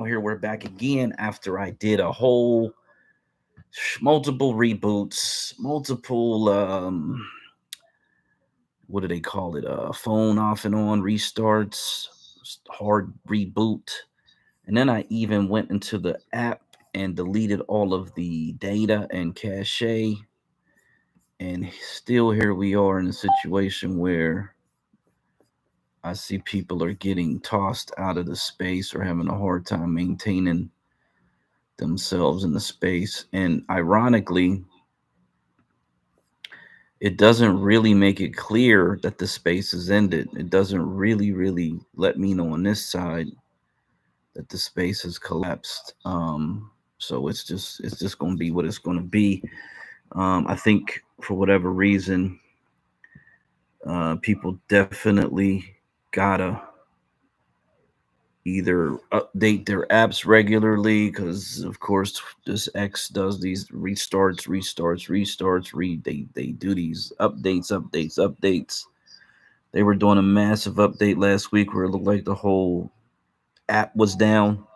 Well, here we're back again after I did a whole multiple reboots, multiple what do they call it? Phone off and on restarts, hard reboot. And then I even went into the app and deleted all of the data and cache. And still here we are in a situation where I see people are getting tossed out of the space or having a hard time maintaining themselves in the space. And ironically, it doesn't really make it clear that the space is ended. It doesn't really let me know on this side that the space has collapsed. So it's just going to be what it's going to be. I think for whatever reason, people definitely gotta either update their apps regularly because of course this X does these restarts. They do these updates. They were doing a massive update last week where it looked like the whole app was down.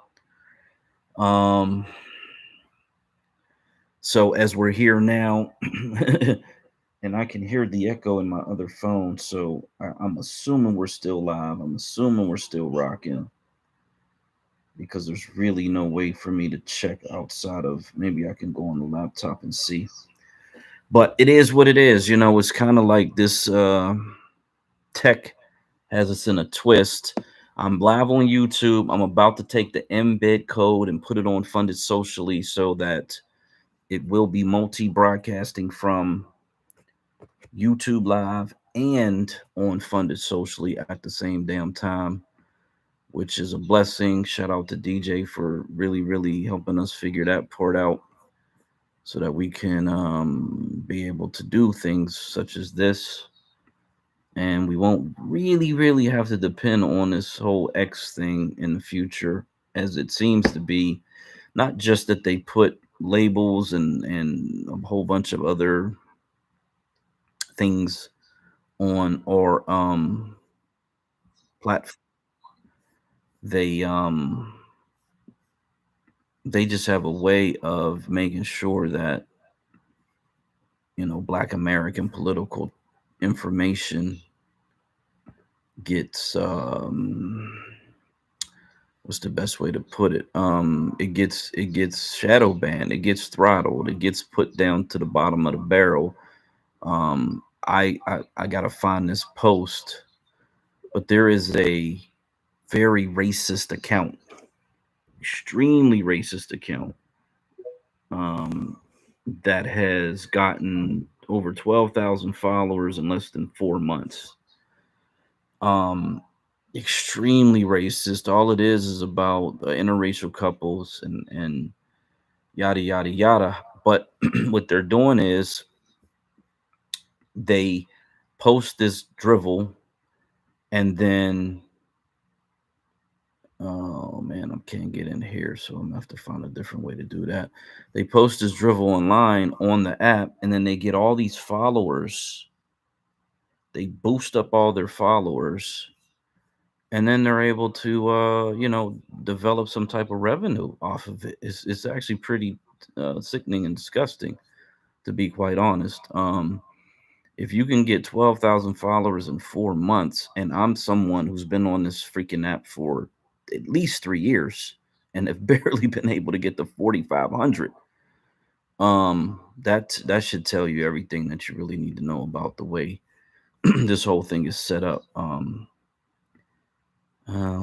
um so as we're here now, and I can hear the echo in my other phone, so I'm assuming we're still live. I'm assuming we're still rocking because there's really no way for me to check outside of, maybe I can go on the laptop and see. But it is what it is. It's kind of like this tech has us in a twist. I'm live on YouTube. I'm about to take the embed code and put it on Funded Socially so that it will be multi broadcasting from YouTube Live and on Funded Socially at the same damn time, which is a blessing. Shout out to DJ for really helping us figure that part out so that we can be able to do things such as this. And we won't really have to depend on this whole X thing in the future, as it seems to be. Not just that they put labels and a whole bunch of other things on our platform. They um they just have a way of making sure that Black American political information gets what's the best way to put it? It gets shadow banned, it gets throttled, it gets put down to the bottom of the barrel. I gotta find this post, but there is a very racist account, extremely racist account, um, that has gotten over 12,000 followers in less than 4 months. Um, Extremely racist. All it is about interracial couples and yada yada yada. But what they're doing is they post this drivel, and then oh man, I can't get in here, so I'm gonna have to find a different way to do that. They post this drivel online on the app, and then they get all these followers. They boost up all their followers, and then they're able to develop some type of revenue off of it. It's actually pretty sickening and disgusting, to be quite honest. If you can get 12,000 followers in 4 months, and I'm someone who's been on this freaking app for at least 3 years and have barely been able to get to 4,500, that should tell you everything that you really need to know about the way this whole thing is set up.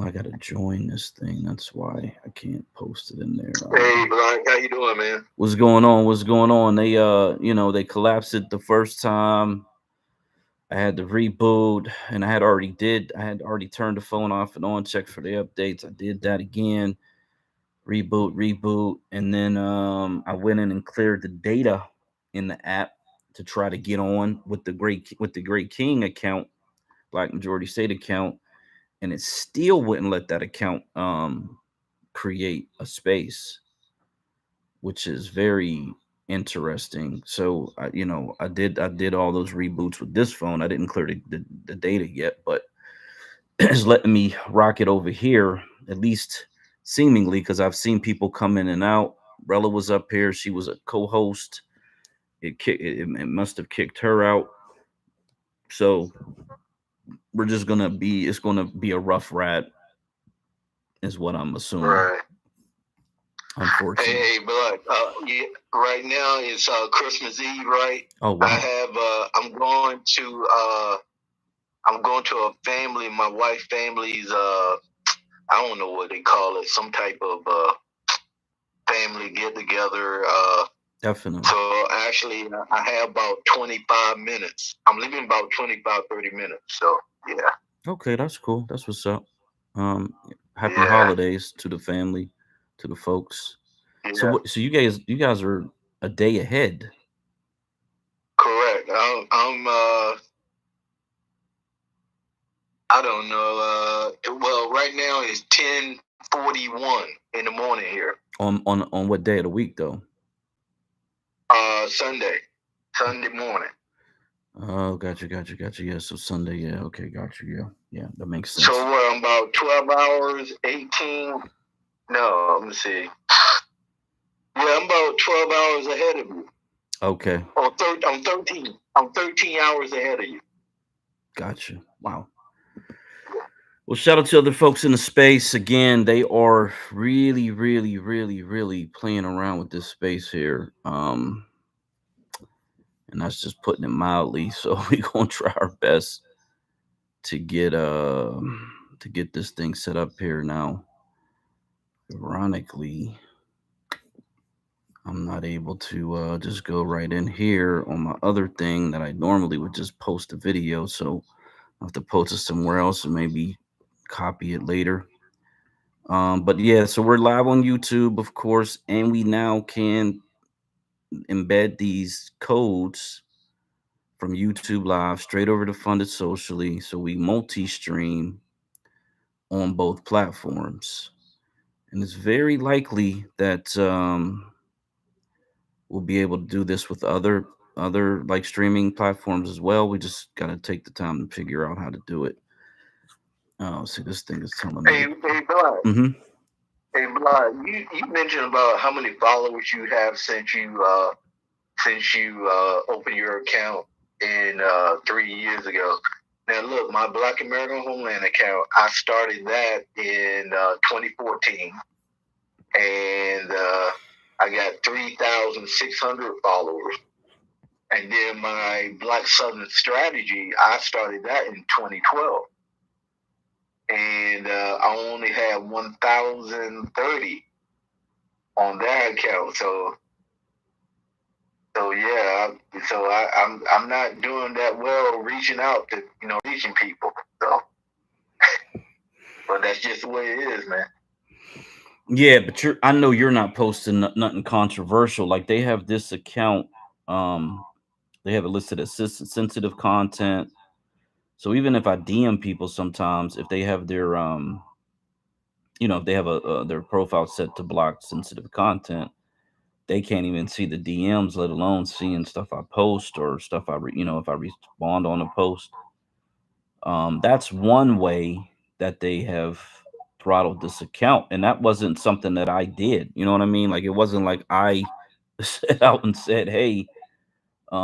I gotta join this thing. That's why I can't post it in there. Hey, Black, how you doing, man? What's going on? What's going on? They collapsed it the first time. I had to reboot, and I had already turned the phone off and on, checked for the updates. I did that again, reboot, and then I went in and cleared the data in the app to try to get on with the Great King account, Black Majority State account, and it still wouldn't let that account create a space, which is very interesting. So I did all those reboots with this phone. I didn't clear the data yet, but it's letting me rock it over here. At least seemingly, because I've seen people come in and out. Rella was up here; she was a co-host. It must have kicked her out. So we're just gonna be. It's gonna be a rough ride, is what I'm assuming. Right. Unfortunately. Hey, but yeah, right now it's Christmas Eve, right? Oh I wow. have I'm going to a family. My wife's family's I don't know what they call it, some type of family get together. Definitely. So actually, I have about 25 minutes. I'm leaving about 25, 30 minutes. So yeah, Okay, that's cool. That's what's up. Um, Happy yeah, holidays to the family, to the folks. So yeah, what? So you guys are a day ahead. correct. I don't know. Well, right now it's 10:41 in the morning here. On what day of the week though? Sunday morning. Oh, gotcha. Yeah, so Sunday. Yeah, okay, gotcha. Yeah, that makes So sense. what? I'm about 12 hours, 18. No, let me see. Yeah, I'm about 12 hours ahead of you. Okay, I'm 13. I'm 13 hours ahead of you. gotcha. Wow. Well, shout out to other folks in the space. Again, they are really playing around with this space here. And that's just putting it mildly. So we gonna try our best to get this thing set up here now. Ironically, I'm not able to just go right in here on my other thing that I normally would just post a video. So I have to post it somewhere else and maybe copy it later. But yeah, so we're live on YouTube, of course, and we now can embed these codes from YouTube Live straight over to Funded Socially. So we multi-stream on both platforms. And it's very likely that we'll be able to do this with other like streaming platforms as well. We just got to take the time to figure out how to do it. Oh, see, this thing is telling me Hey, to. hey, Blood. Hmm. Hey, Blood. You mentioned about how many followers you have since you opened your account in 3 years ago. Now, look, my Black American Homeland account, I started that in 2014, and I got 3,600 followers. And then my Black Southern Strategy, I started that in 2012, and I only had 1,030 on that account. So yeah, I'm not doing that well reaching out to reaching people. So, but that's just the way it is, man. Yeah, but I know you're not posting nothing controversial. Like they have this account, um, they have it listed as sensitive content. So even if I DM people sometimes, if they have their if they have their profile set to block sensitive content, they can't even see the DMs, let alone seeing stuff I post or stuff if I respond on a post. That's one way that they have throttled this account, and that wasn't something that I did. You know what I mean? Like it wasn't like I set out and said, "Hey,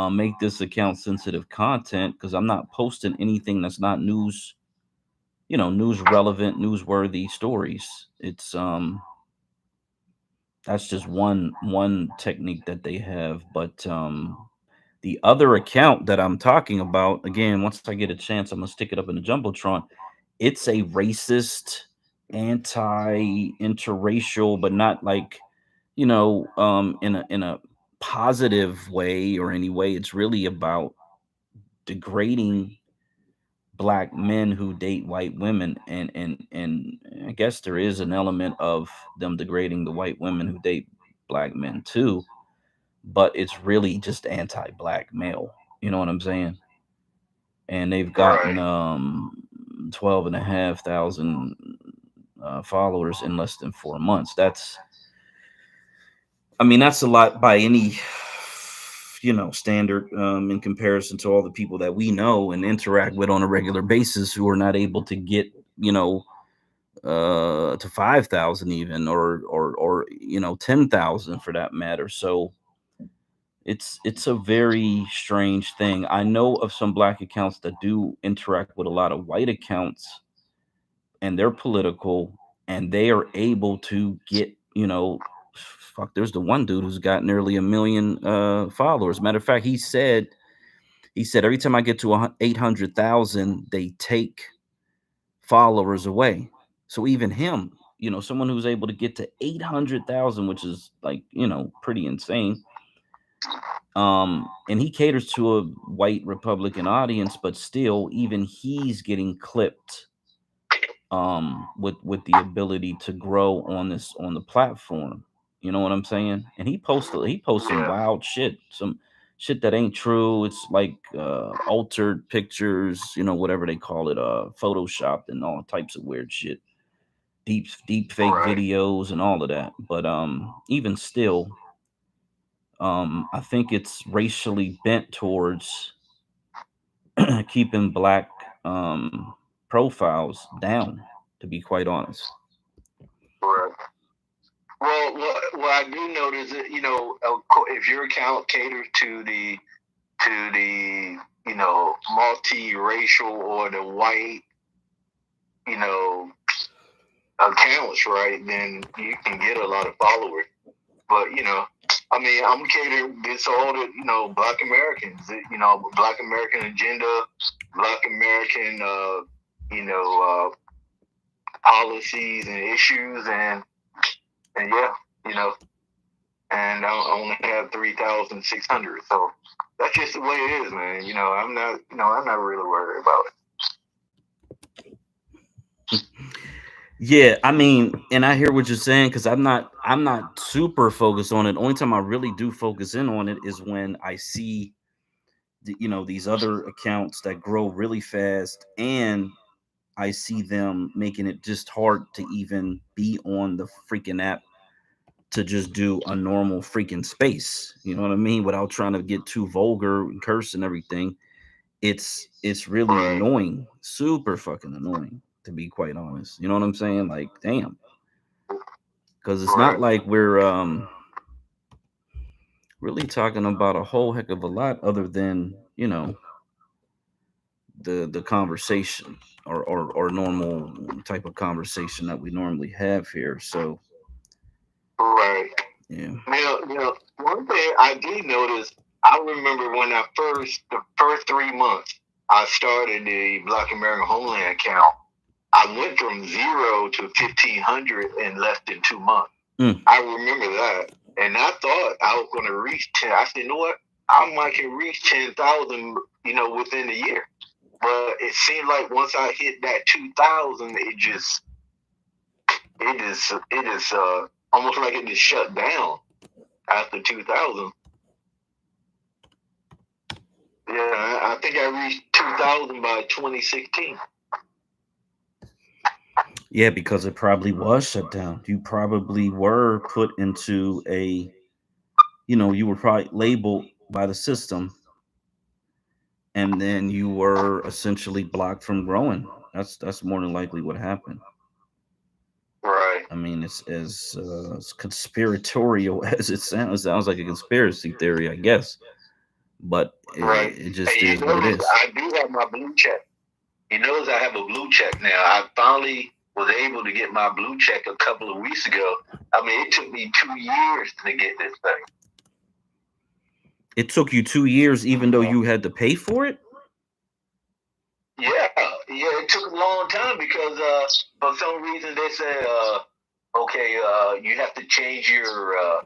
make this account sensitive content," because I'm not posting anything that's not news, news relevant, newsworthy stories. It's That's just one technique that they have, but the other account that I'm talking about, again, once I get a chance, I'm gonna stick it up in the jumbotron. It's a racist, anti-interracial, but not like, in a positive way or any way. It's really about degrading black men who date white women, and I guess there is an element of them degrading the white women who date black men too, but it's really just anti-black male. You know what I'm saying? And they've gotten Right, 12,500 followers in less than 4 months. That's a lot by any standard, in comparison to all the people that we know and interact with on a regular basis who are not able to get you know to 5,000 even, or 10,000 for that matter. So it's a very strange thing. I know of some black accounts that do interact with a lot of white accounts, and they're political, and they are able to get, fuck, there's the one dude who's got nearly a million followers. Matter of fact, he said every time I get to 800,000, they take followers away. So even him, someone who's able to get to 800,000, which is like, pretty insane. And he caters to a white Republican audience, but still, even he's getting clipped with the ability to grow on the platform. You know what I'm saying? And he posts some Yeah. wild shit, some shit that ain't true. It's like altered pictures, whatever they call it, photoshopped and all types of weird shit. Deep fake Right. videos and all of that. But even still, I think it's racially bent towards keeping black profiles down, to be quite honest. Right. Well, I do notice that if your account caters to the multiracial or the white you know accounts, right, then you can get a lot of followers. But I mean, I'm catering this all to Black Americans, Black American agenda, Black American policies and issues, and yeah, you know, and I only have 3,600, so that's just the way it is, man. I'm not really worried about it. Yeah, I mean, and I hear what you're saying because I'm not super focused on it. Only time I really do focus in on it is when I see these other accounts that grow really fast, and I see them making it just hard to even be on the freaking app to just do a normal freaking space. You know what I mean? Without trying to get too vulgar and curse and everything. It's really Right, annoying, super fucking annoying, to be quite honest. You know what I'm saying? Like, damn. Because it's not right, like we're really talking about a whole heck of a lot other than the conversation, or normal type of conversation that we normally have here. So right. yeah. One thing I did notice, I remember when the first 3 months, I started the Black American Homeland account. I went from 0 to 1,500 in less than 2 months. Mm. I remember that, and I thought I was going to reach 10. I said, you know what? I might can reach 10,000, within a year. But it seemed like once I hit that 2,000, it is almost like it just shut down after 2,000. Yeah, I think I reached 2,000 by 2016. Yeah, because it probably was shut down. You probably were put into you were probably labeled by the system, and then you were essentially blocked from growing. That's more than likely what happened. Right, I mean, it's as conspiratorial as it sounds. It sounds like a conspiracy theory, I guess, but right. it And just you is what it notice is. I do have my blue check. You notice I have a blue check now. I finally was able to get my blue check a couple of weeks ago. I mean, it took me 2 years to get this thing. It took you 2 years, even though you had to pay for it. Yeah, yeah, it took a long time because for some reason they said, okay, you have to change your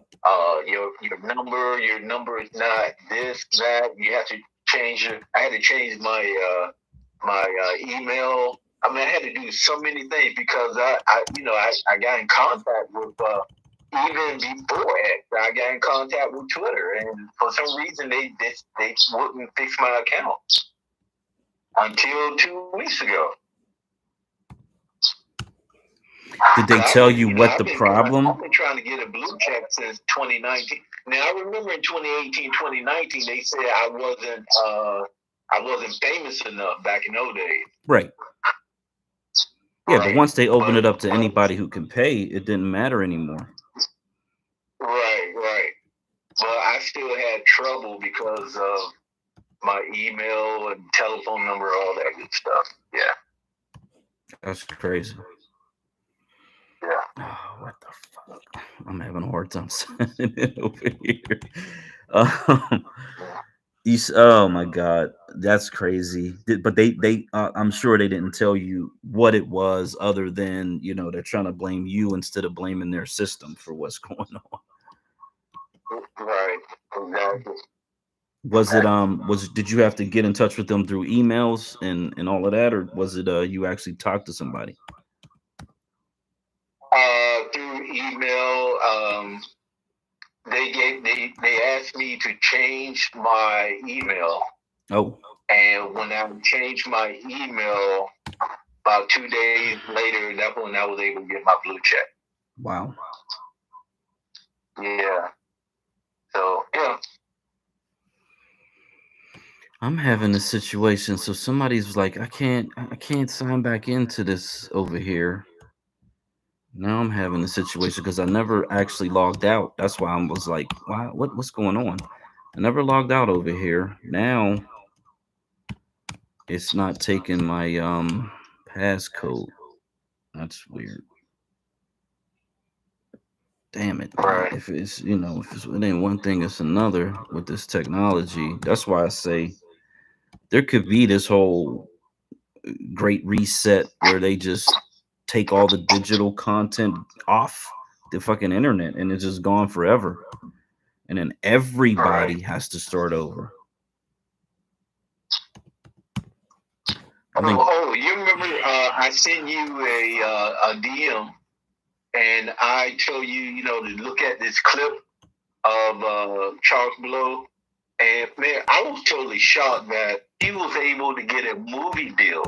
number. Your number is not this, that. You have to change your. I had to change my email. I mean, I had to do so many things because I got in contact with even before X. I got in contact with Twitter, and for some reason they wouldn't fix my account until 2 weeks ago. Did But they tell you what the I've problem? been trying to get a blue check since 2019. Now I remember in 2018, 2019, they said I wasn't famous enough back in those days. Right. Yeah, but right? once they open it But up to anybody who can pay, it didn't matter anymore. right. But I still had trouble because of my email and telephone number, all that good stuff. Yeah, That's crazy. yeah. Oh, what the fuck? I'm having a hard time signing it over here. Um, oh my god, that's crazy. But I'm sure they didn't tell you what it was, other than they're trying to blame you instead of blaming their system for what's going on. Right, exactly. Was did you have to get in touch with them through emails and all of that, or was it you actually talked to somebody? Through email, they asked me to change my email, Oh, and when I changed my email, about 2 days later, that's when I was able to get my blue check. wow. Yeah. So yeah. I'm having a situation. So somebody's like, I can't sign back into this over here. Now I'm having a situation because I never actually logged out. That's why I was like, wow, what's going on? I never logged out over here. Now it's not taking my passcode. That's weird. Damn it. Right. If it's it ain't one thing, it's another with this technology. That's why I say there could be this whole great reset where they just take all the digital content off the fucking internet and it's just gone forever. And then Right. everybody has to start over. I think You remember I sent you a DM and I told you, to look at this clip of Charles Blow. And man, I was totally shocked that he was able to get a movie deal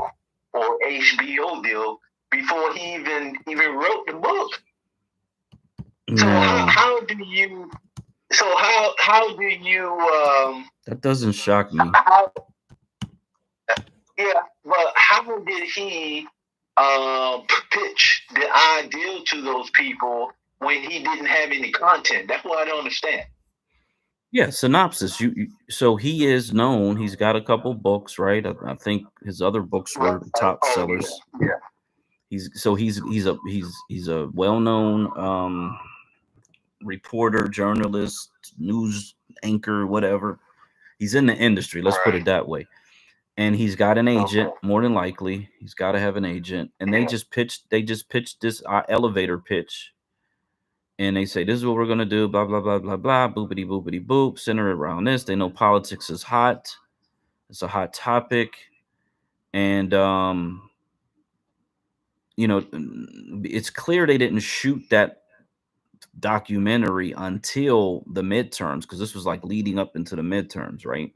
or HBO deal before he even wrote the book. So now how do you that doesn't shock me. how yeah, but how did he pitch the idea to those people when he didn't have any content? That's what I don't understand. Yeah, synopsis. So he is known. He's got a couple books, right? I think his other books Right. were top Oh sellers. yeah, He's a well-known reporter, journalist, news anchor, whatever. He's in the industry, let's put right. it that way. And he's got an Okay. agent, more than likely. He's got to have an agent. And they just pitched this elevator pitch. And they say, this is what we're gonna do, blah, blah, blah, blah, blah, boopity boopity boop, center it around this. They know politics is hot. It's a hot topic. And it's clear they didn't shoot that documentary until the midterms, because this was like leading up into the midterms, right?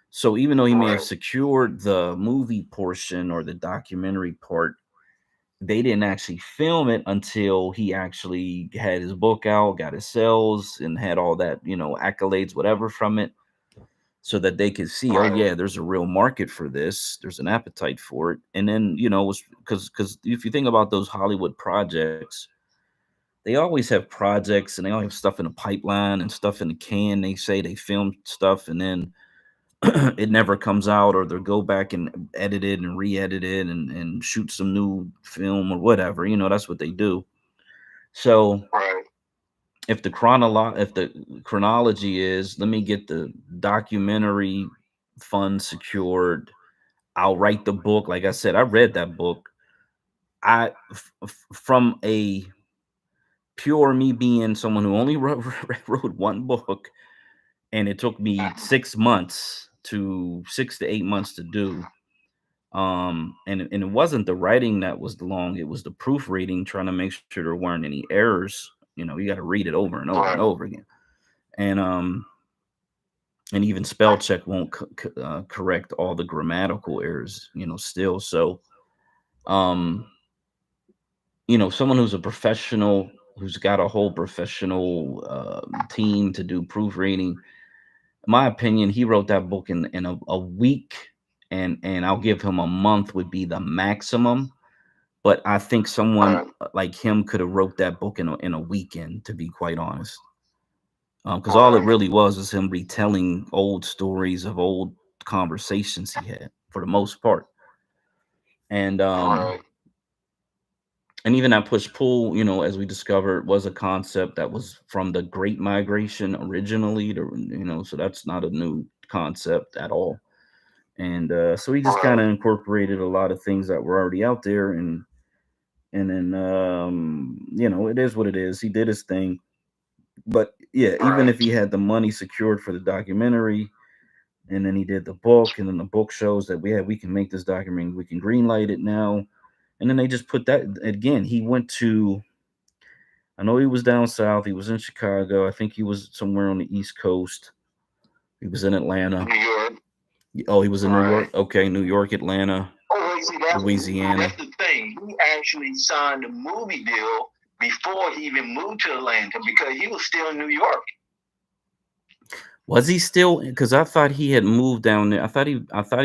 So even though he may have Right. secured the movie portion or the documentary part, they didn't actually film it until he actually had his book out, got his sales, and had all that, accolades, whatever from it, so that they could see, oh Right. yeah, there's a real market for this. There's an appetite for it. And then, it was because if you think about those Hollywood projects, they always have projects and they all have stuff in the pipeline and stuff in the can. They say they filmed stuff and then it never comes out, or they'll go back and edit it and re-edit it and shoot some new film or whatever. That's what they do. So Right. if the chronology is, let me get the documentary fund secured, I'll write the book. Like I said, I read that book. From a pure me being someone who only wrote one book, and it took me 6 months to 6 to 8 months to do. And it wasn't the writing that was long, it was the proofreading, trying to make sure there weren't any errors. You got to read it over and over and Right. over again. And even spell check won't correct all the grammatical errors, still. So um someone who's a professional, who's got a whole professional team to do proofreading, in my opinion, he wrote that book in a week, and I'll give him a month would be the maximum. But I think someone Right. like him could have wrote that book in a weekend, to be quite honest. Because all it Right. really was is him retelling old stories of old conversations he had, for the most part. And Right. even that push pull, as we discovered, was a concept that was from the Great Migration originally. So that's not a new concept at all. And so he just kind Right. of incorporated a lot of things that were already out there, and then it is what it is. He did his thing. But yeah, even if Right. he had the money secured for the documentary, and then he did the book, and then the book shows that we can make this documentary, we can greenlight it now. And then they just put that again. He went to, I know he was down south, he was in Chicago, I think he was somewhere on the East Coast, he was in Atlanta. New York. Oh, he was in New Right. York. Okay, New York, Atlanta, Oh, wait, see, that's Louisiana. the thing. He actually signed a movie deal before he even moved to Atlanta because he was still in New York. Was he still? Because I thought he had moved down there. I thought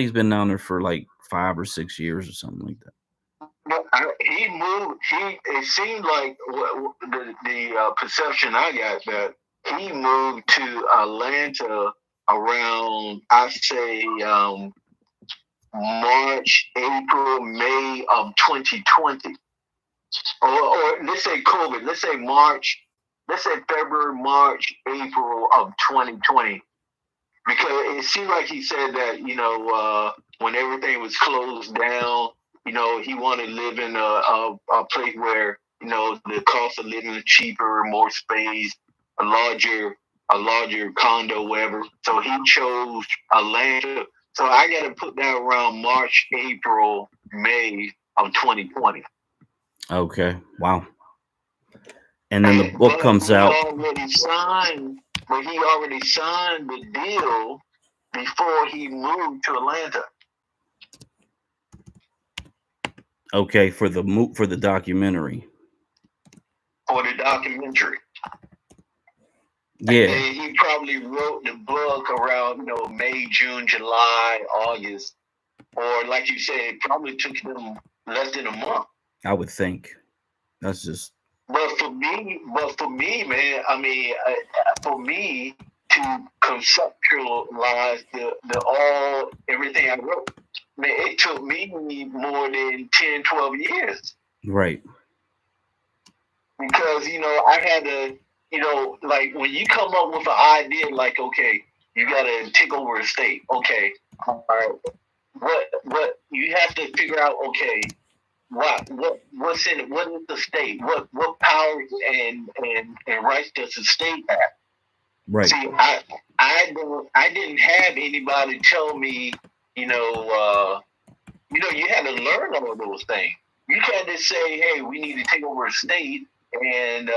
he's been down there for like 5 or 6 years or something like that. No, he moved. It seemed like the perception I got that he moved to Atlanta around, I say, March, April, May of 2020, or let's say COVID. Let's say March. Let's say February, March, April of 2020, because it seemed like he said that when everything was closed down, he wanted to live in a place where the cost of living is cheaper, more space, a larger condo, whatever. So he chose Atlanta. So I got to put that around March, April, May of 2020. Okay, wow. And then the book But comes out. he already signed the deal before he moved to Atlanta Okay, for the documentary. for the documentary. And Yeah. then he probably wrote the book around, May, June, July, August. Or like you said, it probably took him less than a month. I would think. That's just But for me, man, I mean, for me to conceptualize the all everything I wrote, man, it took me more than 10, 12 years right. because I had to, like when you come up with an idea, like okay, you got to take over a state, okay, all right, what you have to figure out, okay, what's in it? What is the state? What powers and rights does the state have? Right. See, I didn't have anybody tell me, you know, you had to learn all of those things. You can't just say, hey, we need to take over a state, and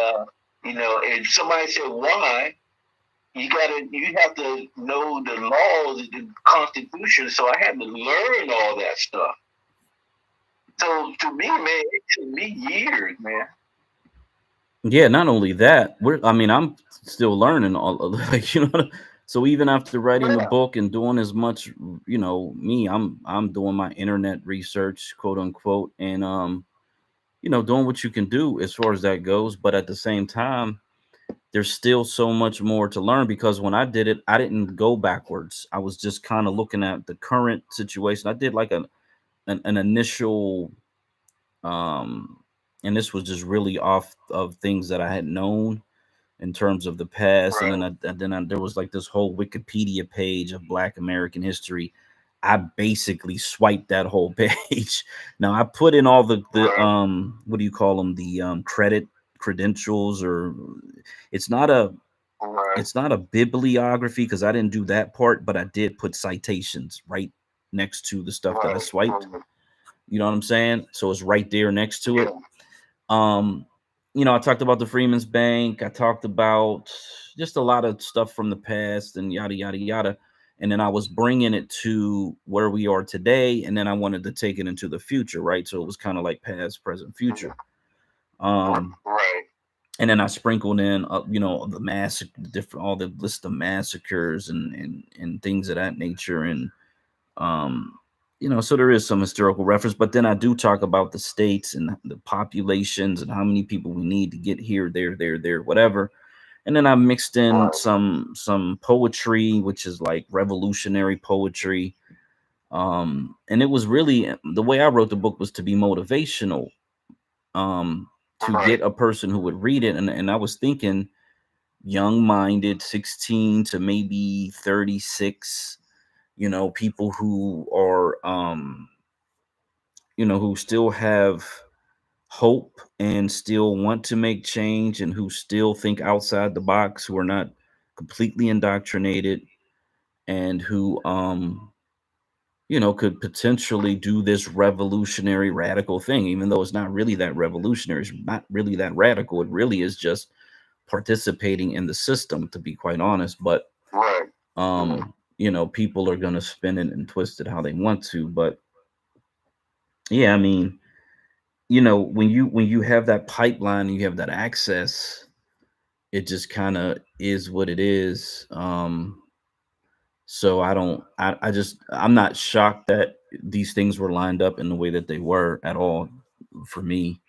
if somebody said why, you have to know the laws, the Constitution. So I had to learn all that stuff. So to me, man, it took me years, man. Yeah, not only that, I'm still learning all like so even after writing the Yeah, book and doing as much, I'm doing my internet research, quote unquote, and doing what you can do as far as that goes, but at the same time, there's still so much more to learn because when I did it, I didn't go backwards. I was just kind of looking at the current situation. I did like an initial um and this was just really off of things that I had known in terms of the past, and then right, there was like this whole Wikipedia page of Black American history. I basically swiped that whole page. Now I put in all the right, what do you call them, the credentials, or it's not right, a bibliography because I didn't do that part, but I did put citations right next to the stuff that I right, swiped. right. You know what I'm saying? So it's right there next to it. Yeah, Um, I talked about the Freeman's Bank. I talked about just a lot of stuff from the past and yada yada yada. And then I was bringing it to where we are today, and then I wanted to take it into the future, right? So it was kind of like past, present, future. Um, right, and then I sprinkled in, the different, all the list of massacres and things of that nature, and um, so there is some historical reference, but then I do talk about the states and the populations and how many people we need to get here, there, whatever. And then I mixed in Right. some poetry, which is like revolutionary poetry. And it was really the way I wrote the book was to be motivational, to Right. get a person who would read it. And I was thinking young minded, 16 to maybe 36, people who are, who still have hope and still want to make change and who still think outside the box, who are not completely indoctrinated, and who, could potentially do this revolutionary radical thing, even though it's not really that revolutionary, it's not really that radical. It really is just participating in the system, to be quite honest. But Right. Right. people are gonna spin it and twist it how they want to. But yeah, I mean, when you have that pipeline and you have that access, it just kind of is what it is. So I don't I just I'm not shocked that these things were lined up in the way that they were at all for me.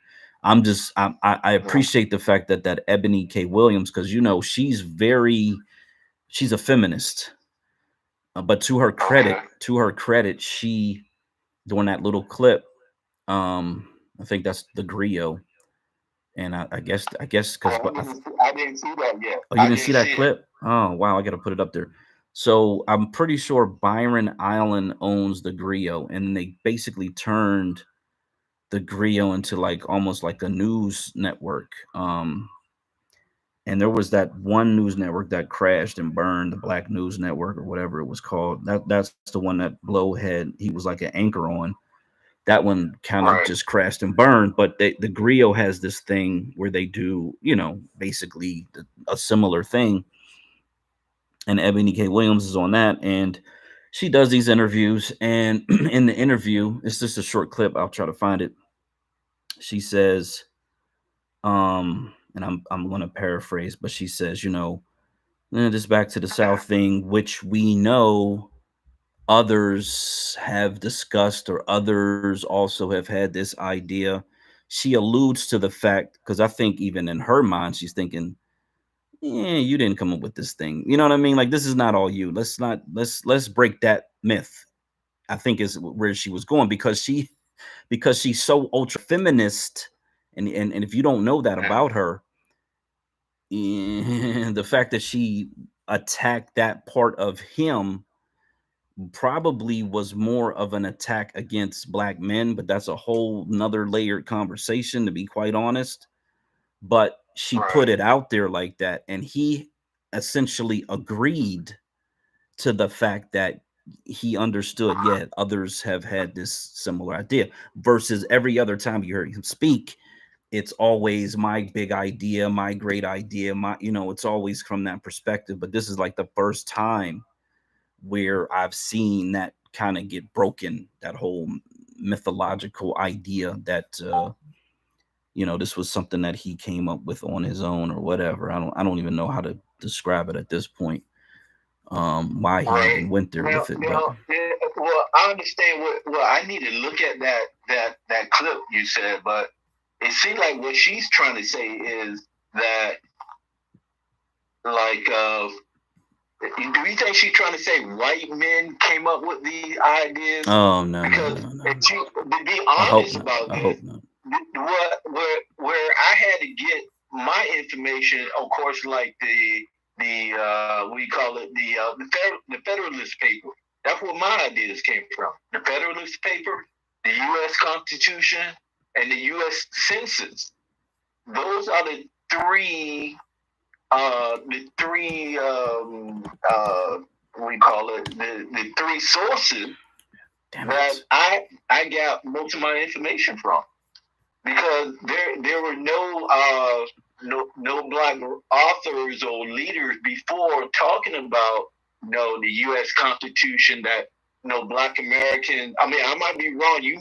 I Mhm. appreciate the fact that Ebony K. Williams, because she's a feminist. But Okay. to her credit, she, during that little clip, I think that's the griot. And I guess Oh, because I didn't see that yet. oh, you I didn't didn't see see that it. clip? Oh, wow, I gotta put it up there. So I'm pretty sure Byron Island owns the griot, and they basically turned the griot into like almost like a news network. And there was that one news network that crashed and burned, the Black News Network or whatever it was called. That's the one that Blow had. He was like an anchor on. That one kind of Right. just crashed and burned. But the griot has this thing where they do, basically a similar thing. And Ebony K. Williams is on that, and she does these interviews. And in the interview, it's just a short clip. I'll try to find it. She says, and I'm going to paraphrase, but she says, this back to the Okay. South thing, which we know others have discussed or others also have had this idea. She alludes to the fact, because I think even in her mind, she's thinking, yeah, you didn't come up with this thing. You know what I mean? Like, this is not all you. Let's break that myth. I think is where she was going, because she's so ultra feminist, and if you don't know that Mhm. about her, the fact that she attacked that part of him probably was more of an attack against black men, but that's a whole nother layered conversation, to be quite honest. But she Right. put it out there like that, and he essentially agreed to the fact that he understood, yeah, others have had this similar idea, versus every other time you heard him speak, it's always my big idea, my great idea, it's always from that perspective. But this is like the first time where I've seen that kind of get broken, that whole mythological idea that this was something that he came up with on his own or whatever. I don't even know how to describe it at this point. Why he Right. even went there Now, with it, but now, yeah, well, I understand what. Well, I need to look at that clip you said, but it seems like what she's trying to say is that, like, do you think she's trying to say white men came up with these ideas? oh, no, no, Because no, no, if no. she, to be I hope honest not. about I this, hope not. where I had to get my information, of course, like the we call it the Federalist paper. That's where my ideas came from. The Federalist paper, the U.S. Constitution, and the U.S. Census. Those are the three we call it the three sources Damn that it. I got most of my information from, because there were no black authors or leaders before talking about the U.S. Constitution, that Black American. I mean, I might be wrong. You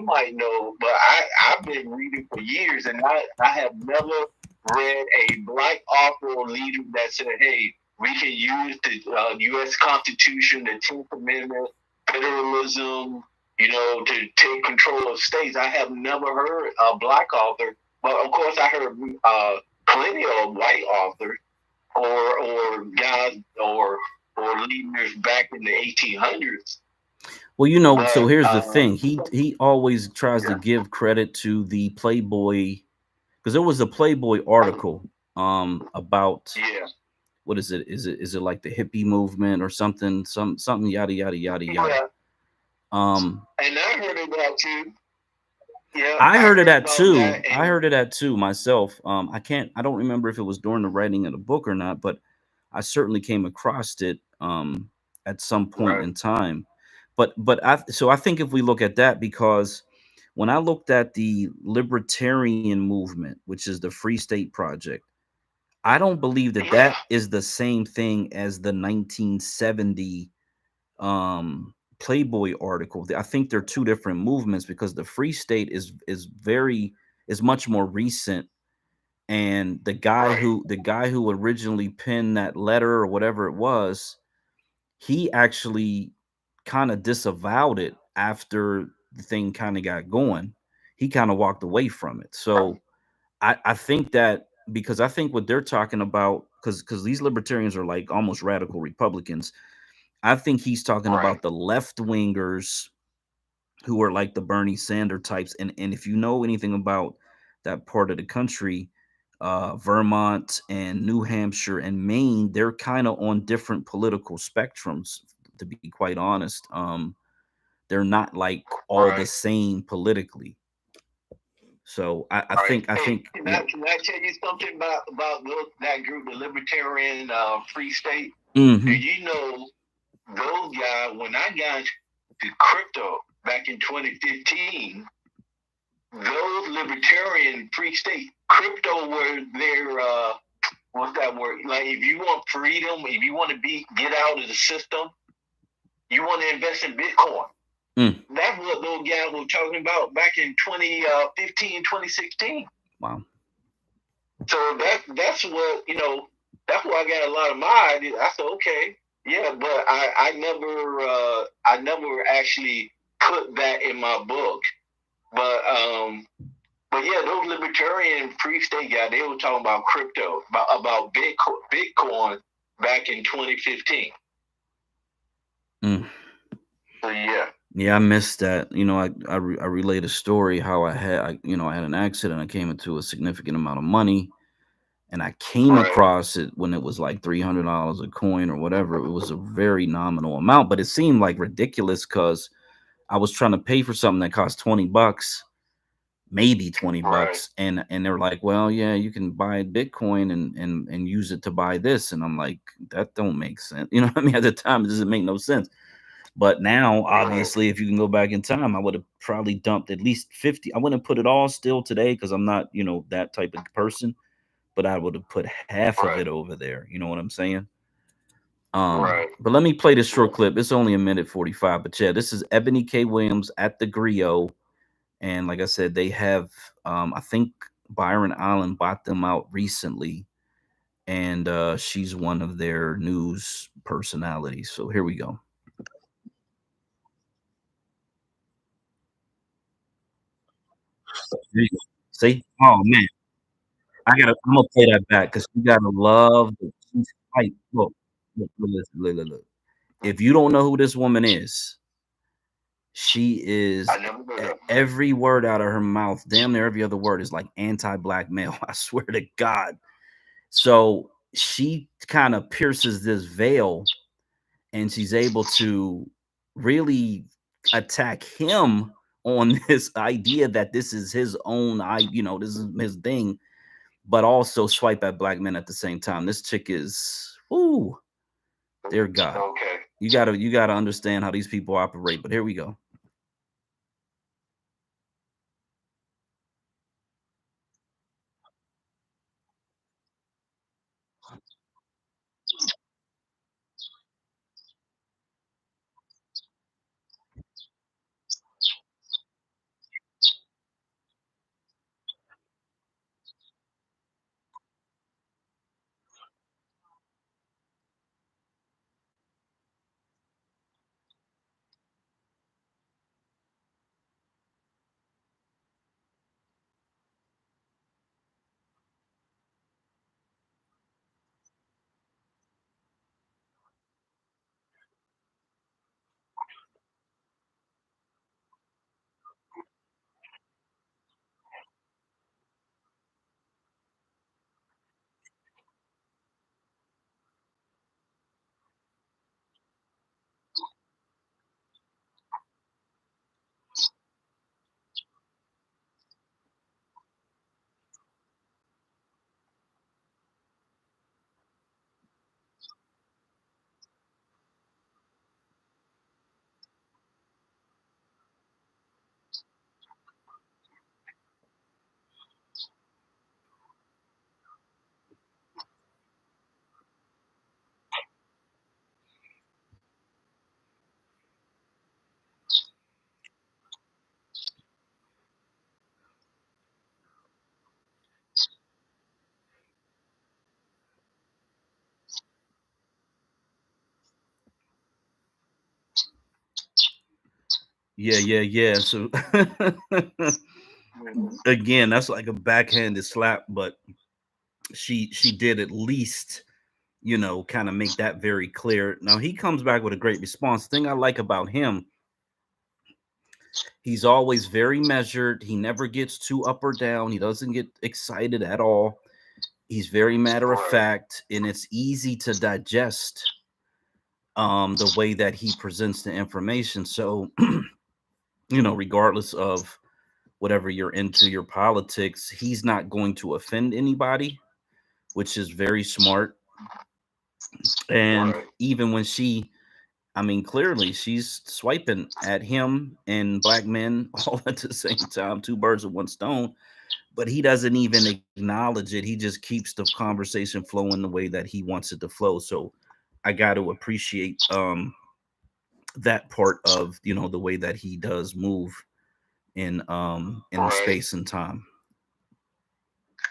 might know, but I've been reading for years, and I have never read a black author or leader that said, "Hey, we can use the U.S. Constitution, the 10th Amendment, federalism." to take control of states. I have never heard a black author, but of course I heard plenty of white authors or guys or leaders back in the 1800s. Well, so But here's the thing. He always tries to yeah, give credit to the Playboy, because there was a Playboy article about, yeah, what is it? Is it like the hippie movement or something? Something yada yada yada yada. yeah. Um And I heard of that too. Yeah, I I heard of heard that about that, too. I and heard of that too myself. I don't remember if it was during the writing of the book or not, but I certainly came across it at some point right, in time. But I think if we look at that, because when I looked at the libertarian movement, which is the Free State Project, I don't believe that yeah, that is the same thing as the 1970 Playboy article. I think they're two different movements, because the Free State is much more recent, and right, the guy who originally penned that letter or whatever it was, he actually kind of disavowed it after the thing kind of got going. He kind of walked away from it. So I think that, because I think what they're talking about, because these libertarians are like almost radical Republicans, I think he's talking right, about the left wingers who are like the Bernie Sanders types. And if you know anything about that part of the country, Vermont and New Hampshire and Maine, they're kind of on different political spectrums. To be quite honest, they're not like all the right, same politically. So right. I Hey, think, yeah. can I tell you something about that group, the Libertarian Free State? Do Hmm. you know those guys? When I got to crypto back in 2015, those Libertarian Free State crypto were their what's that word? Like, if you want freedom, if you want to get out of the system, you want to invest in Bitcoin. Mm, That's what those guys were talking about back in 2015, 2016. wow. So that's what That's where I got a lot of my ideas. I said, okay, yeah, but I never actually put that in my book. But but yeah, those libertarian free state guys, they were talking about crypto, about Bitcoin back in 2015. Mm. So yeah, Yeah, I missed that. I relate a story how I had an accident. I came into a significant amount of money, and I came right, across it when it was like $300 a coin or whatever. It was a very nominal amount, but it seemed like ridiculous, because I was trying to pay for something that cost $20, maybe 20 right, bucks, and they're like, well, yeah, you can buy Bitcoin and use it to buy this, and I'm like, that don't make sense. What I mean? At the time, it doesn't make no sense. But now, right, obviously, if you can go back in time, I would have probably dumped at least 50. I wouldn't put it all still today, because I'm not, that type of person, but I would have put half of right, it over there. You know what I'm saying? right. But let me play this Yeah. short clip. It's only a minute 45. But yeah, this is Ebony K. Williams at the Griot. And like I said, they have, I think Byron Allen bought them out recently. And she's one of their news personalities. So here we go. There you go. See? Oh, man. I'm gonna play that back, because you gotta love the she's like, look, listen, look. If you don't know who this woman is, she I is never heard of. every word out of her mouth, damn near every other word is like anti-black male. I swear to God. So she kind of pierces this veil, and she's able to really attack him on this idea that this is his own, this is his thing, but also swipe at black men at the same time. This chick is, ooh, dear God. Okay. You gotta understand how these people operate. But here we go. Yeah, yeah, yeah. So Mhm. again, that's like a backhanded slap, but she did at least, kind of make that very clear. Now he comes back with a great response. The thing I like about him, he's always very measured. He never gets too up or down. He doesn't get excited at all. He's very matter of Right, fact, and it's easy to digest the way that he presents the information. So, regardless of whatever you're into your politics, he's not going to offend anybody, which is very smart. And right, even when I mean, clearly she's swiping at him and black men all at the same time, two birds with one stone, but he doesn't even acknowledge it. He just keeps the conversation flowing the way that he wants it to flow. So I got to appreciate that part of, the way that he does move in the right. space and time.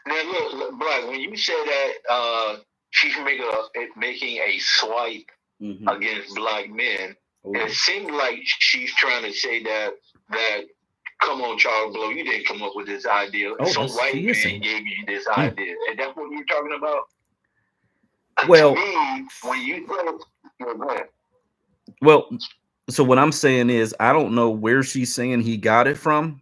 Now look, Black, when you say that she's making a swipe Hmm. against black men, Oh it yeah. seems like she's trying to say that come on, Charles Blow, you didn't come up with this idea. Oh, Some that's white she is man saying. gave you this Mm. idea. And that's what you're talking about? To Well, me, when you go ahead. well. So what I'm saying is, I don't know where she's saying he got it from,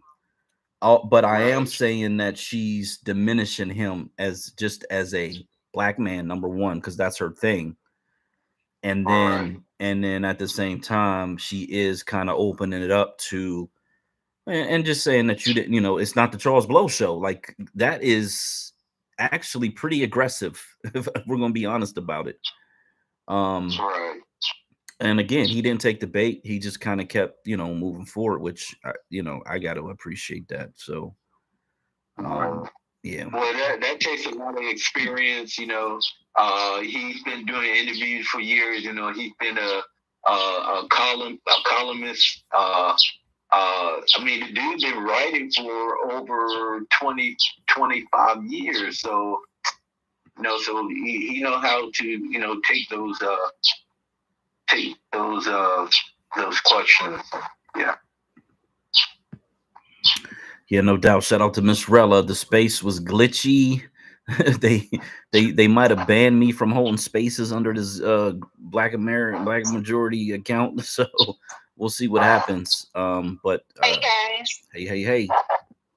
but I am Right, saying that she's diminishing him as just as a black man, number one, because that's her thing. And right, then at the same time, she is kind of opening it up to and just saying that you didn't, it's not the Charles Blow show. Like that is actually pretty aggressive, if we're gonna be honest about it. Um, right, and again, he didn't take the bait. He just kind of kept, moving forward, which I got to appreciate that. So, right. yeah. Well, that takes a lot of experience. He's been doing interviews for years. He's been a columnist. I mean, the dude's been writing for over 20 to 25 years. So so he know how to take those questions. Yeah. Yeah, no doubt. Shout out to Miss Rella. The space was glitchy. they they might have banned me from holding spaces under this black majority account. So we'll see what happens. But Hey guys. hey, hey, hey.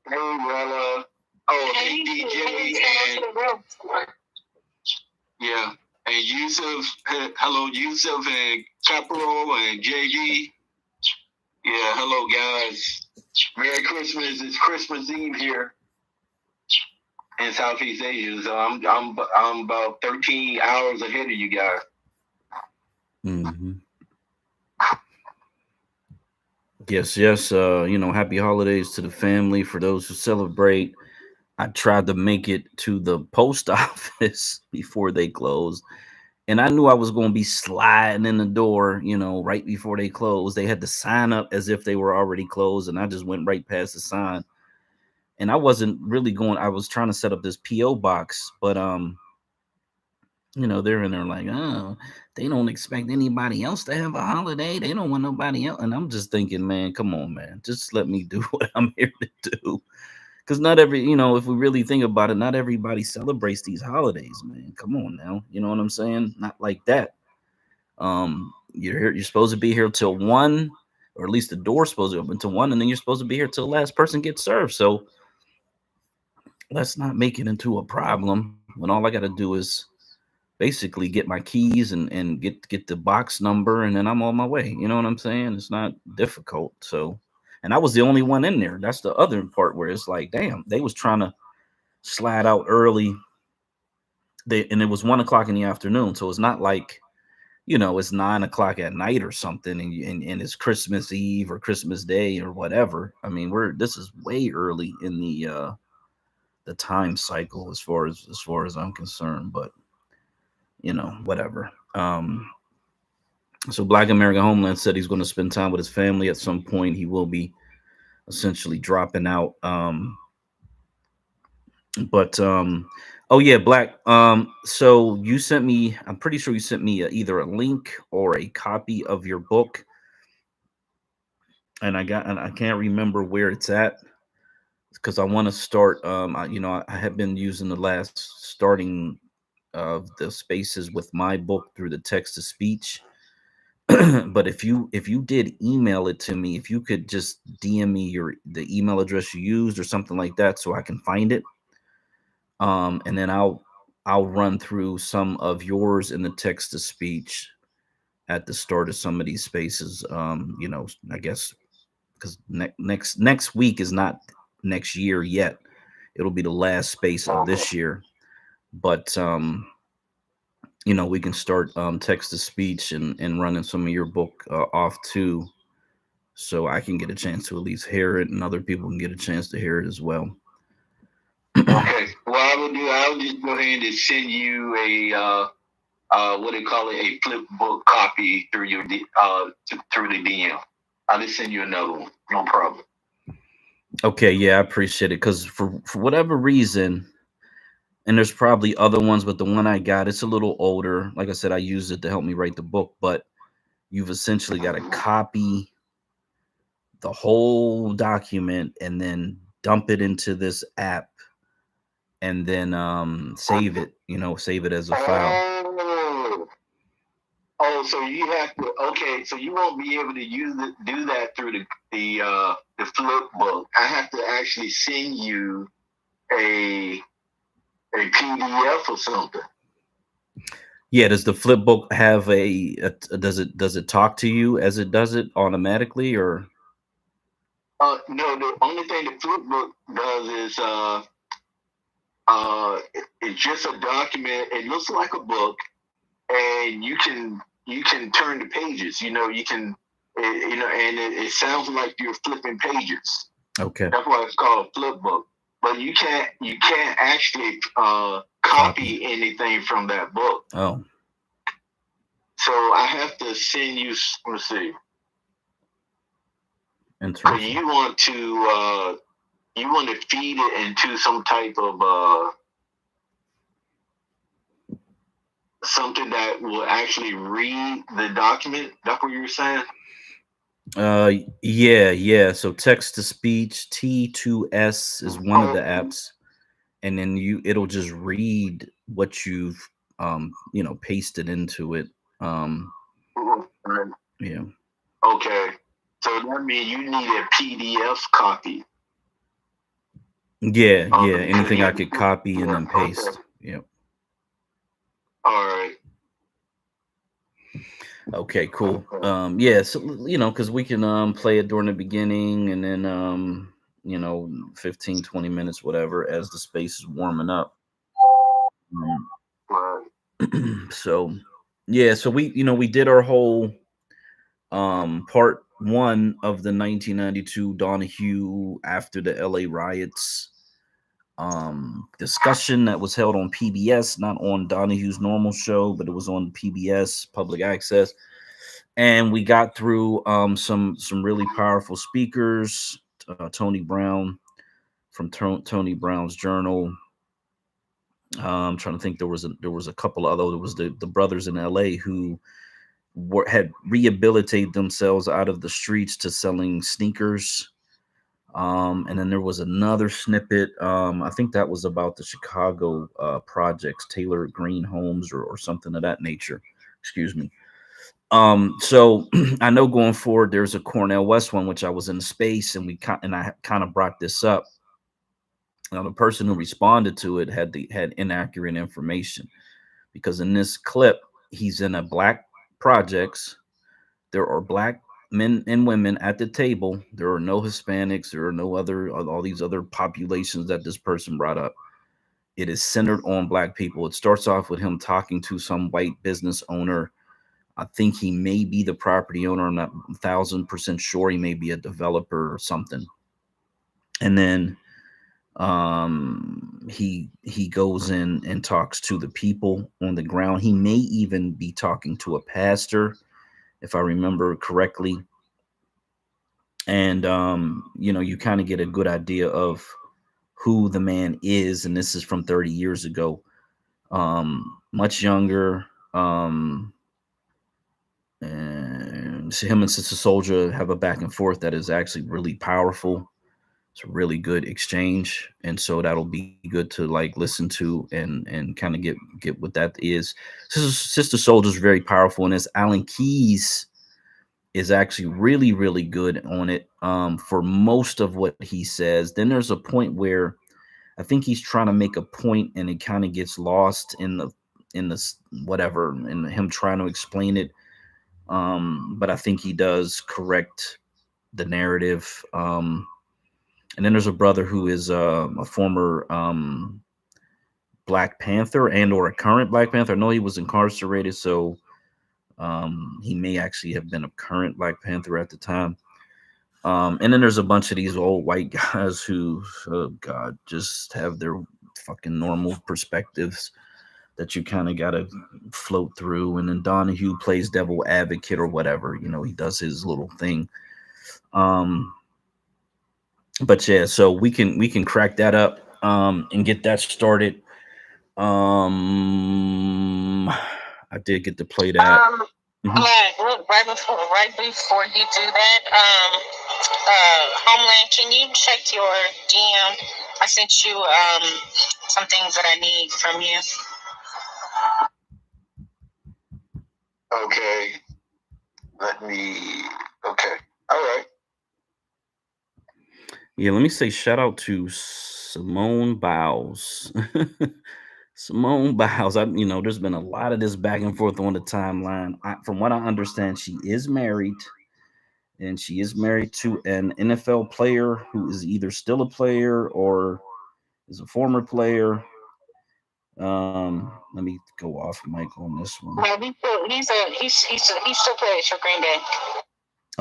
Hey, well, oh, hey, DJ, and yeah, and Yusuf, hello, Yusuf, and Capital, and JV. Yeah, hello, guys. Merry Christmas. It's Christmas Eve here in Southeast Asia, so I'm about 13 hours ahead of you guys. Hmm. Yes, yes. Happy holidays to the family for those who celebrate. I tried to make it to the post office before they closed. And I knew I was going to be sliding in the door, right before they closed. They had to sign up as if they were already closed. And I just went right past the sign. And I wasn't really going, I was trying to set up this PO box, but, they're in there like, oh, they don't expect anybody else to have a holiday. They don't want nobody else. And I'm just thinking, man, come on, man, just let me do what I'm here to do. Because not every, if we really think about it, not everybody celebrates these holidays, man. Come on now. You know what I'm saying? Not like that. You're here, you're supposed to be here till 1, or at least the door's supposed to open till 1, and then you're supposed to be here till the last person gets served. So let's not make it into a problem when all I got to do is basically get my keys and get the box number, and then I'm on my way. You know what I'm saying? It's not difficult. So, and I was the only one in there. That's the other part where it's like, damn, they was trying to slide out early. And it was 1 o'clock in the afternoon, so it's not like, it's 9 o'clock at night or something, and it's Christmas Eve or Christmas Day or whatever. I mean, this is way early in the time cycle as far as I'm concerned, but whatever. So Black American Homeland said he's going to spend time with his family at some point. He will be essentially dropping out. But oh yeah, Black. So you sent me. I'm pretty sure you sent me either a link or a copy of your book. and I can't remember where it's at because I want to start. I have been using the last starting of the spaces with my book through the text to speech. But if you did email it to me, if you could just DM me the email address you used or something like that, so I can find it, and then I'll run through some of yours in the text to speech at the start of some of these spaces. I guess because next week is not next year yet. It'll be the last space of Okay. this year, but we can start text to speech and running some of your book off too, so I can get a chance to at least hear it, and other people can get a chance to hear it as well. Okay. What I will do, I'll just go ahead and send you a what do you call it, a flip book copy through through the DM. I'll just send you another one. No problem. Okay, yeah, I appreciate it because for whatever reason, and there's probably other ones, but the one I got, it's a little older. Like I said, I used it to help me write the book, but you've essentially got to copy the whole document and then dump it into this app and then save it as a file. Oh, oh, so you have to. Okay, so you won't be able to do that through the flip book. I have to actually send you a PDF or something. Yeah, does the flip book have does it talk to you as it does it automatically, or? No, the only thing the flip book does is it's just a document. It looks like a book, and you can turn the pages. You can, and it sounds like you're flipping pages. Okay. That's why it's called a flip book. But you can't actually Copy. copy anything from that book. Oh, So I have to send you. Let's see. Because interesting. you want to feed it into some type of something that will actually read the document. That's what you were saying. Yeah. So text to speech T2S is one of the apps, and then it'll just read what you've pasted into it. Um, yeah. Okay. So that means you need a PDF copy of Yeah. the Anything I PDF. could copy and Yeah. then Okay. paste. Yeah. All right. Okay, cool. Okay. Yeah, so because we can play it during the beginning and then 15, 20 minutes, whatever, as the space is warming up. Um, Right. so yeah, so we did our whole part one of the 1992 Donahue after the LA riots discussion that was held on PBS, not on Donahue's normal show, but it was on PBS public access. And we got through some really powerful speakers. Tony Brown from Tony Brown's Journal. I'm trying to think. There was a couple other. There was the brothers in L.A. who had rehabilitated themselves out of the streets to selling sneakers. And then there was another snippet. I think that was about the Chicago projects, Taylor Green Homes, or something of that nature. Excuse me. So I know going forward, there's a Cornell West one, which I was in space, and I kind of brought this up. Now, the person who responded to it had inaccurate information because in this clip, he's in a black projects. There are black men and women at the table. There are no Hispanics. There are no other all these other populations that this person brought up. It is centered on black people. It starts off with him talking to some white business owner. I think he may be the property owner. I'm not 1,000% sure. He may be a developer or something. And then he goes in and talks to the people on the ground. He may even be talking to a pastor, if I remember correctly. And you kind of get a good idea of who the man is. And this is from 30 years ago. Much younger. him and Sister Soldier have a back and forth that is actually really powerful. It's a really good exchange, and so that'll be good to like listen to and kind of get what that is. Sister Soldier's very powerful in this. Alan Keys is actually really good on it for most of what he says. Then there's a point where I think he's trying to make a point and it kind of gets lost in the whatever and him trying to explain it. But I think he does correct the narrative. And then there's a brother who is a former Black Panther and or a current Black Panther. I know he was incarcerated, so he may actually have been a current Black Panther at the time. And then there's a bunch of these old white guys who, oh God, just have their fucking normal perspectives that you kind of gotta float through. And then Donahue plays devil advocate or whatever, he does his little thing. Um, but yeah, so we can crack that up and get that started. I did get to play that. Mhm. Yeah, look, right before you do that, Homeland, can you check your DM? I sent you some things that I need from you. Okay. Let me. Okay. All right. Yeah, let me say shout out to Simone Biles. Simone Biles. There's been a lot of this back and forth on the timeline. From what I understand, she is married, and she is married to an NFL player who is either still a player or is a former player. Let me go off mic on this one. No, he still plays for Green Bay.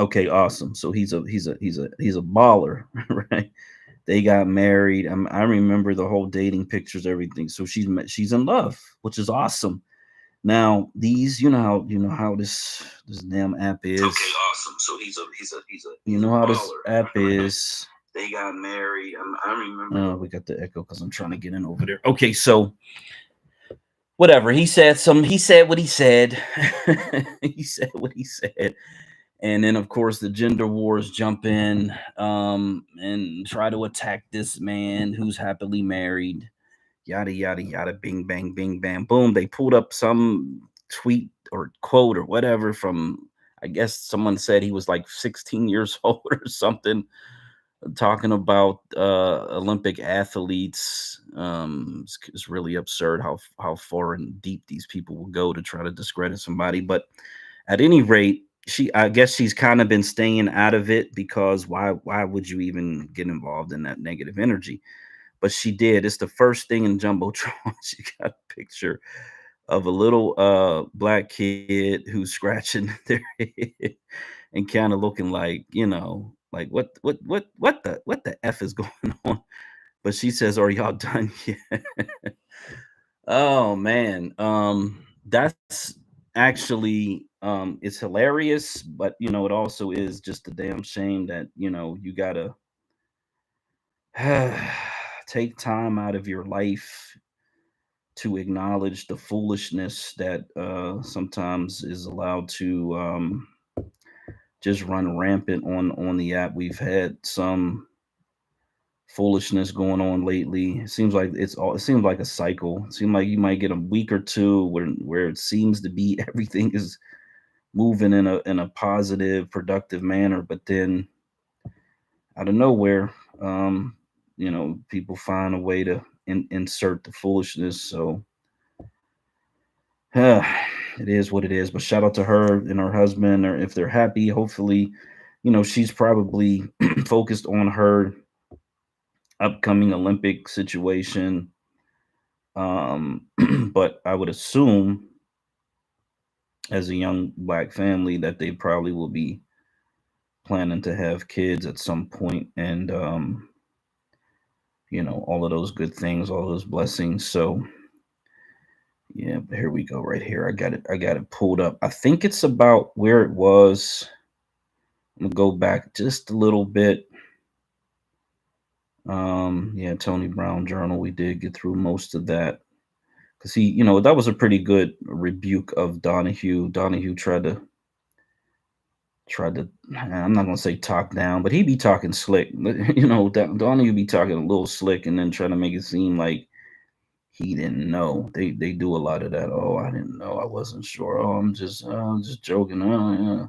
Okay, awesome. So he's a baller, right? They got married. I remember the whole dating pictures, everything. So she's in love, which is awesome. Now these, you know how this damn app is. Okay, awesome. So he's a You know how this baller. app is. They got married. I remember. We got the echo because I'm trying to get in over there. Okay, so whatever he said, he said what he said. He said what he said. And then, of course, the gender wars jump in and try to attack this man who's happily married. Yada, yada, yada, bing, bang, bing, bang, boom. They pulled up some tweet or quote or whatever from, I guess someone said he was like 16 years old or something, talking about Olympic athletes. It's really absurd how far and deep these people will go to try to discredit somebody. But at any rate, I guess she's kind of been staying out of it because why would you even get involved in that negative energy? But she did. It's the first thing in Jumbotron. She got a picture of a little black kid who's scratching their head and kind of looking like, like what the F is going on? But she says, "Are y'all done yet?" Oh man. That's actually it's hilarious, but it also is just a damn shame that, you gotta take time out of your life to acknowledge the foolishness that sometimes is allowed to just run rampant on the app. We've had some foolishness going on lately. It seems like a cycle. It seems like you might get a week or two where it seems to be everything is moving in a positive, productive manner, but then out of nowhere, people find a way to insert the foolishness. So it is what it is. But shout out to her and her husband, or if they're happy, hopefully, she's probably focused on her upcoming Olympic situation. But I would assume, as a young black family, that they probably will be planning to have kids at some point, and all of those good things, all those blessings. So yeah, but here we go, right here. I got it pulled up. I think it's about where it was. I'm gonna go back just a little bit. Yeah, Tony Brown Journal. We did get through most of that because that was a pretty good rebuke of Donahue. Donahue tried to tried to, I'm not gonna say talk down, but he be talking slick. Donahue be talking a little slick and then trying to make it seem like he didn't know. They do a lot of that. Oh, I didn't know. I wasn't sure. Oh, I'm just joking. Oh, yeah.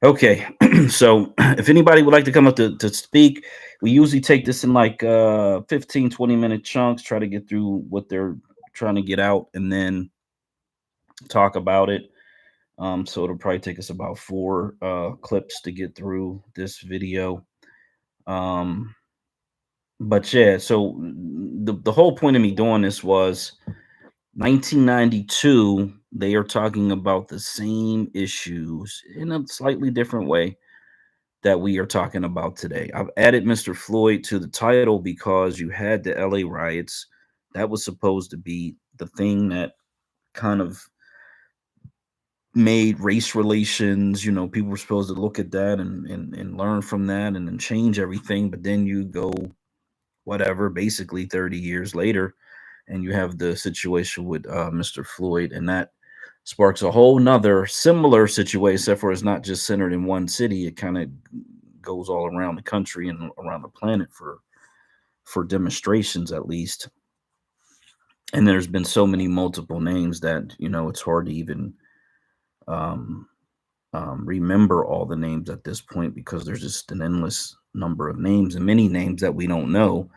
Okay, so if anybody would like to come up to speak, we usually take this in like 15, 20-minute chunks, try to get through what they're trying to get out and then talk about it. So it'll probably take us about four clips to get through this video. Um, but yeah, so the whole point of me doing this was 1992. They are talking about the same issues in a slightly different way that we are talking about today. I've added Mr. Floyd to the title because you had the LA riots. That was supposed to be the thing that kind of made race relations, people were supposed to look at that and learn from that and then change everything. But then you go, whatever, basically 30 years later, and you have the situation with Mr. Floyd, and that sparks a whole nother similar situation, except for it's not just centered in one city. It kind of goes all around the country and around the planet for demonstrations at least. And there's been so many multiple names that it's hard to even um, remember all the names at this point because there's just an endless number of names and many names that we don't know.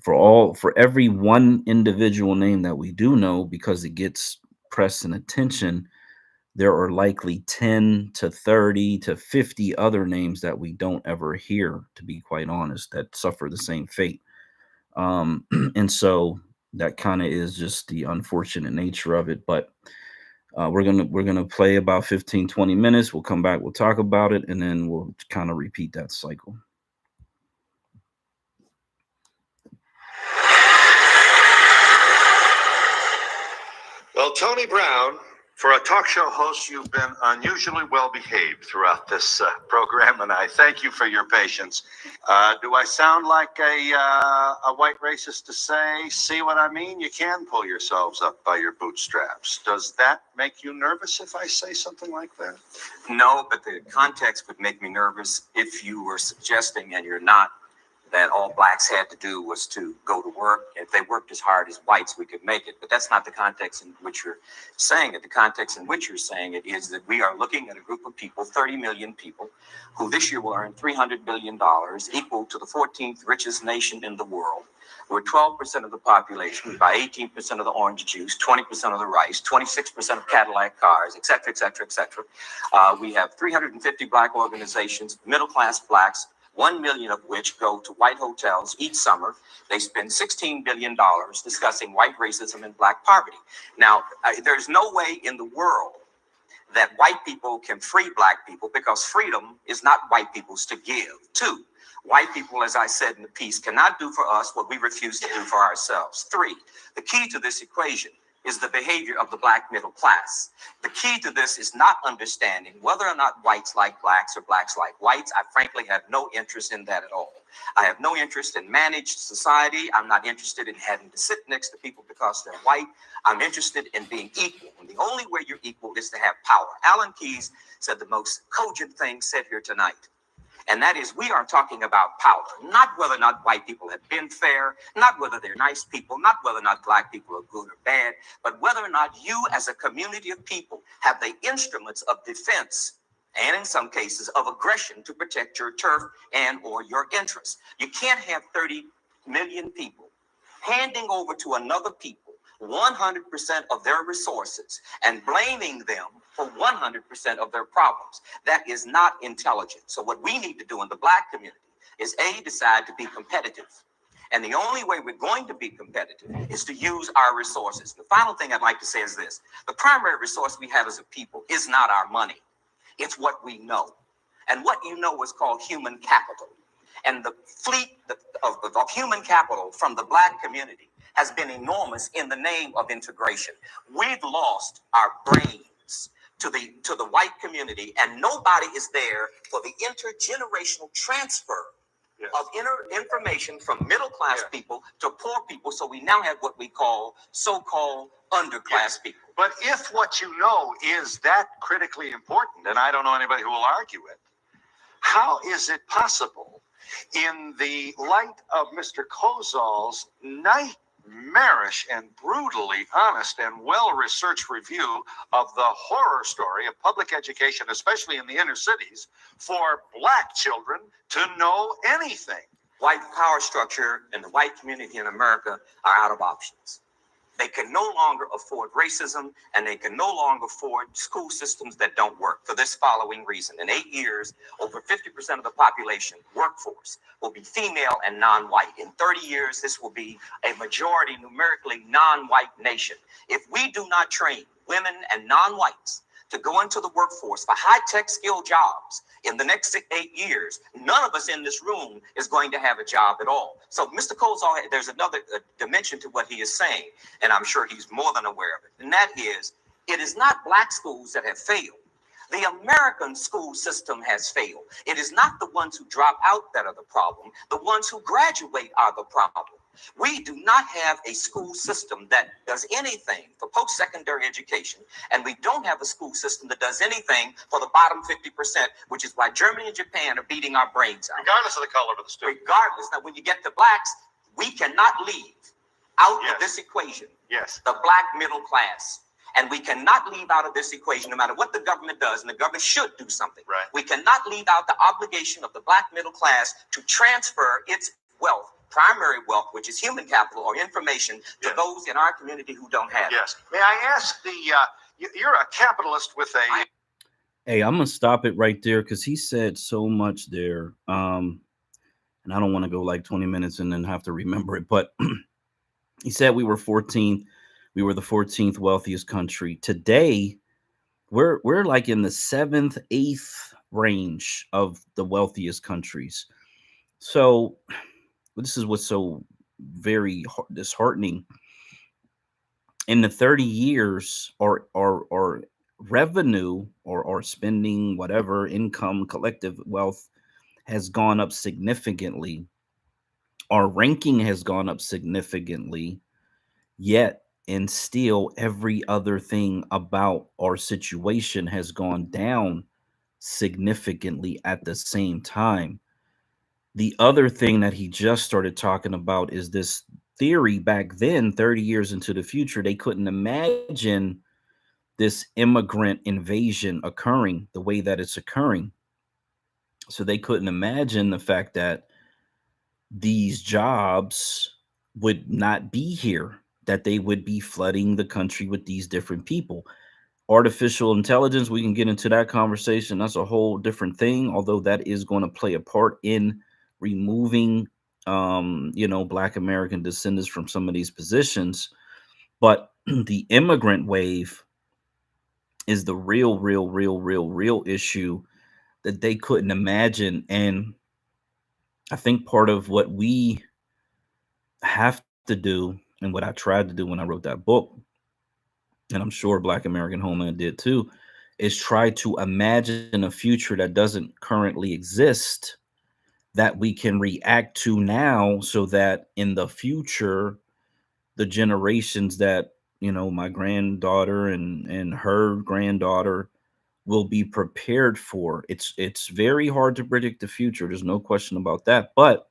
For every one individual name that we do know, because it gets press and attention, there are likely 10 to 30 to 50 other names that we don't ever hear, to be quite honest, that suffer the same fate. And so that kind of is just the unfortunate nature of it. But we're gonna play about 15, 20 minutes. We'll come back, we'll talk about it, and then we'll kind of repeat that cycle. Well, Tony Brown, for a talk show host, you've been unusually well behaved throughout this program, and I thank you for your patience. Do I sound like a white racist to say, see what I mean? You can pull yourselves up by your bootstraps. Does that make you nervous if I say something like that? No, but the context would make me nervous if you were suggesting, and you're not, that all blacks had to do was to go to work. If they worked as hard as whites, we could make it. But that's not the context in which you're saying it. The context in which you're saying it is that we are looking at a group of people, 30 million people, who this year will earn $300 billion, equal to the 14th richest nation in the world. We're 12% of the population. We buy 18% of the orange juice, 20% of the rice, 26% of Cadillac cars, et cetera, et cetera, et cetera. We have 350 black organizations, middle-class blacks, 1 million of which go to white hotels each summer. They spend $16 billion discussing white racism and black poverty. Now, there's no way in the world that white people can free black people, because freedom is not white people's to give to. White people, as I said in the piece, cannot do for us what we refuse to do for ourselves. 3, the key to this equation is the behavior of the black middle class. The key to this is not understanding whether or not whites like blacks or blacks like whites. I frankly have no interest in that at all. I have no interest in managed society. I'm not interested in having to sit next to people because they're white. I'm interested in being equal. And the only way you're equal is to have power. Alan Keyes said the most cogent thing said here tonight. And that is, we are talking about power, not whether or not white people have been fair, not whether they're nice people, not whether or not black people are good or bad, but whether or not you as a community of people have the instruments of defense and in some cases of aggression to protect your turf and or your interests. You can't have 30 million people handing over to another people 100% of their resources and blaming them for 100% of their problems. That is not intelligent. So what we need to do in the black community is decide to be competitive. And the only way we're going to be competitive is to use our resources. The final thing I'd like to say is this: the primary resource we have as a people is not our money. It's what we know. And what you know is called human capital. And the fleet of human capital from the black community has been enormous in the name of integration. We've lost our brains to the white community, and nobody is there for the intergenerational transfer of information from middle-class people to poor people. So we now have what we call so-called underclass people. But if what you know is that critically important, and I don't know anybody who will argue it, how is it possible, in the light of Mr. Kozol's nightmarish and brutally honest and well-researched review of the horror story of public education, especially in the inner cities, for black children to know anything? White power structure and the white community in America are out of options. They can no longer afford racism, and they can no longer afford school systems that don't work for this following reason. In 8 years, over 50% of the population workforce will be female and non-white. In 30 years, this will be a majority numerically non-white nation. If we do not train women and non-whites to go into the workforce for high-tech skill jobs in the next 8 years, none of us in this room is going to have a job at all. So Mr. Kozol, there's another dimension to what he is saying, and I'm sure he's more than aware of it. And that is, it is not black schools that have failed. The American school system has failed. It is not the ones who drop out that are the problem. The ones who graduate are the problem. We do not have a school system that does anything for post-secondary education, and we don't have a school system that does anything for the bottom 50%, which is why Germany and Japan are beating our brains out. Regardless of the color of the student. Regardless. Now, when you get to blacks, we cannot leave out of this equation the black middle class. And we cannot leave out of this equation, no matter what the government does, and the government should do something. Right. We cannot leave out the obligation of the black middle class to transfer its wealth, primary wealth, which is human capital or information, to those in our community who don't have it. Yes. May I ask you're a capitalist with a... Hey, I'm going to stop it right there because he said so much there. And I don't want to go like 20 minutes and then have to remember it. But he said we were 14th. We were the 14th wealthiest country. Today, we're like in the 7th, 8th range of the wealthiest countries. So this is what's so very disheartening. In the 30 years, our revenue or spending, whatever, income, collective wealth has gone up significantly. Our ranking has gone up significantly, yet and still every other thing about our situation has gone down significantly at the same time. The other thing that he just started talking about is this theory back then, 30 years into the future, they couldn't imagine this immigrant invasion occurring the way that it's occurring. So they couldn't imagine the fact that these jobs would not be here, that they would be flooding the country with these different people. Artificial intelligence, we can get into that conversation. That's a whole different thing, although that is going to play a part in removing, Black American descendants from some of these positions. But the immigrant wave is the real issue that they couldn't imagine. And I think part of what we have to do, and what I tried to do when I wrote that book, and I'm sure Black American Homeland did too, is try to imagine a future that doesn't currently exist that we can react to now, so that in the future, the generations that, my granddaughter and her granddaughter will be prepared for. It's very hard to predict the future. There's no question about that. But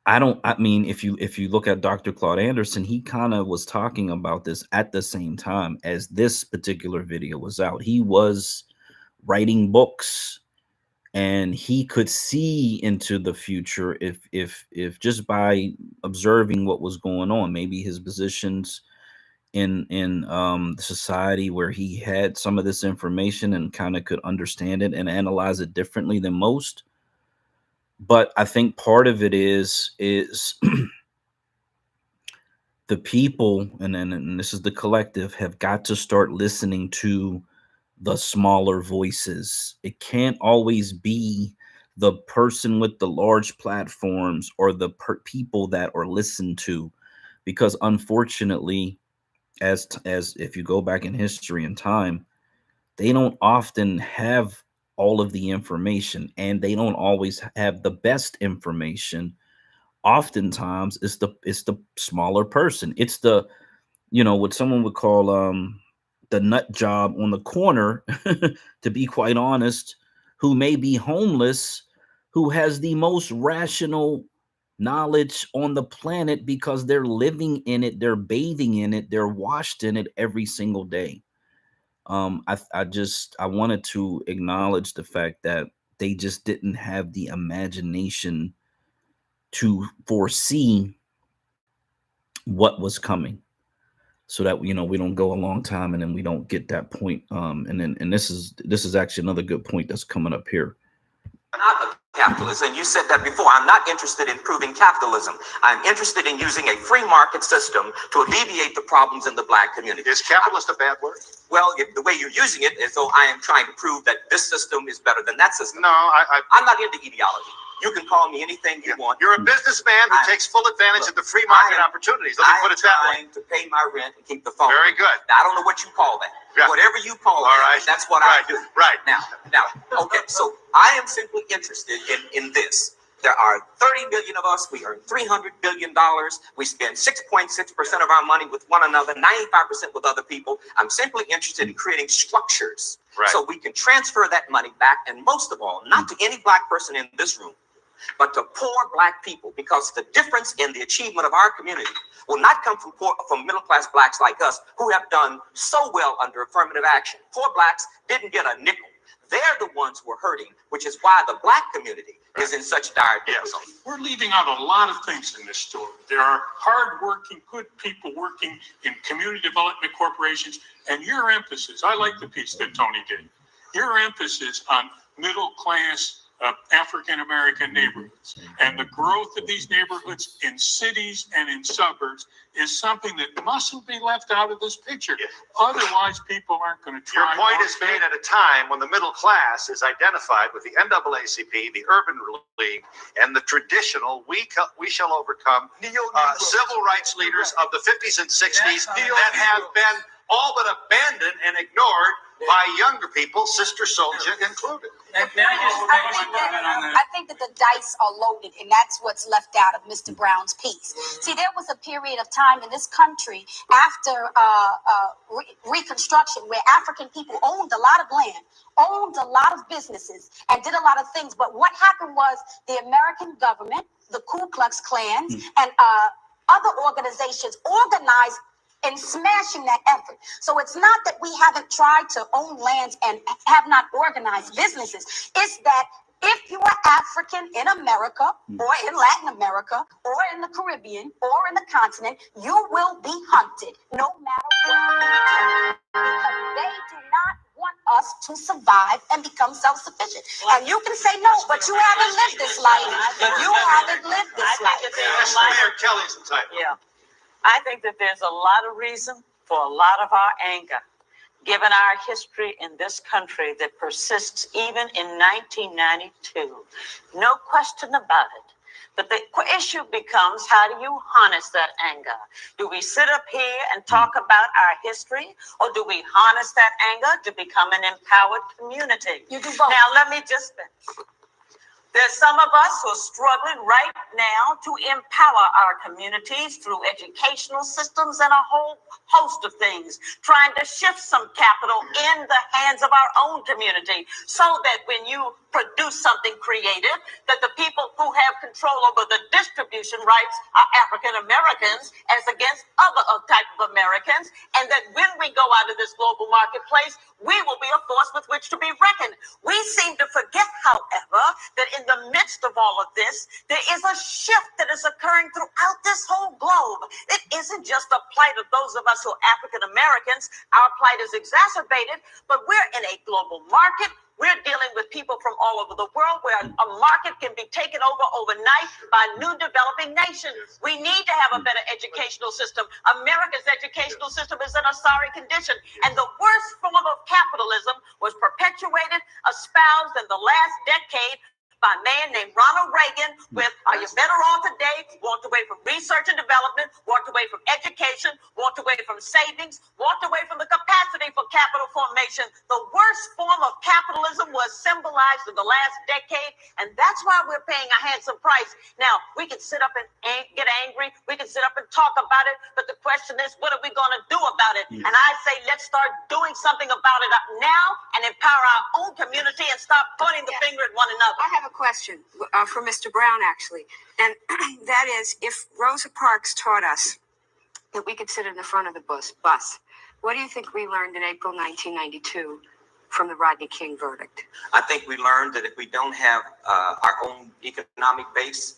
if you look at Dr. Claude Anderson, he kind of was talking about this at the same time as this particular video was out. He was writing books, and he could see into the future if just by observing what was going on, maybe his positions in the society where he had some of this information and kind of could understand it and analyze it differently than most. But I think part of it is the people, and this is the collective, have got to start listening to the smaller voices. It can't always be the person with the large platforms or the people that are listened to, because unfortunately, as if you go back in history and time, they don't often have all of the information, and they don't always have the best information. Oftentimes it's the smaller person. It's the what someone would call the nut job on the corner, to be quite honest, who may be homeless, who has the most rational knowledge on the planet because they're living in it, they're bathing in it, they're washed in it every single day. I wanted to acknowledge the fact that they just didn't have the imagination to foresee what was coming, so that we don't go a long time and then we don't get that point. And this is actually another good point that's coming up here. Not a capitalist, and you said that before. I'm not interested in proving capitalism. I'm interested in using a free market system to alleviate the problems in the Black community. Is capitalist a bad word? Well, the way you're using it is though I am trying to prove that this system is better than that system. No, I'm not into ideology. You can call me anything you want. You're a businessman who takes full advantage of the free market opportunities. Let me put it that way. I'm trying to pay my rent and keep the phone. Very good. Now, I don't know what you call that. Yeah. Whatever you call All that, right. that's what Right. I do. Right. Now, okay, so I am simply interested in this. There are 30 million of us. We earn $300 billion. We spend 6.6% of our money with one another, 95% with other people. I'm simply interested in creating structures so we can transfer that money back, and most of all, not to any Black person in this room, but to poor Black people, because the difference in the achievement of our community will not come from middle-class Blacks like us who have done so well under affirmative action. Poor Blacks didn't get a nickel. They're the ones who are hurting, which is why the Black community is in such dire difficulty. We're leaving out a lot of things in this story. There are hardworking, good people working in community development corporations, and your emphasis, I like the piece that Tony did, your emphasis on middle-class African-American neighborhoods and the growth of these neighborhoods in cities and in suburbs is something that mustn't be left out of this picture. Yes. Otherwise, people aren't going to try. Your point is made at a time when the middle class is identified with the NAACP, the Urban League, and the traditional we shall overcome civil rights leaders of the 50s and 60s that have been all but abandoned and ignored by younger people, Sister Souljah included. I think that the dice are loaded, and that's what's left out of Mr. Brown's piece. See, there was a period of time in this country after Reconstruction where African people owned a lot of land, owned a lot of businesses, and did a lot of things. But what happened was the American government, the Ku Klux Klans, and other organizations organized in smashing that effort. So it's not that we haven't tried to own lands and have not organized businesses. It's that if you are African in America or in Latin America or in the Caribbean or in the continent, you will be hunted no matter what. Because they do not want us to survive and become self-sufficient. And you can say no, but you haven't lived this life. You haven't lived this life. Mayor Kelly's entitled. Yeah. I think that there's a lot of reason for a lot of our anger, given our history in this country that persists even in 1992. No question about it. But the issue becomes, how do you harness that anger? Do we sit up here and talk about our history, or do we harness that anger to become an empowered community? You do both. Now, let me just finish. There's some of us who are struggling right now to empower our communities through educational systems and a whole host of things, trying to shift some capital in the hands of our own community so that when you produce something creative, that the people who have control over the distribution rights are African Americans as against other type of Americans, and that when we go out of this global marketplace, we will be a force with which to be reckoned. We seem to forget, however, that in the midst of all of this, there is a shift that is occurring throughout this whole globe. It isn't just the plight of those of us who are African Americans. Our plight is exacerbated, but we're in a global market. We're dealing with people from all over the world where a market can be taken over overnight by new developing nations. We need to have a better educational system. America's educational system is in a sorry condition. And the worst form of capitalism was perpetuated, espoused in the last decade by a man named Ronald Reagan with, are you better off today? Walked away from research and development, walked away from education, walked away from savings, walked away from the capacity for capital capital formation, the worst form of capitalism was symbolized in the last decade, and that's why we're paying a handsome price. Now, we can sit up and get angry, we can sit up and talk about it, but the question is, what are we going to do about it? And I say, let's start doing something about it now and empower our own community and stop pointing the finger at one another. I have a question for Mr. Brown, actually, and that is, if Rosa Parks taught us that we could sit in the front of the bus, what do you think we learned in April 1992 from the Rodney King verdict? I think we learned that if we don't have our own economic base,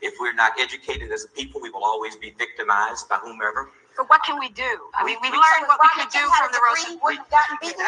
if we're not educated as a people, we will always be victimized by whomever. But what can we do? I mean, we learned what we could do from the Rosa. Wouldn't gotten beaten?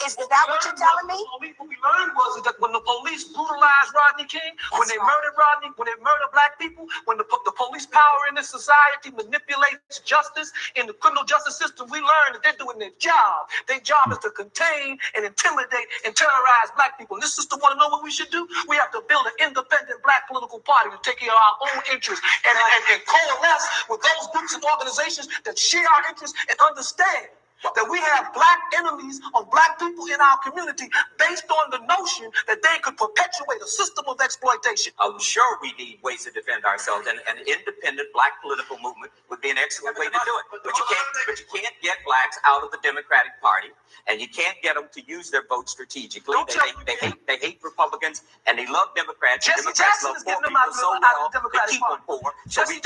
Is that what you're telling me? What we learned was that when the police brutalized Rodney King, when they murdered Rodney, when they murdered black people, when the police power in this society manipulates justice in the criminal justice system, we learned that they're doing their job. Their job is to contain and intimidate and terrorize black people. And this system want to know what we should do? We have to build an independent black political party to take care of our own interests and coalesce with those groups and organizations that share our interests and understand that we have black enemies of black people in our community based on the notion that they could perpetuate a system of exploitation. I'm sure we need ways to defend ourselves, and an independent black political movement would be an excellent way to do it. But you can't get blacks out of the Democratic Party, and you can't get them to use their vote strategically. They hate Republicans, and they love Democrats. Democrats love poor people so well, they keep them poor. So we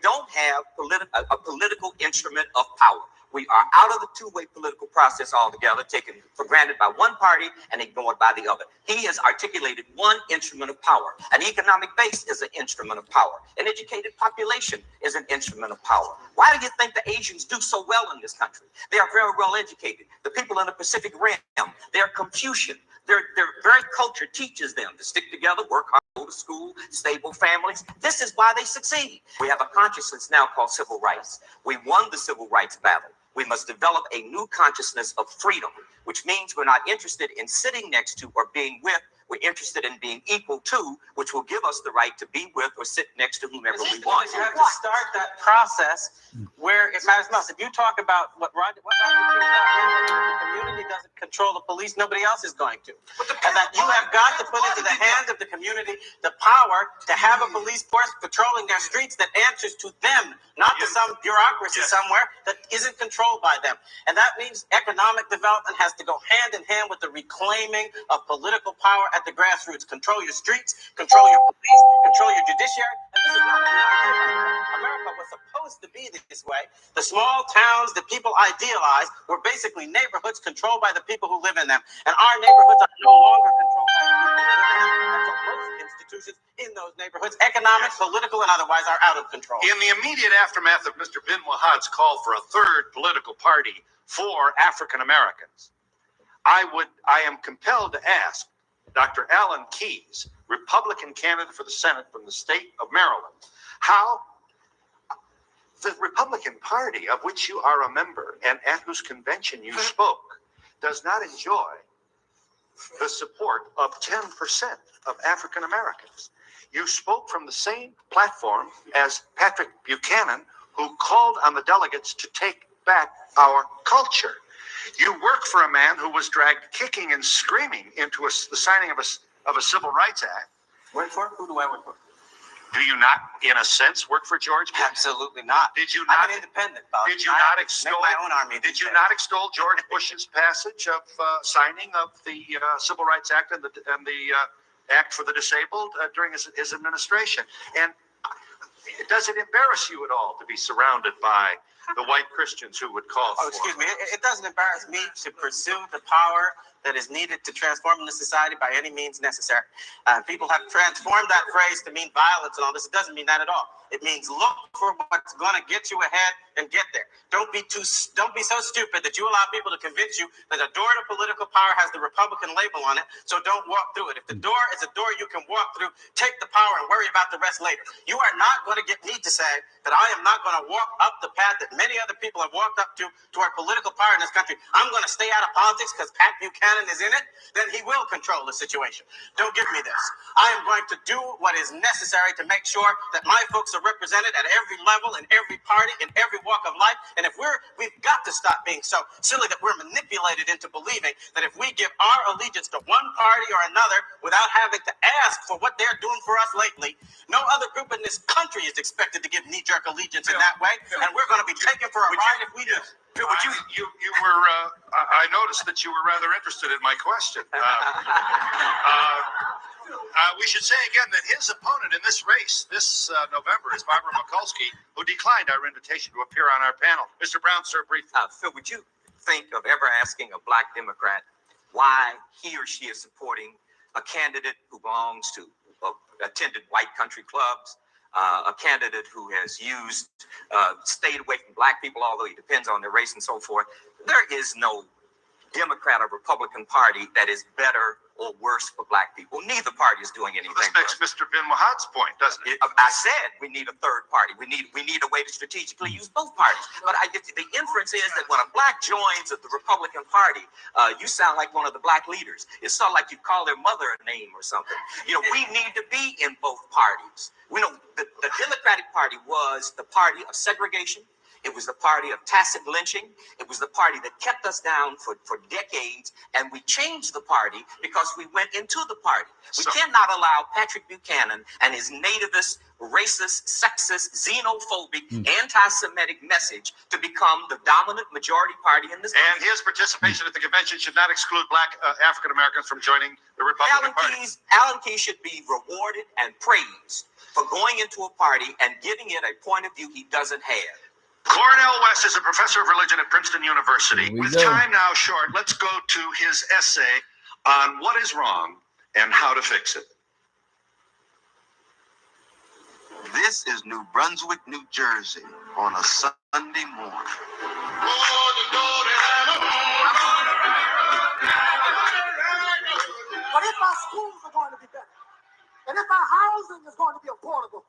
don't have a political instrument of power. We are out of the two-way political process altogether, taken for granted by one party and ignored by the other. He has articulated one instrument of power. An economic base is an instrument of power. An educated population is an instrument of power. Why do you think the Asians do so well in this country? They are very well educated. The people in the Pacific Rim, they're Confucian. Their very culture teaches them to stick together, work hard, go to school, stable families. This is why they succeed. We have a consciousness now called civil rights. We won the civil rights battle. We must develop a new consciousness of freedom, which means we're not interested in sitting next to or being with. We're interested in being equal to, which will give us the right to be with or sit next to whomever we want. You have to start that process where it matters most. If you talk about what Rodney King the community doesn't control the police, nobody else is going to. And that you have got to put into the hands of the community the power to have a police force patrolling their streets that answers to them, not to some bureaucracy somewhere that isn't controlled by them. And that means economic development has to go hand in hand with the reclaiming of political power at the grassroots. Control your streets, control your police, control your judiciary. And this is not America was supposed to be this way. The small towns that people idealize were basically neighborhoods controlled by the people who live in them. And our neighborhoods are no longer controlled by the people who live in them. And so most institutions in those neighborhoods, economic, political, and otherwise, are out of control. In the immediate aftermath of Mr. Bin Wahad's call for a third political party for African Americans, I am compelled to ask Dr. Alan Keyes, Republican candidate for the Senate from the state of Maryland, how the Republican Party, of which you are a member and at whose convention you spoke, does not enjoy the support of 10% of African Americans. You spoke from the same platform as Patrick Buchanan, who called on the delegates to take back our culture. You work for a man who was dragged kicking and screaming into the signing of a Civil Rights Act. Work for? Who do I work for? Do you not, in a sense, work for George Bush? Absolutely not. Did you not? I'm an independent. Did you not extol my own army? Did you not extol George Bush's passage of signing of the Civil Rights Act and the Act for the Disabled during his administration? And does it embarrass you at all to be surrounded by the white Christians who would call for? Excuse me. It doesn't embarrass me to pursue the power that is needed to transform the society by any means necessary. People have transformed that phrase to mean violence and all this. It doesn't mean that at all. It means look for what's going to get you ahead and get there. Don't be so stupid that you allow people to convince you that a door to political power has the Republican label on it, so don't walk through it. If the door is a door you can walk through, take the power and worry about the rest later. You are not going to get me to say that I am not going to walk up the path that many other people have walked up to our political power in this country, I'm going to stay out of politics because Pat Buchanan is in it, then he will control the situation. Don't give me this. I am going to do what is necessary to make sure that my folks are represented at every level, in every party, in every walk of life. And if we've got to stop being so silly that we're manipulated into believing that if we give our allegiance to one party or another without having to ask for what they're doing for us lately, no other group in this country is expected to give knee-jerk allegiance in that way, and we're going to be taken for a ride if we do. Bill, you were, I noticed that you were rather interested in my question. We should say again that his opponent in this race this November is Barbara Mikulski, who declined our invitation to appear on our panel. Mr. Brown, sir, briefly. Phil, would you think of ever asking a black Democrat why he or she is supporting a candidate who belongs to, attended white country clubs, a candidate who has stayed away from black people, although he depends on their race and so forth? There is no Democrat or Republican Party that is better or worse for black people. Neither party is doing anything. This makes Mr. Bin Wahad's point, doesn't it? I said we need a third party. We need a way to strategically use both parties. But the inference is that when a black joins the Republican Party, you sound like one of the black leaders. It's sort of like you call their mother a name or something. We need to be in both parties. We know the Democratic Party was the party of segregation. It was the party of tacit lynching. It was the party that kept us down for decades, and we changed the party because we went into the party. We cannot allow Patrick Buchanan and his nativist, racist, sexist, xenophobic, anti-Semitic message to become the dominant majority party in this country. And his participation at the convention should not exclude black African Americans from joining the Republican Party. Alan Keyes should be rewarded and praised for going into a party and giving it a point of view he doesn't have. Cornell West is a professor of religion at Princeton University. With time now short, let's go to his essay on what is wrong and how to fix it. This is New Brunswick, New Jersey, on a Sunday morning. But if our schools are going to be better, and if our housing is going to be affordable,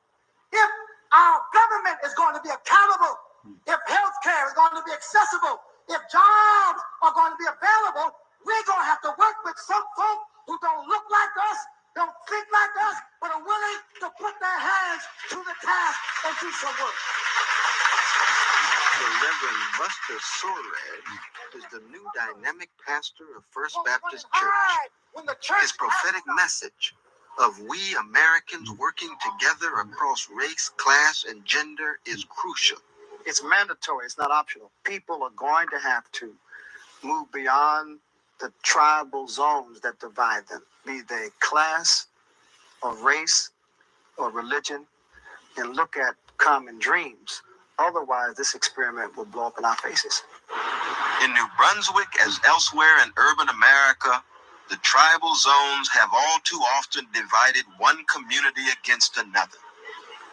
if our government is going to be accountable, if health care is going to be accessible, if jobs are going to be available, we're going to have to work with some folk who don't look like us, don't think like us, but are willing to put their hands to the task and do some work. The Reverend Buster Sored is the new dynamic pastor of First Baptist Church. His prophetic message of we Americans working together across race, class, and gender is crucial. It's mandatory. It's not optional. People are going to have to move beyond the tribal zones that divide them, be they class or race or religion, and look at common dreams. Otherwise, this experiment will blow up in our faces. In New Brunswick, as elsewhere in urban America, the tribal zones have all too often divided one community against another.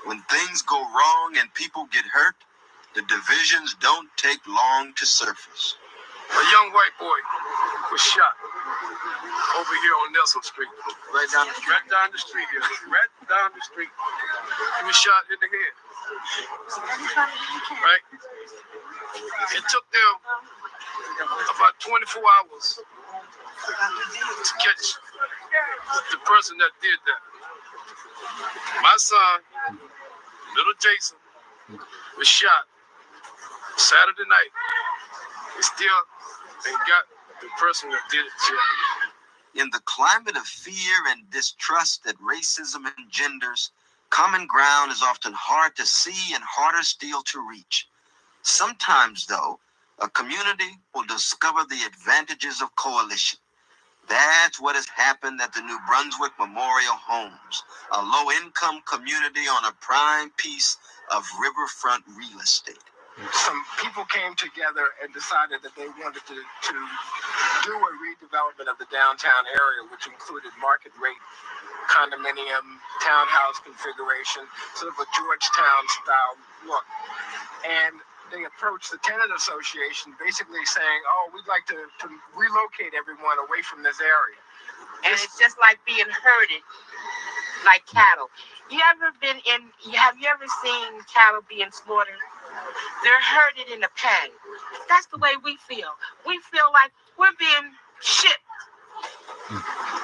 When things go wrong and people get hurt, the divisions don't take long to surface. A young white boy was shot over here on Nelson Street. Right down the street. Right down the street here. Right down the street. He was shot in the head. Right? It took them about 24 hours to catch the person that did that. My son, little Jason, was shot Saturday night. They still ain't got the person that did it yet. In the climate of fear and distrust that racism engenders, common ground is often hard to see and harder still to reach. Sometimes, though, a community will discover the advantages of coalition. That's what has happened at the New Brunswick Memorial Homes, a low-income community on a prime piece of riverfront real estate. Some people came together and decided that they wanted to do a redevelopment of the downtown area, which included market rate condominium, townhouse configuration, sort of a Georgetown style look. And they approached the tenant association basically saying, oh, we'd like to relocate everyone away from this area. And it's just like being herded like cattle. Have you ever seen cattle being slaughtered? They're hurted in the pain. That's the way we feel. We feel like we're being shipped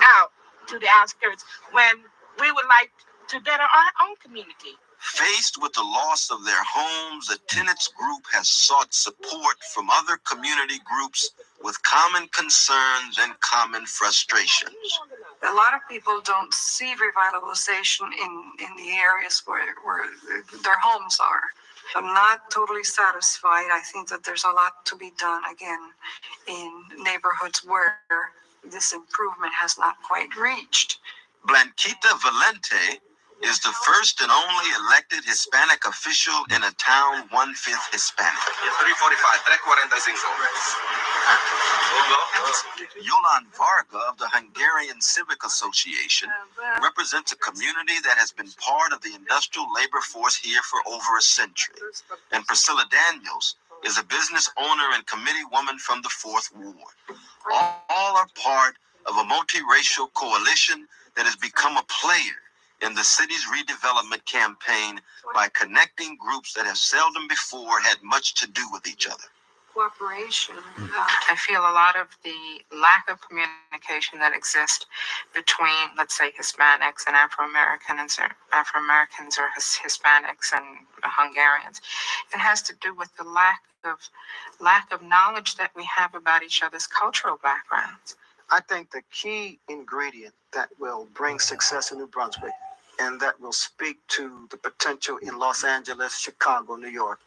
out to the outskirts when we would like to better our own community. Faced with the loss of their homes, the tenants group has sought support from other community groups with common concerns and common frustrations. A lot of people don't see revitalization in the areas where their homes are. I'm not totally satisfied. I think that there's a lot to be done, again, in neighborhoods where this improvement has not quite reached. Blanquita Valente is the first and only elected Hispanic official in a town 1/5 Hispanic. 345, 345. Yolan Varga of the Hungarian Civic Association represents a community that has been part of the industrial labor force here for over a century. And Priscilla Daniels is a business owner and committee woman from the 4th Ward. All are part of a multiracial coalition that has become a player in the city's redevelopment campaign by connecting groups that have seldom before had much to do with each other. Cooperation. I feel a lot of the lack of communication that exists between, let's say, Hispanics and Afro-Americans or Hispanics and Hungarians. It has to do with the lack of knowledge that we have about each other's cultural backgrounds. I think the key ingredient that will bring success in New Brunswick and that will speak to the potential in Los Angeles, Chicago, New York,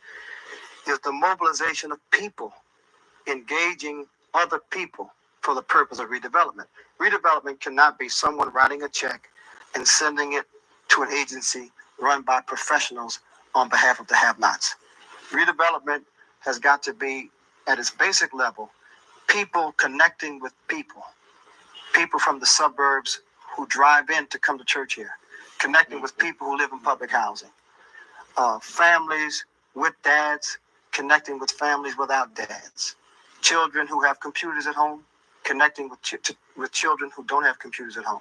is the mobilization of people engaging other people for the purpose of redevelopment. Redevelopment cannot be someone writing a check and sending it to an agency run by professionals on behalf of the have-nots. Redevelopment has got to be, at its basic level, people connecting with people. People from the suburbs who drive in to come to church here, connecting with people who live in public housing. Families with dads connecting with families without dads. Children who have computers at home connecting with children who don't have computers at home.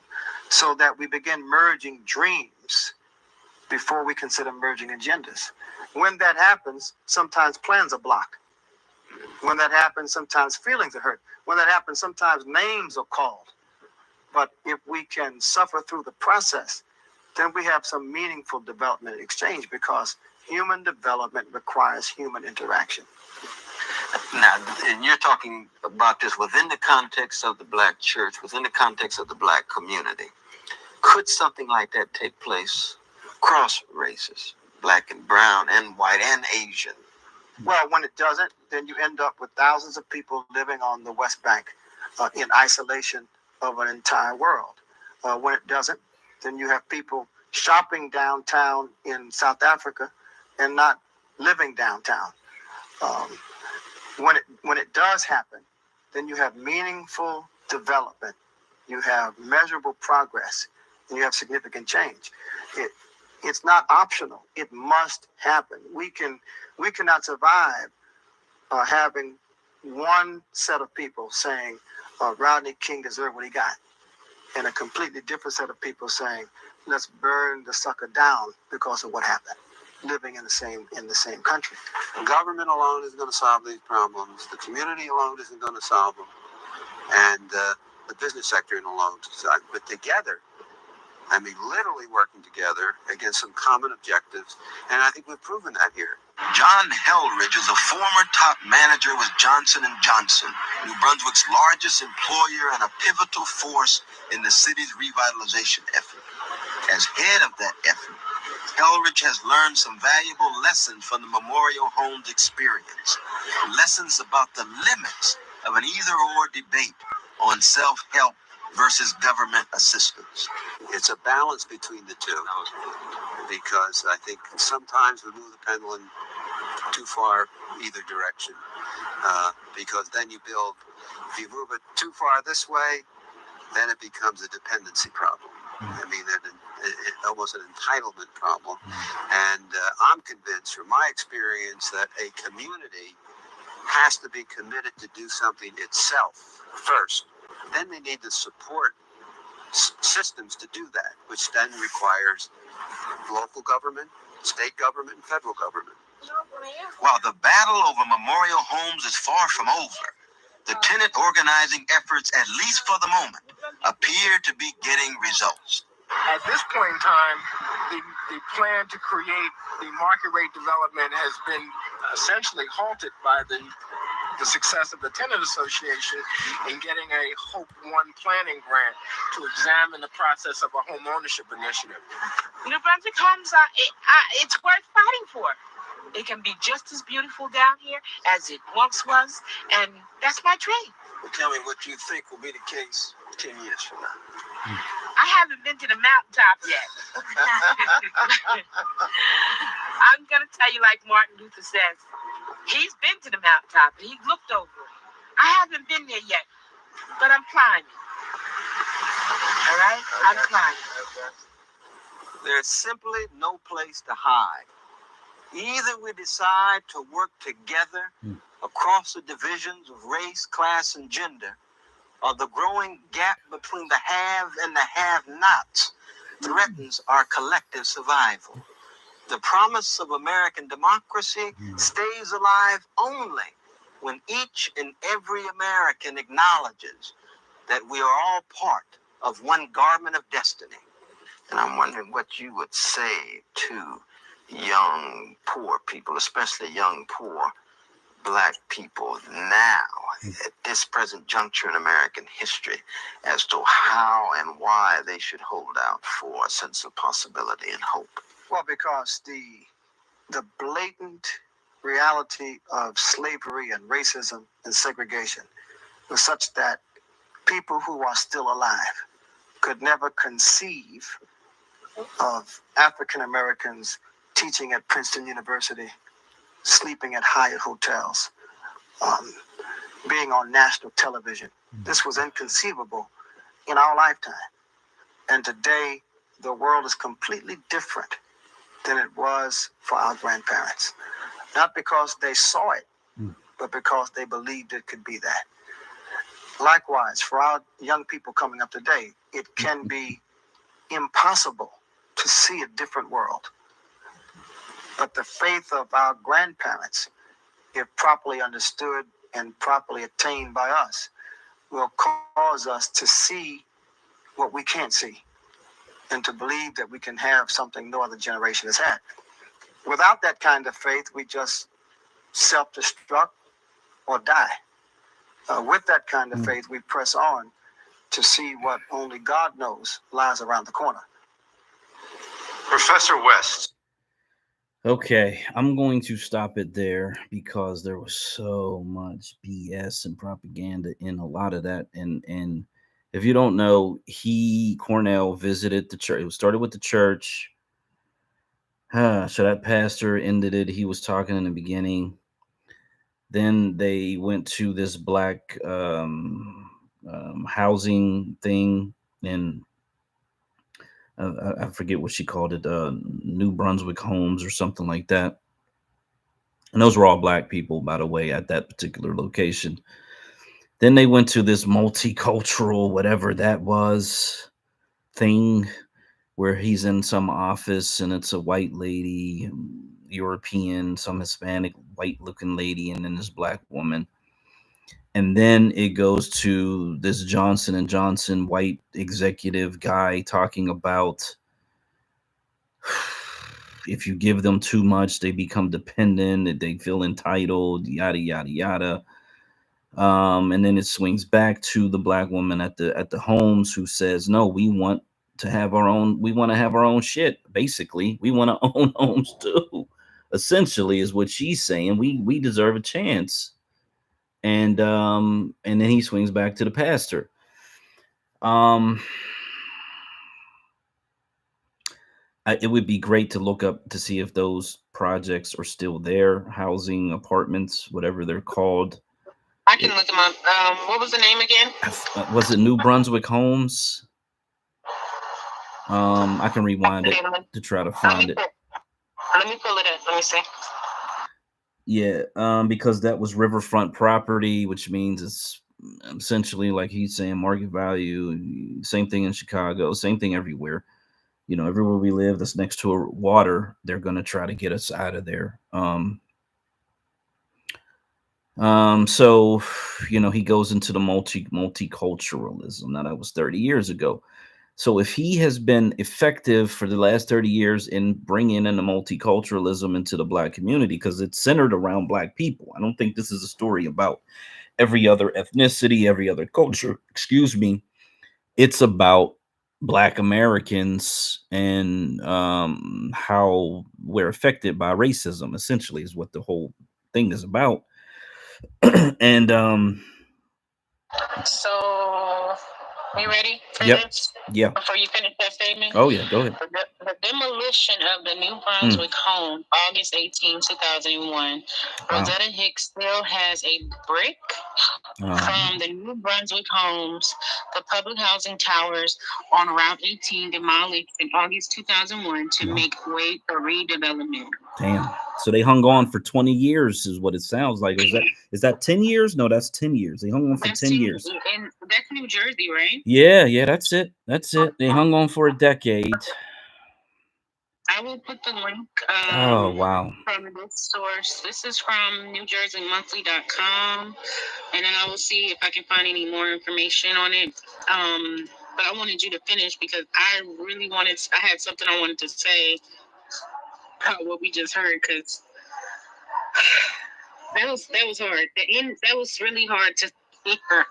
So that we begin merging dreams before we consider merging agendas. When that happens, sometimes plans are blocked. When that happens, sometimes feelings are hurt. When that happens, sometimes names are called. But if we can suffer through the process, then we have some meaningful development and exchange, because human development requires human interaction. Now, and you're talking about this within the context of the Black church, within the context of the Black community. Could something like that take place across races, Black and brown and white and Asian? Well, when it doesn't, then you end up with thousands of people living on the West Bank in isolation of an entire world. When it doesn't, then you have people shopping downtown in South Africa and not living downtown. When it does happen, then you have meaningful development, you have measurable progress, and you have significant change. It's not optional. It must happen. We cannot survive having one set of people saying Rodney King deserved what he got, and a completely different set of people saying let's burn the sucker down because of what happened, living in the same country. Government alone isn't going to solve these problems. The community alone isn't going to solve them, and the business sector alone. But together, I mean, literally working together against some common objectives, and I think we've proven that here. John Hellridge is a former top manager with Johnson & Johnson, New Brunswick's largest employer and a pivotal force in the city's revitalization effort. As head of that effort, Hellridge has learned some valuable lessons from the Memorial Homes experience, lessons about the limits of an either-or debate on self-help versus government assistance. It's a balance between the two, because I think sometimes we move the pendulum too far either direction, because then if you move it too far this way, then it becomes a dependency problem. I mean, almost an entitlement problem. And I'm convinced from my experience that a community has to be committed to do something itself first. Then they need to support systems to do that, which then requires local government, state government, and federal government. While the battle over memorial homes is far from over, the tenant organizing efforts, at least for the moment, appear to be getting results. At this point in time, the plan to create the market rate development has been essentially halted by the success of the Tenant Association in getting a Hope One planning grant to examine the process of a home ownership initiative. New Brunswick homes, it's worth fighting for. It can be just as beautiful down here as it once was, and that's my dream. Well, tell me what you think will be the case 10 years from now. I haven't been to the mountaintop yet. I'm going to tell you like Martin Luther says, he's been to the mountaintop and he looked over it. I haven't been there yet, but I'm climbing. All right? I'm climbing. There's simply no place to hide. Either we decide to work together across the divisions of race, class, and gender, or the growing gap between the haves and the have-nots threatens our collective survival. The promise of American democracy stays alive only when each and every American acknowledges that we are all part of one garment of destiny. And I'm wondering what you would say to young, poor people, especially young, poor Black people now, at this present juncture in American history, as to how and why they should hold out for a sense of possibility and hope. Well, because the blatant reality of slavery and racism and segregation was such that people who are still alive could never conceive of African Americans teaching at Princeton University, sleeping at Hyatt hotels, being on national television. This was inconceivable in our lifetime. And today, the world is completely different than it was for our grandparents. Not because they saw it, but because they believed it could be that. Likewise, for our young people coming up today, it can be impossible to see a different world. But the faith of our grandparents, if properly understood and properly attained by us, will cause us to see what we can't see and to believe that we can have something no other generation has had. Without that kind of faith, we just self-destruct or die. With that kind of faith, we press on to see what only God knows lies around the corner. Professor West. Okay, I'm going to stop it there because there was so much BS and propaganda in a lot of that. And if you don't know, Cornell visited the church. It started with the church. So that pastor ended it. He was talking in the beginning. Then they went to this black housing thing, and I forget what she called it, New Brunswick Homes or something like that. And those were all black people, by the way, at that particular location. Then they went to this multicultural, whatever that was, thing where he's in some office and it's a white lady, European, some Hispanic, white-looking lady, and then this black woman. And then it goes to this Johnson & Johnson white executive guy talking about if you give them too much, they become dependent, they feel entitled, yada, yada, yada. And then it swings back to the black woman at the homes who says, no, we want to have our own shit. Basically, we want to own homes too. Essentially is what she's saying. We deserve a chance. And then he swings back to the pastor. It would be great to look up to see if those projects are still there, housing, apartments, whatever they're called. I can look them up. What was the name again? Was it New Brunswick Homes? I can rewind it to try to find it. Let me pull it up. Let me see. Yeah, because that was riverfront property, which means it's essentially, like he's saying, market value. Same thing in Chicago, same thing everywhere. You know, everywhere we live that's next to a water, they're going to try to get us out of there. So, you know, he goes into the multiculturalism. Now, that was 30 years ago. So if he has been effective for the last 30 years in bringing in the multiculturalism into the Black community, because it's centered around Black people. I don't think this is a story about every other ethnicity, every other culture, excuse me. It's about Black Americans and how we're affected by racism, essentially, is what the whole thing is about. And So, you ready for yep, this? yeah. Before you finish that statement? Oh yeah, go ahead. The demolition of the New Brunswick home, August 18, 2001. Wow. Rosetta Hicks still has a brick from the New Brunswick homes, the public housing towers on Route 18 demolished in August 2001 to make way for redevelopment. Damn. So they hung on for 20 years is what it sounds like. Is that 10 years? No, that's 10 years. They hung on for 10 years. And that's New Jersey, right? Yeah, that's it. They hung on for a decade. I will put the link Oh, wow. from this source. This is from NewJerseyMonthly.com. And then I will see if I can find any more information on it. But I wanted you to finish because I had something I wanted to say about what we just heard, because that was hard. That was really hard to hear.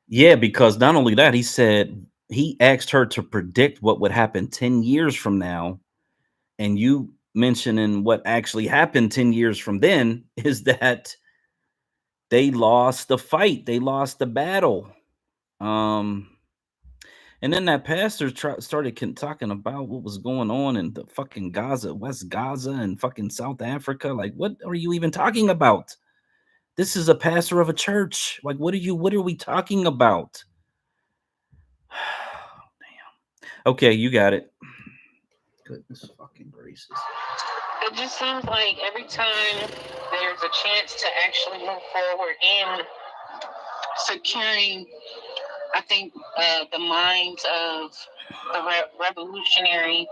Yeah, because not only that, he asked her to predict what would happen 10 years from now. And you mentioning what actually happened 10 years from then is that they lost the fight. They lost the battle. And then that pastor started talking about what was going on in the fucking Gaza, West Gaza and fucking South Africa. Like, what are you even talking about? This is a pastor of a church. Like, what are we talking about? Damn. Okay, you got it. Goodness fucking gracious. It just seems like every time there's a chance to actually move forward in securing, I think, the minds of the revolutionary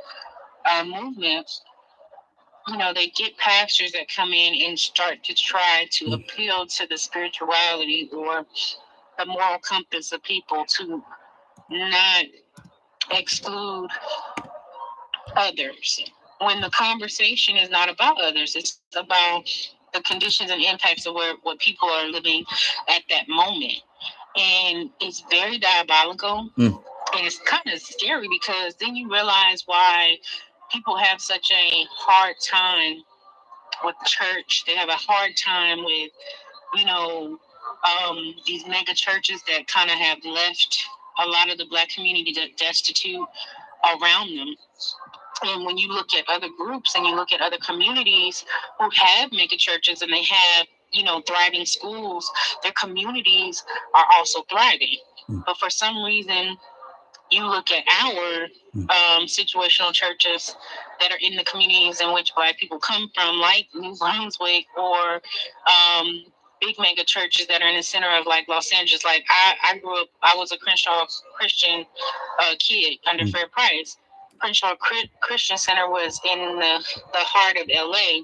movements, you know, they get pastors that come in and start to try to appeal to the spirituality or the moral compass of people to not exclude others. When the conversation is not about others, it's about the conditions and impacts of what people are living at that moment. And it's very diabolical. And it's kind of scary because then you realize why people have such a hard time with church. They have a hard time with, you know, these mega churches that kind of have left a lot of the Black community destitute around them. And when you look at other groups and you look at other communities who have mega churches and they have, you know, thriving schools, their communities are also thriving. But for some reason, you look at our situational churches that are in the communities in which Black people come from, like New Brunswick, or big mega churches that are in the center of like Los Angeles. Like I grew up, I was a Christian kid under Fair Price. Crenshaw Christian Center was in the heart of LA,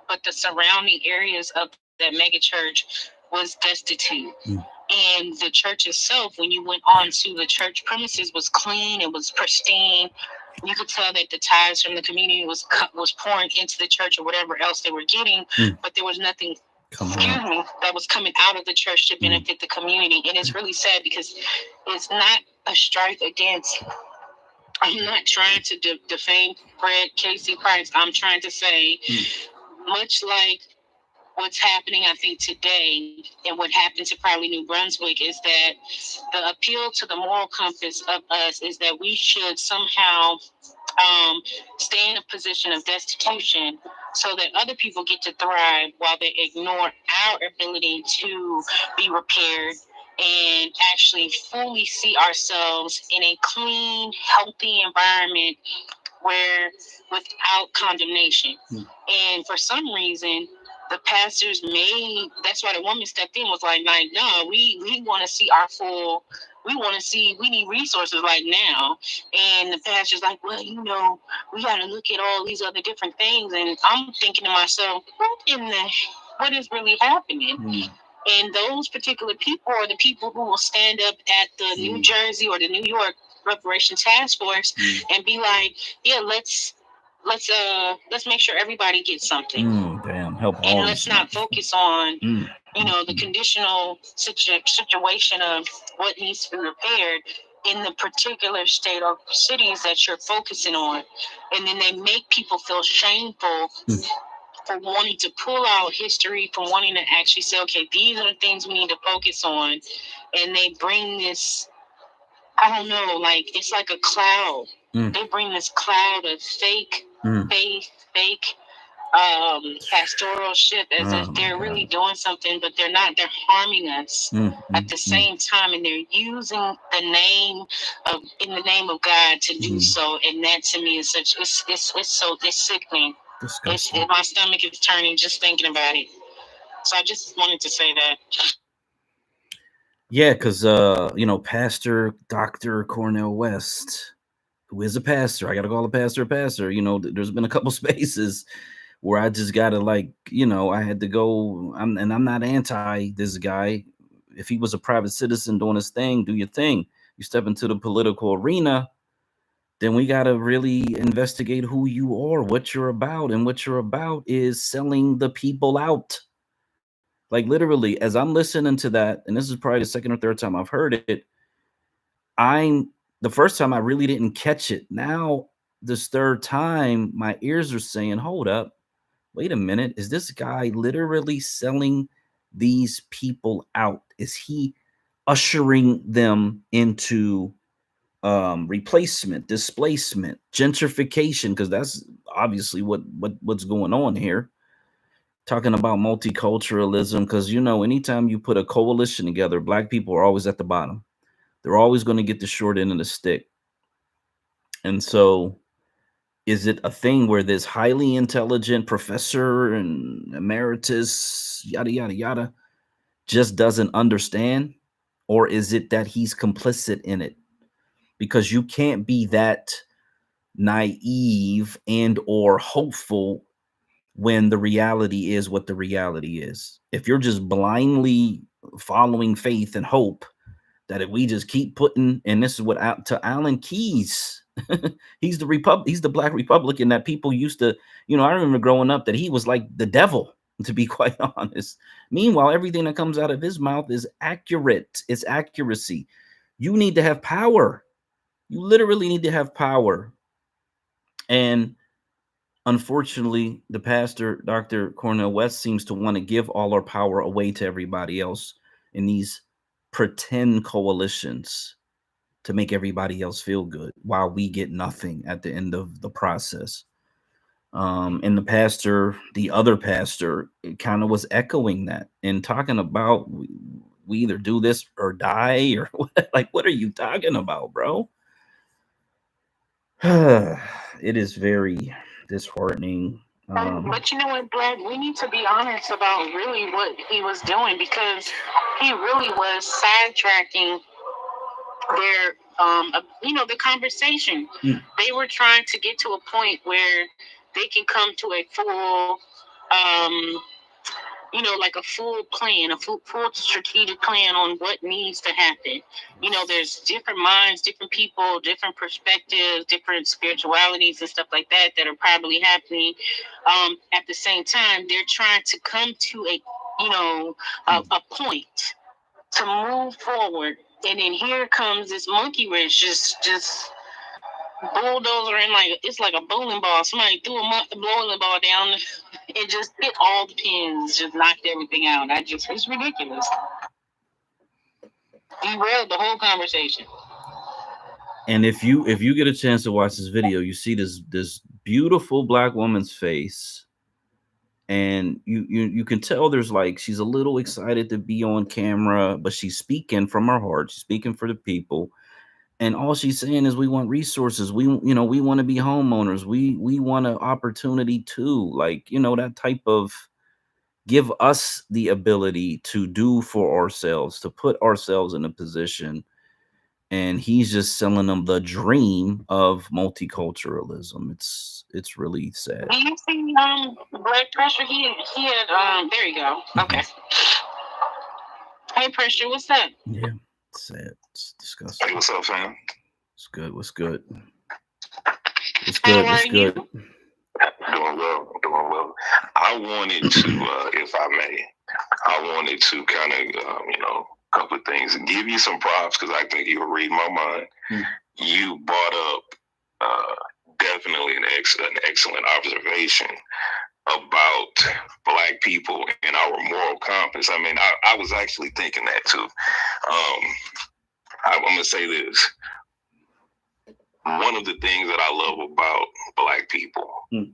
but the surrounding areas of that mega church was destitute. And the church itself, when you went on to the church premises, was clean, it was pristine. You could tell that the tithes from the community was pouring into the church or whatever else they were getting, but there was nothing that was coming out of the church to benefit the community. And it's really sad because it's not a strike against, I'm not trying to defame Fred Casey Price. I'm trying to say, much like what's happening, I think, today, and what happened to probably New Brunswick, is that the appeal to the moral compass of us is that we should somehow stay in a position of destitution so that other people get to thrive while they ignore our ability to be repaired and actually fully see ourselves in a clean, healthy environment where without condemnation. And for some reason, the pastors that's why the woman stepped in, was like, no, we want to see our full we want to see, we need resources like now. And the pastor's like, well, you know, we got to look at all these other different things. And I'm thinking to myself, what is really happening? And those particular people are the people who will stand up at the New Jersey or the New York Reparation Task Force and be like, yeah, let's make sure everybody gets something. Damn, help all. And let's not focus on, you know, the conditional situation of what needs to be repaired in the particular state or cities that you're focusing on. And then they make people feel shameful for wanting to pull out history, for wanting to actually say, okay, these are the things we need to focus on. And they bring this, I don't know, like, it's like a cloud. They bring this cloud of fake faith, fake pastoral shit as if they're really doing something, but they're not. They're harming us at the same time, and they're using the name of, in the name of God, to do so. And that to me is such, it's sickening. My stomach is turning just thinking about it. So I just wanted to say that. Yeah, because you know, Pastor Dr. Cornel West, who is a pastor, I gotta call a pastor. You know, there's been a couple spaces where I just gotta, like, you know, I had to go. I'm not anti this guy. If he was a private citizen doing his thing, do your thing. You step into the political arena, then we gotta really investigate who you are, what you're about, and what you're about is selling the people out. Like, literally, as I'm listening to that, and this is probably the second or third time I've heard it, the first time I really didn't catch it. Now, this third time, my ears are saying, hold up, wait a minute. Is this guy literally selling these people out? Is he ushering them into replacement, displacement, gentrification? Because that's obviously what's going on here. Talking about multiculturalism, because, you know, anytime you put a coalition together, Black people are always at the bottom. They're always going to get the short end of the stick. And so, is it a thing where this highly intelligent professor and emeritus, yada, yada, yada, just doesn't understand? Or is it that he's complicit in it? Because you can't be that naive and or hopeful when the reality is what the reality is. If you're just blindly following faith and hope that if we just keep putting, and this is what to Alan Keyes, he's the Black Republican that people used to, you know, I remember growing up that he was like the devil, to be quite honest. Meanwhile, everything that comes out of his mouth is accurate. It's accuracy. You need to have power. You literally need to have power. And unfortunately, the pastor, Dr. Cornel West, seems to want to give all our power away to everybody else in these pretend coalitions to make everybody else feel good while we get nothing at the end of the process. And the other pastor, kind of was echoing that and talking about we either do this or die, or like, what are you talking about, bro? It is very disheartening. But you know what, Black? We need to be honest about really what he was doing, because he really was sidetracking their, you know, the conversation. They were trying to get to a point where they can come to a full, you know, like a full plan, a full strategic plan on what needs to happen. You know, there's different minds, different people, different perspectives, different spiritualities and stuff like that that are probably happening. At the same time, they're trying to come to a, you know, a point to move forward. And then here comes this monkey wrench, just bulldozer, and like it's like a bowling ball. Somebody threw a bowling ball down and just hit all the pins, just knocked everything out. It's ridiculous. Derailed the whole conversation. And if you get a chance to watch this video, you see this beautiful Black woman's face, and you can tell there's like, she's a little excited to be on camera, but she's speaking from her heart. She's speaking for the people. And all she's saying is, we want resources. We want to be homeowners. We want an opportunity too. Like, you know, that type of, give us the ability to do for ourselves, to put ourselves in a position and he's just selling them the dream of multiculturalism. It's really sad. Do you see Black Pressure? He had there you go. Okay. Hey Pressure, what's up? Yeah, it's sad. It's disgusting. Hey, what's up, fam? What's good? What's good? What's good? What's good? Doing well. Doing well. I wanted to, if I may, I wanted to kind of, a couple of things, and give you some props because I think you were reading my mind. You brought up definitely an excellent observation about Black people and our moral compass. I mean, I was actually thinking that too. I'm going to say this. One of the things that I love about Black people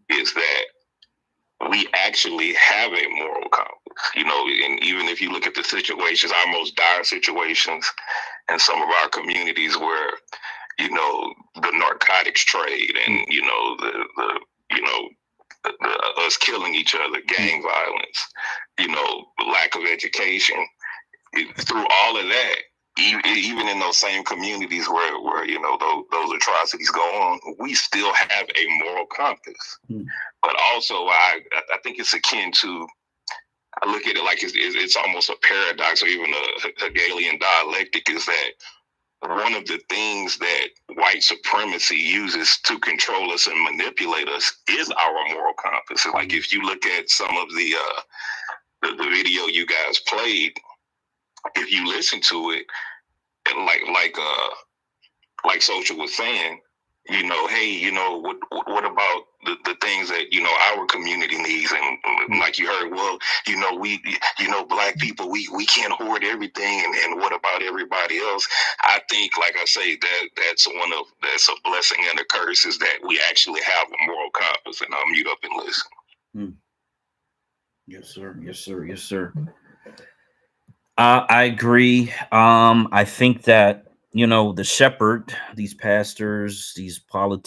is that we actually have a moral compass, and even if you look at the situations, our most dire situations in some of our communities where, the narcotics trade and, us killing each other, gang violence, lack of education, through all of that, even in those same communities where those atrocities go on, we still have a moral compass. But also, I think it's akin to, I look at it like it's almost a paradox or even a Hegelian dialectic, is that one of the things that white supremacy uses to control us and manipulate us is our moral compass. Like if you look at some of the video you guys played, if you listen to it, and like Social was saying, hey, what about the things that our community needs, and like you heard, well, we Black people, we can't hoard everything, and what about everybody else? I think, like I say, that's a blessing and a curse, is that we actually have a moral compass. And I'll mute up and listen. Yes, sir. Yes, sir. Yes, sir. I agree. I think that, the shepherd, these pastors, these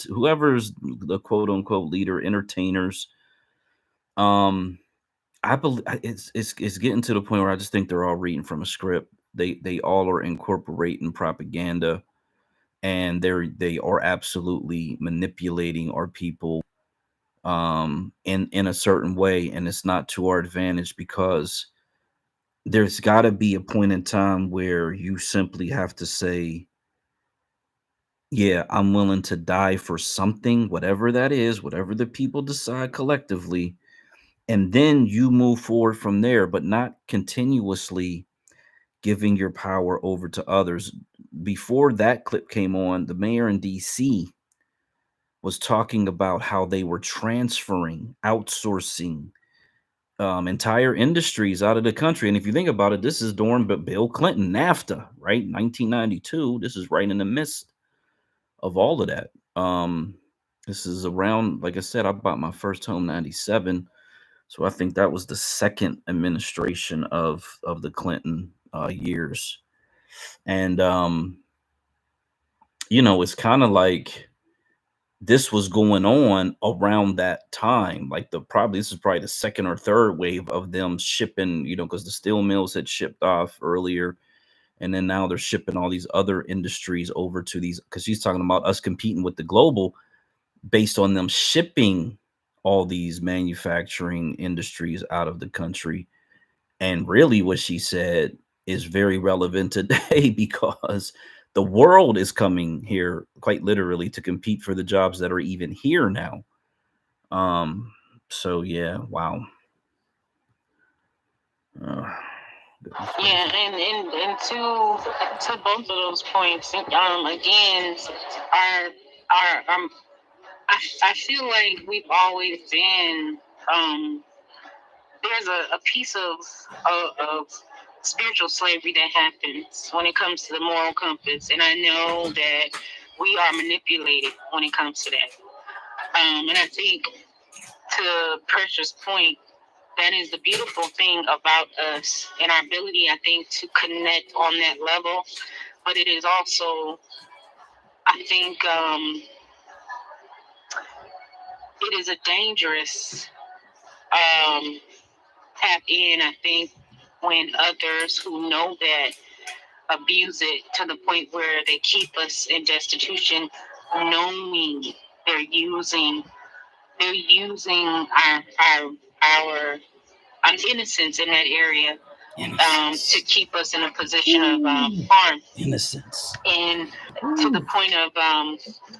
whoever's the quote unquote leader, entertainers, I believe it's getting to the point where I just think they're all reading from a script. They all are incorporating propaganda, and they are absolutely manipulating our people in a certain way, and it's not to our advantage, because there's got to be a point in time where you simply have to say, yeah, I'm willing to die for something, whatever that is, whatever the people decide collectively. And then you move forward from there, but not continuously giving your power over to others. Before that clip came on, the mayor in DC was talking about how they were transferring, outsourcing entire industries out of the country. And if you think about it, this is during Bill Clinton, NAFTA, right? 1992. This is right in the midst of all of that. This is around, like I said, I bought my first home 97. So I think that was the second administration of the Clinton years. And, it's kind of like this was going on around that time. Like this is probably the second or third wave of them shipping, because the steel mills had shipped off earlier. And then now they're shipping all these other industries over to these, because she's talking about us competing with the global based on them shipping all these manufacturing industries out of the country. And really what she said is very relevant today, because the world is coming here quite literally to compete for the jobs that are even here now. So yeah, wow. Yeah, and to both of those points, again, I feel like we've always been there's a piece of spiritual slavery that happens when it comes to the moral compass, and I know that we are manipulated when it comes to that. And I think, to Pressure's point, that is the beautiful thing about us and our ability, I think, to connect on that level. But it is also, I think, it is a dangerous tap in, I think, when others who know that abuse it to the point where they keep us in destitution, knowing they're using our innocence in that area to keep us in a position of harm. Innocence. And to the point of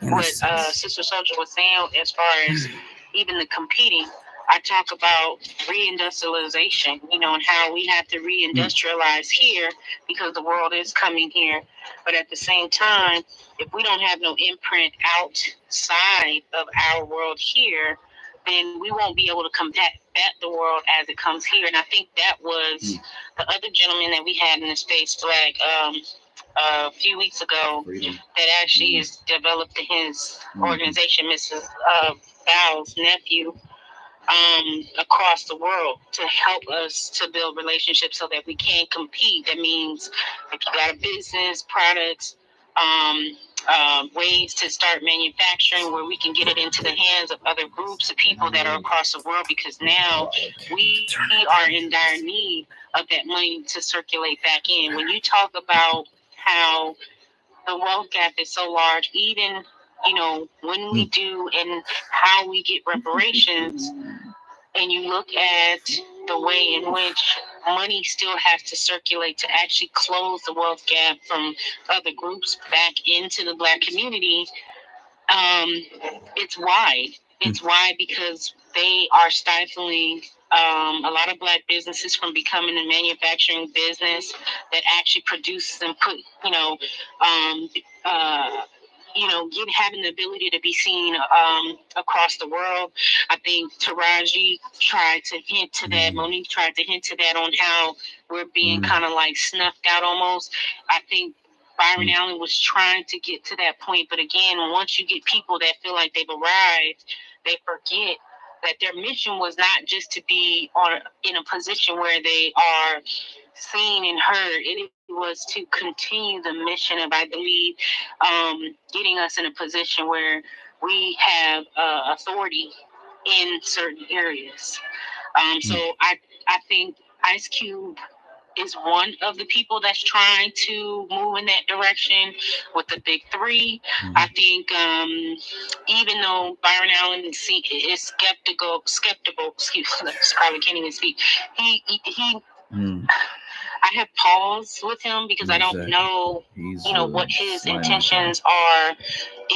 what Sister Soldier was saying, as far as even the competing, I talk about reindustrialization, and how we have to reindustrialize here because the world is coming here. But at the same time, if we don't have no imprint outside of our world here, then we won't be able to combat the world as it comes here. And I think that was the other gentleman that we had in the space, Black, a few weeks ago, that actually is developed his organization, Mrs. Bow's nephew, across the world to help us to build relationships so that we can compete. That means if you got a business, products, ways to start manufacturing where we can get it into the hands of other groups of people that are across the world, because now we are in dire need of that money to circulate back in. When you talk about how the wealth gap is so large, even when we do and how we get reparations, and you look at the way in which money still has to circulate to actually close the wealth gap from other groups back into the Black community, it's wide. It's wide because they are stifling a lot of Black businesses from becoming a manufacturing business that actually produces and put, having the ability to be seen across the world. I think Taraji tried to hint to that. Monique tried to hint to that on how we're being kind of like snuffed out almost. I think Byron Allen was trying to get to that point. But again, once you get people that feel like they've arrived, they forget that their mission was not just to be in a position where they are seen and heard. It was to continue the mission of, I believe, getting us in a position where we have authority in certain areas. So I think Ice Cube is one of the people that's trying to move in that direction with the big three. I think even though Byron Allen is skeptical, excuse me, probably can't even speak. I have paused with him because I don't know, what his intentions are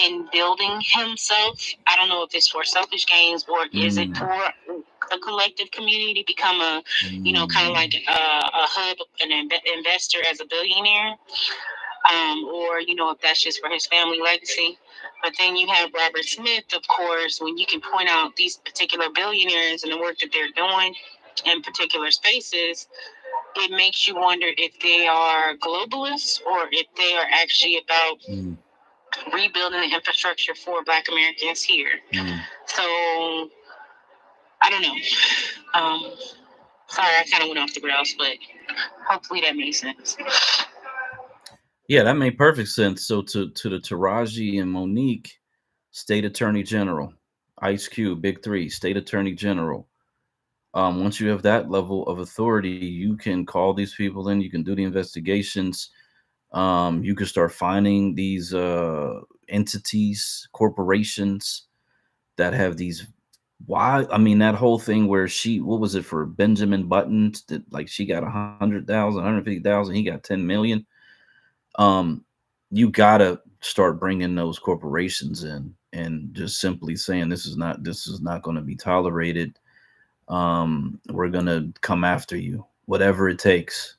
in building himself. I don't know if it's for selfish gains or is it for a collective community to become a, kind of like a hub, an investor as a billionaire, or if that's just for his family legacy. But then you have Robert Smith, of course, when you can point out these particular billionaires and the work that they're doing in particular spaces, it makes you wonder if they are globalists or if they are actually about rebuilding the infrastructure for Black Americans here. So I don't know. Sorry, I kind of went off the rails, but hopefully that made sense. Yeah, that made perfect sense. So to the Taraji and Monique, State Attorney General, Ice Cube, Big Three, State Attorney General. Once you have that level of authority, you can call these people in. You can do the investigations. You can start finding these entities, corporations that have these. Why? I mean, that whole thing where what was it for Benjamin Button? That like she got 100,000, 150,000. He got 10 million. You gotta start bringing those corporations in and just simply saying this is not going to be tolerated. We're going to come after you, whatever it takes.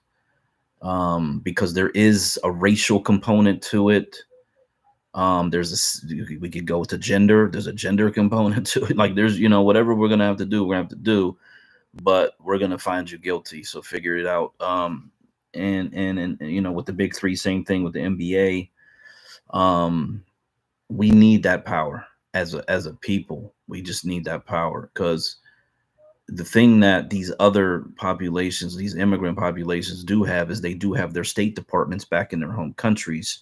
Because there is a racial component to it. We could go to gender. There's a gender component to it. Like there's, whatever we're going to have to do, we're going to have to do, but we're going to find you guilty. So figure it out. And with the big three, same thing with the NBA. We need that power as a people. We just need that power, because the thing that these other populations, these immigrant populations do have is they do have their state departments back in their home countries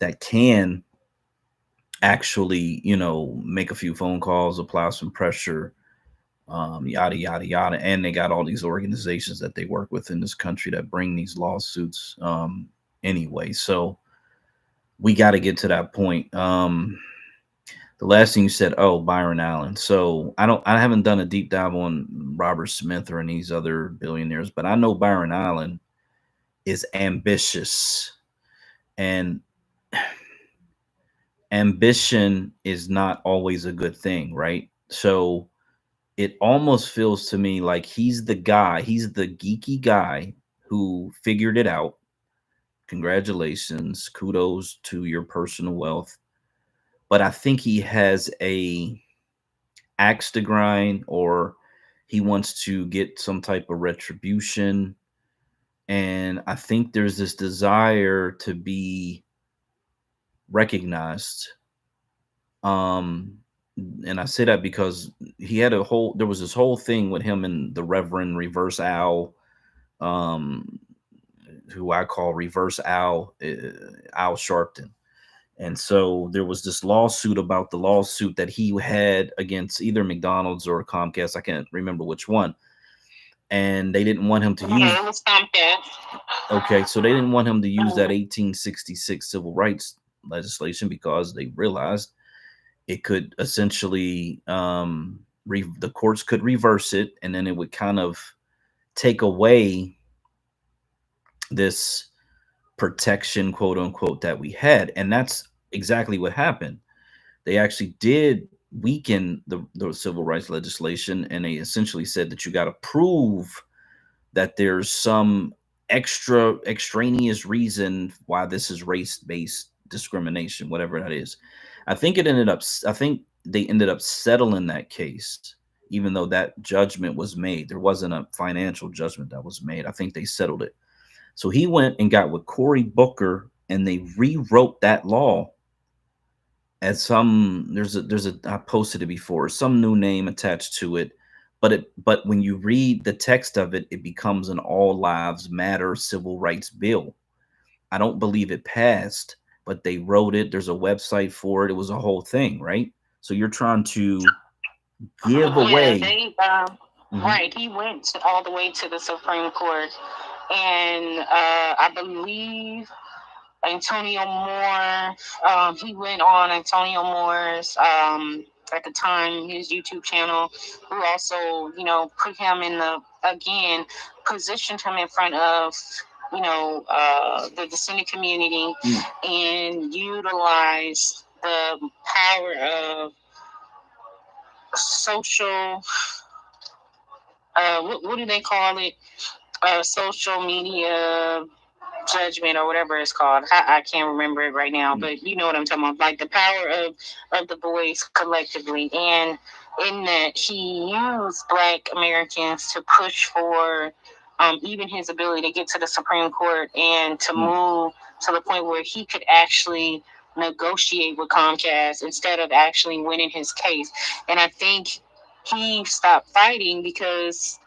that can actually, make a few phone calls, apply some pressure, yada, yada, yada. And they got all these organizations that they work with in this country that bring these lawsuits. anyway. So we got to get to that point. The last thing you said, oh, Byron Allen. So I haven't done a deep dive on Robert Smith or any of these other billionaires, but I know Byron Allen is ambitious, and ambition is not always a good thing, right? So it almost feels to me like he's the geeky guy who figured it out. Congratulations, kudos to your personal wealth. But I think he has a axe to grind, or he wants to get some type of retribution. And I think there's this desire to be recognized. Um, and I say that because there was this whole thing with him and the Reverend Reverse Al, um, who I call Reverse Al, Al Sharpton. And so there was this lawsuit about the lawsuit that he had against either McDonald's or Comcast. I can't remember which one. And they didn't want him to use. It was Comcast. Okay, so they didn't want him to use that 1866 civil rights legislation because they realized it could essentially the courts could reverse it, and then it would kind of take away this protection, quote unquote, that we had. And that's exactly what happened. They actually did weaken the civil rights legislation, and they essentially said that you got to prove that there's some extraneous reason why this is race-based discrimination, whatever that is. I think they ended up settling that case, even though that judgment was made. There wasn't a financial judgment that was made. I think they settled it. So he went and got with Cory Booker, and they rewrote that law as some I posted it before, some new name attached to it. But when you read the text of it, it becomes an all lives matter civil rights bill. I don't believe it passed, but they wrote it. There's a website for it. It was a whole thing, right? So you're trying to give away. Right. He went all the way to the Supreme Court, and I believe Antonio Moore. He went on Antonio Moore's at the time his YouTube channel, who also put him in positioned him in front of the descendant community and utilized the power of social. What do they call it? Social media judgment or whatever it's called. I can't remember it right now, but you know what I'm talking about. Like the power of the boys collectively, and in that he used Black Americans to push for even his ability to get to the Supreme Court and to move to the point where he could actually negotiate with Comcast instead of actually winning his case. And I think he stopped fighting because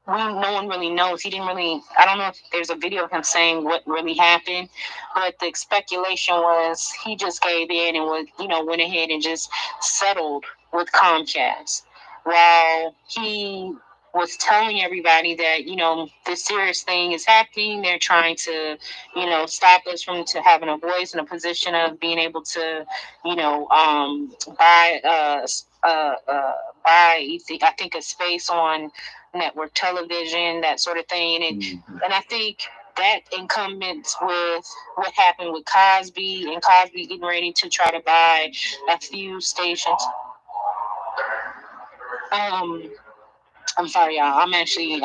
no one really knows. He didn't really, I don't know if there's a video of him saying what really happened, but the speculation was he just gave in and went ahead and just settled with Comcast while he was telling everybody that, this serious thing is happening. They're trying to, stop us from having a voice and a position of being able to, buy I think a space on network television, that sort of thing. And I think that incumbents with what happened with Cosby, and Cosby getting ready to try to buy a few stations. I'm sorry, y'all. I'm actually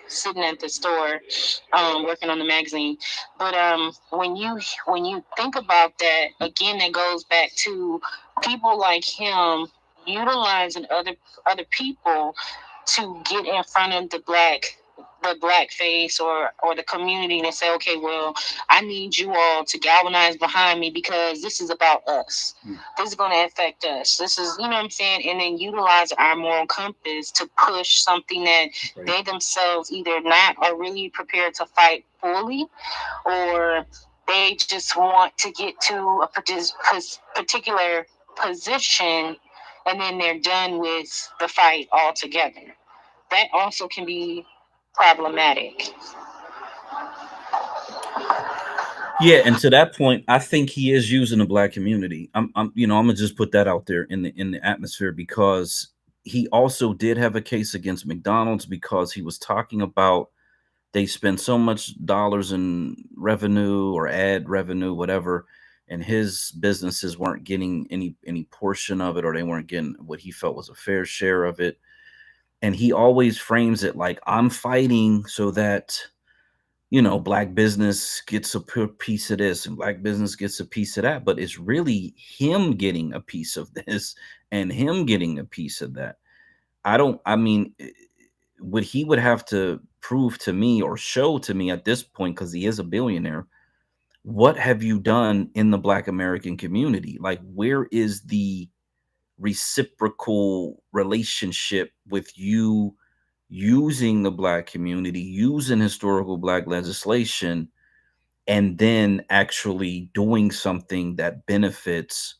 sitting at the store working on the magazine. But when you think about that, again, that goes back to people like him utilizing other people to get in front of the black face or the community and say, okay, well, I need you all to galvanize behind me because this is about us. This is going to affect us. This is, you know what I'm saying? And then utilize our moral compass to push something that they themselves either not are really prepared to fight fully, or they just want to get to a particular position and then they're done with the fight altogether. That also can be problematic. Yeah, and to that point, I think he is using the black community. I'm gonna just put that out there in the atmosphere because he also did have a case against McDonald's because he was talking about they spend so much dollars in revenue or ad revenue, whatever, and his businesses weren't getting any portion of it, or they weren't getting what he felt was a fair share of it. And he always frames it like I'm fighting so that black business gets a piece of this and black business gets a piece of that, but it's really him getting a piece of this and him getting a piece of that. I mean, what he would have to prove to me or show to me at this point, because he is a billionaire, what have you done in the black American community? Like, where is the reciprocal relationship with you using the black community, using historical black legislation, and then actually doing something that benefits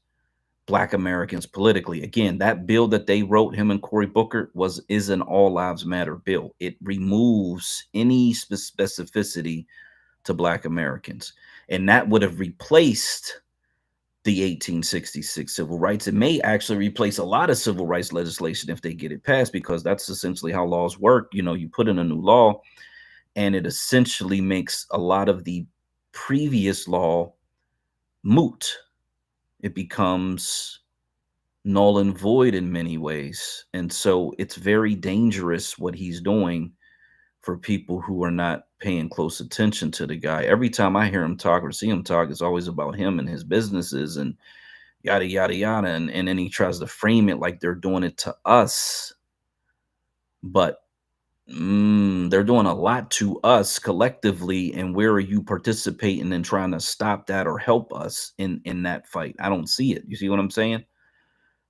black Americans politically? Again, that bill that they wrote, him and Cory Booker, is an all lives matter bill. It removes any specificity to black Americans. And that would have replaced the 1866 civil rights. It may actually replace a lot of civil rights legislation if they get it passed, because that's essentially how laws work. You put in a new law and it essentially makes a lot of the previous law moot. It becomes null and void in many ways. And so it's very dangerous what he's doing for people who are not paying close attention to the guy. Every time I hear him talk or see him talk, it's always about him and his businesses and yada, yada, yada. And then he tries to frame it like they're doing it to us. But they're doing a lot to us collectively, and where are you participating in trying to stop that or help us in that fight? I don't see it. You see what I'm saying?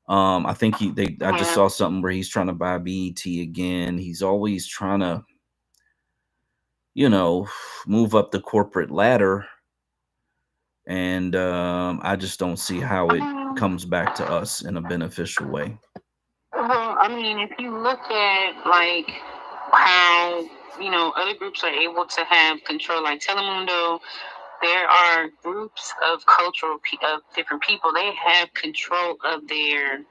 I think I just saw something where he's trying to buy BET again. He's always trying to, move up the corporate ladder, and I just don't see how it comes back to us in a beneficial way. Well, I mean, if you look at like how other groups are able to have control, like Telemundo, there are groups of of different people. They have control of their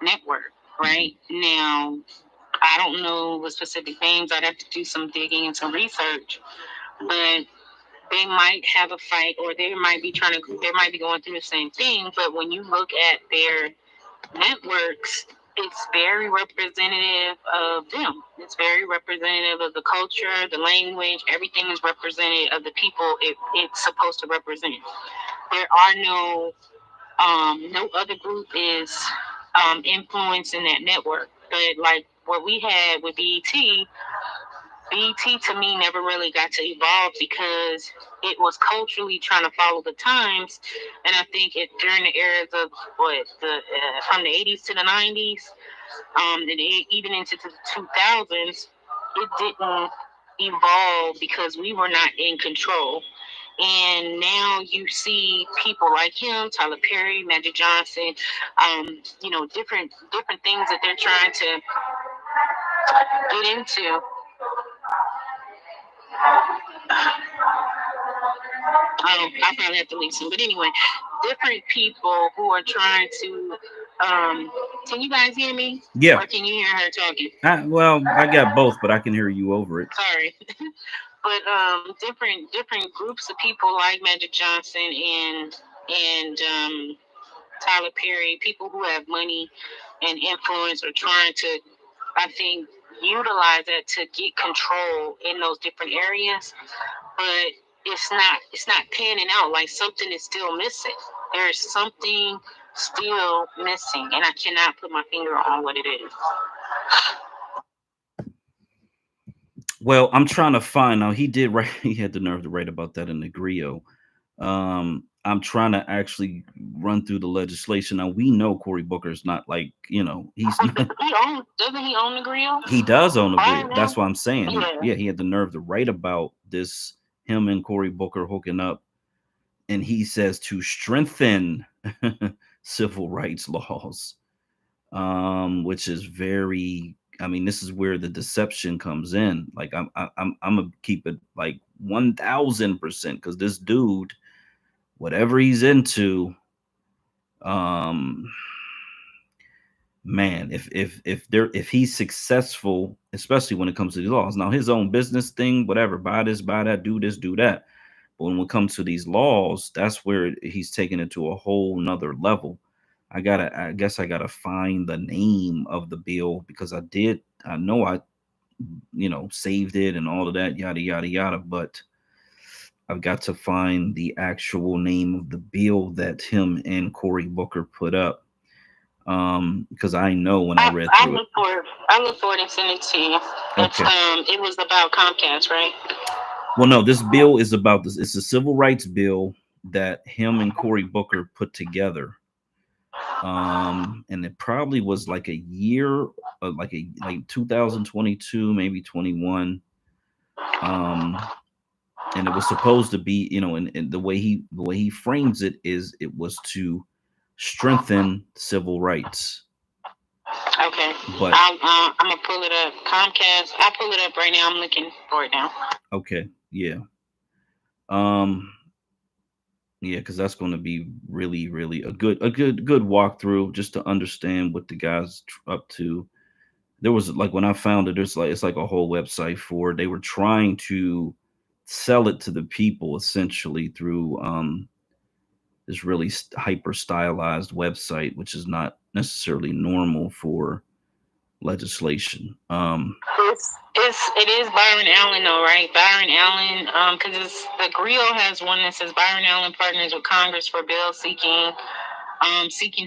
network. Right now, I don't know the specific names. I'd have to do some digging and some research, but they might have a fight, or they might be going through the same thing. But when you look at their networks, it's very representative of them. It's very representative of the culture, the language. Everything is representative of the people it's supposed to represent. There are no other group is influencing that network. But like what we had with BET to me never really got to evolve because it was culturally trying to follow the times. And I think during the eras of from the 80s to the 90s, and even into the 2000s, it didn't evolve because we were not in control. And now you see people like him, Tyler Perry, Magic Johnson, different things that they're trying to get into. I probably have to leave soon. But anyway, different people who are trying to. Can you guys hear me? Yeah. Or can you hear her talking? I got both, but I can hear you over it. Sorry. But different groups of people like Magic Johnson and Tyler Perry, people who have money and influence, are trying to, I think, utilize that to get control in those different areas. But it's not panning out. Like, something is still missing. There's something still missing, and I cannot put my finger on what it is. Well, I'm trying to find now. He did write. He had the nerve to write about that in the Grio. I'm trying to actually run through the legislation. Now, we know Cory Booker's not like, he's not. Doesn't he own the Grio? He does own the Grio. That's what I'm saying. Yeah. He had the nerve to write about this, him and Cory Booker hooking up. And he says to strengthen civil rights laws, which is very, this is where the deception comes in. Like, I'm gonna keep it like 1000%, because this dude whatever he's into, man, if he's successful, especially when it comes to these laws. Now his own business thing, whatever, buy this, buy that, do this, do that. But when it comes to these laws, that's where he's taking it to a whole nother level. I guess I gotta find the name of the bill, because I know I saved it and all of that, yada yada yada, but I've got to find the actual name of the bill that him and Cory Booker put up. Because I know when I read through it. I look for it and send it to you. Okay. It was about Comcast, right? Well, no, this bill is about this. It's a civil rights bill that him and Cory Booker put together. And it probably was like a year, like 2022, maybe 21. And it was supposed to be, and the way he frames it is, it was to strengthen civil rights. Okay. But I'm gonna pull it up. Comcast. I'll pull it up right now. I'm looking for it now. Okay. Yeah. Yeah, because that's going to be really, really a good walkthrough, just to understand what the guy's up to. There was, like, when I found it, it's like a whole website for it. They were trying to sell it to the people essentially through this really hyper stylized website, which is not necessarily normal for legislation. It is Byron Allen though, right? Byron Allen, because the GRIO has one that says Byron Allen partners with Congress for bill seeking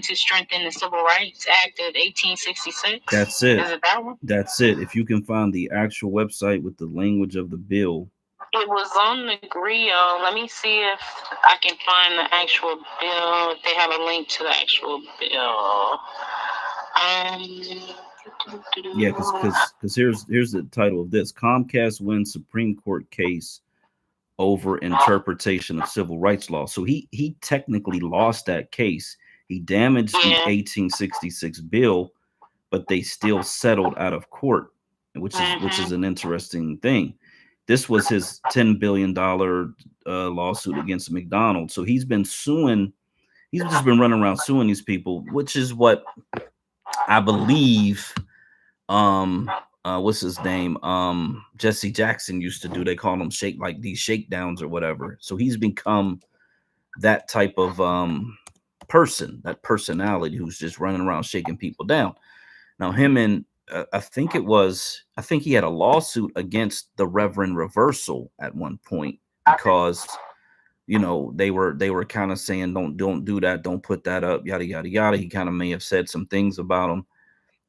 to strengthen the Civil Rights Act of 1866. That's it. Is it that one? That's it. If you can find the actual website with the language of the bill. It was on the GRIO. Let me see if I can find the actual bill. If they have a link to the actual bill. Yeah, because here's the title of this: Comcast wins Supreme Court case over interpretation of civil rights law. So he technically lost that case. He damaged the 1866 bill, but they still settled out of court, which is an interesting thing. This was his $10 billion lawsuit against McDonald's. So he's been suing. He's just been running around suing these people, which is what I believe. What's his name? Jesse Jackson used to do. They call them these shakedowns or whatever. So he's become that type of person, that personality who's just running around shaking people down. Now him and I think he had a lawsuit against the Reverend Reversal at one point, because they were kind of saying don't do that, don't put that up, yada yada yada. He kind of may have said some things about him.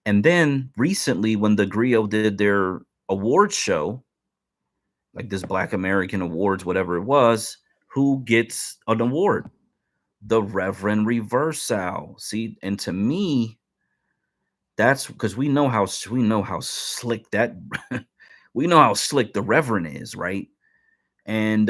And then recently, when the GRIO did their award show, like this Black American Awards, whatever it was, who gets an award? The Reverend Reversal. See, and to me, that's because we know how slick that we know how slick the Reverend is, right? And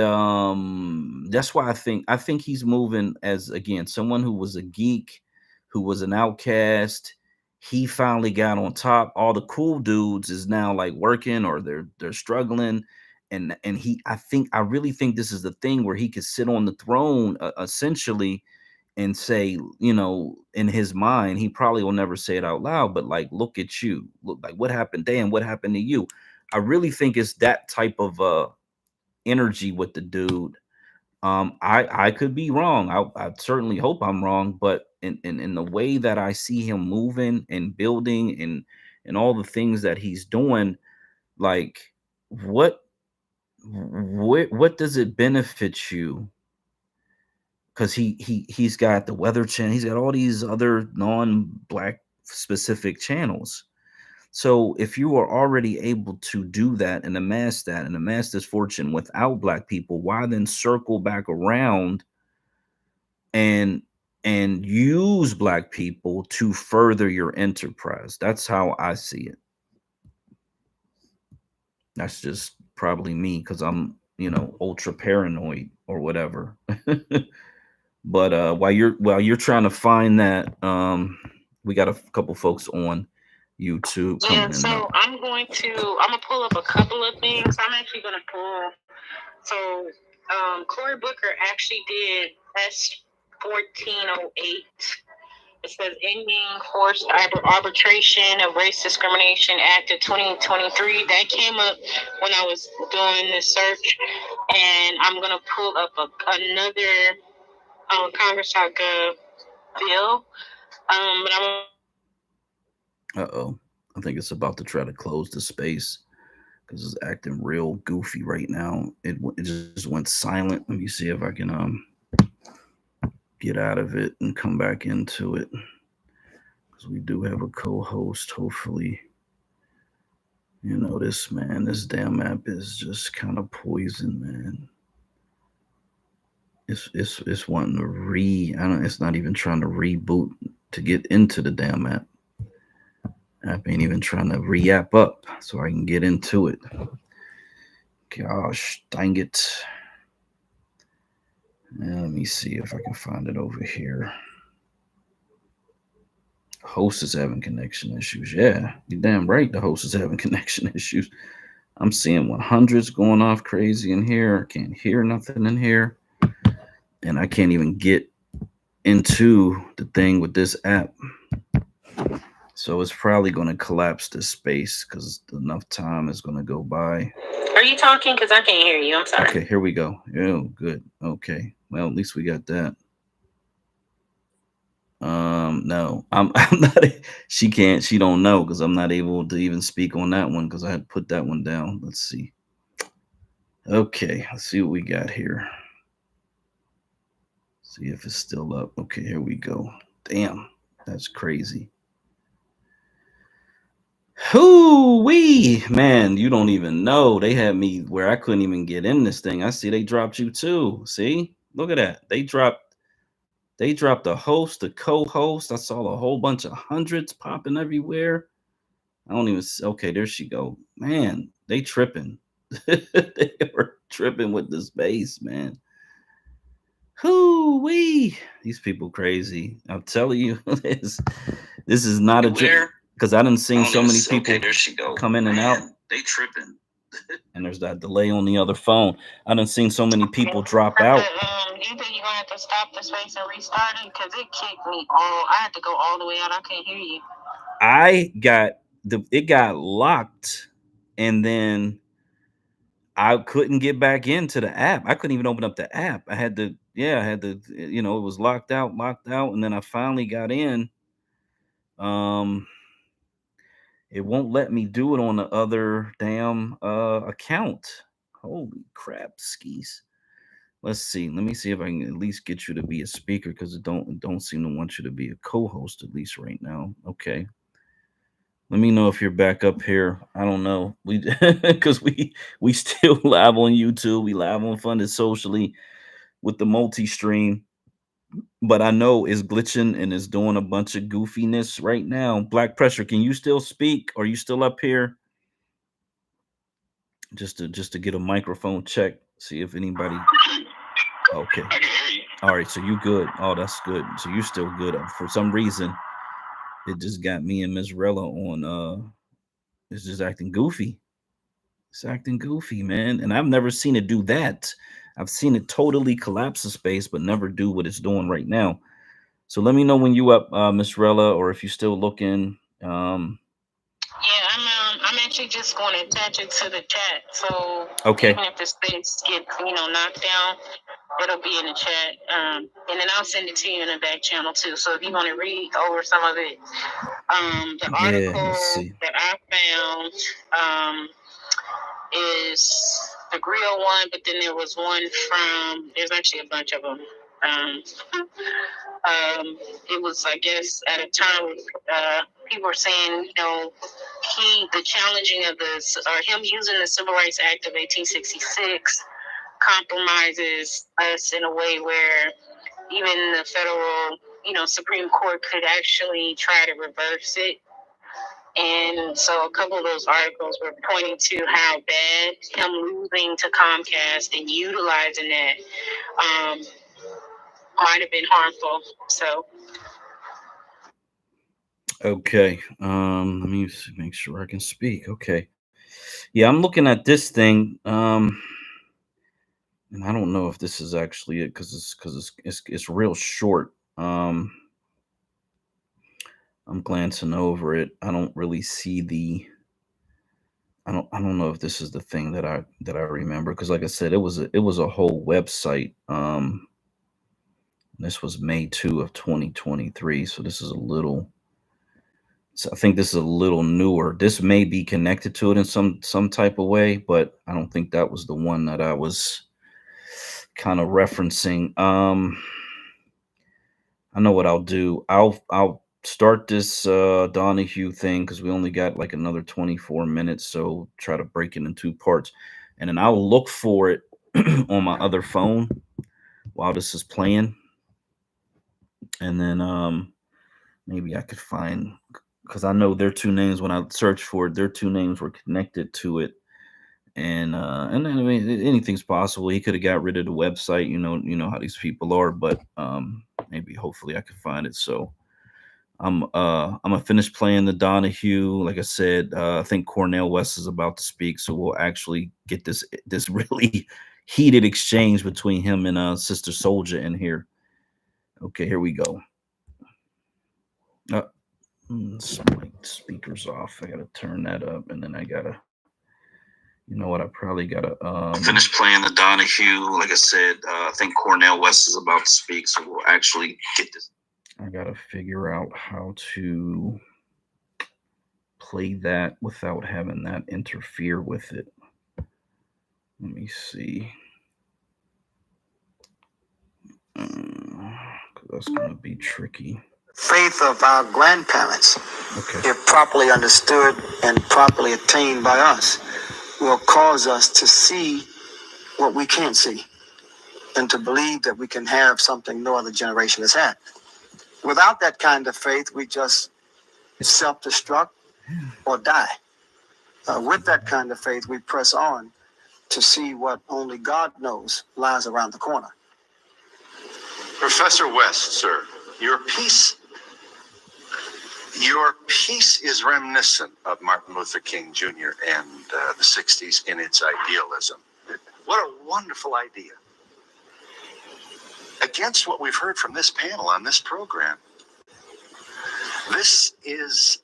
that's why I think he's moving as, again, someone who was a geek, who was an outcast. He finally got on top. All the cool dudes is now like working, or they're struggling, and I really think this is the thing where he could sit on the throne essentially and say, in his mind, he probably will never say it out loud, but like, look at you, look, like, what happened, Dan? What happened to you? I really think it's that type of energy with the dude. I could be wrong. I certainly hope I'm wrong, but in the way that I see him moving and building and all the things that he's doing, like, what does it benefit you? Because he's got the Weather Channel, he's got all these other non-Black specific channels. So if you are already able to do that and amass this fortune without Black people, why then circle back around and use Black people to further your enterprise? That's how I see it. That's just probably me, because I'm, ultra paranoid or whatever. But while you're trying to find that, we got a couple folks on YouTube. Yeah, so I'm gonna pull up a couple of things. I'm actually gonna pull. So Cory Booker actually did S1408. It says Ending Forced Arbitration of Race Discrimination Act of 2023. That came up when I was doing this search, and I'm gonna pull up another Congress.gov bill. But I'm. Uh-oh. I think it's about to try to close the space because it's acting real goofy right now. It just went silent. Let me see if I can get out of it and come back into it. Because we do have a co-host, hopefully. You know, this damn app is just kind of poison, man. It's wanting to it's not even trying to reboot to get into the damn app. App ain't even trying to re-app up so I can get into it. Gosh, dang it. Let me see if I can find it over here. Host is having connection issues. Yeah, you're damn right. The host is having connection issues. I'm seeing 100s going off crazy in here. I can't hear nothing in here. And I can't even get into the thing with this app. So it's probably going to collapse this space because enough time is going to go by. Are you talking? Because I can't hear you. I'm sorry. Okay, here we go. Oh, good. Okay. Well, at least we got that. No, I'm not. She don't know because I'm not able to even speak on that one because I had to put that one down. Let's see. Okay, let's see what we got here. See if it's still up. Okay, here we go. Damn, that's crazy. Hoo-wee, man, you don't even know. They had me where I couldn't even get in this thing. I see they dropped you too. See? Look at that. They dropped the host, the co-host. I saw a whole bunch of 100s popping everywhere. I don't even. Okay, there she go. Man, they tripping. They were tripping with the space, man. Hoo-wee. These people crazy. I'm telling you, this is not a joke. Because I didn't see so many people come in and out. They tripping. And there's that delay on the other phone. I done seen so many people drop out. You think you're gonna have to stop the space and restart it? Because it kicked me all. I had to go all the way out. I couldn't hear you. It got locked, and then I couldn't get back into the app. I couldn't even open up the app. I had to, it was locked out, and then I finally got in. It won't let me do it on the other damn account. Holy crap, skis. Let's see. Let me see if I can at least get you to be a speaker because it don't seem to want you to be a co-host at least right now. Okay. Let me know if you're back up here. I don't know. Because we still live on YouTube. We live on Funded Socially with the multi-stream. But I know it's glitching and it's doing a bunch of goofiness right now. Black Pressure, can you still speak? Are you still up here? Just to get a microphone check. See if anybody. Okay. All right, so you good. Oh, that's good. So you're still good. For some reason, it just got me and Miss Rella on it's just acting goofy. It's acting goofy, man. And I've never seen it do that. I've seen it totally collapse the space, but never do what it's doing right now. So let me know when you up, Miss Rella, or if you're still looking. Yeah, I'm actually just going to attach it to the chat. So okay. Even if the space gets knocked down, it'll be in the chat. And then I'll send it to you in the back channel too. So if you want to read over some of it, the article that I found is the Griot one, but then there was one there's actually a bunch of them. It was, I guess, at a time people were saying, the challenging of him using the Civil Rights Act of 1866 compromises us in a way where even the federal, Supreme Court could actually try to reverse it. And so a couple of those articles were pointing to how bad him losing to Comcast and utilizing that might have been harmful. So. Okay. Let me make sure I can speak. Okay. Yeah, I'm looking at this thing. And I don't know if this is actually it because it's real short. I'm glancing over it. I don't really see the. I don't know if this is the thing that I remember because, like I said, it was a whole website. This was May 2 of 2023, so this is a little. So I think this is a little newer. This may be connected to it in some type of way, but I don't think that was the one that I was kind of referencing. I know what I'll do. I'll start this Donahue thing because we only got like another 24 minutes, so try to break it in two parts, and then I'll look for it on my other phone while this is playing, and then maybe I could find because I know their two names when I searched for it, their two names were connected to it. And then I mean anything's possible. He could have got rid of the website, you know how these people are, but maybe hopefully I could find it. So I'm gonna finish playing the Donahue. Like I said, I think Cornel West is about to speak, so we'll actually get this really heated exchange between him and Sister Soldier in here. Okay, here we go. My speaker's off. I gotta turn that up, and then I gotta. You know what? I probably gotta finish playing the Donahue. Like I said, I think Cornel West is about to speak, so we'll actually get this. I gotta figure out how to play that without having that interfere with it. Let me see. That's gonna be tricky. Faith of our grandparents, if properly understood and properly attained by us, will cause us to see what we can't see and to believe that we can have something no other generation has had. Without that kind of faith, we just self-destruct or die. With that kind of faith, we press on to see what only God knows lies around the corner. Professor West, sir, your piece is reminiscent of Martin Luther King Jr. and the 60s in its idealism. What a wonderful idea. Against what we've heard from this panel on this program, this is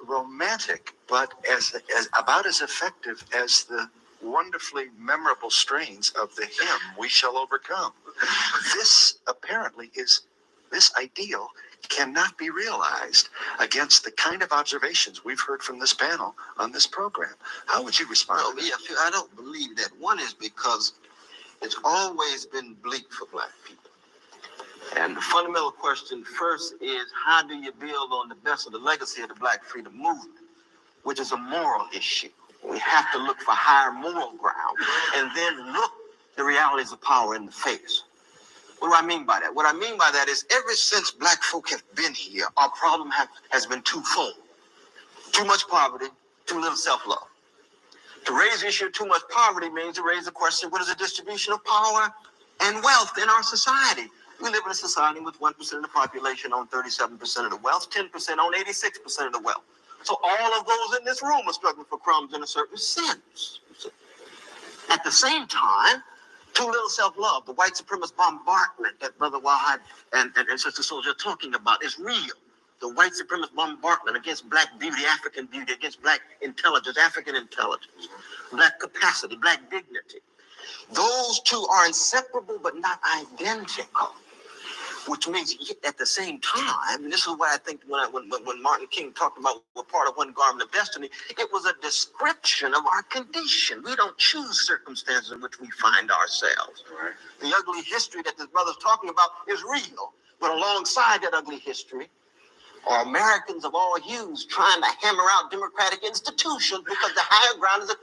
romantic, but as about as effective as the wonderfully memorable strains of the hymn "We Shall Overcome." This ideal cannot be realized against the kind of observations we've heard from this panel on this program. How would you respond? No, I don't believe that. One is because it's always been bleak for Black people. And the fundamental question first is, how do you build on the best of the legacy of the Black freedom movement, which is a moral issue. We have to look for higher moral ground and then look the realities of power in the face. What do I mean by that? What I mean by that is ever since Black folk have been here, our problem has been twofold. Too much poverty, too little self-love. To raise the issue of too much poverty means to raise the question, what is the distribution of power and wealth in our society? We live in a society with 1% of the population on 37% of the wealth, 10% on 86% of the wealth. So all of those in this room are struggling for crumbs in a certain sense. At the same time, too little self-love. The white supremacist bombardment that Brother Wahad and Sister Soldier are talking about is real. The white supremacist bombardment against Black beauty, African beauty, against Black intelligence, African intelligence, Black capacity, Black dignity. Those two are inseparable but not identical. Which means at the same time, and this is what I think when Martin King talked about we're part of one garment of destiny, it was a description of our condition. We don't choose circumstances in which we find ourselves. Right. The ugly history that this brother's talking about is real. But alongside that ugly history are Americans of all hues trying to hammer out democratic institutions because the higher ground is a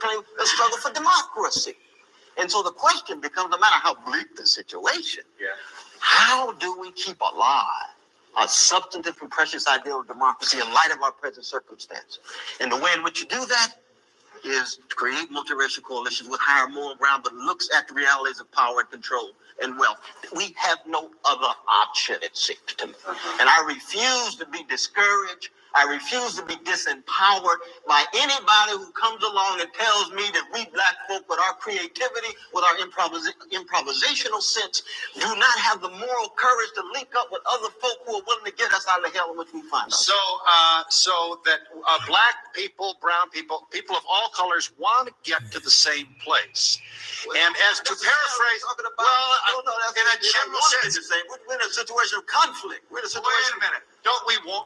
struggle for democracy. And so the question becomes, no matter how bleak the situation, how do we keep alive a substantive and precious ideal of democracy in light of our present circumstances? And the way in which you do that is to create multiracial coalitions with higher moral ground, but looks at the realities of power and control and wealth. We have no other option, it seems to me. And I refuse to be discouraged I refuse to be disempowered by anybody who comes along and tells me that we black folk, with our creativity, with our improvisational sense, do not have the moral courage to link up with other folk who are willing to get us out of the hell in which we find ourselves. So that black people, brown people, people of all colors want to get to the same place. And as to paraphrase, in a general sense, we're in a situation of conflict. We're in a situation. Wait a minute. Don't we want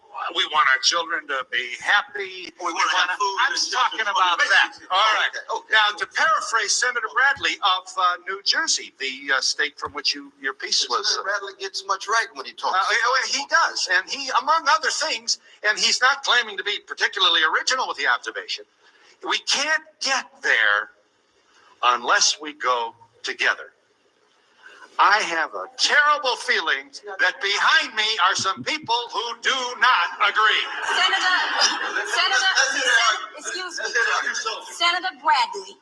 our children to be happy? We want to have food. I'm talking about that. All right. Okay. Now, to paraphrase Senator Bradley of New Jersey, the state from which your piece was. Senator Bradley gets much right when he talks. He does, and he, among other things, and he's not claiming to be particularly original with the observation. We can't get there unless we go together. I have a terrible feeling that behind me are some people who do not agree. Senator Bradley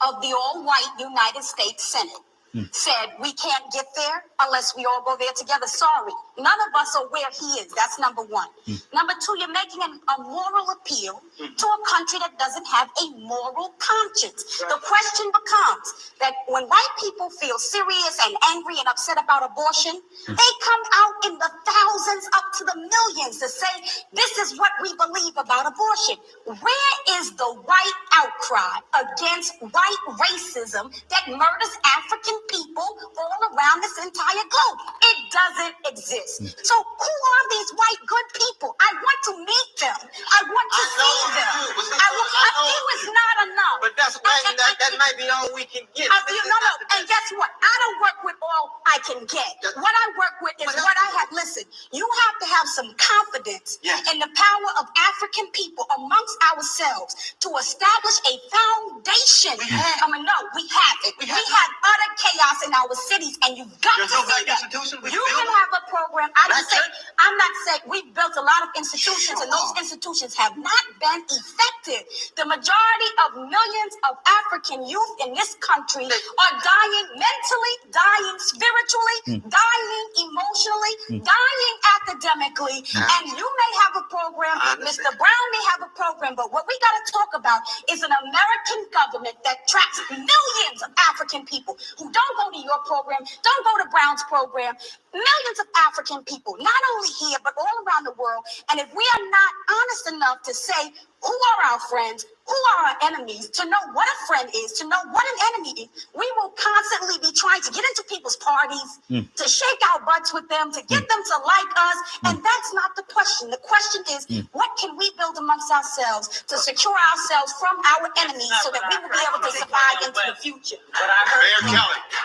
of the all-white United States Senate said we can't get there unless we all go there together. Sorry, none of us are where he is. That's number one. Number two, you're making a moral appeal to a country that doesn't have a moral conscience. The question becomes that when white people feel serious and angry and upset about abortion, they come out in the thousands up to the millions to say, this is what we believe about abortion. Where is the white outcry against white racism that murders African people all around this entire globe? It doesn't exist. So who are these white good people? I want to meet them. I want to see them. I feel it's not enough. But that might be all we can get. And guess what? I don't work with all I can get. What I work with is what I have. Listen, you have to have some confidence in the power of African people amongst ourselves to establish a foundation. We have it. We have utter chaos in our cities, and you've got to see that. You can have a program. I'm not saying we've built a lot of institutions, and those institutions have not been effective. The majority of millions of African youth in this country are dying mentally, dying spiritually, dying emotionally, dying academically. And you may have a program, Mr. Brown may have a program, but what we got to talk about is an American government that tracks millions of African people who don't go to your program, don't go to Brown's program. Millions of African people, not only here, but all around the world. And if we are not honest enough to say who are our friends, who are our enemies, to know what a friend is, to know what an enemy is, we will constantly be trying to get into people's parties, to shake our butts with them, to get them to like us. And that's not the question. The question is, what can we build amongst ourselves to secure ourselves from our enemies so that we will be able to survive into the future?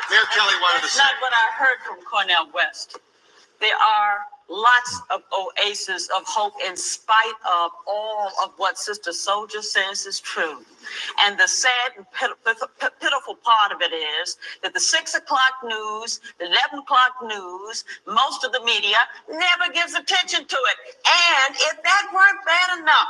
Mayor Kelly wanted to say. That's not what I heard from Cornel West. There are lots of oases of hope in spite of all of what Sister Soldier says is true. And the sad and pitiful part of it is that the 6 o'clock news, the 11 o'clock news, most of the media never gives attention to it. And if that weren't bad enough,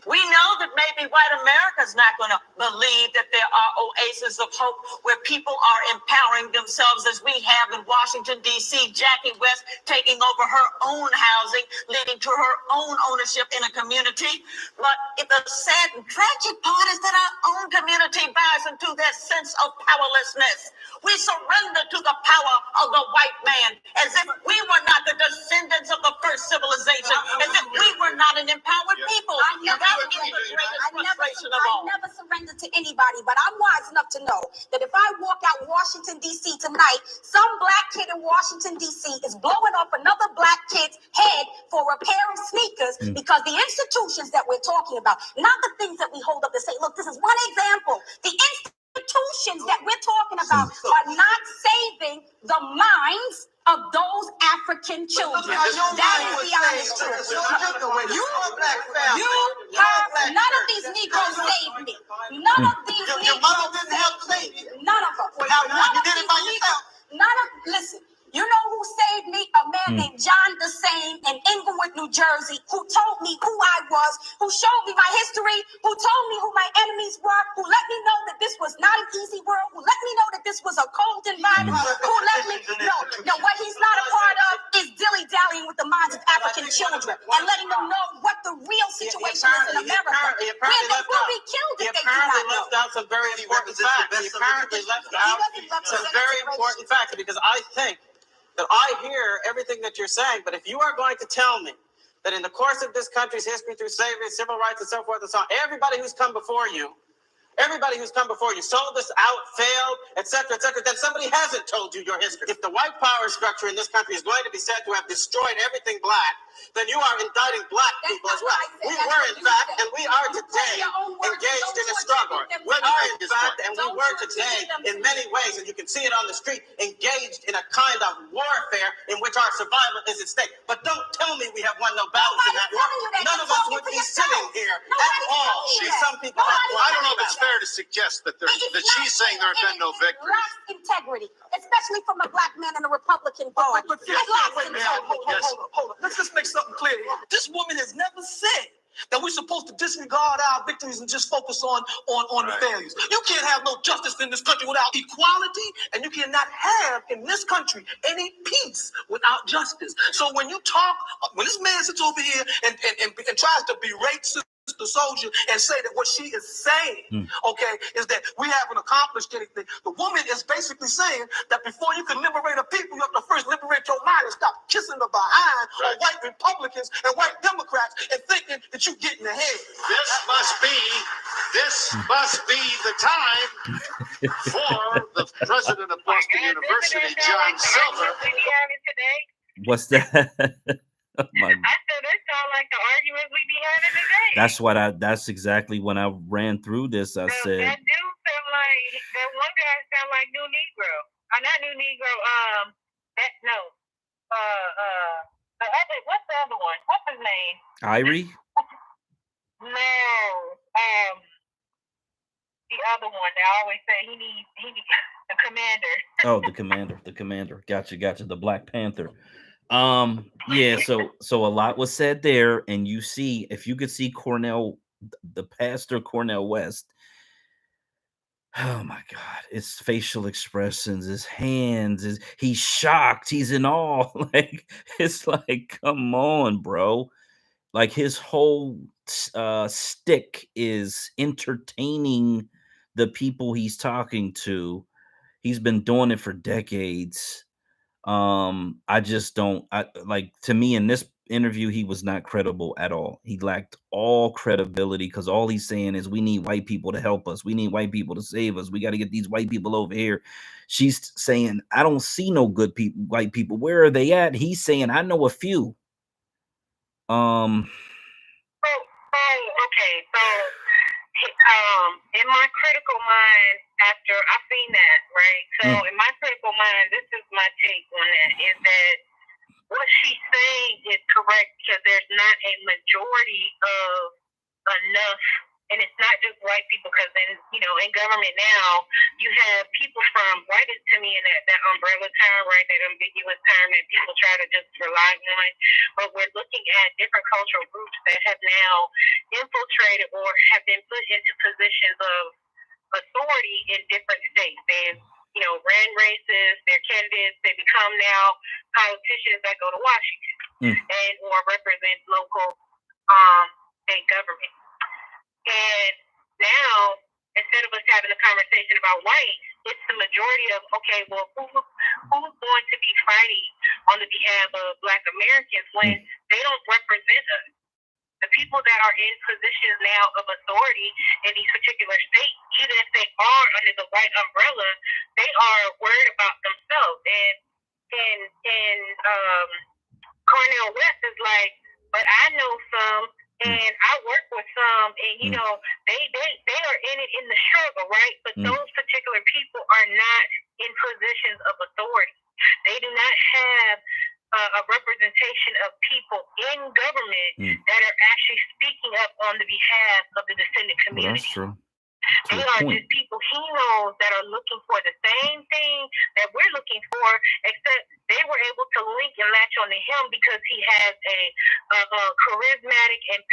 we know that maybe white America's not going to believe that there are oases of hope where people are empowering themselves as we have in Washington, D.C., Jackie West taking over her own housing, leading to her own ownership in a community. But the sad and tragic part is that our own community buys into that sense of powerlessness. We surrender to the power of the white man as if we were not the descendants of the first civilization, as if we were not an empowered people. I never surrender to anybody, but I'm wise enough to know that if I walk out Washington, D.C. tonight, some black kid in Washington, D.C. is blowing up another black kid's head for a pair of sneakers because the institutions that we're talking about, not the things that we hold up to say, look, this is one example. The institutions that we're talking about are not saving the minds of those African children. That is the honest truth. None of these Negroes saved me. None of these Negroes saved me. None of them. Listen. You know who saved me? A man named John DeSane in Englewood, New Jersey, who told me who I was, who showed me my history, who told me who my enemies were, who let me know that this was not an easy world, who let me know that this was a cold environment, who let me know. Now, what he's not a part of is dilly-dallying with the minds of African children and letting them know what the real situation is in America, where they will be killed if they do not know. Left out some very important facts. He apparently left out some very important facts, because I think that I hear everything that you're saying, but if you are going to tell me that in the course of this country's history through slavery, civil rights, and so forth and so on, everybody who's come before you sold this out, failed, etc., then somebody hasn't told you your history. If the white power structure in this country is going to be said to have destroyed everything black, then you are indicting black people as well. We were, in fact, and we are today engaged in a struggle. We are, in fact, and we were today, in many ways, and you can see it on the street, engaged in a kind of warfare in which our survival is at stake. But don't tell me we have won no battles in that war. None of us would be sitting here at all. Some people have won. I don't know if it's fair to suggest that she's saying there have been no victories. Integrity, especially from a black man in a Republican party. But hold up. Let's just make something clear here. This woman has never said that we're supposed to disregard our victories and just focus on the failures. You can't have no justice in this country without equality, and you cannot have in this country any peace without justice. So when you talk, when this man sits over here and tries to berate the soldier and say that what she is saying, is that we haven't accomplished anything. The woman is basically saying that before you can liberate a people, you have to first liberate your mind and stop kissing the behind of white Republicans and white Democrats and thinking that you're getting ahead. This must be the time for the president of Boston University, John Silver. What's that? Oh my. I said that sounds like the arguments we be having today. That's exactly when I ran through this. I said that dude sound like that one guy sound like New Negro. Not New Negro. The other, what's the other one? What's his name? Irie? No. The other one. They always say he needs the commander. Oh, the commander. Gotcha. The Black Panther. Yeah, so a lot was said there, and you see, if you could see the pastor Cornel West, oh my God, his facial expressions, his hands, he's shocked, he's in awe. Like, it's like, come on, bro. Like, his whole stick is entertaining the people he's talking to. He's been doing it for decades. I just don't to me in this interview, he was not credible at all. He lacked all credibility because all he's saying is we need white people to help us. We need white people to save us. We got to get these white people over here. She's saying, I don't see no good people, white people. Where are they at? He's saying, I know a few. In my critical mind, after I've seen that, right? So in my critical mind, this is my take on that, is that what she's saying is correct because there's not a majority of enough, and it's not just white people, because then, in government now, you have people from, right to me in that umbrella term, right, that ambiguous term that people try to just rely on, but we're looking at different cultural groups that have now infiltrated or have been put into positions of authority in different states. They've, ran races, they're candidates, they become now politicians that go to Washington and or represent local state government. And now, instead of us having a conversation about white, it's the majority of, okay, well, who's going to be fighting on the behalf of Black Americans when they don't represent us? The people that are in positions now of authority in these particular states, even if they are under the white umbrella, they are worried about themselves. And Cornel West is like, but I know some, and I work with some, and they are in it in the struggle, right? But those particular people are not in positions of authority. They do not have a representation of people in government that are actually speaking up on the behalf of the descendant community. Well, that's true. They are just people he knows that are looking for the same thing that we're looking for, except they were able to link and latch onto him because he has a charismatic and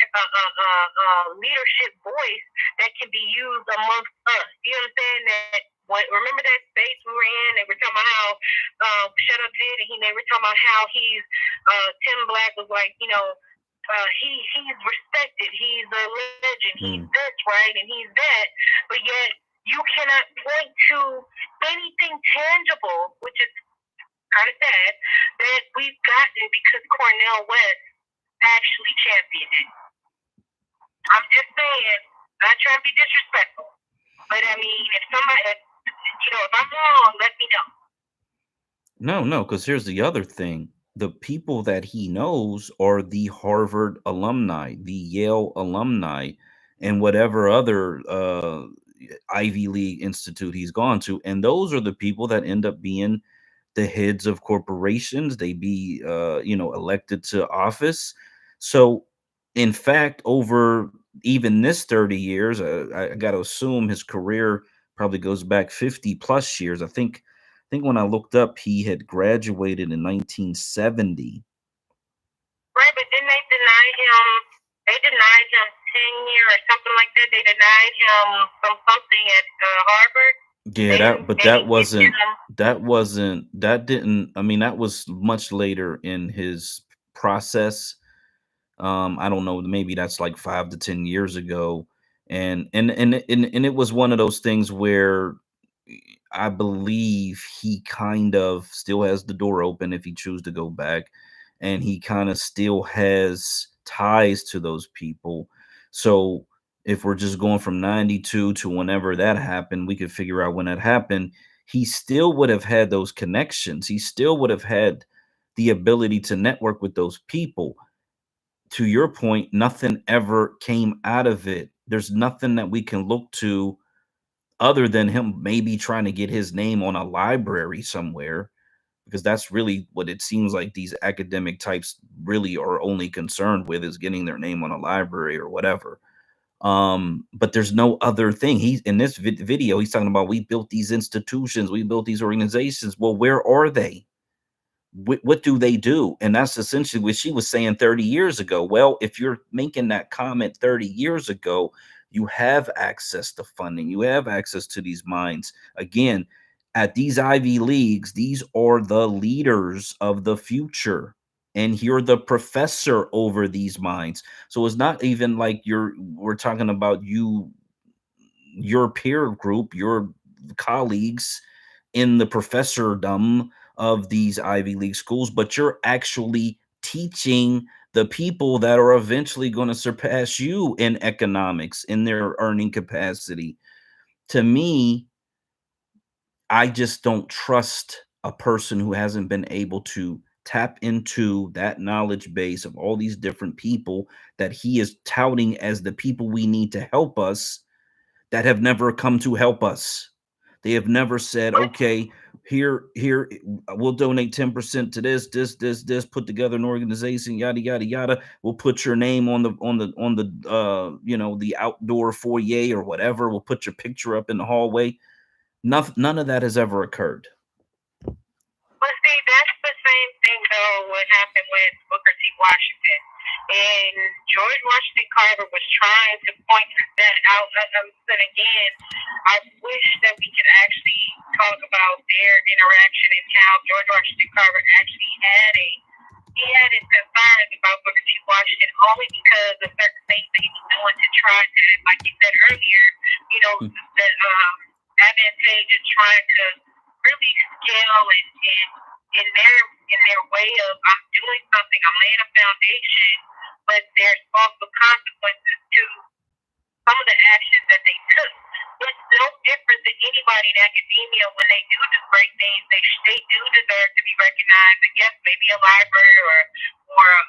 leadership voice that can be used amongst us. You know what I'm saying? Remember that space we were in? They were talking about how Shut Up Did, and they were talking about how he's Tim Black was like, he's respected, he's a legend, he's this, right, and he's that, but yet you cannot point to anything tangible, which is kind of sad, that we've gotten because Cornel West actually championed it. I'm just saying, not trying to be disrespectful, but I mean, if somebody, if I'm wrong, let me know. No, because here's the other thing. The people that he knows are the Harvard alumni, the Yale alumni, and whatever other Ivy League institute he's gone to. And those are the people that end up being the heads of corporations. They be, elected to office. So, in fact, over even this 30 years, I got to assume his career probably goes back 50 plus years. I think when I looked up, he had graduated in 1970. Right, but didn't they deny him? They denied him tenure or something like that. They denied him from something at Harvard. Yeah, that was much later in his process. I don't know, maybe that's like 5 to 10 years ago. And it was one of those things where I believe he kind of still has the door open if he chooses to go back, and he kind of still has ties to those people. So if we're just going from 92 to whenever that happened, we could figure out when that happened. He still would have had those connections. He still would have had the ability to network with those people. To your point, nothing ever came out of it. There's nothing that we can look to other than him maybe trying to get his name on a library somewhere, because that's really what it seems like these academic types really are only concerned with, is getting their name on a library or whatever. But there's no other thing. He's in this video, he's talking about, we built these institutions, we built these organizations. Well, where are they? What do they do? And that's essentially what she was saying 30 years ago. Well, if you're making that comment 30 years ago, you have access to funding, you have access to these minds. Again, at these Ivy Leagues, these are the leaders of the future, and you're the professor over these minds. So it's not even like we're talking about your peer group, your colleagues in the professordom of these Ivy League schools, but you're actually teaching the people that are eventually going to surpass you in economics, in their earning capacity. To me, I just don't trust a person who hasn't been able to tap into that knowledge base of all these different people that he is touting as the people we need to help us, that have never come to help us. They have never said, okay, here, we'll donate 10% to this, put together an organization, yada, yada, yada. We'll put your name on the the outdoor foyer or whatever. We'll put your picture up in the hallway. None of that has ever occurred. But see, that's the same thing, though, what happened with Booker T. Washington. And George Washington Carver was trying to point that out. And again, I wish that we could actually talk about their interaction and how George Washington Carver actually had his concerns about Booker T. Washington, only because of certain things that he was doing to try to, like you said earlier, the advantage of trying to really scale and in their way of, I'm doing something, I'm laying a foundation, but there's also consequences to some of the actions that they took. It's no different than anybody in academia. When they do great things, they do deserve to be recognized. I guess maybe a library or an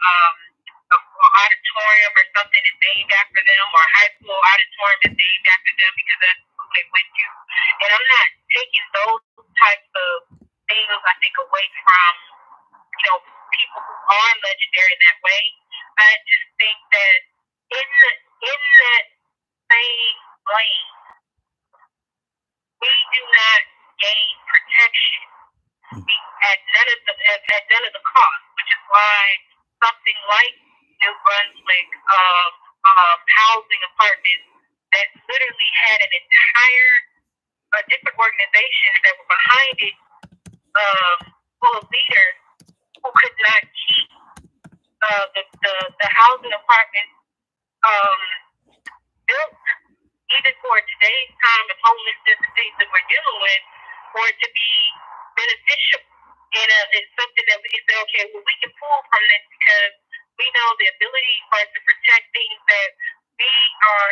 auditorium or something is named after them, or a high school auditorium is named after them because that's who they went to. And I'm not taking those types of things, I think, away from people who are legendary in that way. I just think that in that same lane, we do not gain protection at none of the cost, which is why something like New Brunswick housing apartments that literally had an entire different organizations that were behind it, full of leaders who could not keep the housing housing apartments built even for today's time of homelessness and things that we're dealing with, for it to be beneficial. And it's something that we can say, okay, well, we can pull from this because we know the ability for us to protect things that we are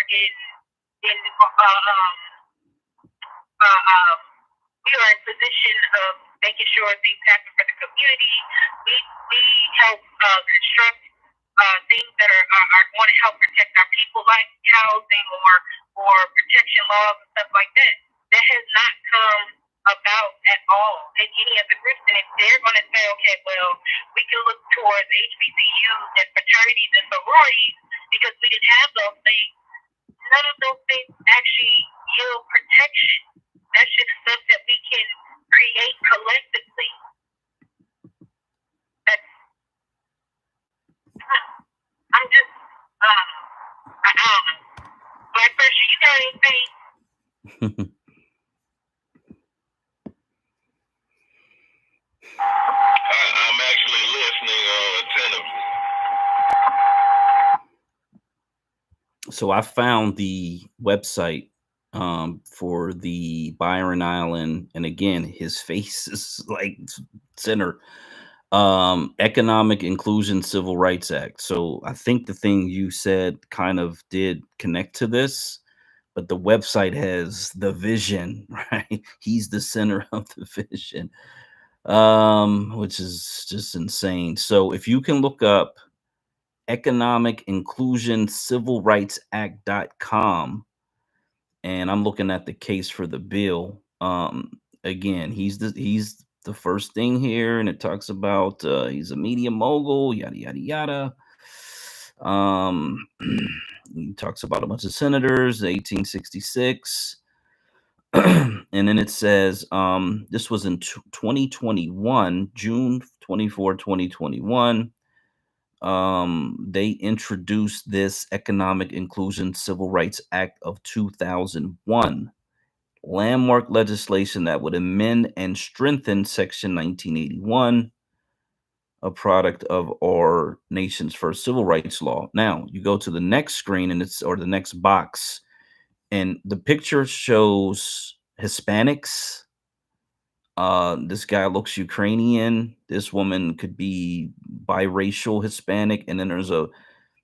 we are in position of making sure things happen for the community. We help construct things that are going to help protect our people, like housing or protection laws and stuff like that. That has not come about at all in any of the groups. And if they're going to say, okay, well, we can look towards HBCUs and fraternities and sororities because we didn't have those things, none of those things actually yield protection. That's just stuff that we can create collectively. I'm just, I don't know. Black Pressure, you got anything? I'm actually listening attentively. So I found the website for the Byron Island, and again, his face is like center. Economic Inclusion Civil Rights Act. So I think the thing you said kind of did connect to this, but the website has the vision, right? He's the center of the vision, which is just insane. So if you can look up Economic Inclusion Civil Rights Act.com, and I'm looking at the case for the bill. Again, he's the first thing here, and it talks about he's a media mogul, yada yada yada. He talks about a bunch of senators, 1866, and then it says this was in 2021, June 24, 2021. They introduced this Economic Inclusion Civil Rights Act of 2001, landmark legislation that would amend and strengthen Section 1981, a product of our nation's first civil rights law. Now, you go to the next screen and or the next box, and the picture shows Hispanics. This guy looks Ukrainian. This woman could be biracial Hispanic, and then there's a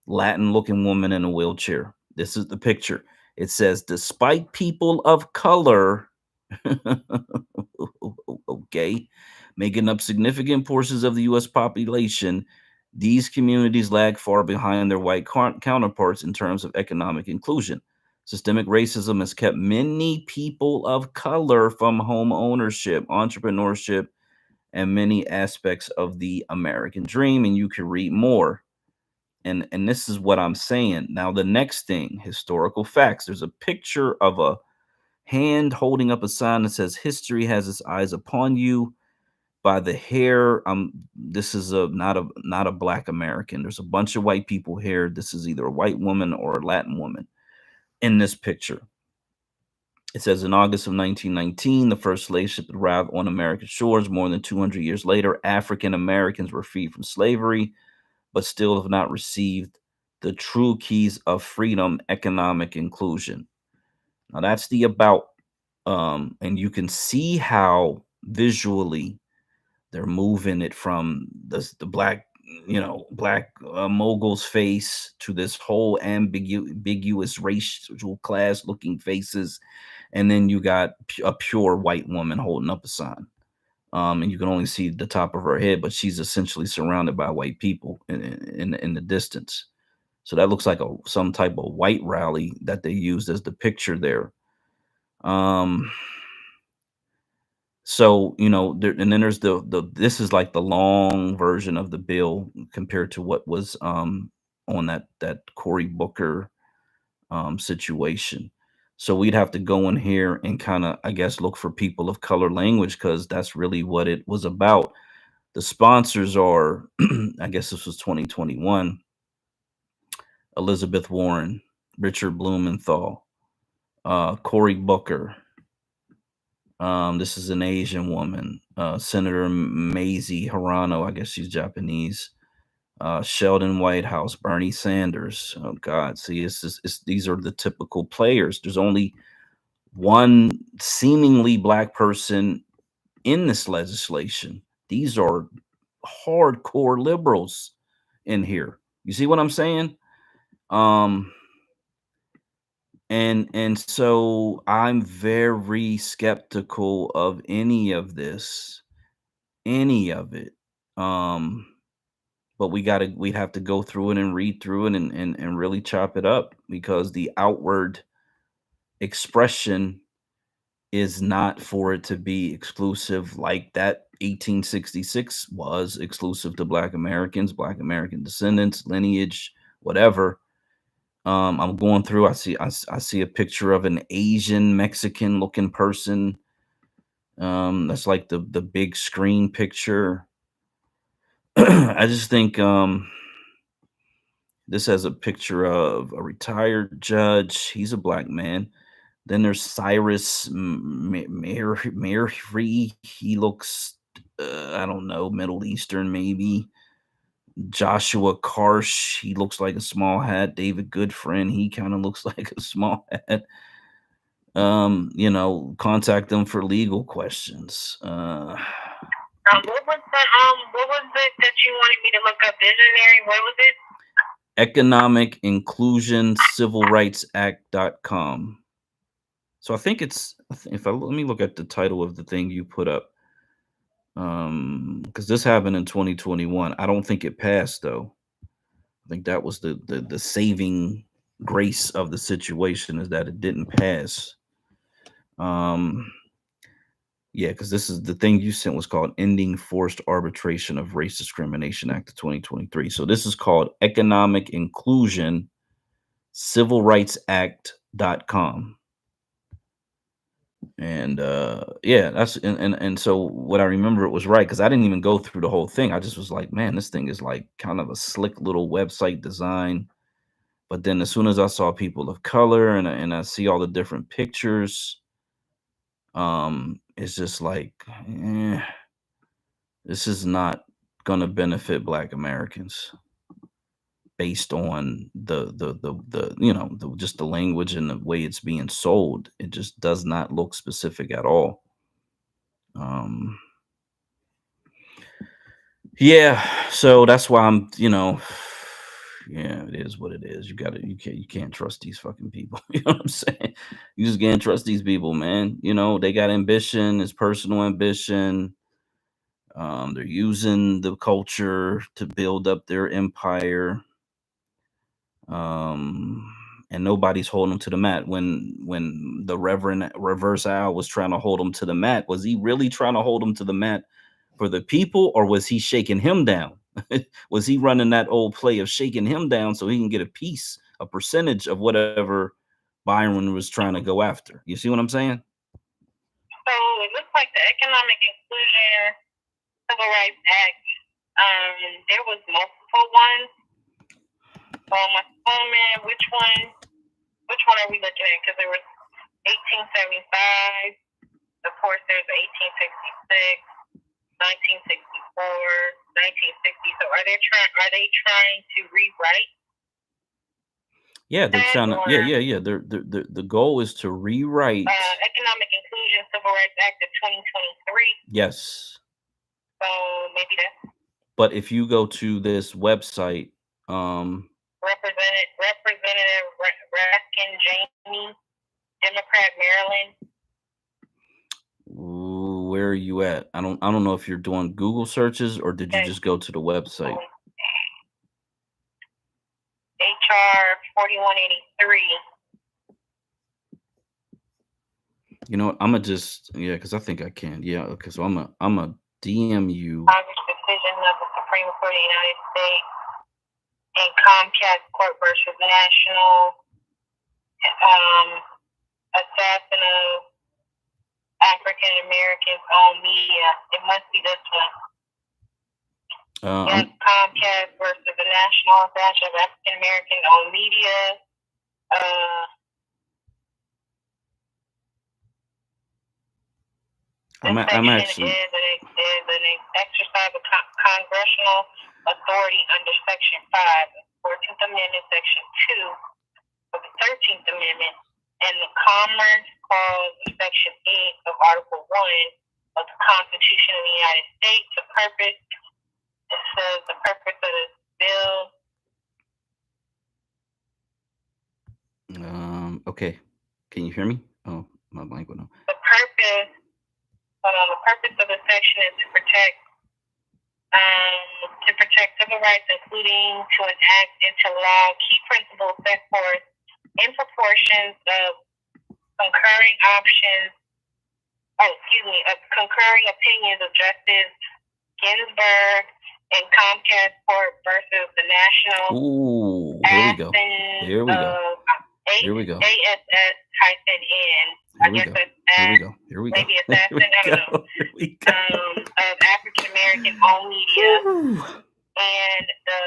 Latin-looking woman in a wheelchair. This is the picture. It says, despite people of color, okay, making up significant portions of the U.S. population, these communities lag far behind their white counterparts in terms of economic inclusion. Systemic racism has kept many people of color from home ownership, entrepreneurship, and many aspects of the American dream. And you can read more. And this is what I'm saying. Now, the next thing, historical facts. There's a picture of a hand holding up a sign that says, history has its eyes upon you. By the hair, this is not a Black American. There's a bunch of white people here. This is either a white woman or a Latin woman in this picture. It says in August of 1919, the first slave ship arrived on American shores. More than 200 years later, African Americans were freed from slavery, but still have not received the true keys of freedom, economic inclusion. Now that's the about, and you can see how visually they're moving it from the black, black mogul's face to this whole ambiguous racial class looking faces. And then you got a pure white woman holding up a sign. And you can only see the top of her head, but she's essentially surrounded by white people in the distance. So that looks like some type of white rally that they used as the picture there. So, and then there's this is like the long version of the bill compared to what was on that Cory Booker situation. So we'd have to go in here and kind of, I guess, look for people of color language, because that's really what it was about. The sponsors are, I guess this was 2021, Elizabeth Warren, Richard Blumenthal, Cory Booker. This is an Asian woman, Senator Mazie Hirono. I guess she's Japanese. Sheldon Whitehouse, Bernie Sanders. Oh God, see, these are the typical players. There's only one seemingly black person in this legislation. These are hardcore liberals in here. You see what I'm saying? And so I'm very skeptical of any of this, any of it. But we'd have to go through it and read through it and really chop it up, because the outward expression is not for it to be exclusive like that 1866 was exclusive to Black Americans, Black American descendants, lineage, whatever. I'm going through. I see a picture of an Asian Mexican looking person. That's like the big screen picture. I just think this has a picture of a retired judge. He's a black man. Then there's Cyrus Mary. He looks, I don't know, Middle Eastern maybe. Joshua Karsh, he looks like a small hat. David Goodfriend, he kind of looks like a small hat. Contact them for legal questions. What was it that you wanted me to look up? Visionary, what was it? Economic Inclusion Civil Rights Act.com. So I think it's, let me look at the title of the thing you put up. Because this happened in 2021. I don't think it passed though. I think that was the saving grace of the situation, is that it didn't pass. Yeah, because this is the thing you sent was called Ending Forced Arbitration of Race Discrimination Act of 2023. So this is called Economic Inclusion Civil Rights Act.com. And yeah, that's and so what I remember, it was right, because I didn't even go through the whole thing. I just was like, man, this thing is like kind of a slick little website design. But then as soon as I saw people of color and I see all the different pictures, it's just like, this is not gonna benefit Black Americans based on the just the language and the way it's being sold. It just does not look specific at all. Yeah, so that's why I'm, yeah, it is what it is. You can't trust these fucking people. You know what I'm saying? You just can't trust these people, man. They got ambition, it's personal ambition. They're using the culture to build up their empire. And nobody's holding them to the mat. When the Reverend Reverse Al was trying to hold him to the mat, was he really trying to hold him to the mat for the people, or was he shaking him down? Was he running that old play of shaking him down so he can get a percentage of whatever Byron was trying to go after? You see what I'm saying? So it looks like the Economic Inclusion Civil Rights Act, there was multiple ones. My man, which one are we looking at? Because there was 1875. Of course, there's 1866, 1964, 1960. So are they trying to rewrite? Yeah, they're trying to. Yeah. The goal is to rewrite Economic Inclusion Civil Rights Act of 2023. Yes. So maybe that's. But if you go to this website, Representative Raskin Jamie, Democrat, Maryland. Where are you at? I don't know if you're doing Google searches or did you just go to the website? HR 4183. You know what? I'm gonna just because I think I can. Yeah, okay. So I'm a DM you. Congress decision of the Supreme Court of the United States and Comcast Court versus National Assassin of African Americans owned media. It must be this one. Yes, Comcast versus the National Assassin of African American owned media. I'm actually. Is an exercise of congressional authority under Section 5, 14th Amendment, Section 2 of the 13th Amendment, and the Commerce Clause of Section 8 of Article 1 of the Constitution of the United States. It says the purpose of this bill. Okay. Can you hear me? Oh, my mic went on. The purpose of the section is to protect civil rights, including to enact into law key principles set forth in proportions of concurring opinions of Justice Ginsburg and Comcast Court versus the National. Ooh, here we go. ASS-N. Here we go. Maybe assassin. I don't know. Of African American owned media. And the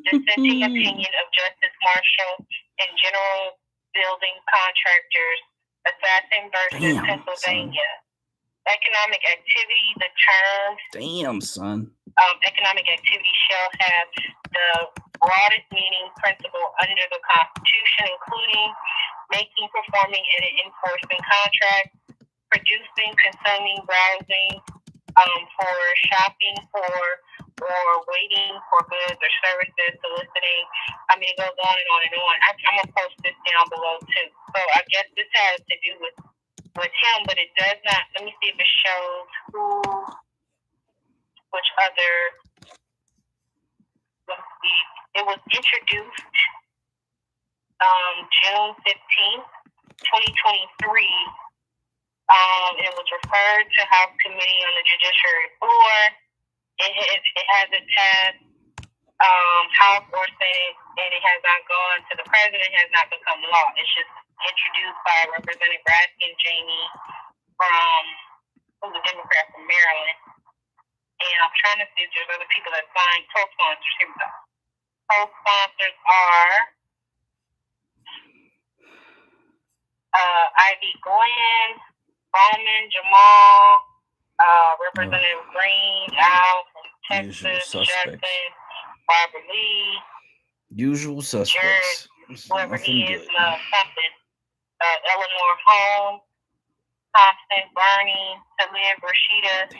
dissenting opinion of Justice Marshall and General Building Contractors, Assassin versus Pennsylvania. Son. Economic activity, the term economic activity shall have the broadest meaning principle under the Constitution, including making, performing, and enforcing contracts, producing, consuming, browsing, for shopping for, or waiting for goods or services, soliciting. I mean, it goes on and on and on. I'm going to post this down below too. So I guess this has to do with him, but it does not. Let me see if it shows which other. Let's see. It was introduced June 15th, 2023. It was referred to House Committee on the Judiciary floor. It hasn't passed House or Senate, and it has not gone to the President. It has not become law. It's just introduced by Representative Raskin Jamie who's a Democrat from Maryland. And I'm trying to see if there's other people that signed co-sponsors. Here we go. Co-sponsors are Ivy Glenn, Bowman, Jamal, Representative Green, Al from Texas, Jackson, Barbara Lee. Usual suspects. Jared, whoever he is, something. Eleanor Holmes, Thompson, Bernie, Talib Rashida,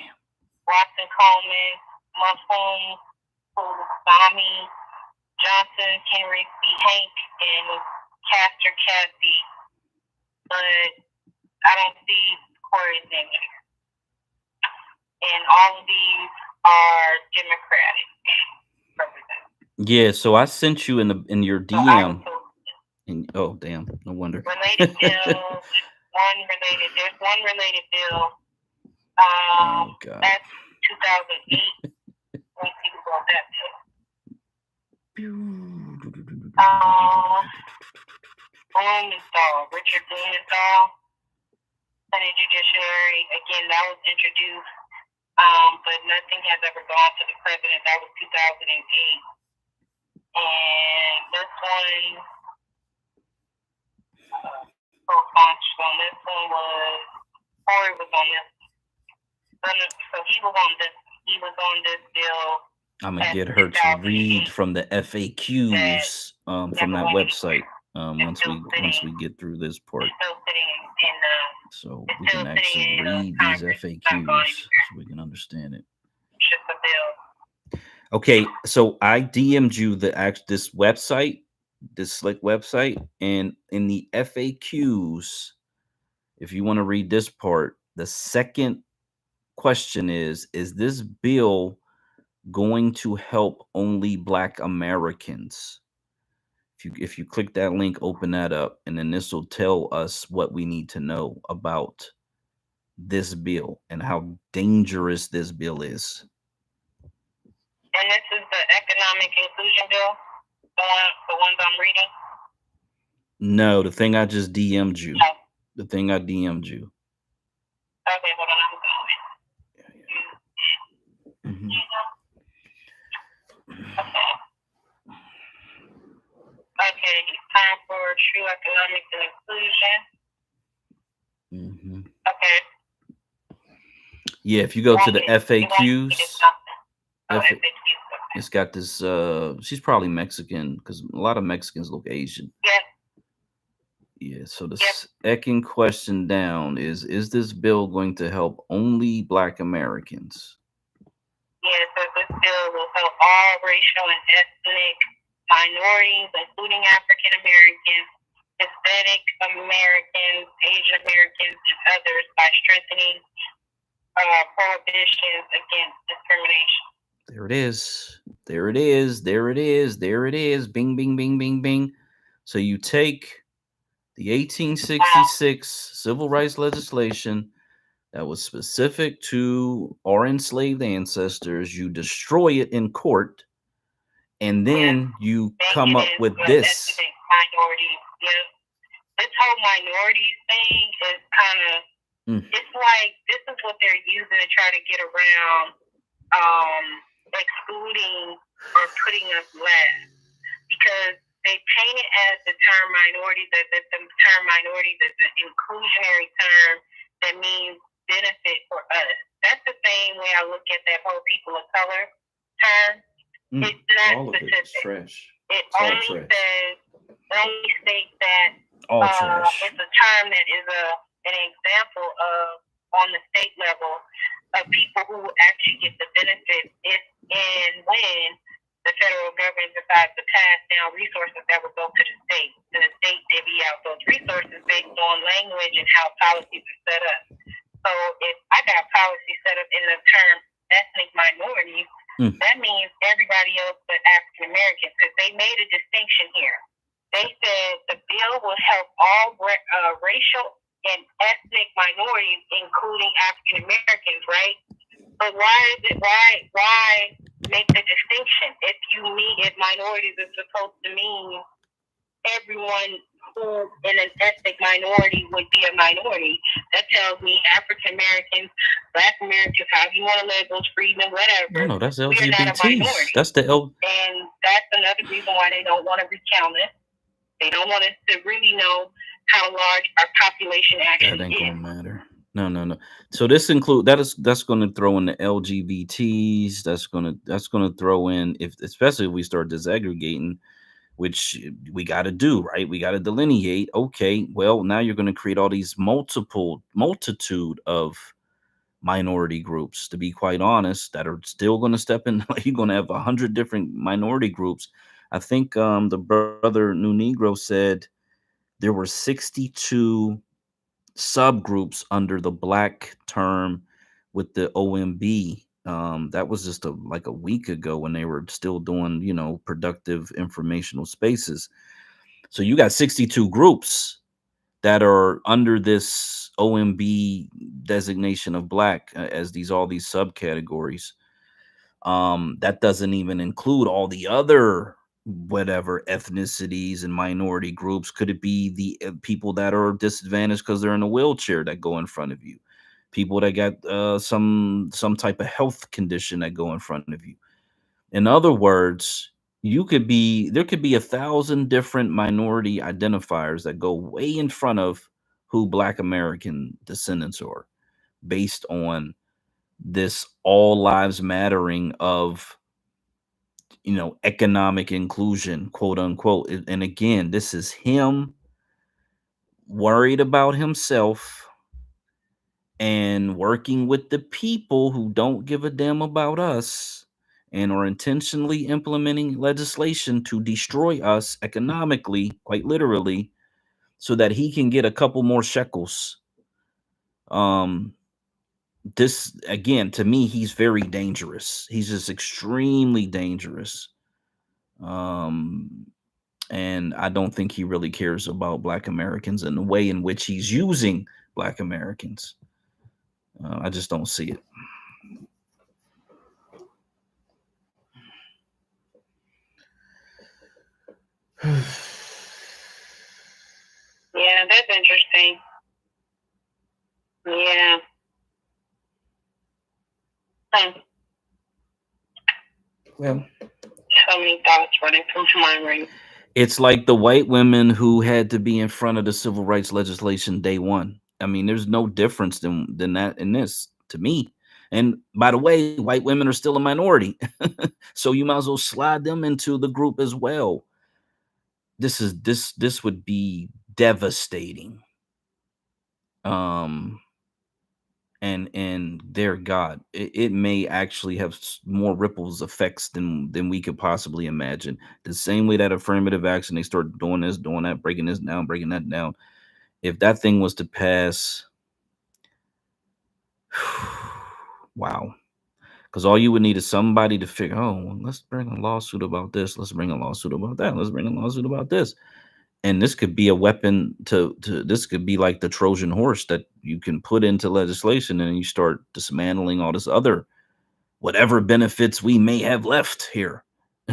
Watson Coleman, Mahfoum Sami, Johnson, Henry C. Hank, and Castor Cassie. But I don't see Corey's name there. And all of these are Democratic representatives. Yeah, so I sent you in your DM. Oh, damn. No wonder. Related bill. There's one related bill. Oh, God. That's 2008. Let me see who brought that bill. Richard Blumenthal, Senate Judiciary. Again, that was introduced, but nothing has ever gone to the President. That was 2008. And this one, co-sponsors on this one was, Corey was on this. So he was on this bill. I'm gonna get her to read from the FAQs from that website once we get through this part. So we can actually read these FAQs so we can understand it. Okay, so I DM'd you this website, this Slick website, and in the FAQs, if you want to read this part, the second question is this bill going to help only Black Americans? If you click that link, open that up, and then this will tell us what we need to know about this bill and how dangerous this bill is. And this is the economic inclusion bill, the ones I'm reading? No, the thing I just DM'd you. No. The thing I DM'd you. Okay, hold on, I'm going. Mm-hmm. Okay, time for true economic inclusion. Mm-hmm. Okay. Yeah, if you go to the FAQs, FAQs. it's got this. She's probably Mexican because a lot of Mexicans look Asian. Yeah. Yeah. So the second question down is this bill going to help only Black Americans? Yes, so this bill will help all racial and ethnic minorities, including African Americans, Hispanic Americans, Asian Americans, and others by strengthening prohibitions against discrimination. There it is. There it is. There it is. There it is. Bing, bing, bing, bing, bing. So you take the 1866 civil rights legislation that was specific to our enslaved ancestors, you destroy it in court, and then you come up with this. Minorities, yeah. This whole minorities thing is kind of, it's like, this is what they're using to try to get around excluding or putting us last. Because they paint it as the term minorities, that the term minorities is an inclusionary term that means benefit for us. That's the same way I look at that whole people of color term. It's not all specific. Of it's trash. It it's only says, only states that it's a term that is an example of, on the state level, of people who will actually get the benefit if and when the federal government decides to pass down resources that will go to the state. And the state divvy out those resources based on language and how policies are set up. So if I got policy set up in the term ethnic minority, that means everybody else but African Americans, because they made a distinction here. They said the bill will help all racial and ethnic minorities, including African Americans, right? But why make the distinction? If minorities is supposed to mean everyone who in an ethnic minority would be a minority, that tells me African Americans, Black Americans, however you want to label, freedom, whatever. No, that's we are not a LGBT. minority. That's the And that's another reason why they don't want to recount it. They don't want us to really know how large our population actually That ain't is. gonna matter. No. So this that's going to throw in the LGBTs. That's going to throw in, especially if we start disaggregating, which we got to do, right? We got to delineate. Okay, well, now you're going to create all these multitude of minority groups, to be quite honest, that are still going to step in. You're going to have 100 different minority groups. I think the brother New Negro said there were 62 subgroups under the Black term with the OMB. That was just like a week ago when they were still doing, productive informational spaces. So you got 62 groups that are under this OMB designation of Black as all these subcategories. That doesn't even include all the other whatever ethnicities and minority groups. Could it be the people that are disadvantaged because they're in a wheelchair that go in front of you? People that got some type of health condition that go in front of you. In other words, there could be 1,000 different minority identifiers that go way in front of who Black American descendants are, based on this all lives mattering of economic inclusion, quote unquote. And again, this is him worried about himself and working with the people who don't give a damn about us and are intentionally implementing legislation to destroy us economically, quite literally, so that he can get a couple more shekels. This, again, to me, he's very dangerous. He's just extremely dangerous. And I don't think he really cares about Black Americans and the way in which he's using Black Americans. I just don't see it. Yeah, that's interesting. Yeah. Well, so many thoughts running through my mind. It's like the white women who had to be in front of the civil rights legislation day one. I mean, there's no difference than that in this, to me. And by the way, white women are still a minority. So you might as well slide them into the group as well. This would be devastating. And dear God, it may actually have more ripples effects than we could possibly imagine. The same way that affirmative action, they start doing this, doing that, breaking this down, breaking that down. If that thing was to pass, wow. Because all you would need is somebody to figure, oh, well, let's bring a lawsuit about this. Let's bring a lawsuit about that. Let's bring a lawsuit about this. And this could be a weapon to this could be like the Trojan horse that you can put into legislation, and you start dismantling all this other whatever benefits we may have left here,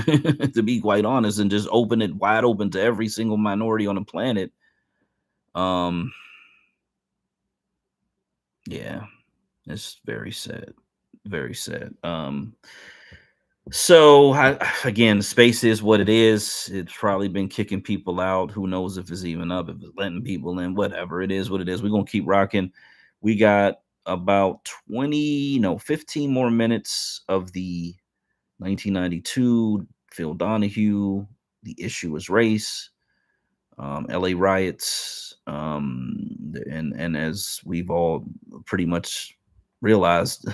to be quite honest, and just open it wide open to every single minority on the planet. Yeah, it's very sad. Very sad. So again, space is what it is. It's probably been kicking people out. Who knows if it's even up, if it's letting people in, whatever. It is what it is. We're gonna keep rocking. We got about 15 more minutes of the 1992 Phil Donahue. The issue is race. LA riots. And as we've all pretty much realized,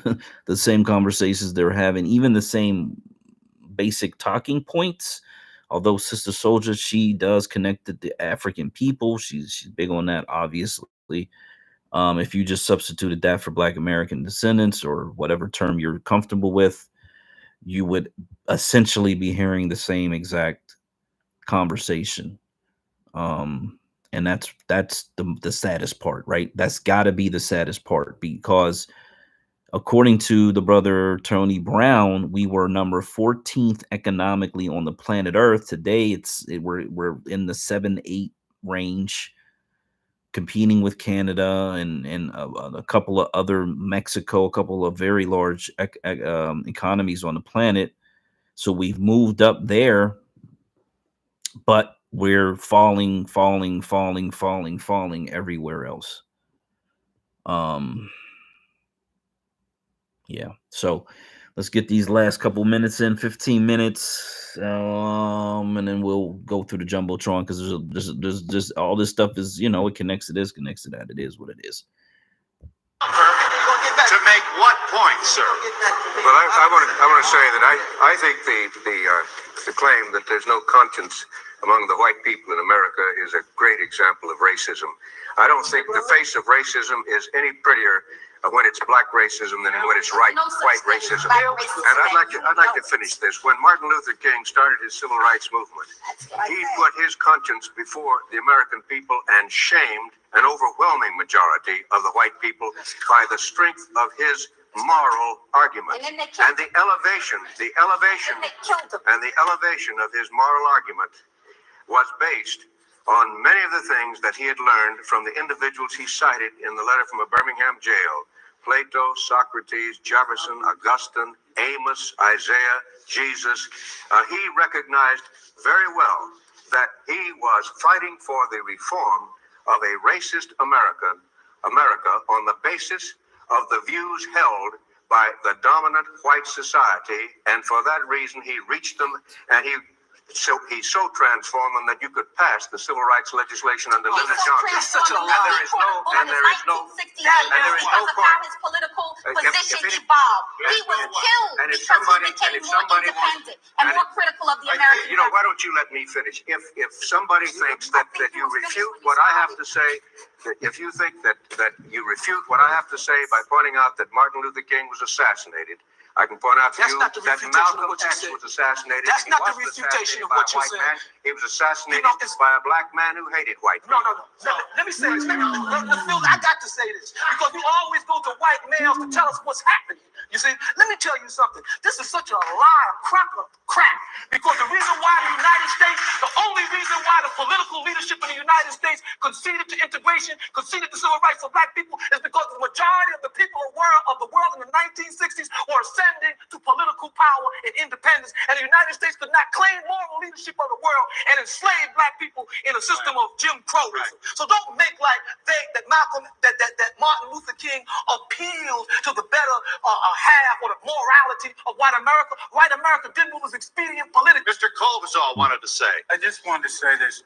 the same conversations they're having, even the same basic talking points. Although Sister Soldier, she does connect to the African people. She's big on that, obviously. If you just substituted that for Black American Descendants or whatever term you're comfortable with, you would essentially be hearing the same exact conversation. And that's the saddest part, right? That's got to be the saddest part, because according to the brother Tony Brown, we were number 14th economically on the planet Earth. Today, we're in the 7-8 range, competing with Canada and a couple of other, Mexico, a couple of very large economies on the planet. So we've moved up there, but we're falling everywhere else. Yeah. So let's get these last couple minutes in, 15 minutes, and then we'll go through the Jumbotron, because there's just all this stuff is, it connects to this, connects to that. It is what it is. To make what point, sir? Well, I want to say that I think the claim that there's no conscience among the white people in America is a great example of racism. I don't think the face of racism is any prettier when it's black racism than when it's white racism. And I'd like to finish this. When Martin Luther King started his civil rights movement, he put his conscience before the American people and shamed an overwhelming majority of the white people by the strength of his moral argument. And the elevation of his moral argument was based on many of the things that he had learned from the individuals he cited in the letter from a Birmingham jail: Plato, Socrates, Jefferson, Augustine, Amos, Isaiah, Jesus. He recognized very well that he was fighting for the reform of a racist America on the basis of the views held by the dominant white society, and for that reason he reached them, and he so transformed them that you could pass the civil rights legislation under Lyndon Johnson. And there is no point. His political position evolved. He was killed because he became more independent and more critical of the American government. Why don't you let me finish? If somebody thinks that you refute what I have to say, if you think that you refute what I have to say by pointing out that Martin Luther King was assassinated, I can point out to you that Malcolm X was assassinated. That's not the refutation of what you said. He was assassinated by a black man who hated white people. No. Let me say this. I got to say this, because we always go to white males to tell us what's happening. You see, let me tell you something. This is such a lie, a crock of crap. Because the reason why the United States, the only reason reason why the political leadership in the United States conceded to integration, conceded to civil rights for black people, is because the majority of the people of the world in the 1960s were ascending to political power and independence, and the United States could not claim moral leadership of the world and enslave black people in a system of Jim Crowism. So don't make like that Martin Luther King appealed to the better half or the morality of white America. White America did what was expedient politically. Mr. Colvizol wanted to say. I just wanted to say this.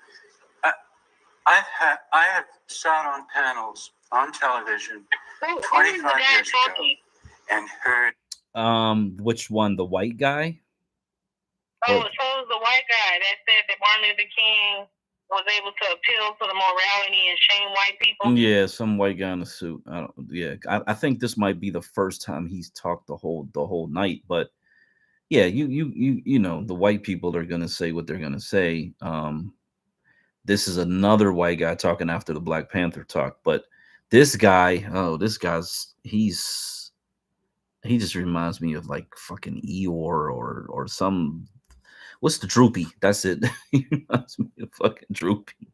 I have sat on panels on television 25 years ago and heard. Which one? The white guy? So it was the white guy that said that Martin Luther King was able to appeal to the morality and shame white people. Yeah, some white guy in a suit. I think this might be the first time he's talked the whole night, but yeah, you know, the white people are gonna say what they're gonna say. This is another white guy talking after the Black Panther talk, but this guy, he just reminds me of like fucking Eeyore or some. What's the Droopy? That's it. He reminds me of fucking Droopy,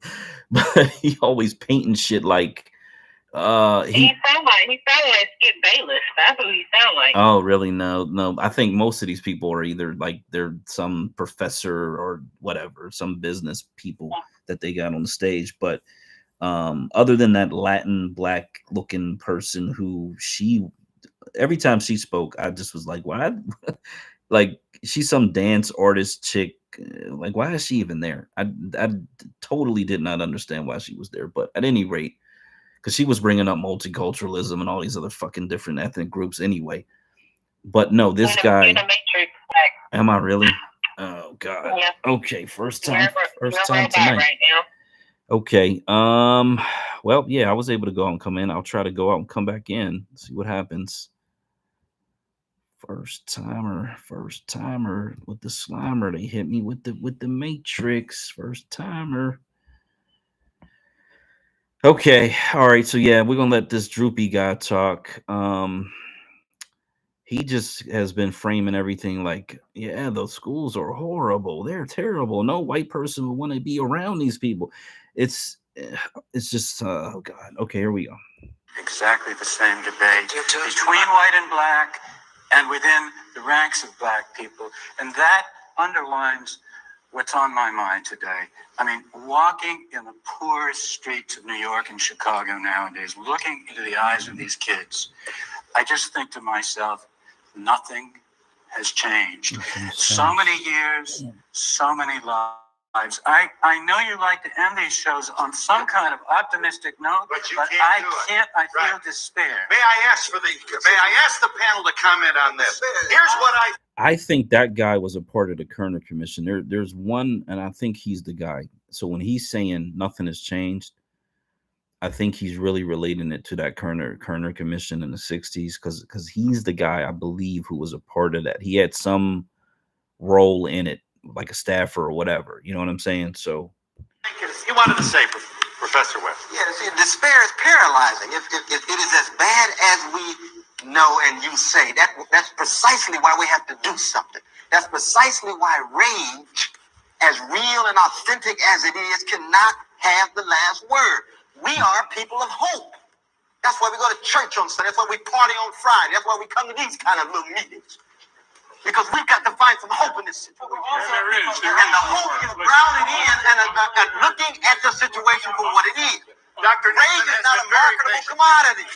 but he always painting shit like. He sound like Skip Bayless. That's what he sound like. Oh, really? No. I think most of these people are either like they're some professor or whatever, some business people that they got on the stage. But other than that Latin black looking person who every time she spoke, I just was like, why? Like she's some dance artist chick. Like, why is she even there? I totally did not understand why she was there. But at any rate, because she was bringing up multiculturalism and all these other fucking different ethnic groups anyway. But no, this guy. Am I really? Oh God. Yeah. Okay, first time tonight. Right now. Okay. Well, yeah, I was able to go out and come in. I'll try to go out and come back in. See what happens. First timer with the Slimer. They hit me with the Matrix. First timer. Okay, all right. So yeah, we're gonna let this Droopy guy talk. He just has been framing everything like, yeah, those schools are horrible. They're terrible. No white person would want to be around these people. It's just oh God. Okay, here we go. Exactly the same debate between white and black and within the ranks of black people. And that underlines what's on my mind today. I mean, walking in the poorest streets of New York and Chicago nowadays, looking into the eyes of these kids, I just think to myself, nothing has changed. So many years, so many lives. I know you like to end these shows on some kind of optimistic note, but I can't. I feel despair. May I ask the panel to comment on this? Here's what I think that guy was a part of the Kerner Commission. There's one, and I think he's the guy. So when he's saying nothing has changed, I think he's really relating it to that Kerner Commission in the 60s, because he's the guy, I believe, who was a part of that. He had some role in it, like a staffer or whatever. You know what I'm saying? So you wanted to say, Professor West. Yeah, see, despair is paralyzing. If it is as bad as we know and you say, that's precisely why we have to do something. That's precisely why rage, as real and authentic as it is, cannot have the last word. We are people of hope. That's why we go to church on Sunday. That's why we party on Friday. That's why we come to these kind of little meetings. Because we've got to find some hope in this situation. And the hope is grounded in and looking at the situation for what it is. Dr. Rage is not a marketable commodity.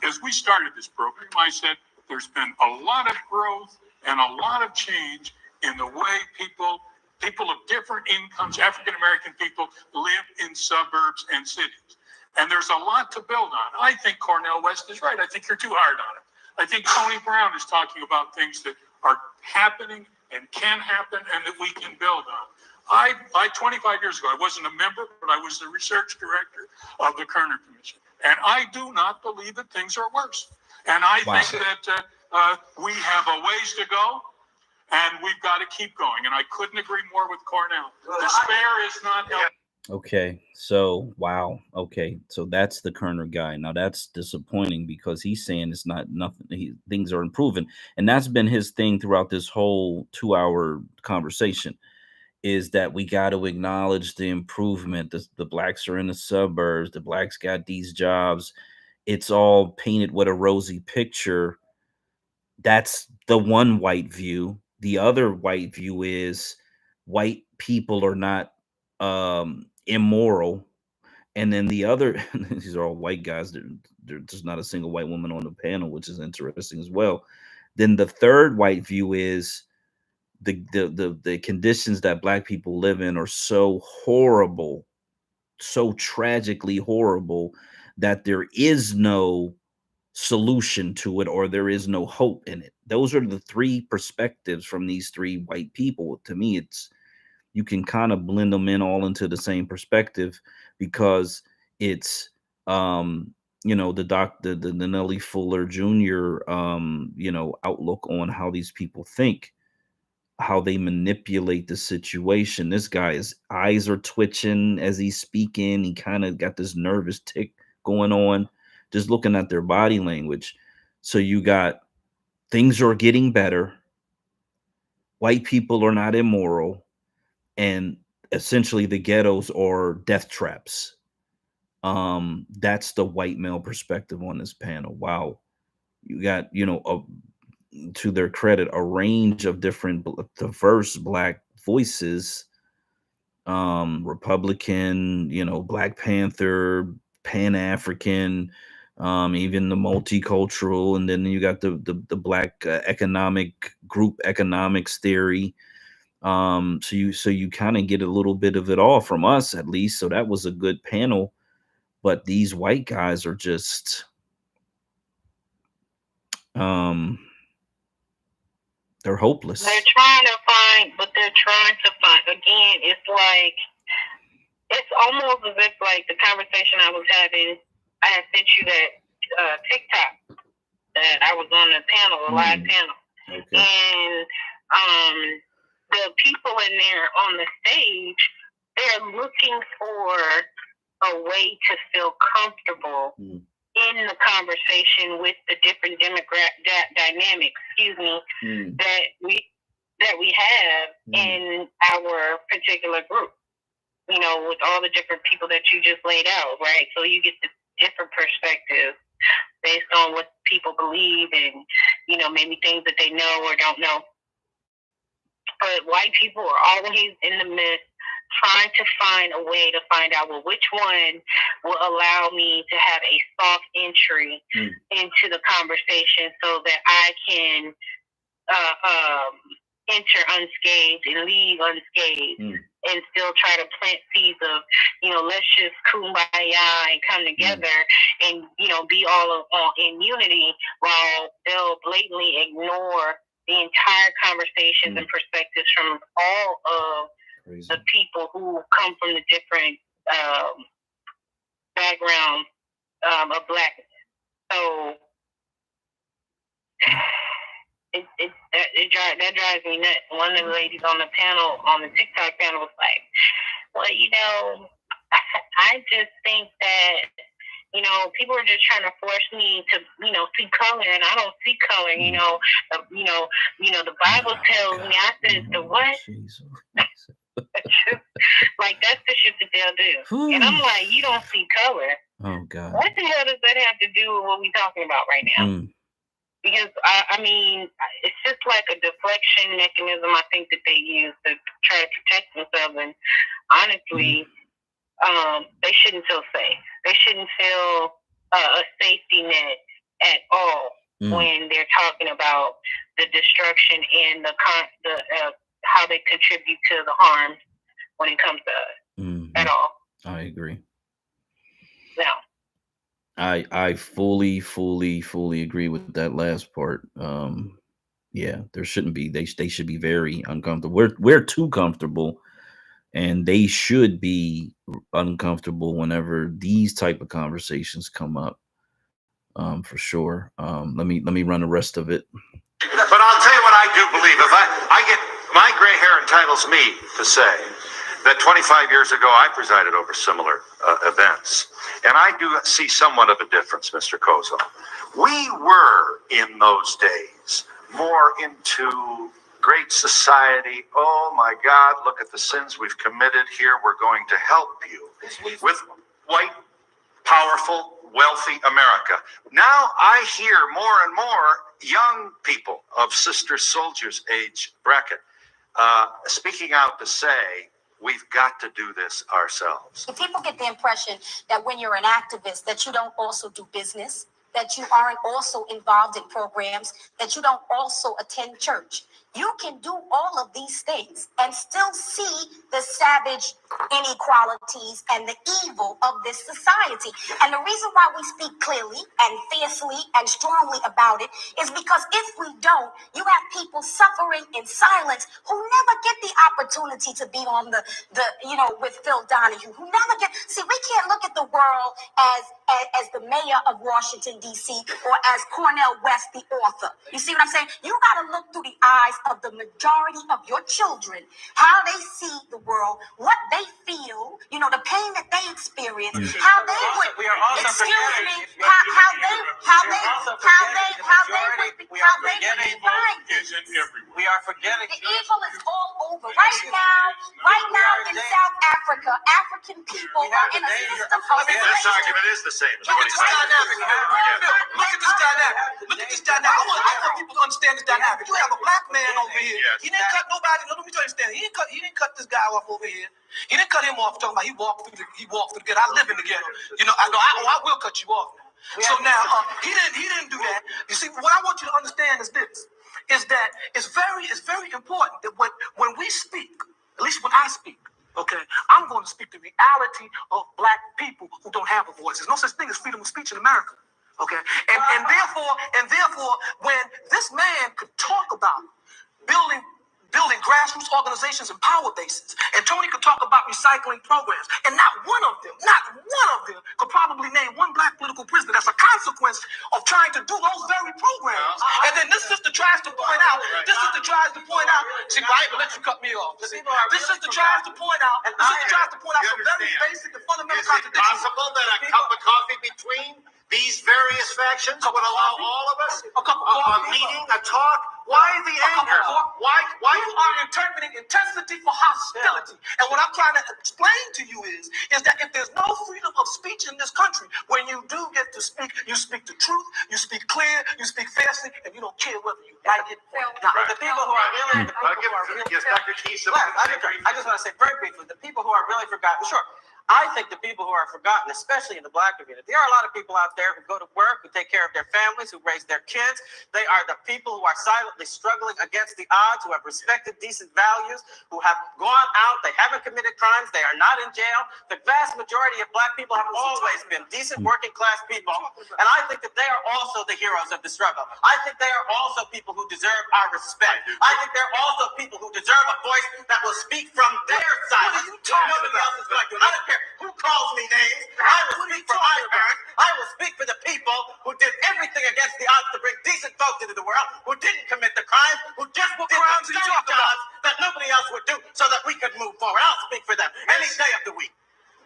As we started this program, I said there's been a lot of growth and a lot of change in the way people of different incomes, African-American people, live in suburbs and cities. And there's a lot to build on. I think Cornel West is right. I think you're too hard on it. I think Tony Brown is talking about things that are happening and can happen and that we can build on. I 25 years ago, I wasn't a member, but I was the research director of the Kerner Commission. And I do not believe that things are worse. And I think that we have a ways to go, and we've got to keep going. And I couldn't agree more with Cornel. Despair is not helping. Okay, so wow. Okay, so that's the Kerner guy. Now that's disappointing because he's saying it's not nothing. Things are improving, and that's been his thing throughout this whole 2-hour conversation. is that we got to acknowledge the improvement. The blacks are in the suburbs. The blacks got these jobs. It's all painted with a rosy picture. That's the one white view. The other white view is white people are not immoral. And then the other, these are all white guys. There's not a single white woman on the panel, which is interesting as well. Then the third white view is the conditions that black people live in are so horrible, so tragically horrible, that there is no solution to it, or there is no hope in it. Those are the three perspectives from these three white people. To me, it's, you can kind of blend them in all into the same perspective, because it's the Nellie Fuller Jr. Outlook on how these people think, how they manipulate the situation. This guy's eyes are twitching as he's speaking. He kind of got this nervous tick going on, just looking at their body language. So you got, things are getting better. White people are not immoral. And essentially the ghettos are death traps. That's the white male perspective on this panel. Wow. You got, to their credit, a range of different diverse black voices, Republican, Black Panther, Pan-African, even the multicultural, and then you got the black economic group economics theory. So you kind of get a little bit of it all from us, at least. So that was a good panel. But these white guys are just they're hopeless. They're trying to find, again, it's like, it's almost as if like the conversation I was having, I had sent you that TikTok that I was on the panel, the live panel. Okay. And the people in there on the stage, they're looking for a way to feel comfortable in the conversation with the different dynamics, that we have in our particular group. With all the different people that you just laid out, right? So you get the different perspectives based on what people believe and, maybe things that they know or don't know. But white people are always in the midst, trying to find a way to find out, well, which one will allow me to have a soft entry into the conversation so that I can enter unscathed and leave unscathed, and still try to plant seeds of, let's just kumbaya and come together and, be all in unity, while they'll blatantly ignore the entire conversations and perspectives from all of the people who come from the different backgrounds of blackness. So that drives me nuts. One of the ladies on the panel, on the TikTok panel, was like, well, I just think that, people are just trying to force me to, see color, and I don't see color. The Bible tells me. I said, the what? Like, that's the shit that they'll do. And I'm like, you don't see color. Oh God. What the hell does that have to do with what we're talking about right now? Because I mean, it's just like a deflection mechanism, I think, that they use to try to protect themselves. And honestly, they shouldn't feel safe. They shouldn't feel a safety net at all when they're talking about the destruction and the how they contribute to the harm when it comes to us at all. I agree. No. I fully agree with that last part. Yeah, there shouldn't be. They should be very uncomfortable. We're too comfortable, and they should be uncomfortable whenever these type of conversations come up. For sure. Let me run the rest of it. But I'll tell you what I do believe. If I get, my gray hair entitles me to say that 25 years ago I presided over similar events. And I do see somewhat of a difference, Mr. Kozo. We were, in those days, more into great society. Oh my God, look at the sins we've committed here. We're going to help you with white, powerful, wealthy America. Now I hear more and more young people of Sister Soldiers age bracket speaking out to say, we've got to do this ourselves. People get the impression that when you're an activist, that you don't also do business, that you aren't also involved in programs, that you don't also attend church. You can do all of these things and still see the savage inequalities and the evil of this society. And the reason why we speak clearly and fiercely and strongly about it is because if we don't, you have people suffering in silence who never get the opportunity to be on the with Phil Donahue, who never get, see, we can't look at the world as the mayor of Washington, D.C., or as Cornel West, the author. You see what I'm saying? You got to look through the eyes of the majority of your children, how they see the world, what they feel, the pain that they experience, how they would, excuse me, how they would find it. We are forgetting. The evil is all over. Right now in South Africa, African people are in a system of This argument is the same as Look what at he's this saying. dynamic. Look at this dynamic. Look at this dynamic. I want people to understand this dynamic. You have a black man over here. He didn't cut nobody. Let me understand. He didn't cut this guy off over here. He didn't cut him off talking about he walked through the ghetto. I live in the ghetto. I will cut you off. So now he didn't do that. You see, what I want you to understand is this: is that it's very important that when we speak, at least when I speak, okay, I'm going to speak the reality of black people who don't have a voice. There's no such thing as freedom of speech in America. Okay, and therefore, when this man could talk about building grassroots organizations and power bases, and Tony could talk about recycling programs, and not one of them could probably name one black political prisoner that's a consequence of trying to do those very programs. And then this sister tries to point out, see, I ain't gonna let you cut me off. This sister tries to point out some very basic and fundamental contradictions. Possible that a cup of coffee between these various factions would allow all of us a meeting, a talk? Why the anger? Why you are interpreting intensity for hostility? And what I'm trying to explain to you is that if there's no freedom of speech in this country, when you do get to speak, you speak the truth, you speak clear, you speak fiercely, and you don't care whether you like it or not. The people who are really, Yes, Dr. Keese. I just want to say very briefly, the people who are really forgotten, sure. I think the people who are forgotten, especially in the black community, there are a lot of people out there who go to work, who take care of their families, who raise their kids. They are the people who are silently struggling against the odds, who have respected decent values, who have gone out, they haven't committed crimes, they are not in jail. The vast majority of black people have always been decent working class people, and I think that they are also the heroes of the struggle. I think they are also people who deserve our respect. I think they're also people who deserve a voice that will speak from their side. Nobody else is going to. I don't care who calls me names. I will speak for my parents. I will speak for the people who did everything against the odds to bring decent folks into the world, who didn't commit the crimes, who just did the jobs that nobody else would do so that we could move forward. I'll speak for them any day of the week.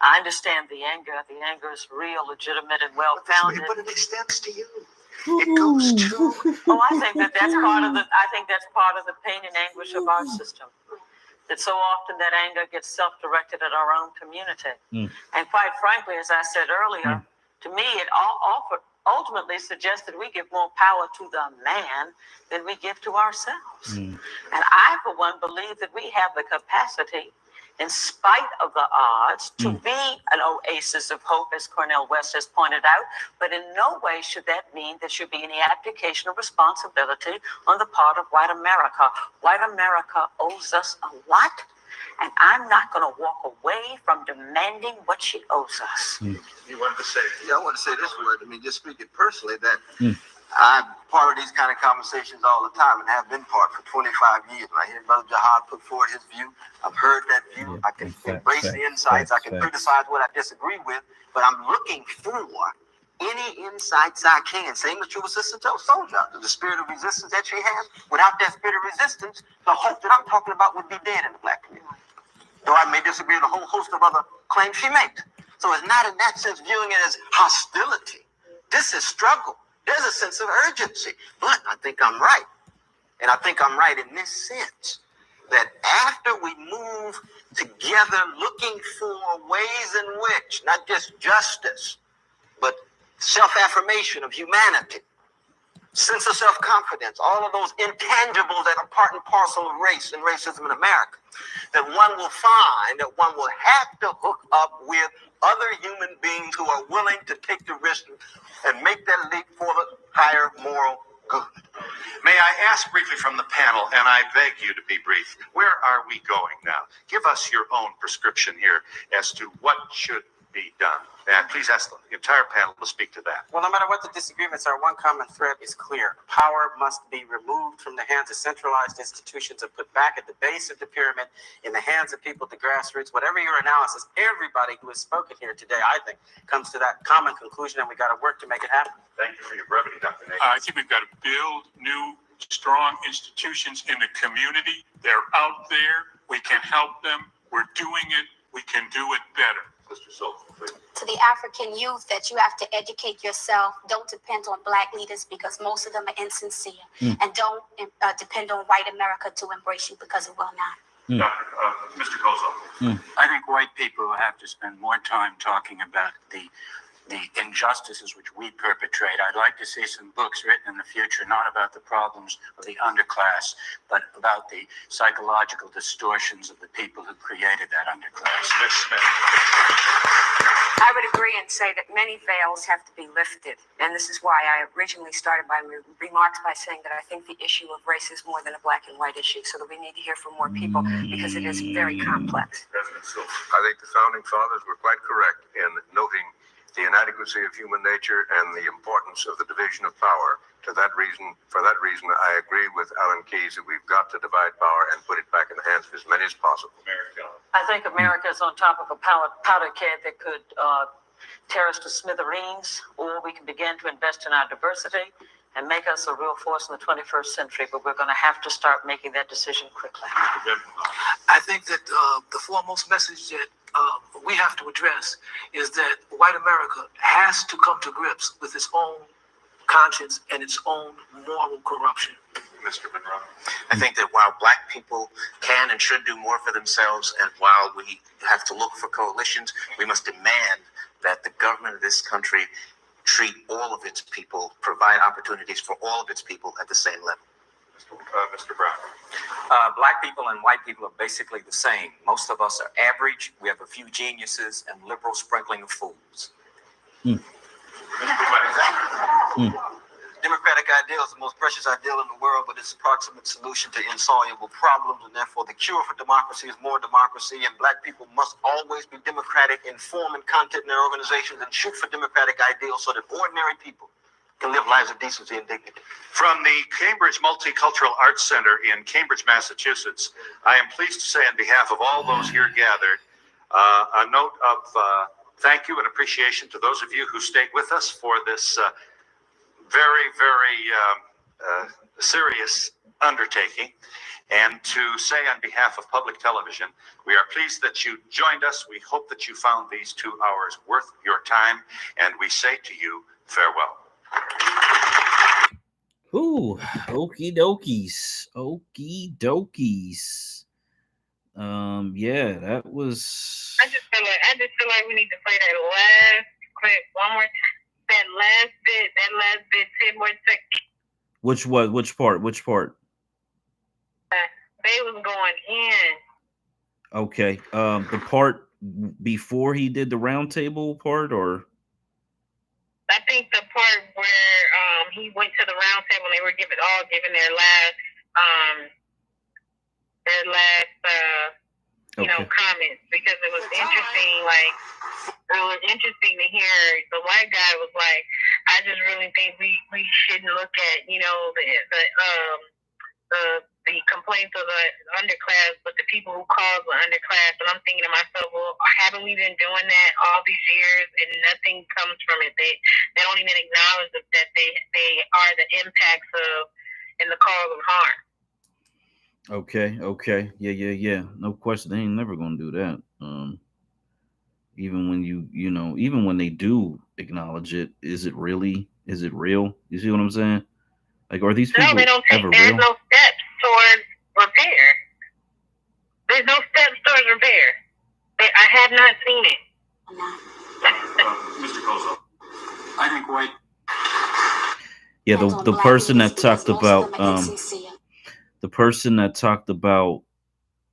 I understand the anger. The anger is real, legitimate, and well-founded. But it extends to you. It goes to. Oh, I think that's part of the pain and anguish of our system. That so often that anger gets self-directed at our own community. And quite frankly, as I said earlier, to me, it ultimately suggests that we give more power to the man than we give to ourselves. And I, for one, believe that we have the capacity, in spite of the odds, to be an oasis of hope, as Cornel West has pointed out. But in no way should that mean there should be any abdication of responsibility on the part of white America. White America owes us a lot, and I'm not going to walk away from demanding what she owes us. You wanted to say? Yeah, I want to say this word. Just speaking personally, that I'm part of these kind of conversations all the time and have been part for 25 years. When I hear Brother Jihad put forward his view, I've heard that view. I can embrace the insights. I can criticize what I disagree with, but I'm looking for any insights I can. Same is true with Sister Soldier. The spirit of resistance that she has, without that spirit of resistance, the hope that I'm talking about would be dead in the black community. Though I may disagree with a whole host of other claims she makes. So it's not in that sense viewing it as hostility. This is struggle. There's a sense of urgency. But I think I'm right. And I think I'm right in this sense, that after we move together looking for ways in which, not just justice, but self-affirmation of humanity, sense of self-confidence, all of those intangibles that are part and parcel of race and racism in America, that one will find that one will have to hook up with other human beings who are willing to take the risk and make that leap for the higher moral good. May I ask briefly from the panel, and I beg you to be brief, where are we going now? Give us your own prescription here as to what should be done. And please ask the entire panel to speak to that. Well, no matter what the disagreements are, one common thread is clear. Power must be removed from the hands of centralized institutions and put back at the base of the pyramid in the hands of people at the grassroots. Whatever your analysis, everybody who has spoken here today, I think, comes to that common conclusion, and we got to work to make it happen. Thank you for your brevity, Dr. Nate. I think we've got to build new, strong institutions in the community. They're out there. We can help them. We're doing it. We can do it better. Mr. Soulful, please. To the African youth, that you have to educate yourself. Don't depend on black leaders because most of them are insincere. And don't depend on white America to embrace you because it will not. Mr. Kozo. I think white people have to spend more time talking about the injustices which we perpetrate. I'd like to see some books written in the future, not about the problems of the underclass, but about the psychological distortions of the people who created that underclass. Ms. Smith. I would agree and say that many veils have to be lifted. And this is why I originally started my remarks by saying that I think the issue of race is more than a black and white issue, so that we need to hear from more people because it is very complex. President Silver. I think the founding fathers were quite correct in noting the inadequacy of human nature and the importance of the division of power. For that reason, I agree with Alan Keyes that we've got to divide power and put it back in the hands of as many as possible. I think America is on top of a powder keg that could tear us to smithereens, or we can begin to invest in our diversity and make us a real force in the 21st century. But we're going to have to start making that decision quickly. I think that the foremost message that we have to address is that white America has to come to grips with its own conscience and its own moral corruption. Mr. Monroe. I think that while black people can and should do more for themselves, and while we have to look for coalitions, we must demand that the government of this country treat all of its people, provide opportunities for all of its people at the same level. Mr. Brown. Black people and white people are basically the same. Most of us are average. We have a few geniuses and liberal sprinkling of fools. Democratic ideal is the most precious ideal in the world, but it's the approximate solution to insoluble problems, and therefore the cure for democracy is more democracy, and black people must always be democratic in form and content in their organizations and shoot for democratic ideals so that ordinary people can live lives of decency and dignity. From the Cambridge Multicultural Arts Center in Cambridge, Massachusetts, I am pleased to say on behalf of all those here gathered, a note of thank you and appreciation to those of you who stayed with us for this very, very serious undertaking. And to say on behalf of public television, we are pleased that you joined us. We hope that you found these 2 hours worth your time, and we say to you, farewell. Ooh, okie dokies. Okie dokies. Yeah, that was. I just feel like we need to play that last clip one more time. That last bit, 10 more seconds. Which part? Which part? They was going in. Okay. The part before he did the roundtable part, or? I think the part where he went to the round table and they were giving their last comments, because it was interesting. Like, it was interesting to hear the white guy was like, I just really think we shouldn't look at the complaints of the underclass, but the people who cause the underclass. And I'm thinking to myself, well, haven't we been doing that all these years and nothing comes from it? They don't even acknowledge that they are the impacts of and the cause of harm. Okay. Yeah. No question. They ain't never gonna do that. Even when even when they do acknowledge it, is it real? You see what I'm saying? Like, are these people they don't take. ever There's real? no steps. towards repair. There's no steps towards repair. I have not seen it. Mr. Kozo, I think white. Yeah, the person that talked about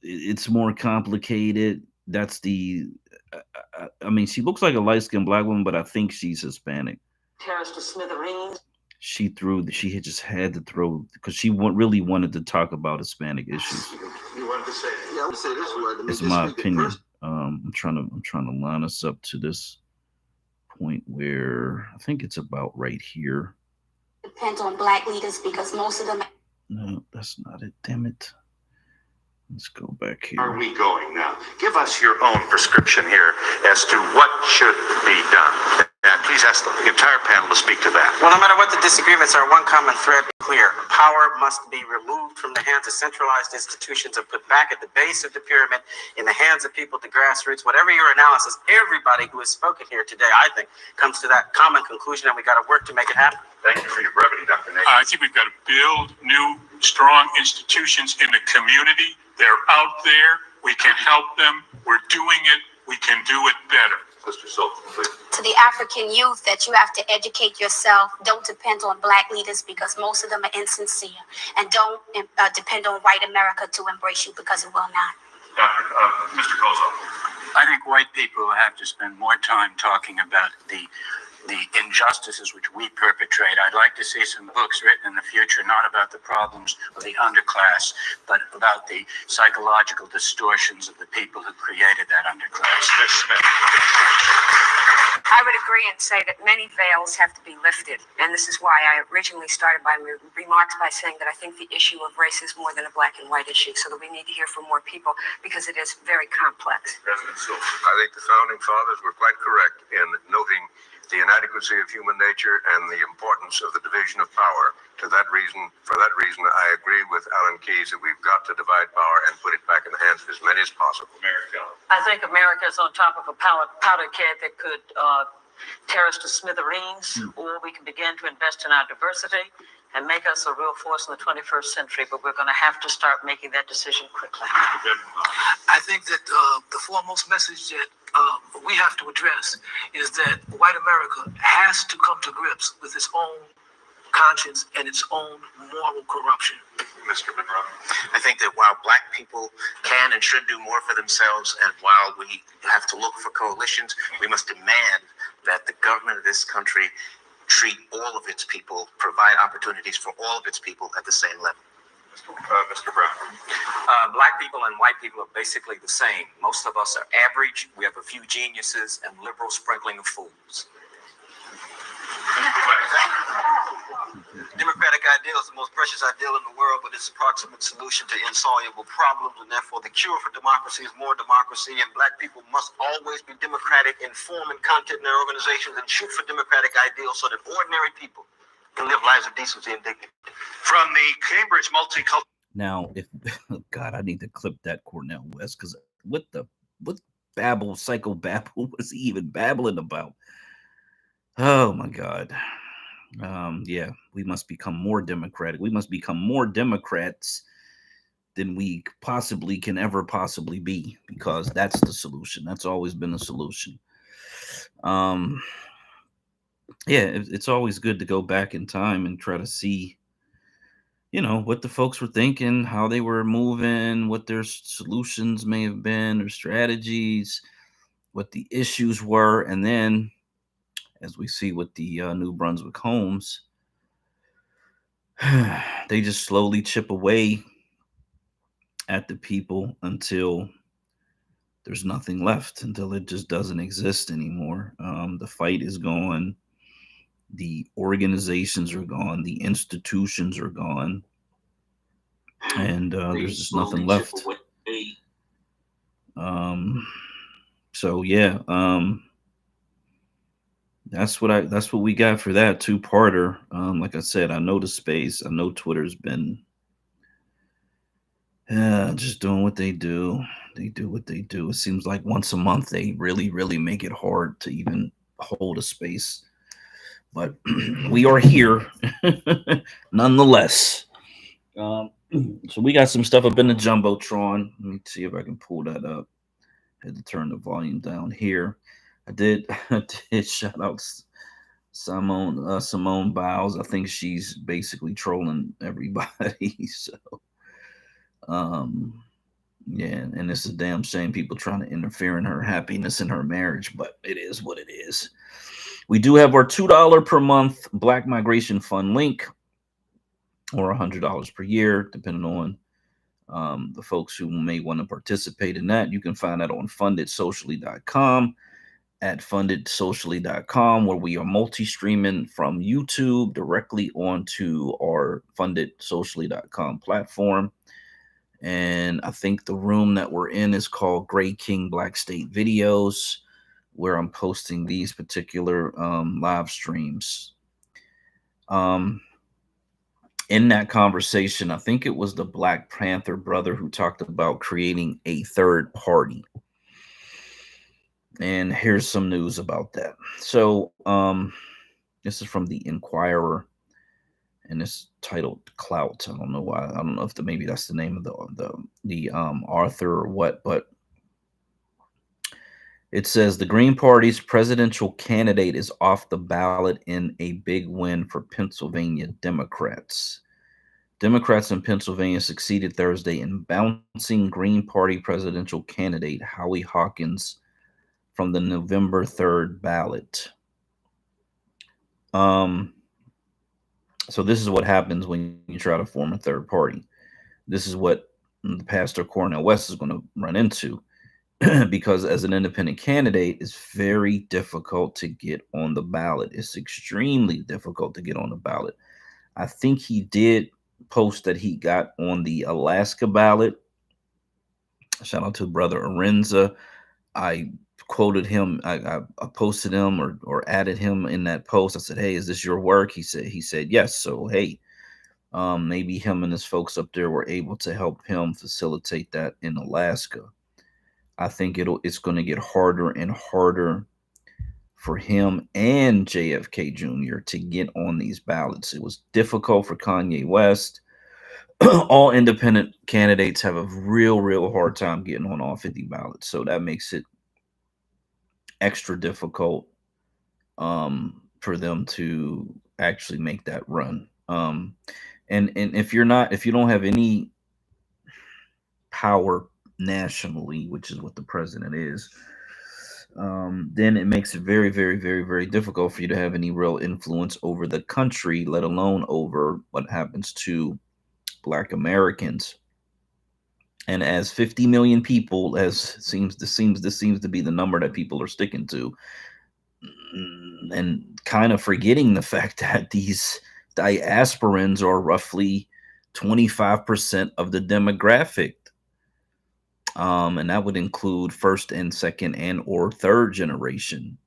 it's more complicated. That's the I mean, she looks like a light-skinned black woman, but I think she's Hispanic. Terrorist to smithereens. She had just had to throw because she really wanted to talk about Hispanic issues. You wanted to say, yeah, I would say this word. It's my opinion. I'm trying to line us up to this point where I think it's about right here. Depends on black leaders because most of them. No, that's not it. Damn it. Let's go back here. Where are we going now? Give us your own prescription here as to what should be done. And please ask the entire panel to speak to that. Well, no matter what the disagreements are, one common thread is clear. Power must be removed from the hands of centralized institutions and put back at the base of the pyramid in the hands of people at the grassroots. Whatever your analysis, everybody who has spoken here today, I think, comes to that common conclusion, and we got to work to make it happen. Thank you for your brevity, Dr. Nate. I think we've got to build new, strong institutions in the community. They're out there. We can help them. We're doing it. We can do it better. Sister Sultan, please. To the African youth, that you have to educate yourself. Don't depend on black leaders because most of them are insincere. And don't depend on white America to embrace you because it will not. Mr. Kozo. I think white people have to spend more time talking about the injustices which we perpetrate. I'd like to see some books written in the future, not about the problems of the underclass, but about the psychological distortions of the people who created that underclass. Ms. Smith. I would agree and say that many veils have to be lifted. And this is why I originally started my remarks by saying that I think the issue of race is more than a black and white issue, so that we need to hear from more people because it is very complex. President Silver. I think the founding fathers were quite correct in noting the inadequacy of human nature and the importance of the division of power. For that reason, I agree with Alan Keyes that we've got to divide power and put it back in the hands of as many as possible. America. I think America is on top of a powder keg that could tear us to smithereens, or we can begin to invest in our diversity and make us a real force in the 21st century. But we're going to have to start making that decision quickly. I think that the foremost message that we have to address is that white America has to come to grips with its own conscience and its own moral corruption. Mr. Monroe. I think that while black people can and should do more for themselves, and while we have to look for coalitions, we must demand that the government of this country treat all of its people, provide opportunities for all of its people at the same level. Mr. Brown. Black people and white people are basically the same. Most of us are average. We have a few geniuses and liberal sprinkling of fools. Democratic ideal is the most precious ideal in the world, but it's the approximate solution to insoluble problems, and therefore the cure for democracy is more democracy, and black people must always be democratic in form and content in their organizations and shoot for democratic ideals so that ordinary people can live lives of decency and dignity. From the Cambridge Multicultural. Now, if God, I need to clip that Cornell West because what psychobabble was he even babbling about? Oh my God. Yeah, we must become more democratic. We must become more Democrats than we possibly can ever possibly be, because that's the solution. That's always been the solution. Yeah, it's always good to go back in time and try to see, what the folks were thinking, how they were moving, what their solutions may have been, or strategies, what the issues were, and then, as we see with the New Brunswick homes, they just slowly chip away at the people until there's nothing left, until it just doesn't exist anymore. The fight is gone. The organizations are gone. The institutions are gone. And there's just nothing left. So yeah, that's what we got for that two-parter. Like I said, I know the space. I know Twitter's been just doing what they do. They do what they do. It seems like once a month they really, really make it hard to even hold a space. But we are here nonetheless. So we got some stuff up in the jumbotron. Let me see if I can pull that up. Had to turn the volume down here. I did. I did shout out Simone Biles. I think she's basically trolling everybody. So, yeah, and it's a damn shame people trying to interfere in her happiness in her marriage, but it is what it is. We do have our $2 per month Black Migration Fund link, or $100 per year, depending on the folks who may want to participate in that. You can find that on fundedsocially.com, at fundedsocially.com, where we are multi-streaming from YouTube directly onto our fundedsocially.com platform. And I think the room that we're in is called Gray King Black State Videos, where I'm posting these particular live streams. In that conversation, I think it was the Black Panther brother who talked about creating a third party. And here's some news about that. So, this is from the Inquirer, and it's titled "Clout." I don't know why. I don't know if maybe that's the name of the author or what, but it says the Green Party's presidential candidate is off the ballot in a big win for Pennsylvania Democrats. Democrats in Pennsylvania succeeded Thursday in bouncing Green Party presidential candidate Howie Hawkins from the November 3rd ballot. So this is what happens when you try to form a third party. This is what the Pastor Cornel West is going to run into, because as an independent candidate, it's very difficult to get on the ballot. It's extremely difficult to get on the ballot. I think he did post that he got on the Alaska ballot. Shout out to Brother Arenza. I quoted him. I posted him or added him in that post. I said, "Hey, is this your work?" He said yes. So hey, maybe him and his folks up there were able to help him facilitate that in Alaska. I think it's going to get harder and harder for him and JFK Jr. to get on these ballots. It was difficult for Kanye West. All independent candidates have a real hard time getting on all 50 ballots. So that makes it extra difficult for them to actually make that run. And if you don't have any power nationally, which is what the president is, then it makes it very difficult for you to have any real influence over the country, let alone over what happens to Black Americans. And as 50 million people, this seems to be the number that people are sticking to, and kind of forgetting the fact that these diasporans are roughly 25% of the demographic. And that would include first and second and or third generation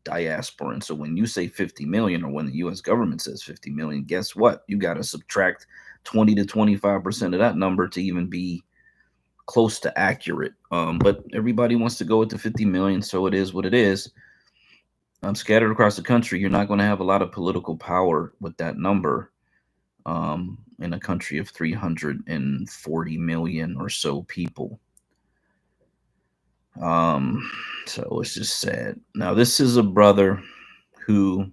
diasporan. So when you say 50 million, or when the US government says 50 million, guess what? You got to subtract 20 to 25% of that number to even be close to accurate. But everybody wants to go with the 50 million, so it is what it is. Scattered across the country, you're not going to have a lot of political power with that number in a country of 340 million or so people. So it's just sad. Now, this is a brother who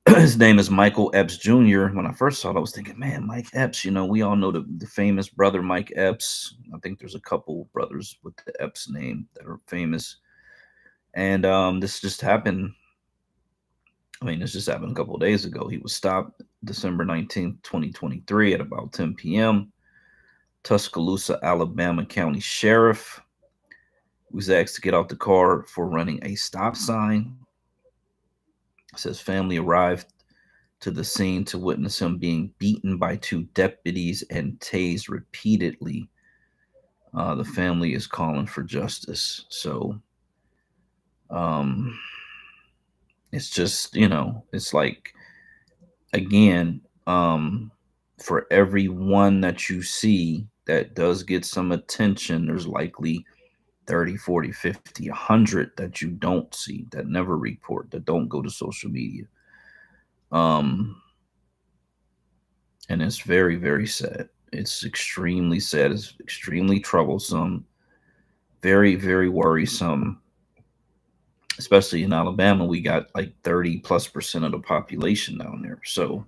his name is Michael Epps Jr. When I first saw it, I was thinking, man, Mike Epps, we all know the famous brother Mike Epps. I think there's a couple brothers with the Epps name that are famous. And this just happened. This just happened a couple of days ago. He was stopped December 19th, 2023 at about 10 p.m. Tuscaloosa, Alabama County Sheriff was asked to get out the car for running a stop sign. It says family arrived to the scene to witness him being beaten by two deputies and tased repeatedly. The family is calling for justice. So it's just, it's like, again, for every one that you see that does get some attention, there's likely 30, 40, 50, 100 that you don't see, that never report, that don't go to social media. And it's very, very sad. It's extremely sad. It's extremely troublesome. Very, very worrisome. Especially in Alabama, we got like 30+% of the population down there. So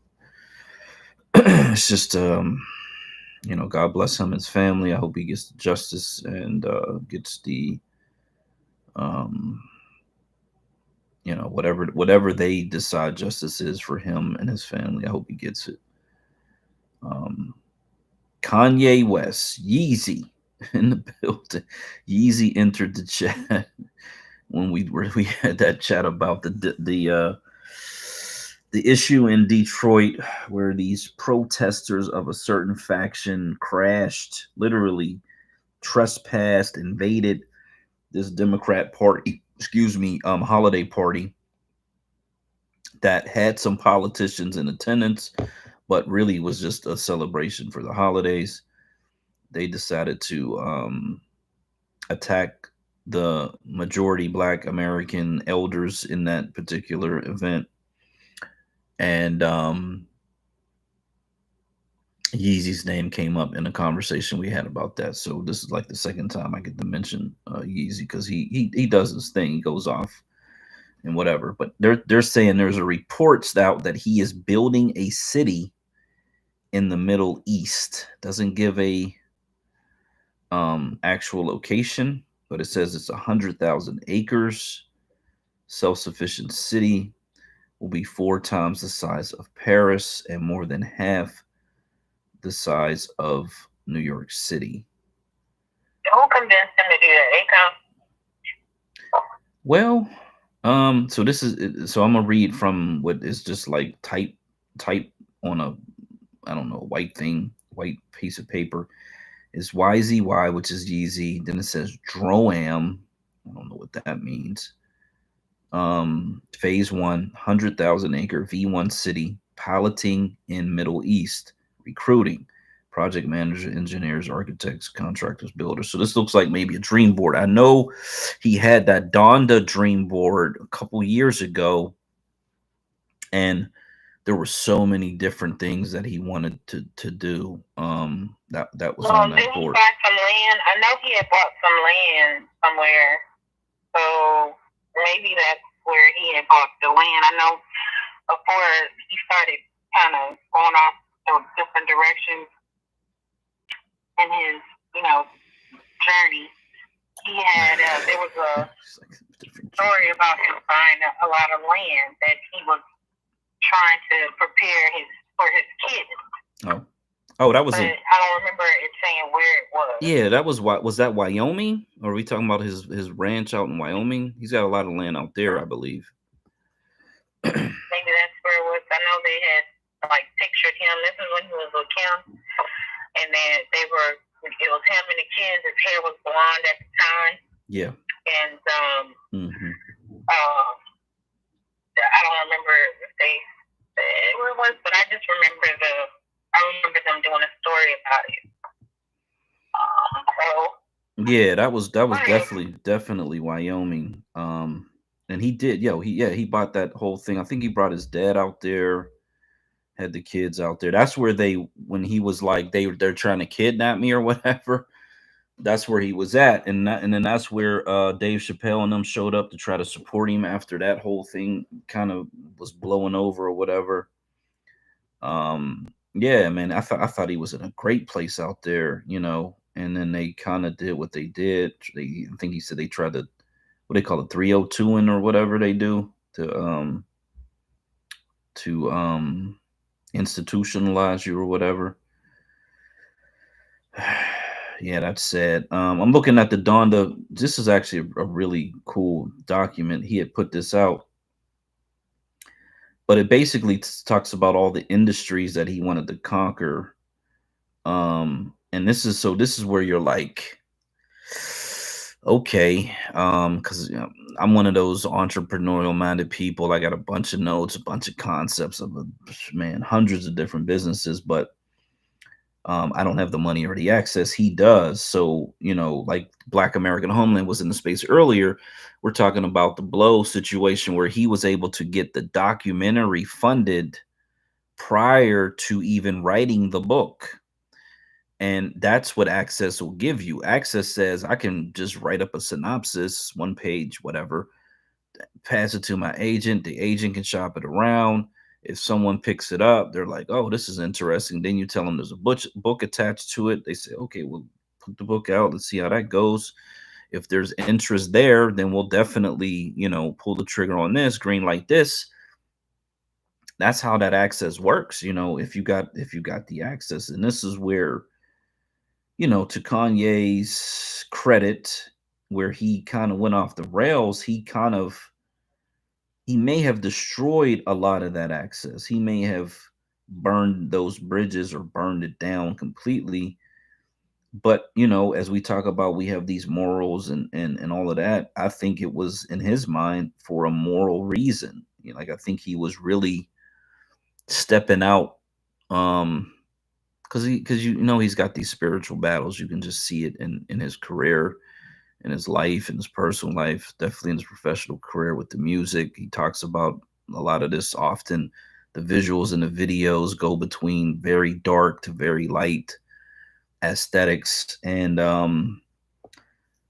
it's just, God bless him and his family. I hope he gets justice and gets the, um, whatever they decide justice is for him and his family. I hope he gets it. Kanye West, Yeezy in the building. Yeezy entered the chat when we had that chat about the issue in Detroit where these protesters of a certain faction crashed, literally trespassed, invaded this Democrat party, holiday party that had some politicians in attendance, but really was just a celebration for the holidays. They decided to attack the majority Black American elders in that particular event. And Yeezy's name came up in a conversation we had about that. So this is like the second time I get to mention Yeezy because he does his thing. He goes off and whatever. But they're saying there's a reports out that he is building a city in the Middle East. Doesn't give a actual location, but it says it's 100,000 acres. Self-sufficient city, will be 4 times the size of Paris and more than half the size of New York City. Who convinced him to do that? Akon? Well, so I'm gonna read from what is just like type on a, I don't know, white piece of paper. Is YZY, which is Yeezy. Then it says Droam. I don't know what that means. Phase 1, 100,000 acre V1 city, piloting in Middle East, recruiting, project manager, engineers, architects, contractors, builders. So this looks like maybe a dream board. I know he had that Donda dream board a couple years ago, and there were so many different things that he wanted to do. That was on that board. Did he buy some land? I know he had bought some land somewhere, so maybe that's where he had bought the land. I know before he started kind of going off to different directions in his, journey, he had there was a story about him buying a lot of land that he was trying to prepare for his kids. Oh, that was it. I don't remember it saying where it was. Yeah, that was that Wyoming? Or are we talking about his ranch out in Wyoming? He's got a lot of land out there, I believe. Maybe that's where it was. I know they had pictured him. This is when he was with Kim, and then it was him and the kids. His hair was blonde at the time. Yeah. And I don't remember if they said where it was, but I just remember them doing a story about it. Yeah, that was definitely Wyoming. And he did, he bought that whole thing. I think he brought his dad out there, had the kids out there. That's where when he was like they're trying to kidnap me or whatever. That's where he was at, and then that's where Dave Chappelle and them showed up to try to support him after that whole thing kind of was blowing over or whatever. Yeah, man, I thought he was in a great place out there, and then they kind of did what they did. I think he said they tried to, what they call it, 302ing or whatever they do to institutionalize you or whatever. Yeah, that's sad. I'm looking at the Donda. This is actually a really cool document. He had put this out, but it basically talks about all the industries that he wanted to conquer. And this is where you're like, okay, because I'm one of those entrepreneurial minded people. I got a bunch of notes, a bunch of concepts of hundreds of different businesses, but I don't have the money or the access. He does. So, like Black American Homeland was in the space earlier. We're talking about the Blow situation where he was able to get the documentary funded prior to even writing the book. And that's what Access will give you. Access says I can just write up a synopsis, 1 page, whatever, pass it to my agent. The agent can shop it around. If someone picks it up, they're like, oh, this is interesting. Then you tell them there's a book attached to it. They say, okay, we'll put the book out. Let's see how that goes. If there's interest there, then we'll definitely, pull the trigger on this, green light this. That's how that access works. If you got the access. And this is where, to Kanye's credit, where he kind of went off the rails, he may have destroyed a lot of that access. He may have burned those bridges or burned it down completely. But, as we talk about, we have these morals and all of that. I think it was in his mind for a moral reason. I think he was really stepping out, because he's got these spiritual battles. You can just see it in his career, in his life, in his personal life, definitely in his professional career with the music. He talks about a lot of this often. The visuals and the videos go between very dark to very light aesthetics. And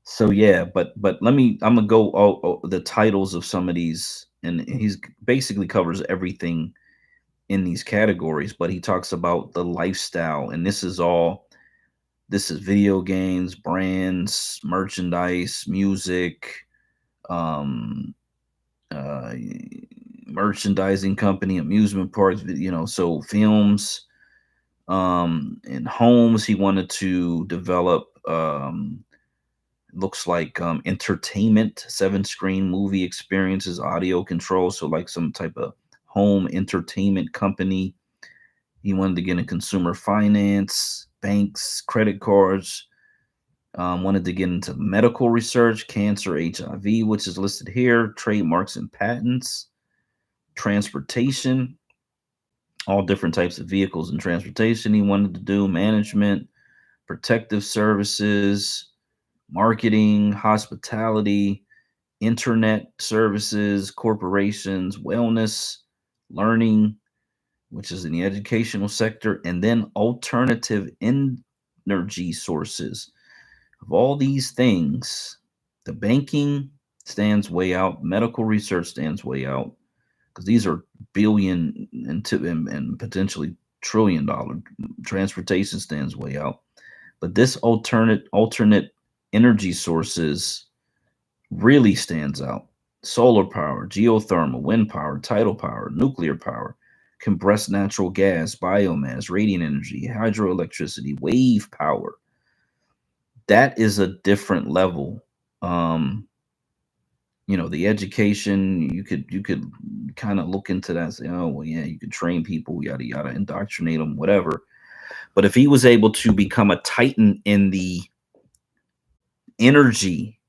so yeah, but I'm gonna go the titles of some of these, and he's basically covers everything in these categories. But he talks about the lifestyle, and this is video games, brands, merchandise, music, merchandising company, amusement parks, so films, and homes. He wanted to develop, looks like, entertainment, 7-screen movie experiences, audio control. So like some type of home entertainment company. He wanted to get in consumer finance, banks, credit cards. Wanted to get into medical research, cancer, HIV, which is listed here, trademarks and patents, transportation, all different types of vehicles and transportation. He wanted to do management, protective services, marketing, hospitality, internet services, corporations, wellness, learning, which is in the educational sector, and then alternative energy sources. Of all these things, the banking stands way out, medical research stands way out, because these are billion and potentially $1 trillion. Transportation stands way out. But this alternate energy sources really stands out. Solar power, geothermal, wind power, tidal power, nuclear power, compressed natural gas, biomass, radiant energy, hydroelectricity, wave power. That is a different level. The education, you could kind of look into that and say, oh, well, yeah, you could train people, yada, yada, indoctrinate them, whatever. But if he was able to become a titan in the energy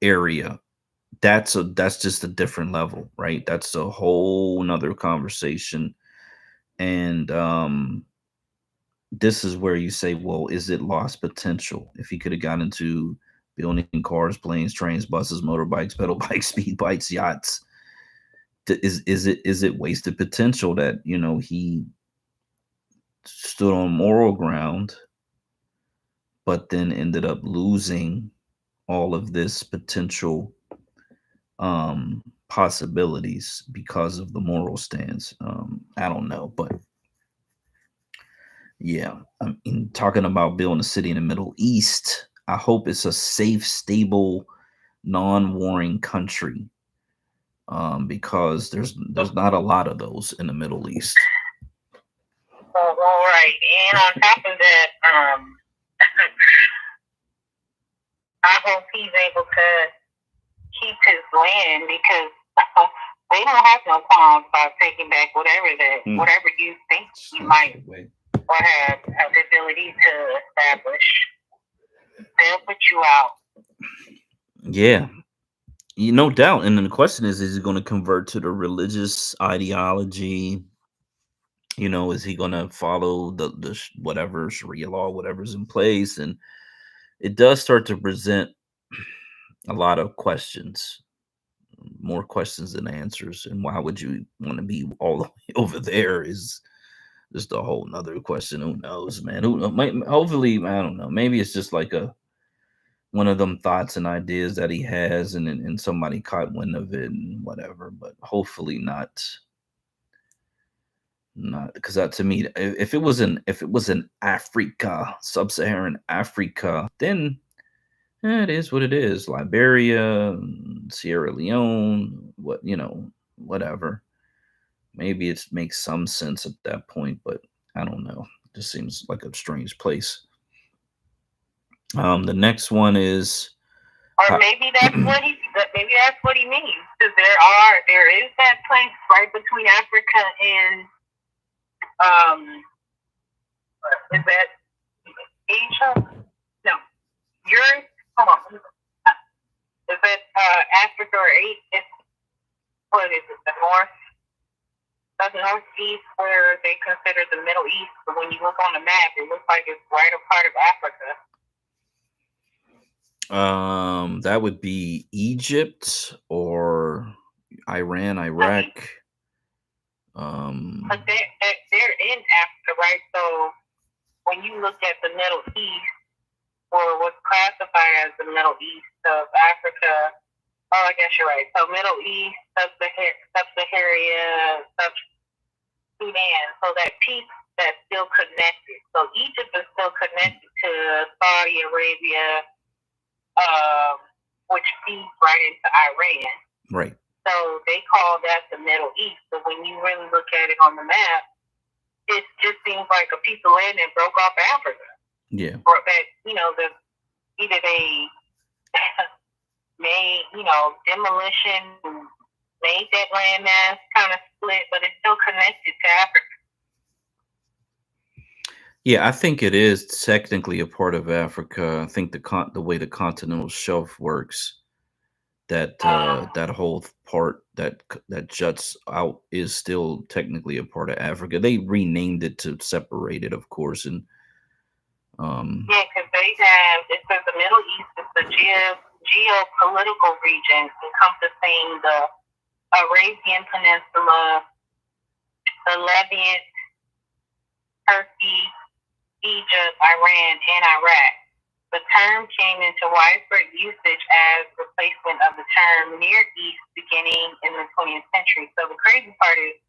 area, that's just a different level, right? That's a whole nother conversation. And this is where you say, well, is it lost potential? If he could have gotten into building cars, planes, trains, buses, motorbikes, pedal bikes, speed bikes, yachts, is it wasted potential that he stood on moral ground, but then ended up losing all of this potential possibilities because of the moral stance? I don't know, but yeah, I mean, talking about building a city in the Middle East, I hope it's a safe, stable, non-warring country, because there's not a lot of those in the Middle East. All right, and on top of that, I hope he's able to keep his land, because they don't have no qualms about taking back whatever you think you might or have the ability to establish. They'll put you out. Yeah, no doubt. And then the question is he going to convert to the religious ideology? Is he going to follow the whatever Sharia law, whatever's in place? And it does start to present a lot of questions, more questions than answers. And why would you want to be all the way over there is just a whole nother question. Who knows, man? Hopefully, I don't know. Maybe it's just like one of them thoughts and ideas that he has, and somebody caught wind of it and whatever. But hopefully not because that, to me, if it was in Africa, sub-Saharan Africa, then it is what it is. Liberia, Sierra Leone, whatever. Maybe it makes some sense at that point, but I don't know. It just seems like a strange place. The next one is, or maybe that's what he means. Because there is that place right between Africa and is that Asia? No, Europe. Hold on. Is that Africa or Asia? What is it? The northeast, where they consider the Middle East. But when you look on the map, it looks like it's right a part of Africa. That would be Egypt or Iran, Iraq. But they're in Africa, right? So when you look at the Middle East, or what's classified as the Middle East of Africa, oh, I guess you're right. So Middle East, Sub-Saharia, Sudan. So that piece that's still connected. So Egypt is still connected to Saudi Arabia, which feeds right into Iran. Right. So they call that the Middle East. But when you really look at it on the map, it just seems like a piece of land that broke off Africa. Yeah. Or that, either they made, demolition, made that landmass kind of split, but it's still connected to Africa. Yeah, I think it is technically a part of Africa. I think the way the continental shelf works, that whole part that juts out is still technically a part of Africa. They renamed it to separate it, of course, and yeah, because it says the Middle East is the geopolitical region encompassing the Arabian Peninsula, the Levant, Turkey, Egypt, Iran, and Iraq. The term came into widespread usage as replacement of the term Near East beginning in the 20th century. So the crazy part is,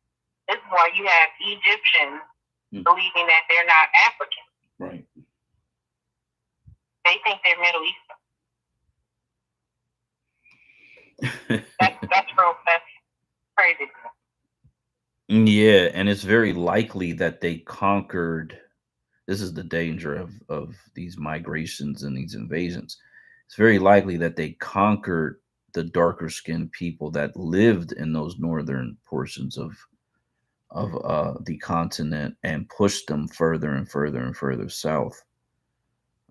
this is why you have Egyptians believing that they're not African. Right. They think they're Middle Eastern. That's crazy. Yeah, and it's very likely that they conquered. This is the danger of these migrations and these invasions. It's very likely that they conquered the darker skinned people that lived in those northern portions of the continent and pushed them further and further and further south.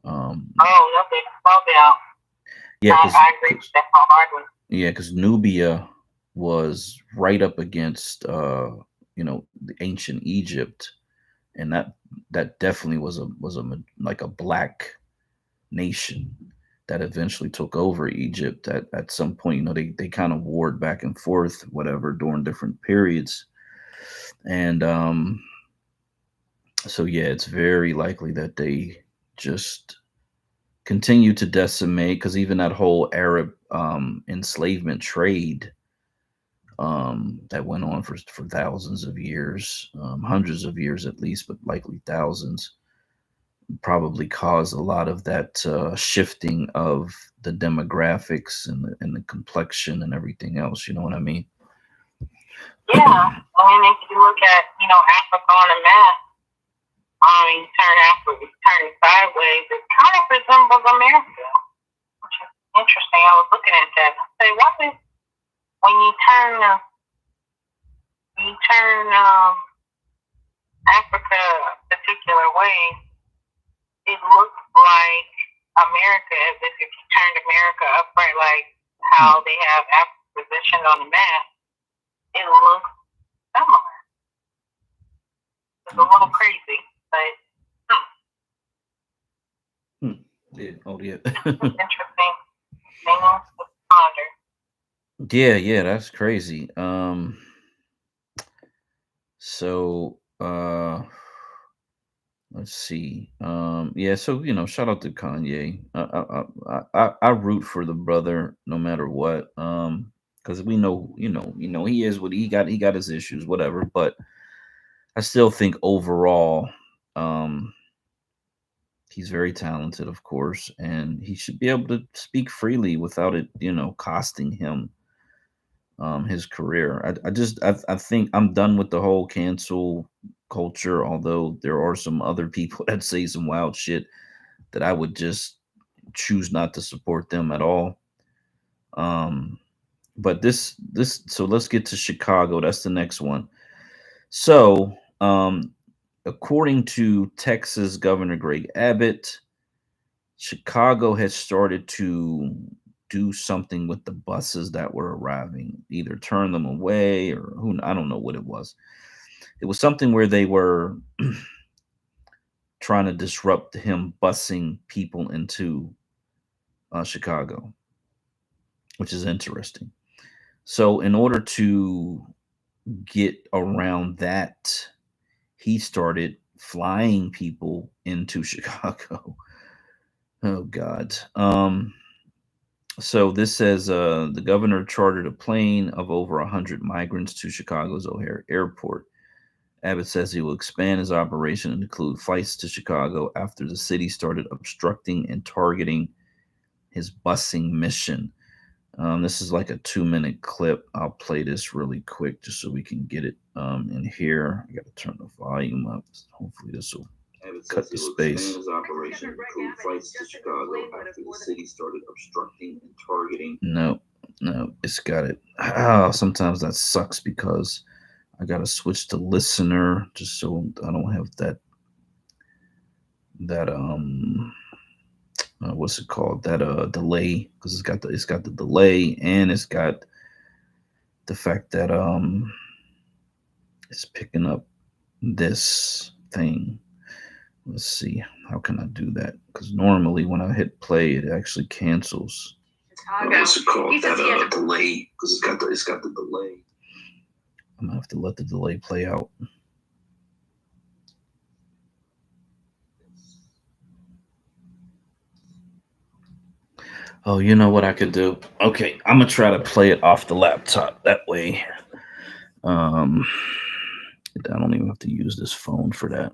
Yeah, I agree with that wholeheartedly. Yeah, because Nubia was right up against the ancient Egypt, and that definitely was a black nation that eventually took over Egypt at some point. They kind of warred back and forth, whatever, during different periods. And so yeah, it's very likely that they just continue to decimate, because even that whole Arab enslavement trade that went on for thousands of years, hundreds of years at least, but likely thousands, probably caused a lot of that shifting of the demographics and the complexion and everything else. You know what I mean? Yeah, if you look at Africa on a map, you turn it sideways, it kind of resembles America, which is interesting. I was looking at that. Say, what is when you turn Africa a particular way, it looks like America, as if you turned America upright, like how they have Africa positioned on the map. It looks similar. It's a little crazy, but Yeah. Oh yeah. interesting thing to ponder. Yeah, that's crazy. So let's see. Yeah, so shout out to Kanye. I root for the brother no matter what. Because we know, he is what he got. He got his issues, whatever. But I still think overall, um, he's very talented, of course, and he should be able to speak freely without it, costing him his career. I think I'm done with the whole cancel culture, although there are some other people that say some wild shit that I would just choose not to support them at all. Um but this so let's get to Chicago. That's the next one. So, according to Texas Governor Greg Abbott, Chicago has started to do something with the buses that were arriving, either turn them away or who I don't know what it was. It was something where they were trying to disrupt him busing people into Chicago, which is interesting. So, in order to get around that, he started flying people into Chicago. Oh God. So this says the governor chartered a plane of over 100 migrants to Chicago's O'Hare Airport. Abbott says he will expand his operation and include flights to Chicago after the city started obstructing and targeting his busing mission. This is like a 2-minute clip. I'll play this really quick just so we can get it in here. I got to turn the volume up. Hopefully this will cut the space. His operation include flights to Chicago after the city started obstructing and targeting. No, it's got it. Sometimes that sucks because I gotta switch to listener just so I don't have that what's it called, that delay, because it's got the delay, and it's got the fact that it's picking up this thing. Let's see, how can I do that? Because normally when I hit play, it actually cancels. What's it called? That delay, because it's got the delay. I'm gonna have to let the delay play out. Oh, you know what I could do? Okay, I'm gonna try to play it off the laptop. That way, I don't even have to use this phone for that.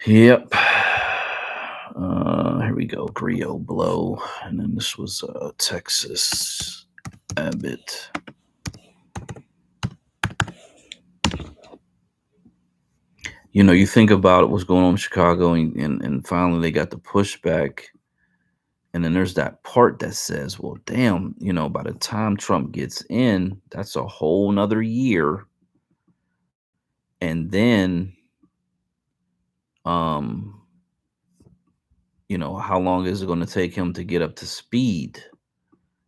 Yep. Here we go. Grio Blow, and then this was Texas Abbott. You think about what's going on in Chicago, and finally they got the pushback. And then there's that part that says, well, damn, by the time Trump gets in, that's a whole nother year. And then, how long is it going to take him to get up to speed?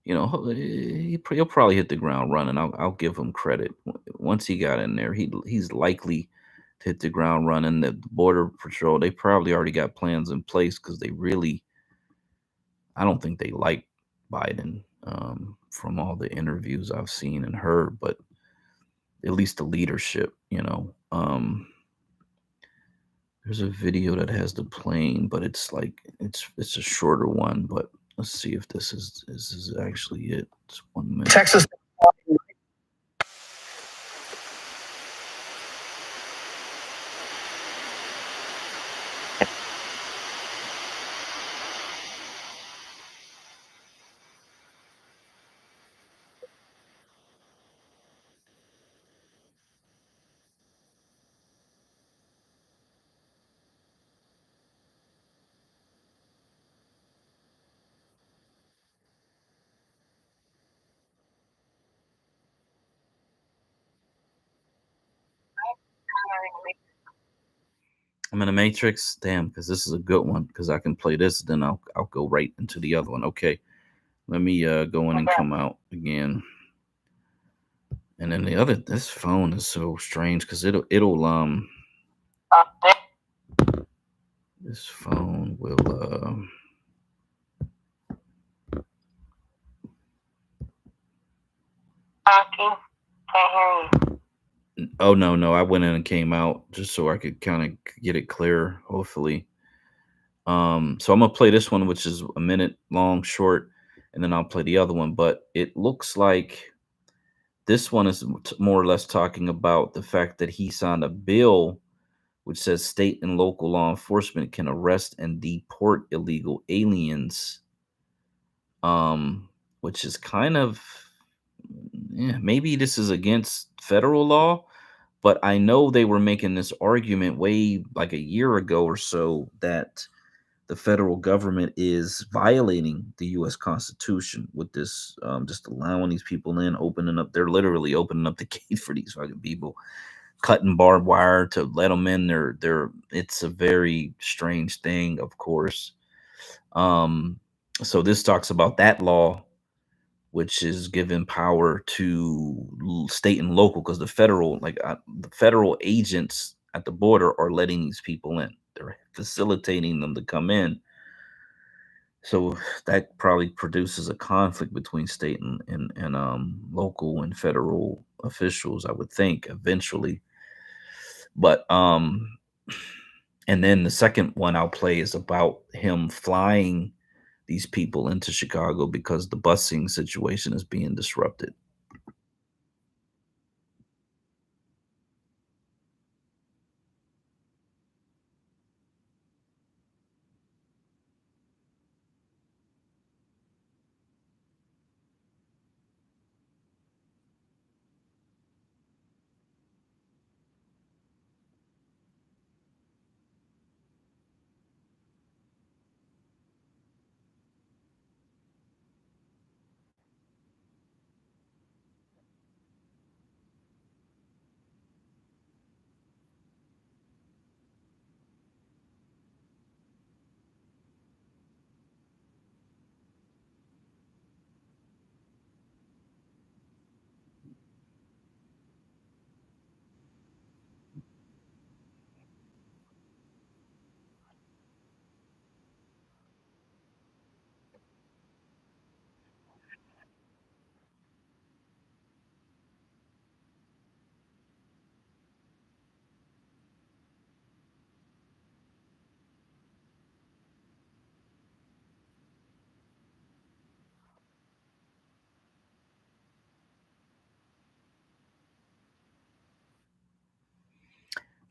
He'll probably hit the ground running. I'll give him credit. Once he got in there, he's likely to hit the ground running. The Border Patrol, they probably already got plans in place because I don't think they like Biden, from all the interviews I've seen and heard, but at least the leadership, there's a video that has the plane, but it's like it's a shorter one. But let's see if this is actually it. It's 1 minute. Texas. I'm in the Matrix. Damn, because this is a good one. Because I can play this, then I'll go right into the other one. Okay, let me go in and come out again. And then this phone is so strange because it'll this phone will Talking. Can't hear you. Oh no, I went in and came out just so I could kind of get it clear, hopefully. So I'm gonna play this one, which is a minute long, short, and then I'll play the other one. But it looks like this one is more or less talking about the fact that he signed a bill which says state and local law enforcement can arrest and deport illegal aliens. Which is kind of, yeah, maybe this is against federal law, but I know they were making this argument way like a year ago or so that the federal government is violating the U.S. Constitution with this, just allowing these people in, opening up. They're literally opening up the gate for these fucking people, cutting barbed wire to let them in. It's a very strange thing, of course. So this talks about that law, which is giving power to state and local, because the federal agents at the border are letting these people in. They're facilitating them to come in. So that probably produces a conflict between state and local and federal officials, I would think, eventually. But and then the second one I'll play is about him flying these people into Chicago because the busing situation is being disrupted.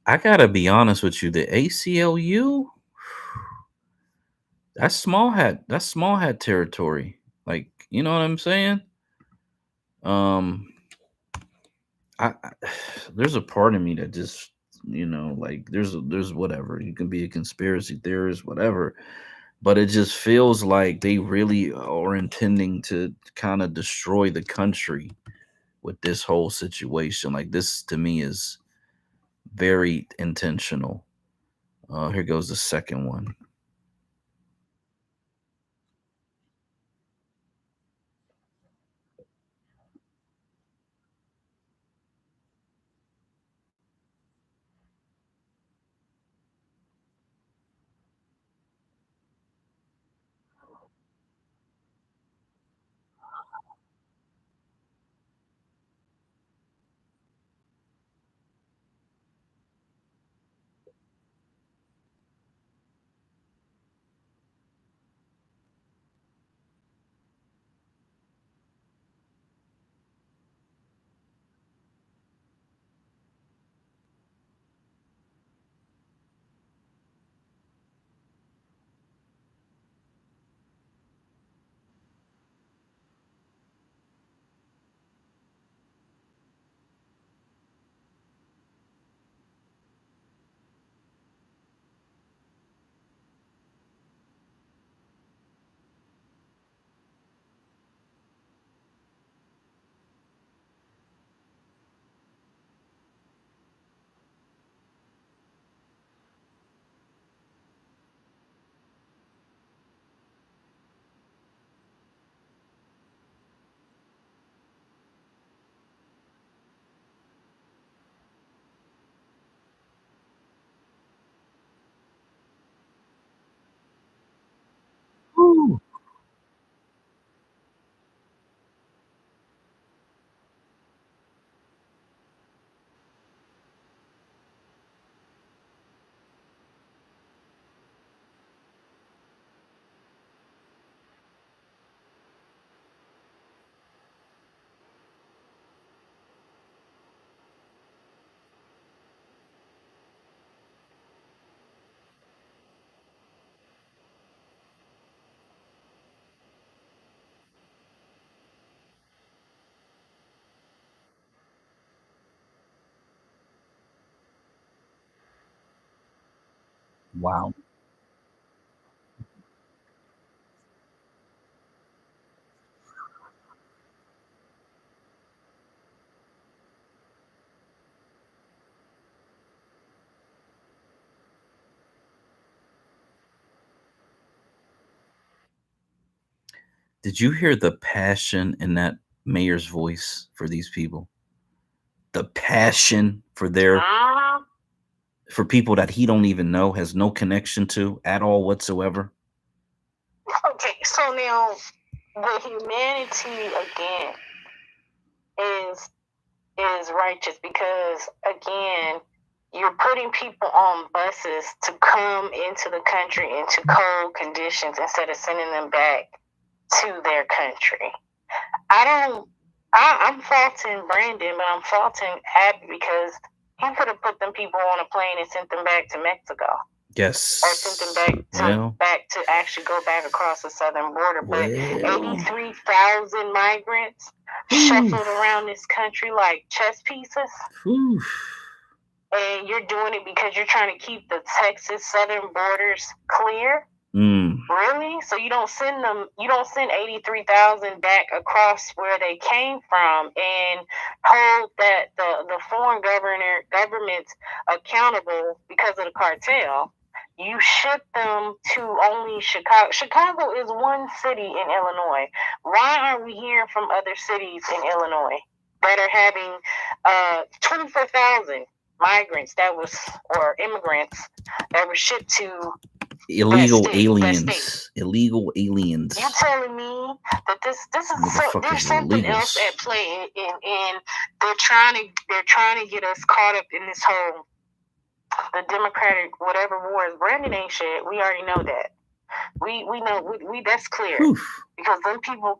I gotta be honest with you, the ACLU, that's small hat territory. Like, you know what I'm saying? Um, I there's a part of me that just, like there's whatever. You can be a conspiracy theorist, whatever, but it just feels like they really are intending to kind of destroy the country with this whole situation. Like, this to me is very intentional. Here goes the second one. Wow. Did you hear the passion in that mayor's voice for these people? The passion for for people that he don't even know, has no connection to at all whatsoever. Okay, so now the humanity again is righteous because again you're putting people on buses to come into the country into cold conditions instead of sending them back to their country. I'm faulting Brandon, but I'm faulting Abby because he could have put them people on a plane and sent them back to Mexico. Yes. Or sent them back to actually go back across the southern border. But 83,000 migrants shuffled around this country like chess pieces. And you're doing it because you're trying to keep the Texas southern borders clear. Really? So you don't send 83,000 back across where they came from and hold that the foreign governments accountable because of the cartel. You ship them to only Chicago. Chicago is one city in Illinois. Why aren't we hearing from other cities in Illinois that are having 24,000 migrants or immigrants that were shipped to illegal aliens? Illegal aliens. You telling me that this is there's something else at play, and they're trying to get us caught up in this whole the Democratic whatever wars. Brandon ain't shit. We already know that. We know that's clear. Because them people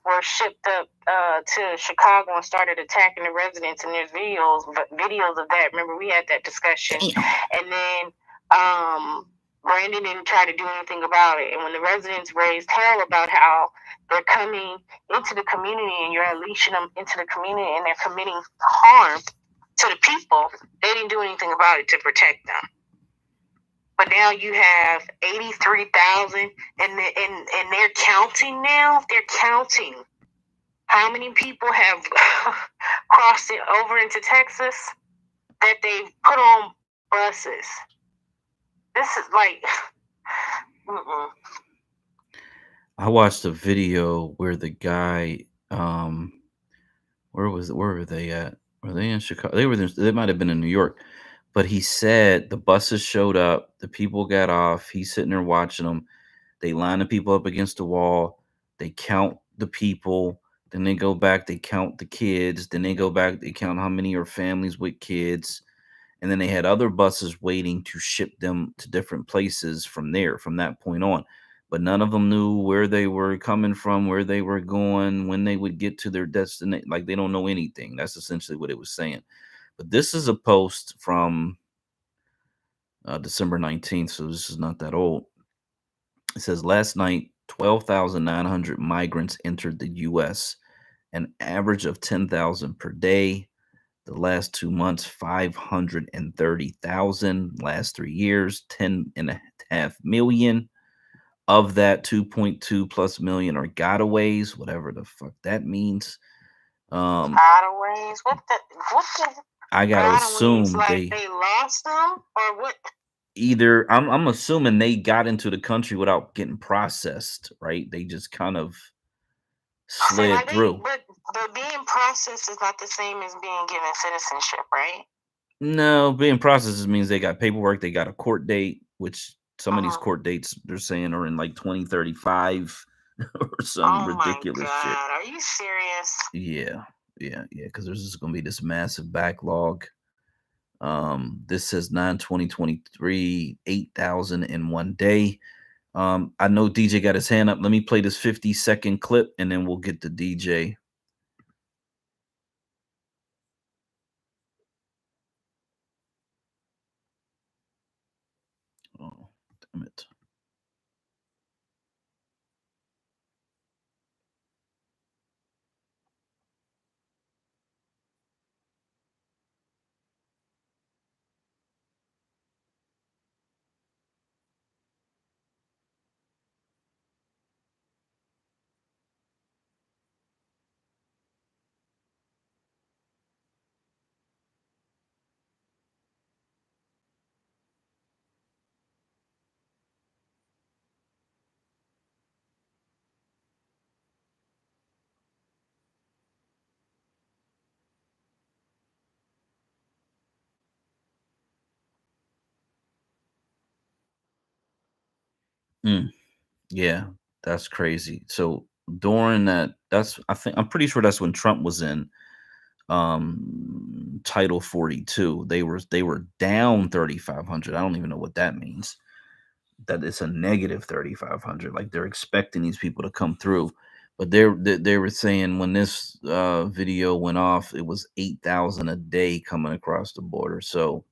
were shipped up to Chicago and started attacking the residents, and there's videos of that. Remember, we had that discussion. And then Brandon didn't try to do anything about it. And when the residents raised hell about how they're coming into the community and you're unleashing them into the community and they're committing harm to the people, they didn't do anything about it to protect them. But now you have 83,000 and they're counting now. They're counting how many people have crossed it over into Texas that they've put on buses. This is like... I watched a video where the guy, where were they at? Were they in Chicago? They might have been in New York, but he said the buses showed up, the people got off. He's sitting there watching them. They line the people up against the wall. They count the people. Then they go back. They count the kids. Then they go back. They count how many are families with kids. And then they had other buses waiting to ship them to different places from that point on. But none of them knew where they were coming from, where they were going, when they would get to their destination. Like, they don't know anything. That's essentially what it was saying. But this is a post from December 19th, so this is not that old. It says, last night, 12,900 migrants entered the U.S., an average of 10,000 per day. The last 2 months, 530,000. Last 3 years, 10.5 million. Of that, 2.2 plus million are gotaways, whatever the fuck that means. Gotaways? What the I gotta assume like they lost them or what? Either I'm assuming they got into the country without getting processed, right? They just kind of slid through. But being processed is not the same as being given citizenship, right? No, being processed means they got paperwork, they got a court date, which some of these court dates they're saying are in like 2035 or some ridiculous shit. Are you serious? Yeah, because there's just gonna be this massive backlog. This says 9/20/23, 8,000 in one day. I know DJ got his hand up. Let me play this 50-second clip and then we'll get to DJ. Oh, damn it. Yeah, that's crazy. So during that, I'm pretty sure that's when Trump was in Title 42. They were down 3,500. I don't even know what that means. That it's a negative 3,500. Like they're expecting these people to come through. But they were saying when this video went off, it was 8,000 a day coming across the border. So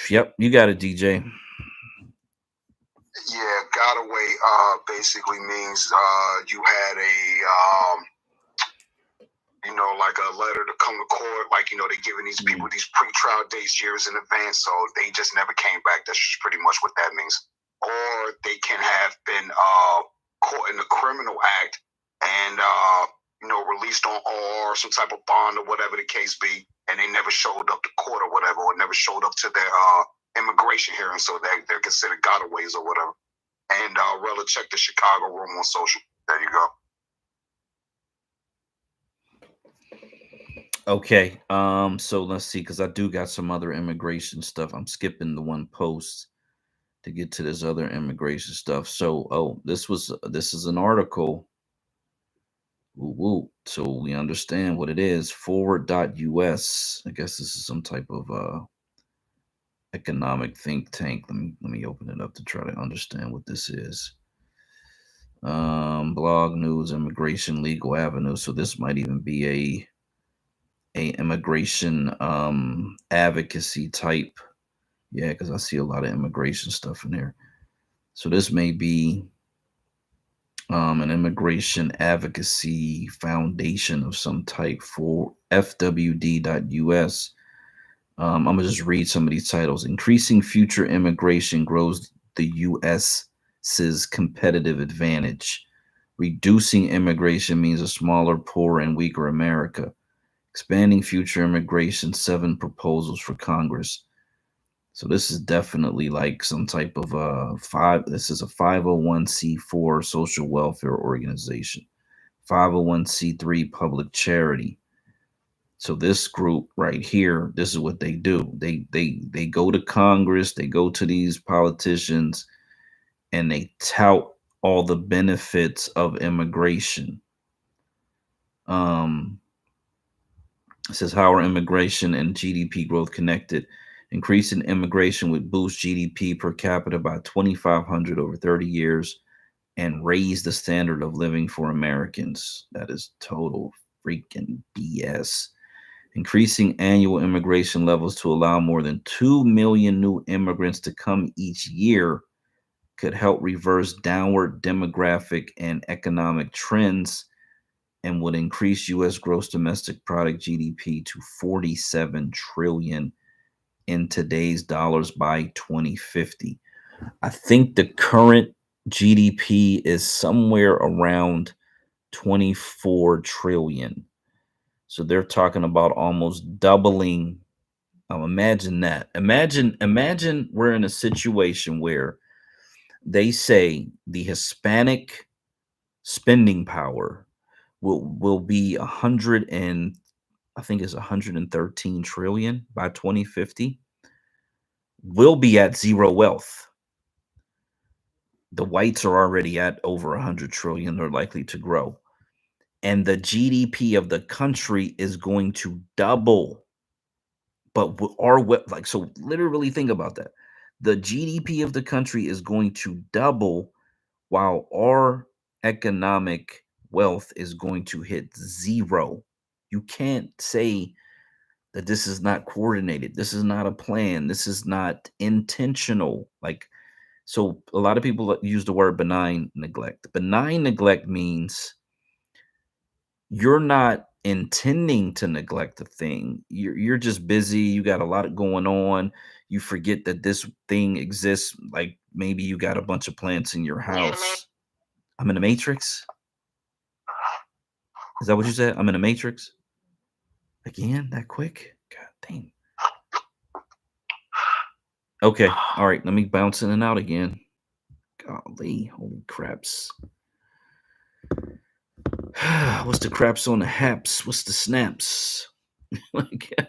yep, you got it, DJ. Yeah, got away basically means you had like a letter to come to court, like they're giving these people these pre-trial dates years in advance, so they just never came back. That's just pretty much what that means. Or they can have been caught in a criminal act and released on or some type of bond or whatever the case be, and they never showed up to court or whatever, or never showed up to their immigration hearing, so they're considered gotaways or whatever. And Rella, check the Chicago room on social. There you go. Okay. So let's see, because I do got some other immigration stuff. I'm skipping the one post to get to this other immigration stuff. So, this is an article. Woo woo. So we understand what it is. Forward.us. I guess this is some type of economic think tank. Let me open it up to try to understand what this is. Blog news, immigration, legal avenue. So this might even be a immigration advocacy type. Yeah, because I see a lot of immigration stuff in there. So this may be an immigration advocacy foundation of some type for FWD.us. I'm going to just read some of these titles. Increasing future immigration grows the U.S.'s competitive advantage. Reducing immigration means a smaller, poorer, and weaker America. Expanding future immigration, 7 proposals for Congress. So this is definitely like some type of this is a 501c4 social welfare organization, 501c3 public charity. So this group right here, this is what they do. They go to Congress, they go to these politicians, and they tout all the benefits of immigration. It says, how are immigration and GDP growth connected? Increasing immigration would boost GDP per capita by 2,500 over 30 years and raise the standard of living for Americans. That is total freaking BS. Increasing annual immigration levels to allow more than 2 million new immigrants to come each year could help reverse downward demographic and economic trends and would increase U.S. gross domestic product GDP to 47 trillion in today's dollars by 2050. I think the current GDP is somewhere around 24 trillion. So they're talking about almost doubling. Imagine that. Imagine we're in a situation where they say the Hispanic spending power will be 100 and I think it's 113 trillion by 2050. We'll be at zero wealth. The whites are already at over 100 trillion. They're likely to grow. And the GDP of the country is going to double. But so literally think about that. The GDP of the country is going to double while our economic wealth is going to hit zero. You can't say that this is not coordinated. This is not a plan. This is not intentional. So a lot of people use the word benign neglect. Benign neglect means you're not intending to neglect a thing. You're just busy. You got a lot going on. You forget that this thing exists. Like maybe you got a bunch of plants in your house. I'm in the Matrix. Is that what you said? I'm in the Matrix? Again, that quick? God damn. Okay. All right. Let me bounce in and out again. Golly. Holy craps. What's the craps on the haps? What's the snaps? God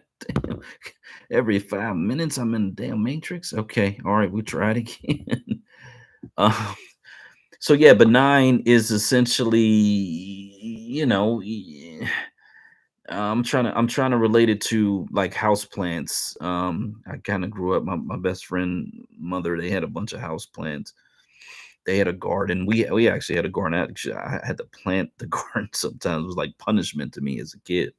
Every 5 minutes, I'm in the damn matrix. Okay, all right, we try it again. um, so yeah, benign is essentially, I'm trying to relate it to like house plants. I kind of grew up. My best friend mother, they had a bunch of house plants. They had a garden. We actually had a garden. I had to plant the garden. Sometimes it was like punishment to me as a kid.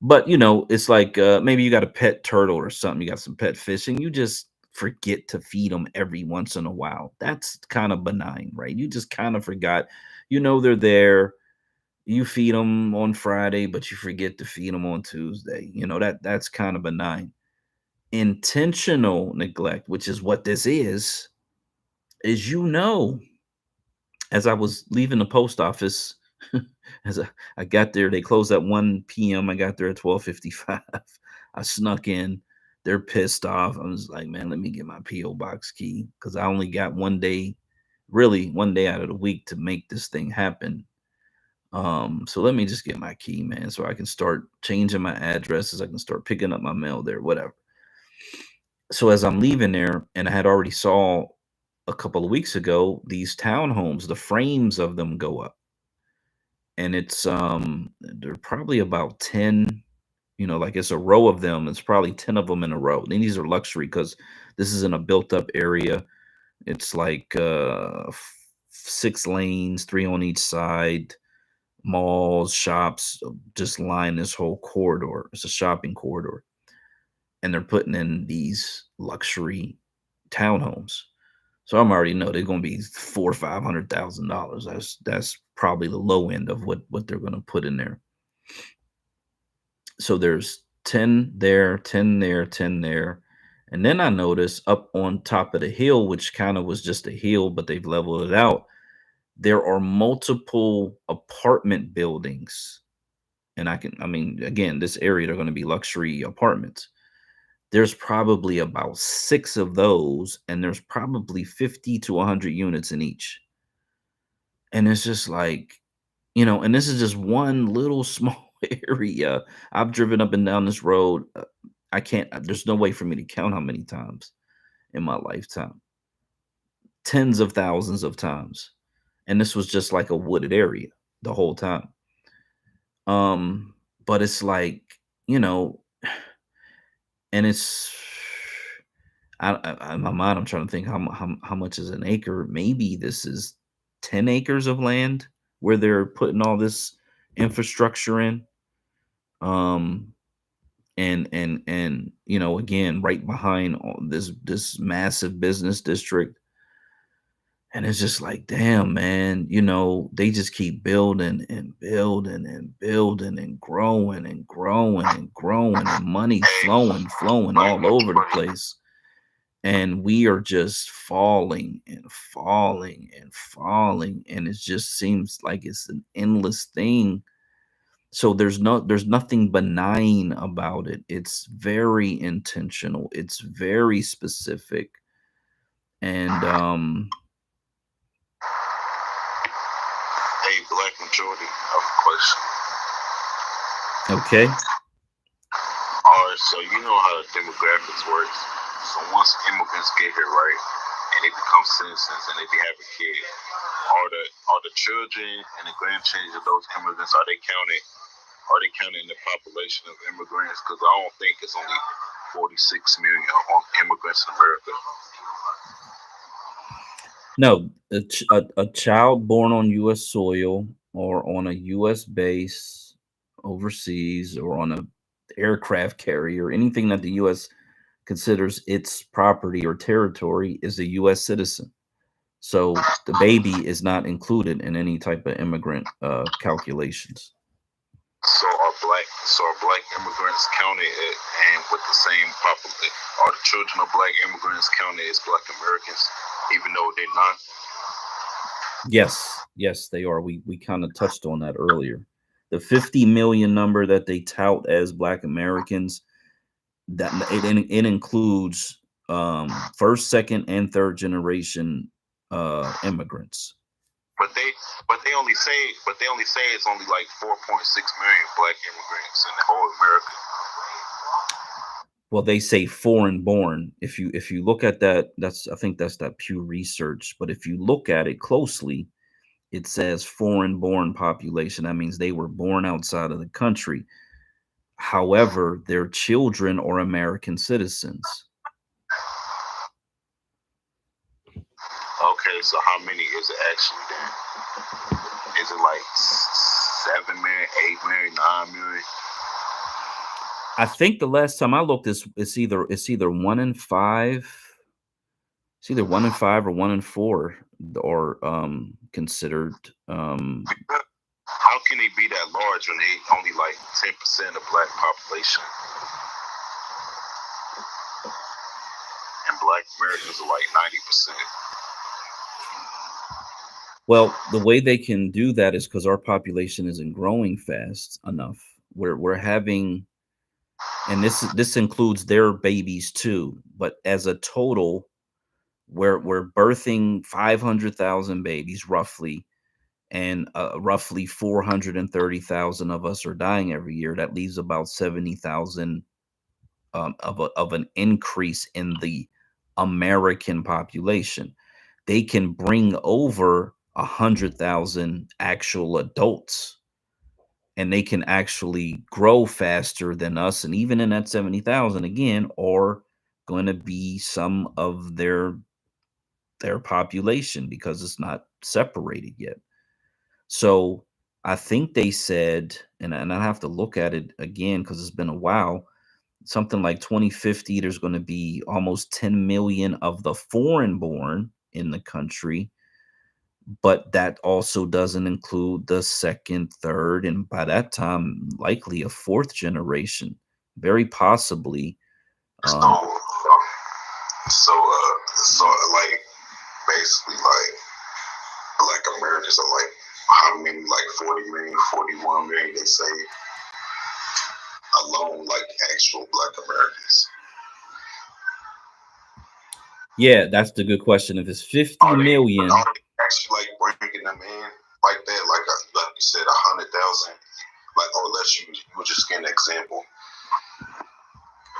But it's like maybe you got a pet turtle or something. You got some pet fish, and you just forget to feed them every once in a while. That's kind of benign, right? You just kind of forgot. They're there. You feed them on Friday, but you forget to feed them on Tuesday. That's kind of benign. Intentional neglect, which is what this is as I was leaving the post office, as I got there, they closed at 1 p.m. I got there at 12:55. I snuck in. They're pissed off. I was like, man, let me get my P.O. box key because I only got one day out of the week to make this thing happen. So let me just get my key, man, so I can start changing my addresses. I can start picking up my mail there, whatever. So as I'm leaving there, and I had already saw a couple of weeks ago, these townhomes, the frames of them go up. And it's they're probably about 10, like it's a row of them. It's probably 10 of them in a row. And these are luxury because this is in a built up area. It's like 6 lanes, 3 on each side, malls, shops just line this whole corridor. It's a shopping corridor. And they're putting in these luxury townhomes. So I'm already know they're going to be $400,000 or $500,000. That's probably the low end of what they're going to put in there. So there's 10 there, 10 there, 10 there. And then I noticed up on top of the hill, which kind of was just a hill, but they've leveled it out. There are multiple apartment buildings. And again, this area, they're going to be luxury apartments. There's probably about 6 of those, and there's probably 50 to 100 units in each. And it's just like, and this is just one little small area. I've driven up and down this road. I can't, there's no way for me to count how many times in my lifetime. Tens of thousands of times. And this was just like a wooded area the whole time. But it's like, and it's, in my mind, I'm trying to think how much is an acre. Maybe this is 10 acres of land where they're putting all this infrastructure in. And again, right behind all this massive business district. And it's just like, damn, man, they just keep building and building and building and growing and growing and growing and money flowing all over the place. And we are just falling and falling and falling. And it just seems like it's an endless thing. So there's nothing benign about it. It's very intentional. It's very specific. And Hey, Black Majority, I have a question. Okay. All right, so you know how the demographics works. So once immigrants get here, right, and they become citizens and they have a kid, are the children and the grandchildren of those immigrants, are they counted in the population of immigrants? Because I don't think it's only 46 million immigrants in America. No, a child born on U.S. soil or on a U.S. base overseas or on a aircraft carrier, anything that the U.S. considers its property or territory, is a U.S. citizen. So the baby is not included in any type of immigrant calculations. So are black immigrants counted and with the same population? Are the children of black immigrants counted as Black Americans, even though they're not? Yes, they are. We kind of touched on that earlier. The 50 million number that they tout as Black Americans, that it includes first, second, and third generation immigrants. But they only say it's only like 4.6 million Black immigrants in the whole America. Well, they say foreign born. If you look at that, I think that's that Pew Research. But if you look at it closely, it says foreign born population. That means they were born outside of the country. However, their children are American citizens. Okay, so how many is it actually then? Is it like 7 million, 8 million, 9 million? I think the last time I looked, it's either 1 in 5. It's either 1 in 5 or 1 in 4 or considered. How can they be that large when they only like 10% of black population? And black Americans are like 90%. Well, the way they can do that is because our population isn't growing fast enough. We're having, and this includes their babies too, but as a total, we're birthing 500,000 babies roughly, and roughly 430,000 of us are dying every year. That leaves about 70,000 of an increase in the American population. They can bring over 100,000 actual adults, and they can actually grow faster than us. And even in that 70,000, again, are going to be some of their population because it's not separated yet. So I think they said, and I have to look at it again because it's been a while, something like 2050, there's going to be almost 10 million of the foreign born in the country. But that also doesn't include the second, third, and by that time, likely a fourth generation, very possibly. So like basically like black Americans are like how many, like 40 million, 41 million, they say alone, like actual black Americans. Yeah, that's the good question. If it's 50 million, are they actually like bringing them in like that, like you said, 100,000, like, or unless you were just getting an example.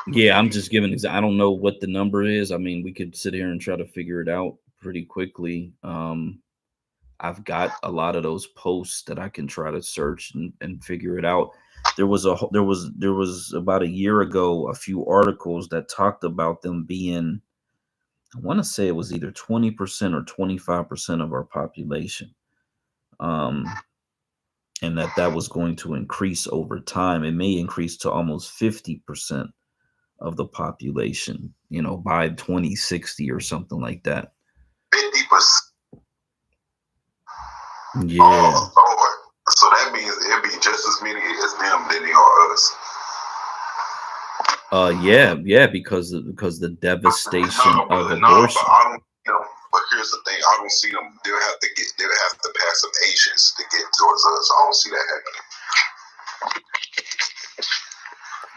Yeah, I'm just giving. I don't know what the number is. I mean, we could sit here and try to figure it out pretty quickly. I've got a lot of those posts that I can try to search and figure it out. There was about a year ago a few articles that talked about them being, I want to say it was either 20% or 25% of our population. And that was going to increase over time. It may increase to almost 50% of the population, by 2060 or something like that. 50%. Yeah. So that means it'd be just as many as them than they are us. Yeah, because the devastation of abortion. But I don't, but here's the thing: I don't see them. They'll have to pass some Asians to get towards us. I don't see that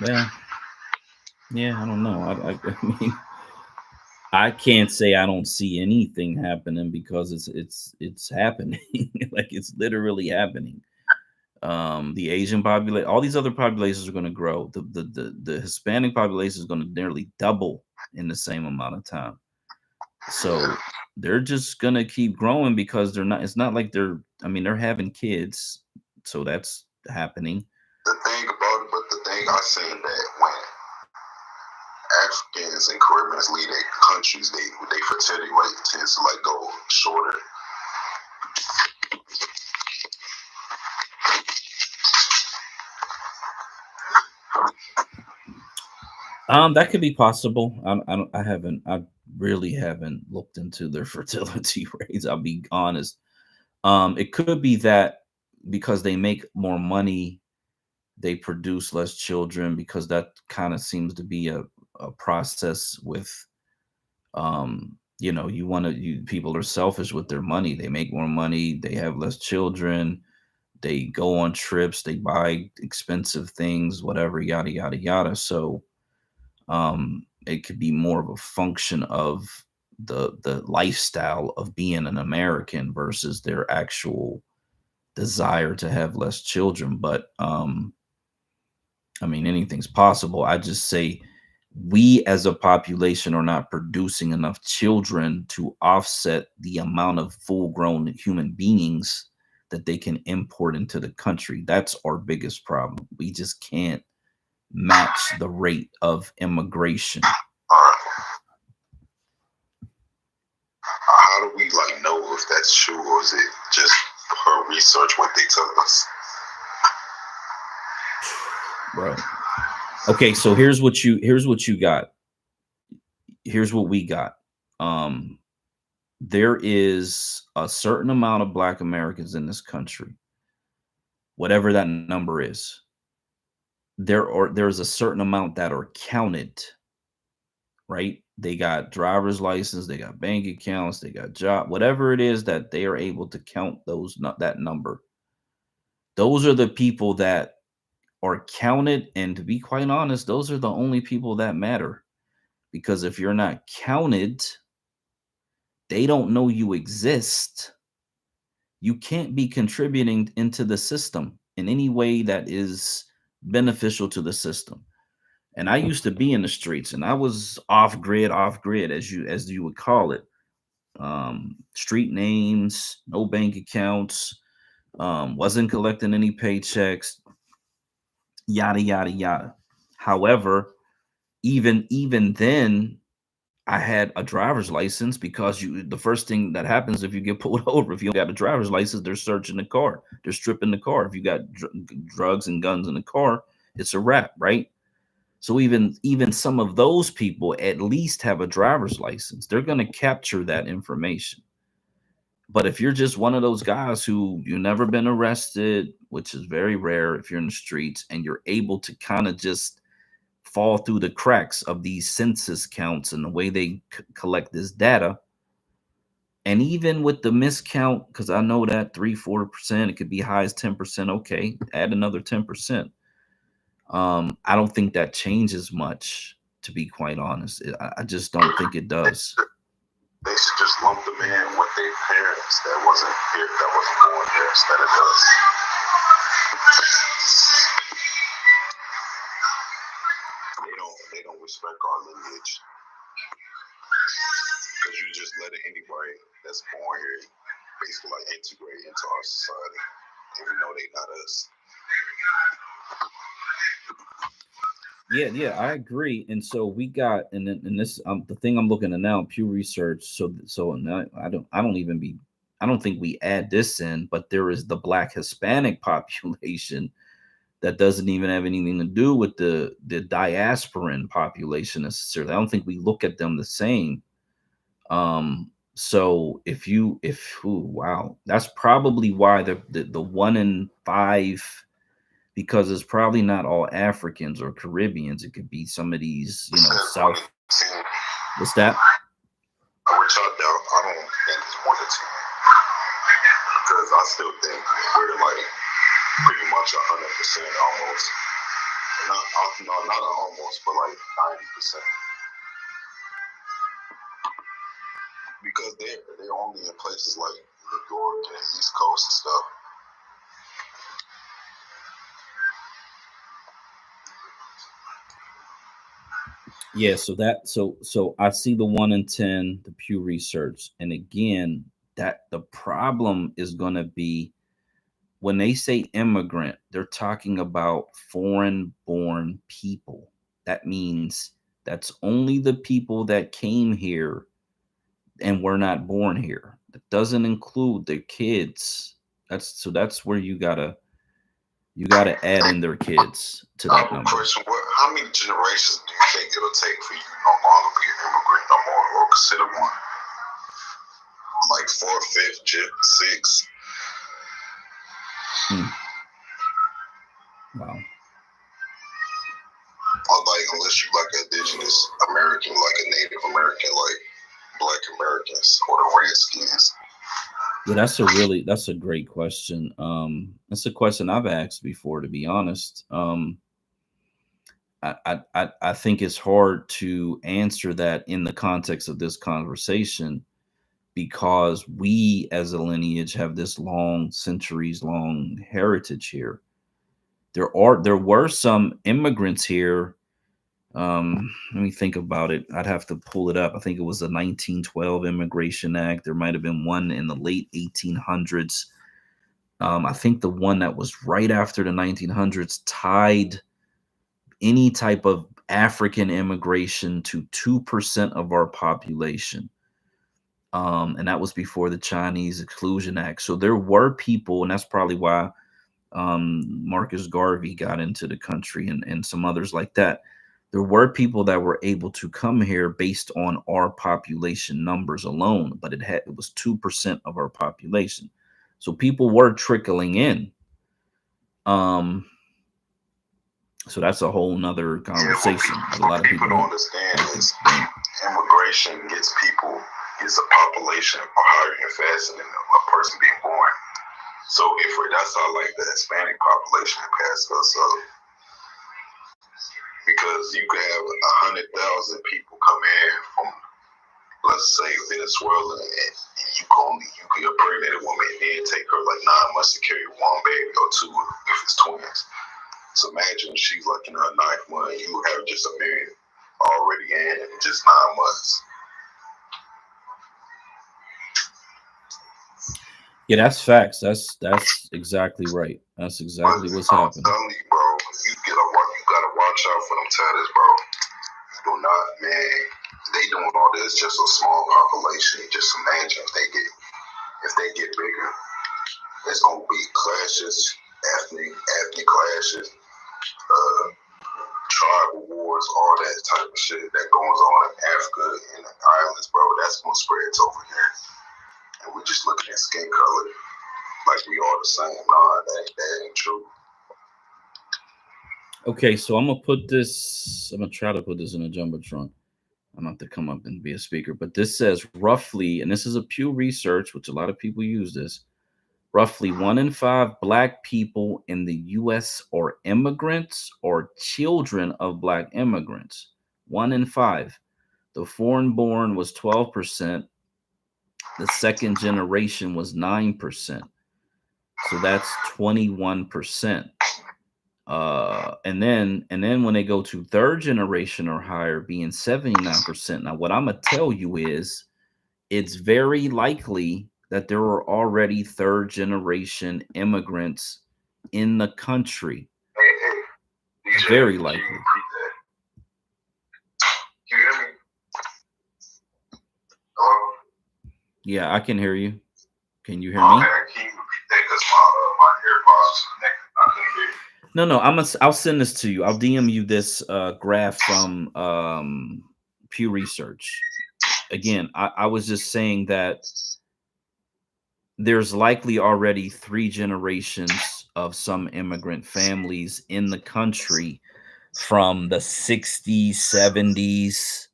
happening. Yeah, I don't know. I mean, I can't say I don't see anything happening because it's happening. Like, it's literally happening. The Asian population, all these other populations are going to grow. The Hispanic population is going to nearly double in the same amount of time. So they're just going to keep growing because it's not like they're having kids. So that's happening. The thing about it, but the thing I say that when Africans and Caribbeans leave their countries, they fertility rate tends to like go shorter. That could be possible. I really haven't looked into their fertility rates. I'll be honest. It could be that because they make more money, they produce less children, because that kind of seems to be a process with, people are selfish with their money. They make more money, they have less children, they go on trips, they buy expensive things, whatever, yada, yada, yada. So, it could be more of a function of the lifestyle of being an American versus their actual desire to have less children. But anything's possible. I just say we as a population are not producing enough children to offset the amount of full-grown human beings that they can import into the country. That's our biggest problem. We just can't match the rate of immigration. How do we like know if that's true, or is it just her research what they tell us? Bro. Okay, so here's what you got. Here's what we got. There is a certain amount of Black Americans in this country, whatever that number is. There's a certain amount that are counted, right? They got driver's license, they got bank accounts, they got job, whatever it is that they are able to count that number. Those are the people that are counted, and to be quite honest, those are the only people that matter. Because if you're not counted, they don't know you exist. You can't be contributing into the system in any way that is beneficial to the system. And I used to be in the streets, and I was off grid, as you would call it. Street names, no bank accounts, wasn't collecting any paychecks, yada yada yada. However, even then, I had a driver's license, because the first thing that happens if you get pulled over, if you don't got a driver's license, they're searching the car, they're stripping the car. If you got drugs and guns in the car, it's a wrap, right? So even some of those people at least have a driver's license. They're going to capture that information. But if you're just one of those guys who you've never been arrested, which is very rare if you're in the streets, and you're able to kind of just fall through the cracks of these census counts and the way they collect this data, and even with the miscount, because I know that 3-4%, it could be high as 10%. Okay, add another 10%. I don't think that changes much, to be quite honest. I just don't think it does. They should just lump them in with their parents that wasn't here, that wasn't born here, instead of us. They don't respect our lineage, because you just let anybody that's born here basically like integrate into our society, even though they not us. Yeah, I agree. And so we got, and this the thing I'm looking at now, Pew Research. So I don't think we add this in, but there is the Black Hispanic population that doesn't even have anything to do with the diasporan population necessarily. I don't think we look at them the same. So wow, that's probably why the 1 in 5. Because it's probably not all Africans or Caribbeans. It could be some of these, South. What's that? I don't think it's 1 to 2. Because I still think we're like pretty much 100% almost. Not almost, but like 90%. Because they're only in places like New York and the East Coast and stuff. Yeah, so I see the 1 in 10, the Pew Research, and again, that the problem is going to be when they say immigrant, they're talking about foreign-born people. That means that's only the people that came here and were not born here. That doesn't include their kids. That's where you gotta add in their kids to that number. Question, how many generations do you think it'll take for you to no longer be an immigrant no more, or consider one? Like 4, 5, 6. Wow. Or like, unless you like indigenous American, like a Native American, like Black Americans or the Redskins. Yeah, that's a great question. That's a question I've asked before, to be honest. I think it's hard to answer that in the context of this conversation, because we as a lineage have this centuries long heritage here. There were some immigrants here Let me think about it. I'd have to pull it up. I think it was the 1912 Immigration Act. There might have been one in the late 1800s. I think the one that was right after the 1900s tied any type of African immigration to 2% of our population. And that was before the Chinese Exclusion Act. So there were people, and that's probably why Marcus Garvey got into the country and some others like that. There were people that were able to come here based on our population numbers alone, but it was 2% of our population. So people were trickling in. So that's a whole nother conversation. Yeah, what people don't understand is immigration gets a population higher and faster than a person being born. So that's how like the Hispanic population passed us up. Because you could have 100,000 people come in from, let's say, Venezuela, and you could impregnate a woman and then take her like 9 months to carry one baby or two if it's twins. So imagine she's like in her 9th month, you have just a million already in just 9 months. Yeah, that's facts. That's exactly right. That's exactly what's happening. I'm telling you, bro, you gotta watch out for them tatters, bro. You do not, man. They doing all this just a small population. Just imagine if they get bigger, it's gonna be clashes, ethnic clashes, tribal wars, all that type of shit that goes on in Africa and the islands, bro. That's gonna spread over here, and we're just looking at skin color like we all the same. Nah, that ain't true. Okay, so I'm gonna try to put this in a jumbotron. I'm gonna have to come up and be a speaker, but this says roughly, and this is a Pew Research, which a lot of people use this. Roughly 1 in 5 Black people in the U.S. are immigrants or children of Black immigrants. 1 in 5. The foreign-born was 12%. The second generation was 9%. So that's 21%. And then when they go to third generation or higher, being 79%. Now, what I'm gonna tell you is, it's very likely that there are already third generation immigrants in the country. DJ, very likely. You hear me? Hello? Yeah, I can hear you. Can you hear me? Okay, can you repeat that? Because my AirPods was connected. I couldn't hear you. No, I'll send this to you. I'll DM you this graph from Pew Research. Again, I was just saying that there's likely already 3 generations of some immigrant families in the country from the 60s, 70s.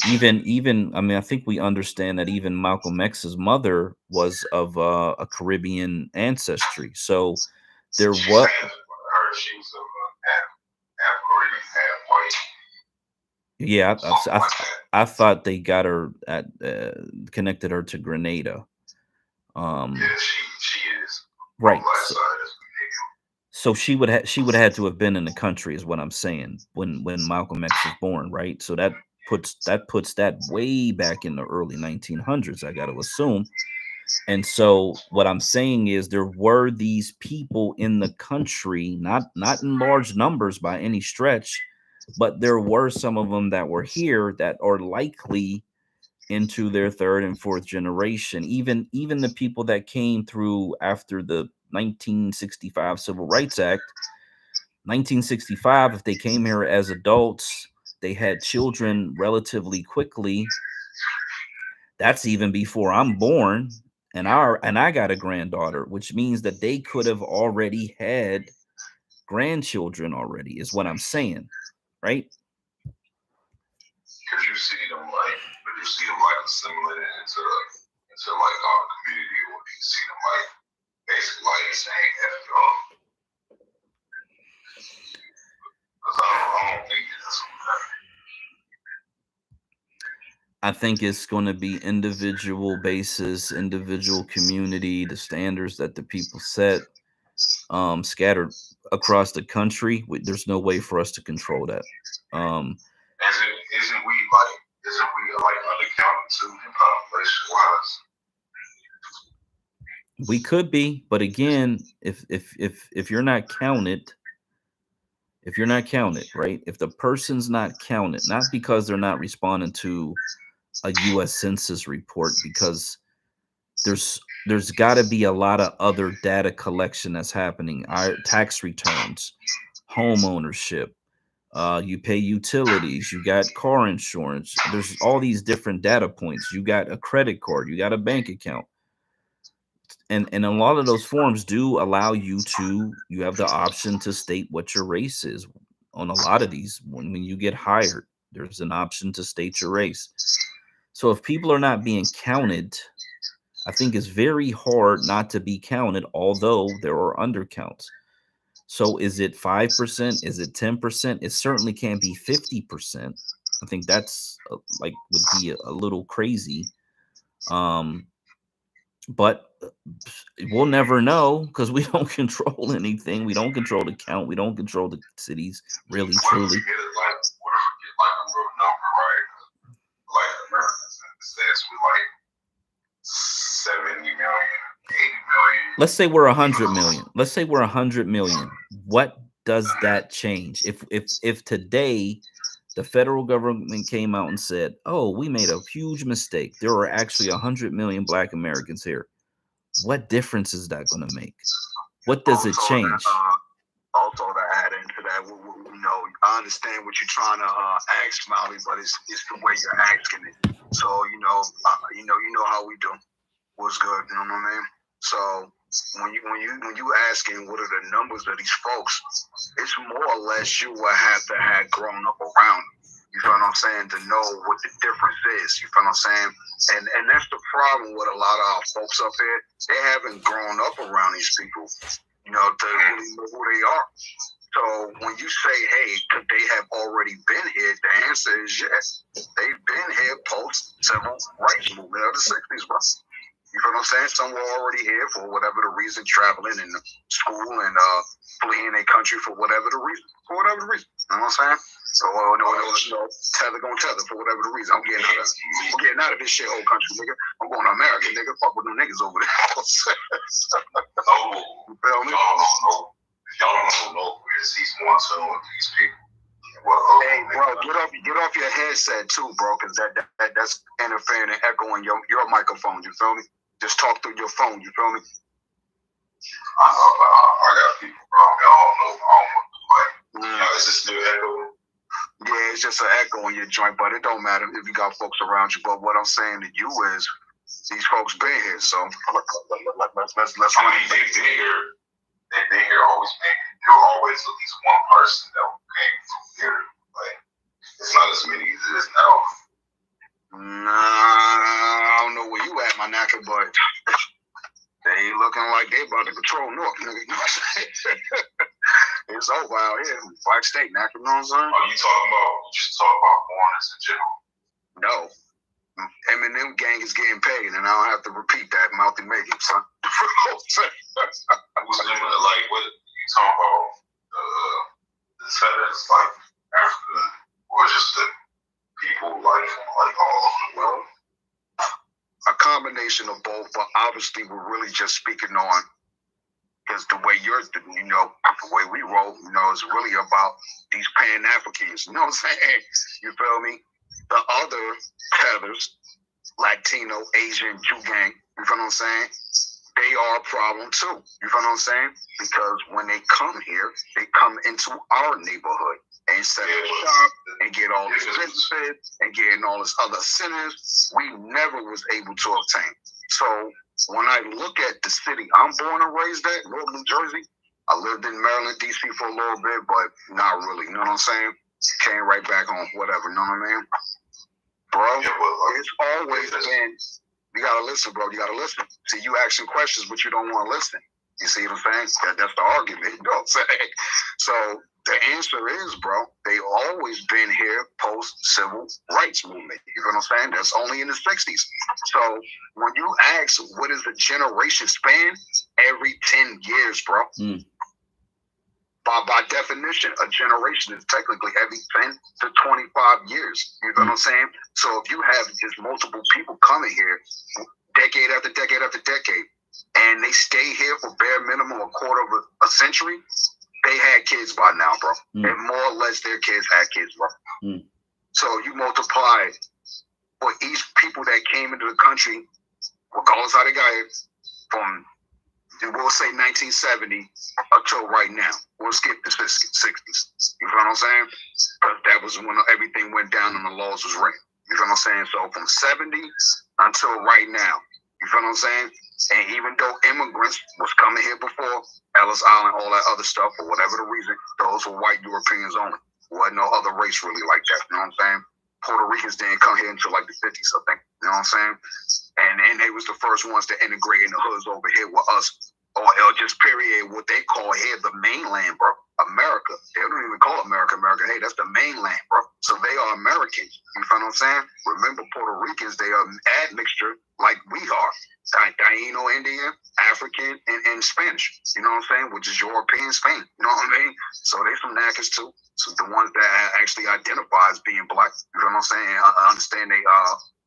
Even I mean, I think we understand that even Malcolm X's mother was of a Caribbean ancestry. So there was. She was of half Caribbean, half white. Yeah, I thought they got her at connected her to Grenada. Yeah, she is. Right. So she would have had to have been in the country, is what I'm saying, when Malcolm X was born, right? So that puts that way back in the early 1900s, I got to assume. And so what I'm saying is there were these people in the country, not in large numbers by any stretch, but there were some of them that were here that are likely into their third and fourth generation. Even the people that came through after the 1965 Civil Rights Act, 1965, if they came here as adults, they had children relatively quickly. That's even before I'm born, and I got a granddaughter, which means that they could have already had grandchildren already, is what I'm saying, right? Because you see them like assimilated into like our community, or you see them like basically like saying F y'all. Because I don't think it's I think it's going to be individual basis, individual community, the standards that the people set. scattered across the country. There's no way for us to control that. Isn't we undercounted too in population wise? We could be, but again, if you're not counted, right? If the person's not counted, not because they're not responding to a U.S. Census report, because there's got to be a lot of other data collection that's happening. Our tax returns, home ownership, you pay utilities, you got car insurance. There's all these different data points. You got a credit card, you got a bank account. And a lot of those forms do allow you have the option to state what your race is. On a lot of these, when you get hired, there's an option to state your race. So if people are not being counted, I think it's very hard not to be counted, although there are undercounts. So is it 5%? Is it 10%? It certainly can't be 50%. I think that's would be a little crazy. But we'll never know because we don't control anything. We don't control the count. We don't control the cities, really, truly. What if we get a real number, right? Like Americans, it says we 70 million, 80 million. Let's say we're 100 million. Let's say we're 100 million. What does that change? If today the federal government came out and said, "Oh, we made a huge mistake. There are actually 100 million Black Americans here." What difference is that going to make? What does it change? Also, to add into that, I understand what you're trying to ask, Smiley, but it's the way you're asking it. So you know how we do. What's good? You know what I mean? So when you asking what are the numbers of these folks, it's more or less you will have to have grown up around them. You feel what I'm saying? To know what the difference is. You feel what I'm saying? And that's the problem with a lot of our folks up here. They haven't grown up around these people, to really know who they are. So when you say, hey, could they have already been here? The answer is yes. They've been here post-civil rights movement of the 60s, bro. You feel what I'm saying? Some were already here for whatever the reason, traveling in school and fleeing a country for whatever the reason. You know what I'm saying? So, tether gonna tether for whatever the reason. I'm getting out of this shit, whole country, nigga. I'm going to America, nigga. Fuck with them niggas over there. You feel me? Y'all don't know where he's going to with these people. Hey, bro, get off your headset too, bro, because that's interfering and echoing your microphone. You feel me? Just talk through your phone. You feel me? I got people, bro. I don't know. Is this still echoing? Yeah, it's just an echo in your joint, but it don't matter if you got folks around you. But what I'm saying to you is, these folks been here, so let's. I mean, they here. They here always been. There were always at least one person that came from here. Like, it's not as many as it is now. Nah, I don't know where you at, my knacker, but they ain't looking like they about to control North, nigga. You know what I'm saying? It's over out here. Black State, knacker, you know what I'm saying? Are you just talking about foreigners in general? No. Eminem gang is getting paid, and I don't have to repeat that. Mouthy making, son. Who's like, what you talking about? The settlers, like Africa, or just the people, like all over the world? A combination of both, but obviously we're really just speaking on, because the way the way we roll, is really about these Pan-Africans. You know what I'm saying? You feel me? The other feathers, Latino, Asian, Jew gang, you feel what I'm saying? They are a problem too. You feel what I'm saying? Because when they come here, they come into our neighborhood and set up shop and get all these businesses and getting all this other centers we never was able to obtain. So when I look at the city I'm born and raised at, North New Jersey, I lived in Maryland, D.C. for a little bit, but not really. You know what I'm saying? Came right back home, whatever. You know what I mean? Bro, it's always been, you gotta listen, bro. You gotta listen. See, you asking questions, but you don't want to listen. You see what I'm saying? That's the argument. You know what I'm saying? So the answer is, bro, they always been here post-civil rights movement. You know what I'm saying? That's only in the 60s. So when you ask what is the generation span, every 10 years, bro. By definition, a generation is technically every 10 to 25 years. You know what I'm saying? So if you have just multiple people coming here decade after decade after decade, and they stay here for bare minimum a quarter of a century, they had kids by now, bro. And more or less their kids had kids, bro. So you multiply for each people that came into the country, regardless how they got here, from, we'll say 1970 until right now. We'll skip the 60s. You know what I'm saying? Because that was when everything went down and the laws was written. You know what I'm saying? So from 70 until right now. You know what I'm saying? And even though immigrants was coming here before, Ellis Island, all that other stuff, for whatever the reason, those were white Europeans only. Wasn't no other race really like that. You know what I'm saying? Puerto Ricans didn't come here until like the 50s, I think. You know what I'm saying? And they was the first ones to integrate in the hoods over here with us. Or just period, what they call here the mainland, bro. America. They don't even call America America. Hey, that's the mainland, bro. So they are Americans. You know what I'm saying? Remember, Puerto Ricans, they are admixture like we are. Taino, Indian, African, and Spanish. You know what I'm saying? Which is European Spain. You know what I mean? So they some knackers too. So the ones that actually identify as being black. You know what I'm saying? I understand they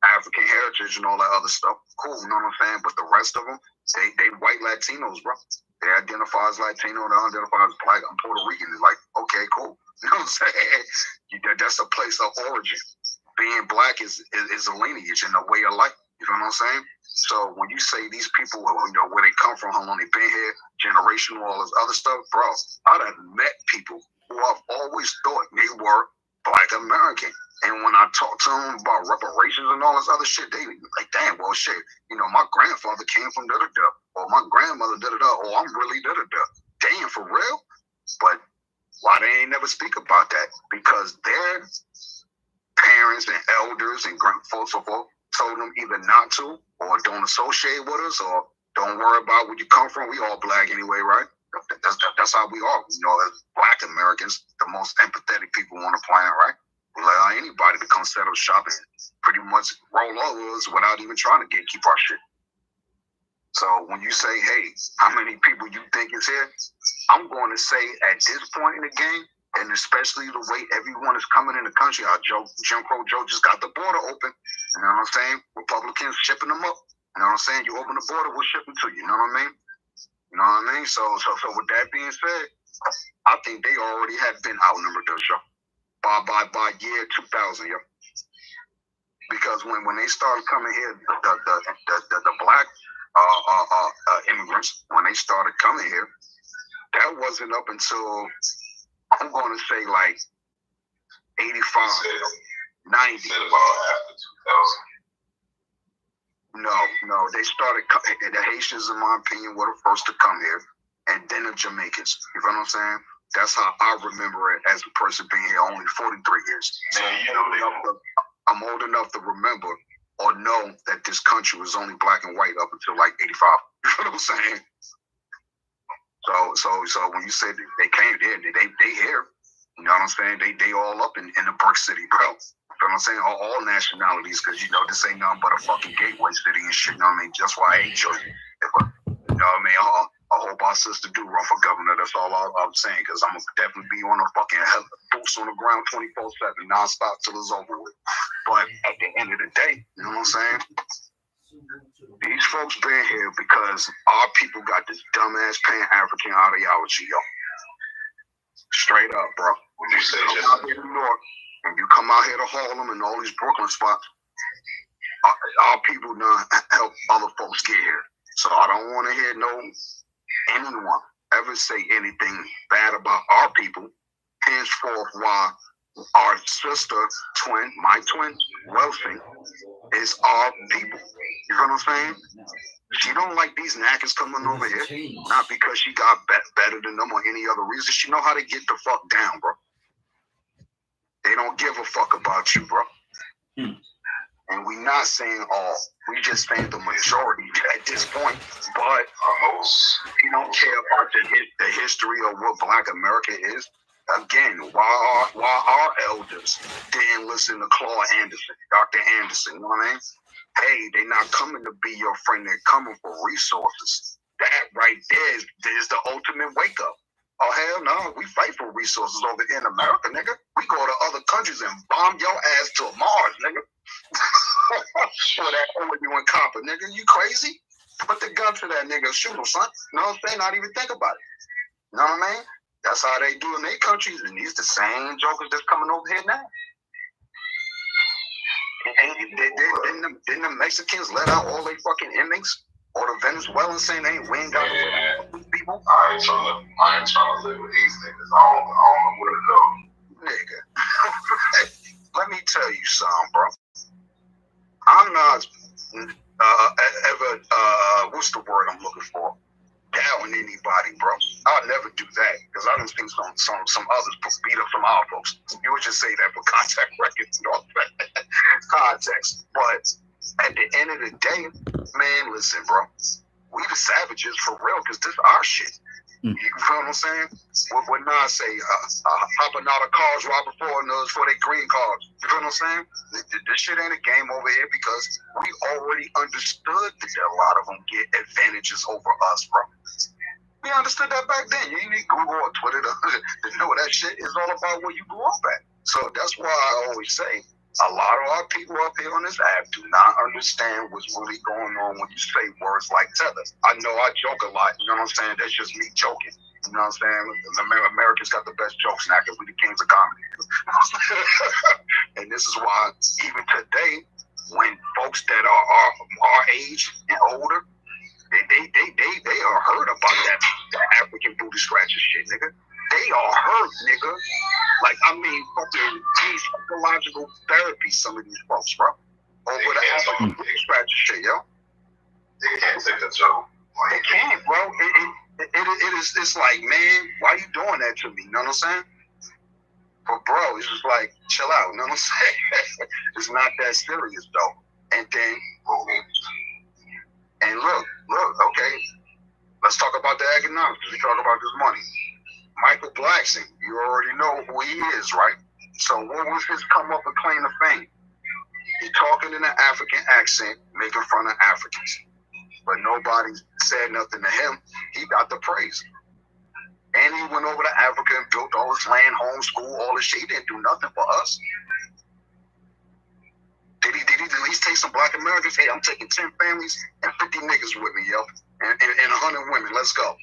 African heritage and all that other stuff. Cool, you know what I'm saying? But the rest of them, they white Latinos, bro. They identify as Latino, they identify as black. I'm Puerto Rican. It's like, okay, cool. You know what I'm saying? That's a place of origin. Being black is a lineage and a way of life. You know what I'm saying? So when you say these people, you know, where they come from, how long they've been here, generational, all this other stuff, bro, I'd have met people who I've always thought they were Black American. And when I talk to them about reparations and all this other shit, they like, damn, well, shit, you know, my grandfather came from da-da-da, or my grandmother da-da-da, or I'm really da-da-da. Damn, for real? But why they ain't never speak about that? Because their parents and elders and grandfolks told them either not to, or don't associate with us, or don't worry about where you come from. We all black anyway, right? That's how we are. You know, as Black Americans, the most empathetic people on the planet, right? We allow anybody to come set up shop and pretty much roll over us without even trying to keep our shit. So when you say, hey, how many people you think is here? I'm going to say at this point in the game, and especially the way everyone is coming in the country, how Jim Crow Joe just got the border open. You know what I'm saying? Republicans shipping them up. You know what I'm saying? You open the border, we'll ship them to you. You know what I mean? You know what I mean? So with that being said, I think they already have been outnumbered, though, yo. By year 2000, yo. Because when they started coming here, the black immigrants, when they started coming here, that wasn't up until, I'm going to say like 85, 90. No, they started, the Haitians, in my opinion, were the first to come here, and then the Jamaicans. You know what I'm saying? That's how I remember it as a person being here only 43 years. So, I'm old enough to remember or know that this country was only black and white up until like 85. You know what I'm saying? So when you say they came here, they here. You know what I'm saying? They all up in the brick city, bro. You know what I'm saying? All nationalities, because, you know, this ain't nothing but a fucking gateway city and shit. You know what I mean? Just why I hate you. You know what I mean? I hope our sister do run for governor. That's all I'm saying, because I'm going to definitely be on a fucking boots on the ground 24/7, nonstop till it's over with. But at the end of the day, you know what I'm saying? These folks been here because our people got this dumbass Pan-African ideology, yo. Straight up, bro. When you say come out here to New York, when you come out here to Harlem and all these Brooklyn spots, our people done help other folks get here. So I don't want to hear anyone ever say anything bad about our people. Henceforth, why our sister twin, my twin, Wealthy, is our people. You know what I'm saying? She don't like these knackers coming over here, not because she got better than them or any other reason. She know how to get the fuck down, bro. They don't give a fuck about you, bro. And we not saying all. We just saying the majority at this point. But most, you don't care about the history of what Black America is. Again, why our elders didn't listen to Claude Anderson, Dr. Anderson, you know what I mean? Hey, they're not coming to be your friend. They're coming for resources. That that right there is the ultimate wake up. Oh, hell no, we fight for resources over here in America, nigga. We go to other countries and bomb your ass to Mars, nigga. For that oil and copper, nigga. You crazy? Put the gun to that nigga, shoot him, son. You know what I'm saying? Not even think about it. You know what I mean? That's how they do in their countries, and these the same jokers that's coming over here now. Didn't the Mexicans let out all their fucking inmates? Or the Venezuelans saying we ain't got no people? I ain't trying to live with these niggas. I don't know where to go. Nigga. Let me tell you something, bro. I'm not ever, what's the word I'm looking for? Down anybody, bro. I'll never do that because I don't think some others beat up some our folks. You would just say that for contact records and all that. Context. But at the end of the day, man, listen, bro. We the savages for real because this our shit. You feel what I'm saying? What Nas say, hopping out of cars right before they green cars. You feel what I'm saying? This shit ain't a game over here because we already understood that a lot of them get advantages over us, bro. We understood that back then. You need Google or Twitter to know that shit is all about where you grew up at. So that's why I always say a lot of our people up here on this app do not understand what's really going on when you say words like tether. I know I joke a lot, you know what I'm saying? That's just me joking. You know what I'm saying? America's got the best jokes now because we the kings of comedy. And this is why even today, when folks that are our age and older, they are heard about that African booty scratcher shit, nigga. They are hurt, nigga. Like, I mean, fucking psychological therapy, some of these folks, bro. Over the African booty scratcher shit, yo. They can't take a joke. They can't, bro. It's like, man, why you doing that to me? You know what I'm saying? But, bro, it's just like, chill out. You know what I'm saying? It's not that serious, though. And then, and look, okay, let's talk about the economics. We talk about this money. Michael Blackson, you already know who he is, right? So what was his come up and claim to fame? He talking in an African accent, making fun of Africans. But nobody said nothing to him. He got the praise. And he went over to Africa and built all his land, homeschool, all this shit. He didn't do nothing for us. Did he at least take some black Americans? Hey, I'm taking 10 families and 50 niggas with me, yo. And 100 women. Let's go.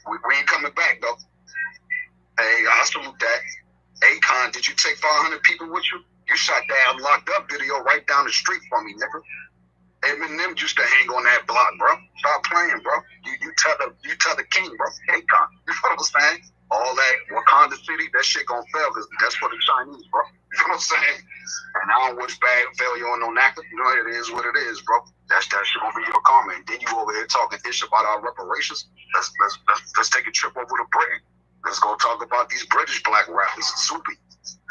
We ain't coming back, though. Hey, I salute that. Akon, did you take 500 people with you? You shot that locked up video right down the street from me, nigga. Eminem used to hang on that block, bro. Stop playing, bro. You tell the king, bro. Akon. You know what I'm saying? All that Wakanda City, that shit gonna fail because that's for the Chinese, bro. You know what I'm saying? And I don't wish bad failure on no knacker. You know, it is what it is, bro. That shit gonna be your karma. And then you over here talking ish about our reparations. Let's take a trip over to Britain. Let's go talk about these British black rappers. Soupy.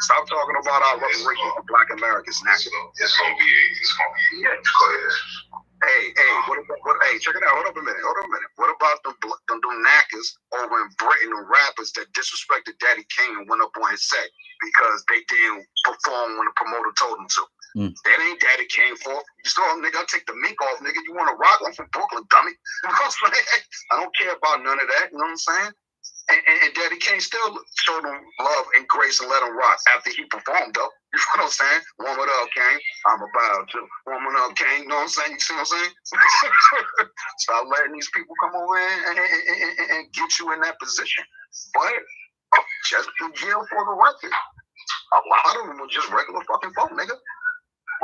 Stop talking about our reparations for black Americans now. It's gonna be yeah. Hey, hey, check it out. Hold up a minute. What about them knackers over in Britain, the rappers that disrespected Daddy Kane and went up on his set because they didn't perform when the promoter told them to? That ain't Daddy Kane fault. You saw him, nigga, I'll take the mink off, nigga. You want to rock? I'm from Brooklyn, dummy. You know what I'm saying? I don't care about none of that. You know what I'm saying? And Daddy Kane still showed him love and grace and let him rock after he performed, though. You know what I'm saying? Warm it up, Kane. I'm about to. Warm it up, Kane. You know what I'm saying? You see what I'm saying? Stop letting these people come over and get you in that position. But just to deal for the record, a lot of them were just regular fucking folk, nigga.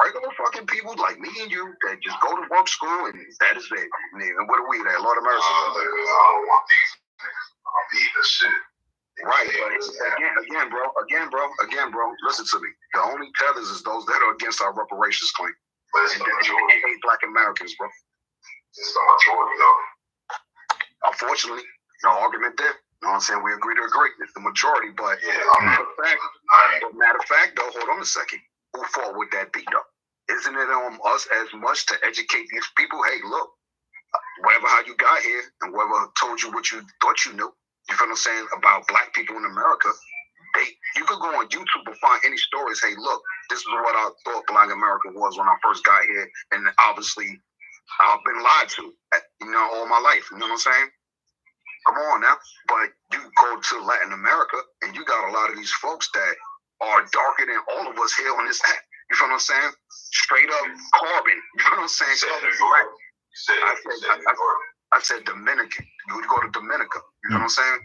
Regular fucking people like me and you that just go to work, school, and that is it. And what are we there? Lord of mercy. I don't want these niggas. I'm eating this shit. Right, but again, bro, listen to me. The only tethers is those that are against our reparations claim. But it's the majority. They hate black Americans, bro. It's the majority, though. Unfortunately, no argument there. You know what I'm saying? We agree to agree. It's the majority, but matter of fact, though, hold on a second. Who fought with that beat up? Isn't it on us as much to educate these people? Hey, look, whatever how you got here and whoever told you what you thought you knew, you feel what I'm saying, about black people in America, you could go on YouTube and find any stories. Hey, look, this is what I thought black America was when I first got here. And obviously, I've been lied to, all my life. You know what I'm saying? Come on now. But you go to Latin America, and you got a lot of these folks that are darker than all of us here on this app. You feel what I'm saying? Straight up carbon. You know what I'm saying? I said Dominican. You would go to Dominica. You know what I'm saying?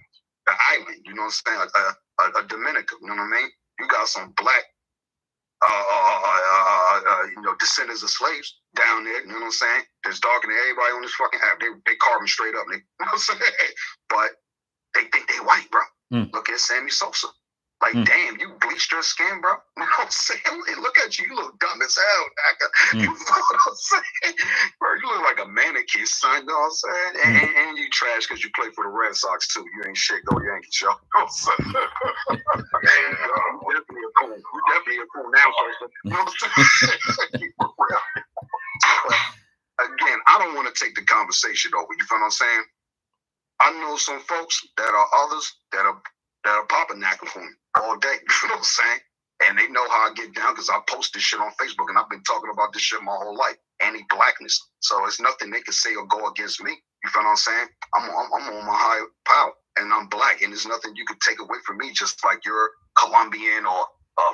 The island. You know what I'm saying? A Dominica. You know what I mean? You got some black, descendants of slaves down there. You know what I'm saying? That's darker than everybody on this fucking app. They carbon straight up. You know what I'm saying? But they think they white, bro. Look at Sammy Sosa. Like, damn, you bleached your skin, bro. You know what I'm saying? Look at you. You look dumb as hell, nigga. You know what I'm saying? Bro, you look like a mannequin, son. You know what I'm saying? And you trash because you play for the Red Sox, too. You ain't shit, go Yankees, yo. You know what I'm saying? Definitely a cool. You definitely a cool now person. You know what I'm saying? Again, I don't want to take the conversation over. You feel what I'm saying? I know some folks that are others that are popping knacking for me all day. You know what I'm saying? And they know how I get down because I post this shit on Facebook, and I've been talking about this shit my whole life. Anti-blackness. So it's nothing they can say or go against me. You feel what I'm saying? I'm on my higher power, and I'm black, and there's nothing you can take away from me. Just like you're Colombian or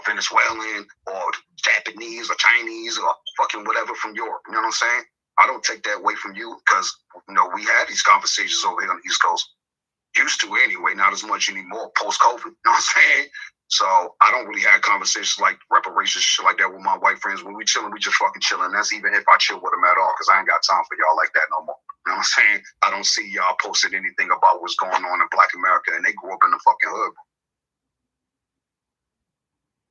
Venezuelan or Japanese or Chinese or fucking whatever from Europe. You know what I'm saying? I don't take that away from you because we had these conversations over here on the East Coast. Used to anyway, not as much anymore post-COVID. You know what I'm saying? So I don't really have conversations like reparations, shit like that with my white friends. When we chilling, we just fucking chilling. That's even if I chill with them at all, because I ain't got time for y'all like that no more. You know what I'm saying? I don't see y'all posting anything about what's going on in Black America, and they grew up in the fucking hood.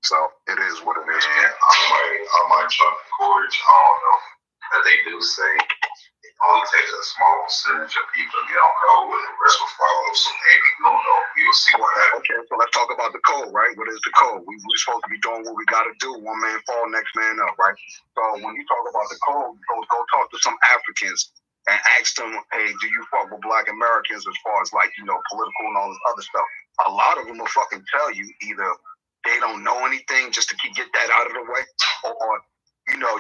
So it is what it is. Yeah, I might try to encourage. I don't know. But they do say it only takes a small percentage of people to get on code, and the rest will follow. So maybe you'll see what happens. Okay, so let's talk about the code, right? What is the code? We're supposed to be doing what we got to do. One man fall, next man up, right? So when you talk about the code, go talk to some Africans and ask them, hey, do you fuck with Black Americans as far as like, political and all this other stuff? A lot of them will fucking tell you either they don't know anything just to get that out of the way, or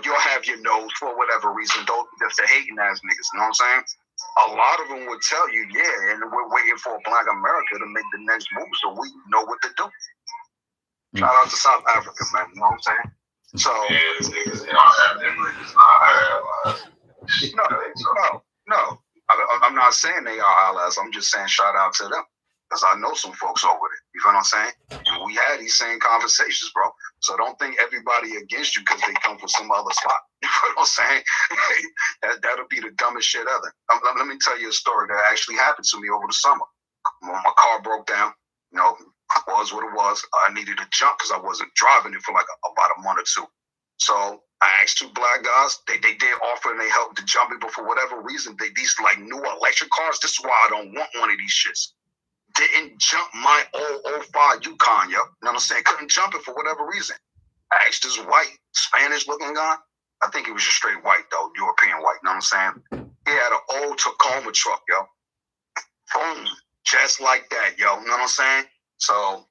you'll have your nose for whatever reason. Just the hating ass niggas, you know what I'm saying? A lot of them would tell you, yeah, and we're waiting for Black America to make the next move so we know what to do. Shout out to South Africa, man, you know what I'm saying? So, niggas, they don't have them niggas not allies. No. I'm not saying they are allies. I'm just saying shout out to them. Because I know some folks over there. You feel what I'm saying? And we had these same conversations, bro. So don't think everybody against you because they come from some other spot. You feel what I'm saying? That'll be the dumbest shit ever. Let me tell you a story that actually happened to me over the summer. My car broke down. Was what it was. I needed to jump because I wasn't driving it for like about a month or two. So I asked two black guys. They did offer and they helped to jump it, but for whatever reason, these like new electric cars. This is why I don't want one of these shits. Didn't jump my old 05 Yukon, yo. You know what I'm saying? Couldn't jump it for whatever reason. I asked this white, Spanish-looking guy. I think he was just straight white, though, European white. You know what I'm saying? He had an old Tacoma truck, yo. Boom. Just like that, yo. You know what I'm saying? So,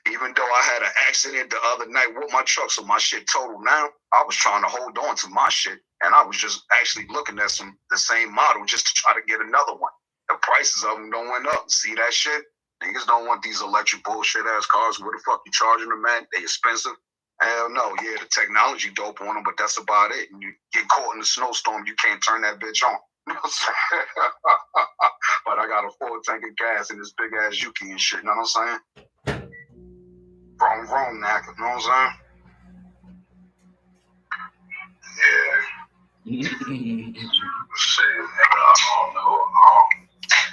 even though I had an accident the other night with my truck, so my shit totaled now, I was trying to hold on to my shit. And I was just actually looking at the same model just to try to get another one. The prices of them don't went up. See that shit? Niggas don't want these electric bullshit ass cars. Where the fuck you charging them, man? They expensive. Hell no. Yeah, the technology dope on them, but that's about it. And you get caught in the snowstorm, you can't turn that bitch on. You know what I'm saying? But I got a full tank of gas in this big ass Yuki and shit. You know what I'm saying? Wrong, knack. You know what I'm saying? Yeah. Shit, nigga, I don't know.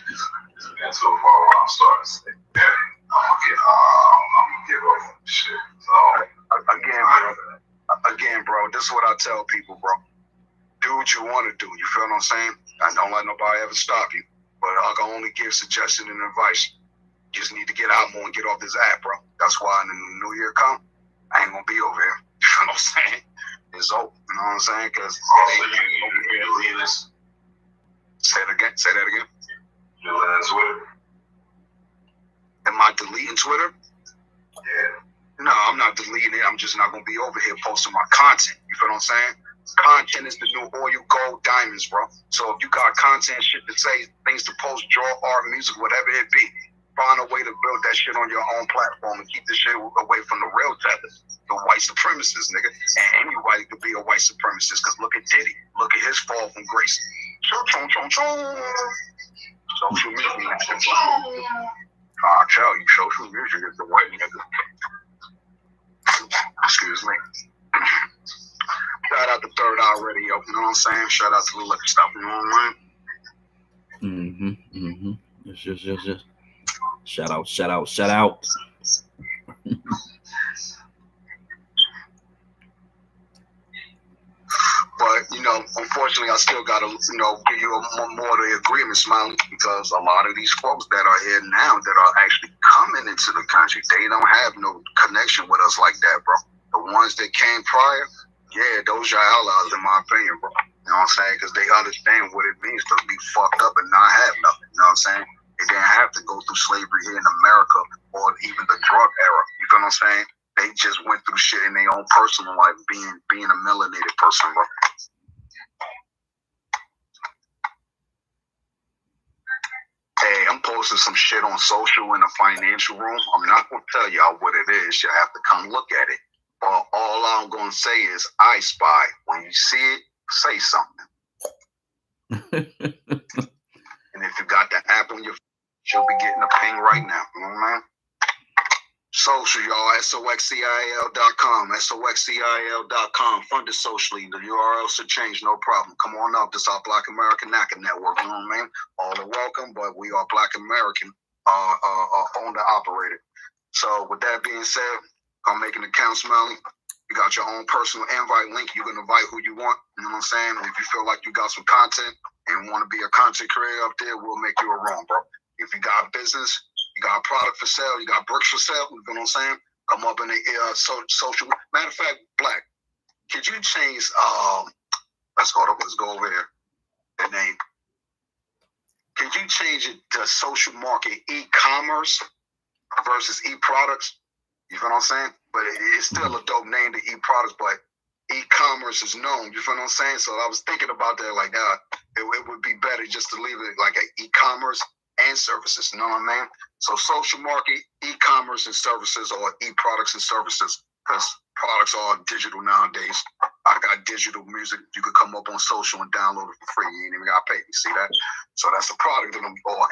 It's been so far where I'm starting to say, I'm gonna give up on this shit. So, again, bro, this is what I tell people, bro. Do what you want to do. You feel what I'm saying? And don't let nobody ever stop you. But I can only give suggestion and advice. You just need to get out more and get off this app, bro. That's why when the new year come, I ain't gonna be over here. You feel what I'm saying? It's open. You know what I'm saying? Because you leave this. Say that again. You leave Twitter. Am I deleting Twitter? Yeah. No, I'm not deleting it. I'm just not gonna be over here posting my content. You feel what I'm saying? Content is the new oil, gold, diamonds, bro. So if you got content, shit to say, things to post, draw, art, music, whatever it be, find a way to build that shit on your own platform and keep the shit away from the real tethers, the white supremacists, nigga. And anybody could be a white supremacist, because look at Diddy. Look at his fall from grace. Social media. I tell you, social media is the white nigga. Excuse me. Shout out to Third Eye Radio, you know what I'm saying? Shout out to the liquor stuff, you know what I mean? Yes. Shout out. But, you know, unfortunately, I still got to, you know, give you more of the agreement, Smiley, because a lot of these folks that are here now that are actually coming into the country, they don't have no connection with us like that, bro. The ones that came prior, yeah, those are allies, in my opinion, bro. You know what I'm saying? Because they understand what it means to be fucked up and not have nothing. You know what I'm saying? They didn't have to go through slavery here in America or even the drug era. You feel what I'm saying? They just went through shit in their own personal life, being a melanated person, bro. Hey, I'm posting some shit on social in the financial room. I'm not going to tell y'all what it is. You have to come look at it. But all I'm going to say is, I spy. When you see it, say something. And if you got the app on your phone, you'll be getting a ping right now. You know what I mean? Social, y'all, soxcil.com, soxcil.com, fund it socially. The URL should change, no problem. Come on up. This is our Black American NACA network, you know what I mean? All are welcome, but we are Black American, owned and operated. So with that being said, I'm making an account, Smiley. You got your own personal invite link. You can invite who you want, you know what I'm saying? And if you feel like you got some content and want to be a content creator up there, we'll make you a room, bro. If you got business, you got a product for sale, you got bricks for sale, you know what I'm saying? Come up in the social. Matter of fact, Black, could you change, let's go over here, the name. Could you change it to social market e-commerce versus e-products? You feel what I'm saying? But it's still a dope name to e-products, but e-commerce is known. You feel what I'm saying? So I was thinking about that, like, it would be better just to leave it like an e-commerce and services, you know what I mean? So social market, e-commerce and services, or e-products and services, because products are digital nowadays. I got digital music. You could come up on social and download it for free. You ain't even got to pay. You see that? So that's a product that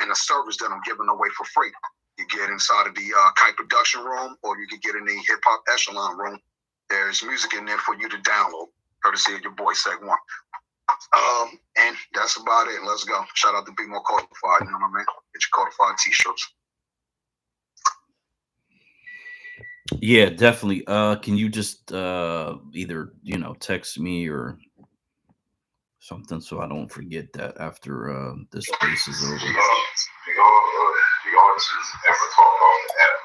and a service that I'm giving away for free. You get inside of the Kite production room, or you can get in the hip hop echelon room. There's music in there for you to download, courtesy of your boy Seg One. And that's about it. Let's go. Shout out to Be More Codified. You know what I mean? Get your codified t-shirts. Yeah, definitely. Can you just either, you know, text me or something so I don't forget that after this space is over? Do the artists ever talk on the app?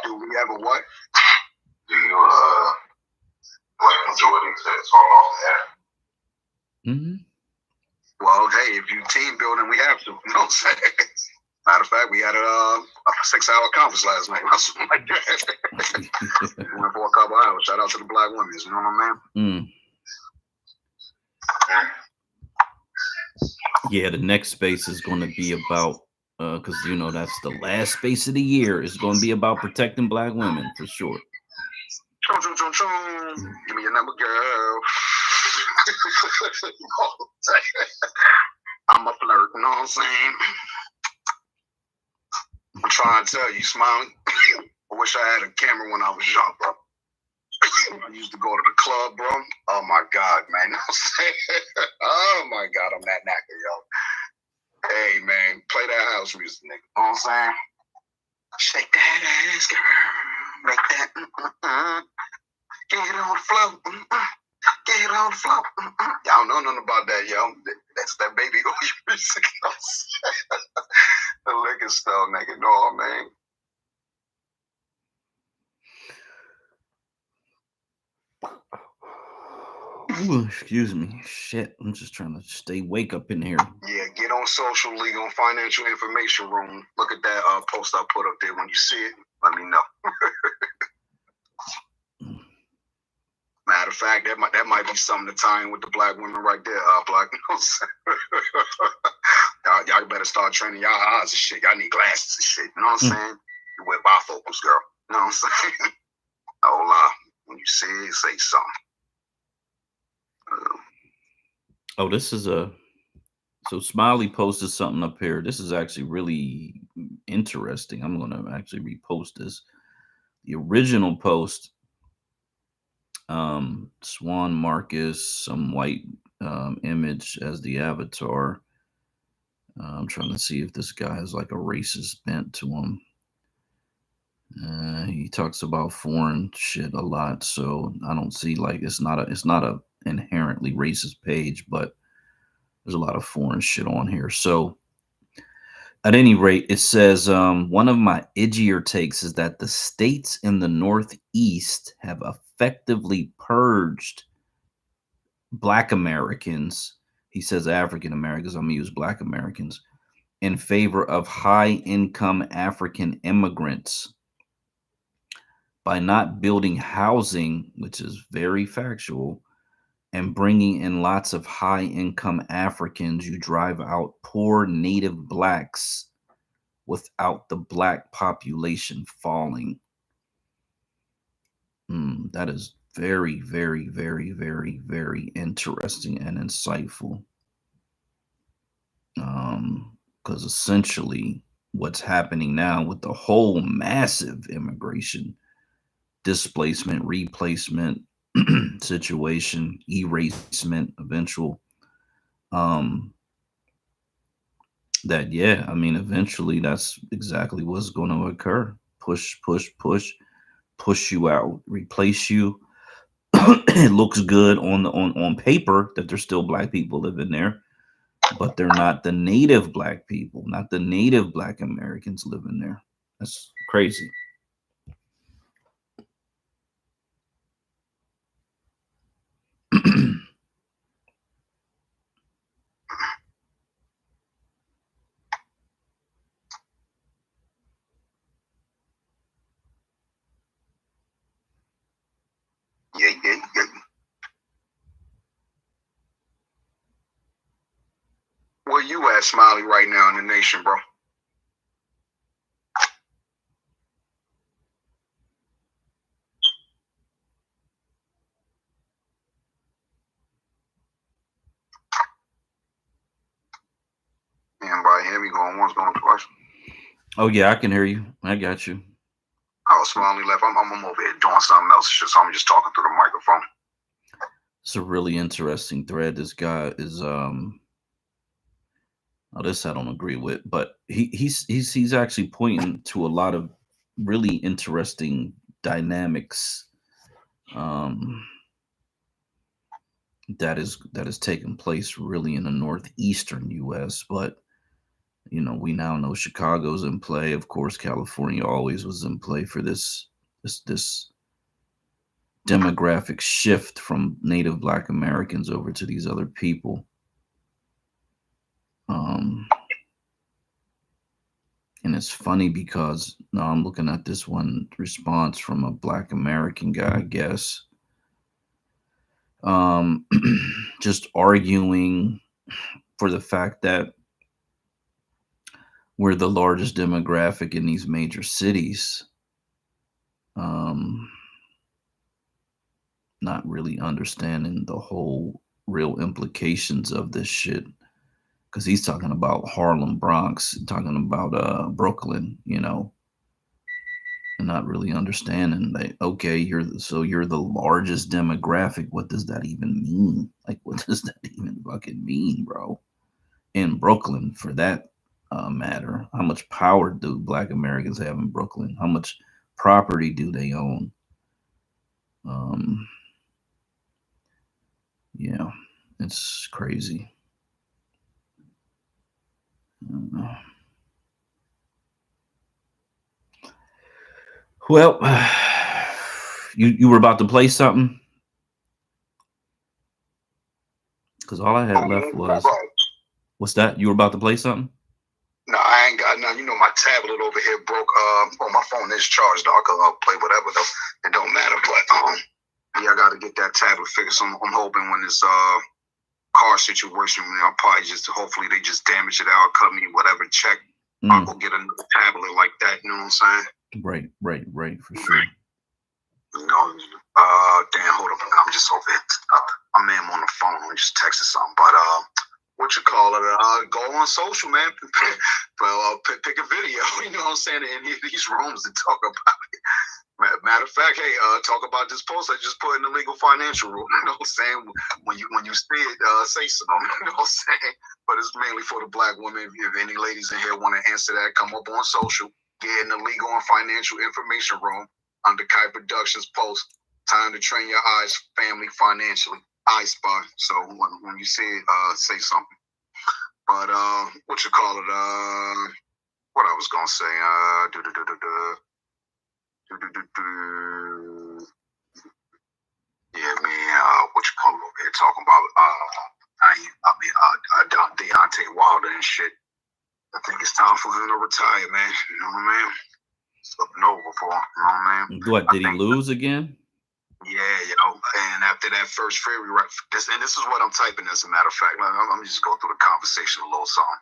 Do we ever what? Do you Black majorities that talk off the app? Mm-hmm. Well, hey, if you team building, we have to. You know what I'm saying? Matter of fact, we had a 6-hour conference last night. Something like that. We went for a couple hours. Shout out to the Black women. You know what I mean? Yeah, the next space is going to be about, because, you know, that's the last space of the year. It's going to be about protecting Black women, for sure. Give me your number, girl. I'm a flirt, you know what I'm saying? I'm trying to tell you, Smiley. I wish I had a camera when I was young, bro. I used to go to the club, bro. Oh my God, man. You know what I'm saying? Oh my God, I'm that knacker, yo. Hey, man, play that house music, nigga. You know what I'm saying? Shake that ass, girl. Make that, Get on the floor. Get on the floor. Y'all know nothing about that, yo. That's that baby oil music. The liquor store, nigga. No, man. Ooh, excuse me. Shit, I'm just trying to stay wake up in here. Yeah, get on Social League on Financial Information Room. Look at that post I put up there. When you see it, let me know. Matter of fact, that might be something to tie in with the black women right there. Black, y'all better start training y'all eyes and shit. Y'all need glasses and shit. You know what I'm saying? You wear bifocals, girl. You know what I'm saying? Oh, when you see it, say something. Oh, this is so Smiley posted something up here. This is actually really interesting. I'm going to actually repost this. The original post, Swan Marcus, some white image as the avatar. I'm trying to see if this guy has like a racist bent to him. He talks about foreign shit a lot, so I don't see like it's not a inherently racist page, but there's a lot of foreign shit on here. So at any rate, it says one of my edgier takes is that the states in the Northeast have effectively purged Black Americans. He says African Americans. I'm gonna use Black Americans in favor of high-income African immigrants by not building housing, which is very factual, and bringing in lots of high-income Africans. You drive out poor native blacks without the black population falling. That is very, very, very, very, very interesting and insightful. Because essentially what's happening now with the whole massive immigration, displacement, replacement situation, erasement, eventual, that, yeah, I mean, eventually that's exactly what's going to occur. Push you out, replace you. It looks good on paper that there's still black people living there, but they're not the native black people, not the native Black Americans living there. That's crazy. Yeah. Where you at, Smiley, right now in the nation, bro? Anybody hear me going once, going twice? Oh yeah, I can hear you. I got you. Oh, Smiley left. I'm over here doing something else, so I'm just talking through the microphone. It's a really interesting thread. This guy is this I don't agree with, but he's actually pointing to a lot of really interesting dynamics that is taking place really in the northeastern US. But you know, we now know Chicago's in play. Of course, California always was in play for this demographic shift from native Black Americans over to these other people. And it's funny because now I'm looking at this one response from a Black American guy, I guess. Just arguing for the fact that we're the largest demographic in these major cities. Not really understanding the whole real implications of this shit. Because he's talking about Harlem, Bronx, talking about Brooklyn, you know, and not really understanding that, okay, you're the largest demographic. What does that even mean? Like, what does that even fucking mean, bro? In Brooklyn, for that matter, how much power do Black Americans have in Brooklyn? How much property do they own? Yeah, it's crazy. Well, you were about to play something? Because all I had left was... What's that? You were about to play something? No, I ain't got none. You know, my tablet over here broke. My phone is charged, though. I can play whatever, though. It don't matter. But Yeah, I got to get that tablet fixed. I'm hoping when this car situation, I'll probably just hopefully they just damage it out, cut me whatever check. I'll go get a tablet like that. You know what I'm saying? Right, for sure. You know, damn, hold up. I'm just over here. I'm on the phone. I just texted something. But, what you call it? Go on social, man. Well, pick a video, you know what I'm saying, in these rooms to talk about it. Matter of fact, hey, talk about this post I just put in the legal financial room. You know what I'm saying? When you see it, say something. You know what I'm saying? But it's mainly for the black women. If any ladies in here want to answer that, come up on social. Get in the legal and financial information room under Kai Productions post. Time to train your eyes, family, financially. I Spy. So when you see it, say something. But what you call it? What I was gonna say? Yeah, man. What you call it over here? Talking about Deontay Wilder and shit. I think it's time for him to retire, man. You know what I mean? It's up and over for him. You know what I mean? What, did he lose again? Yeah, and after that first Fury, right? This is what I'm typing. As a matter of fact, let me just go through the conversation a little something.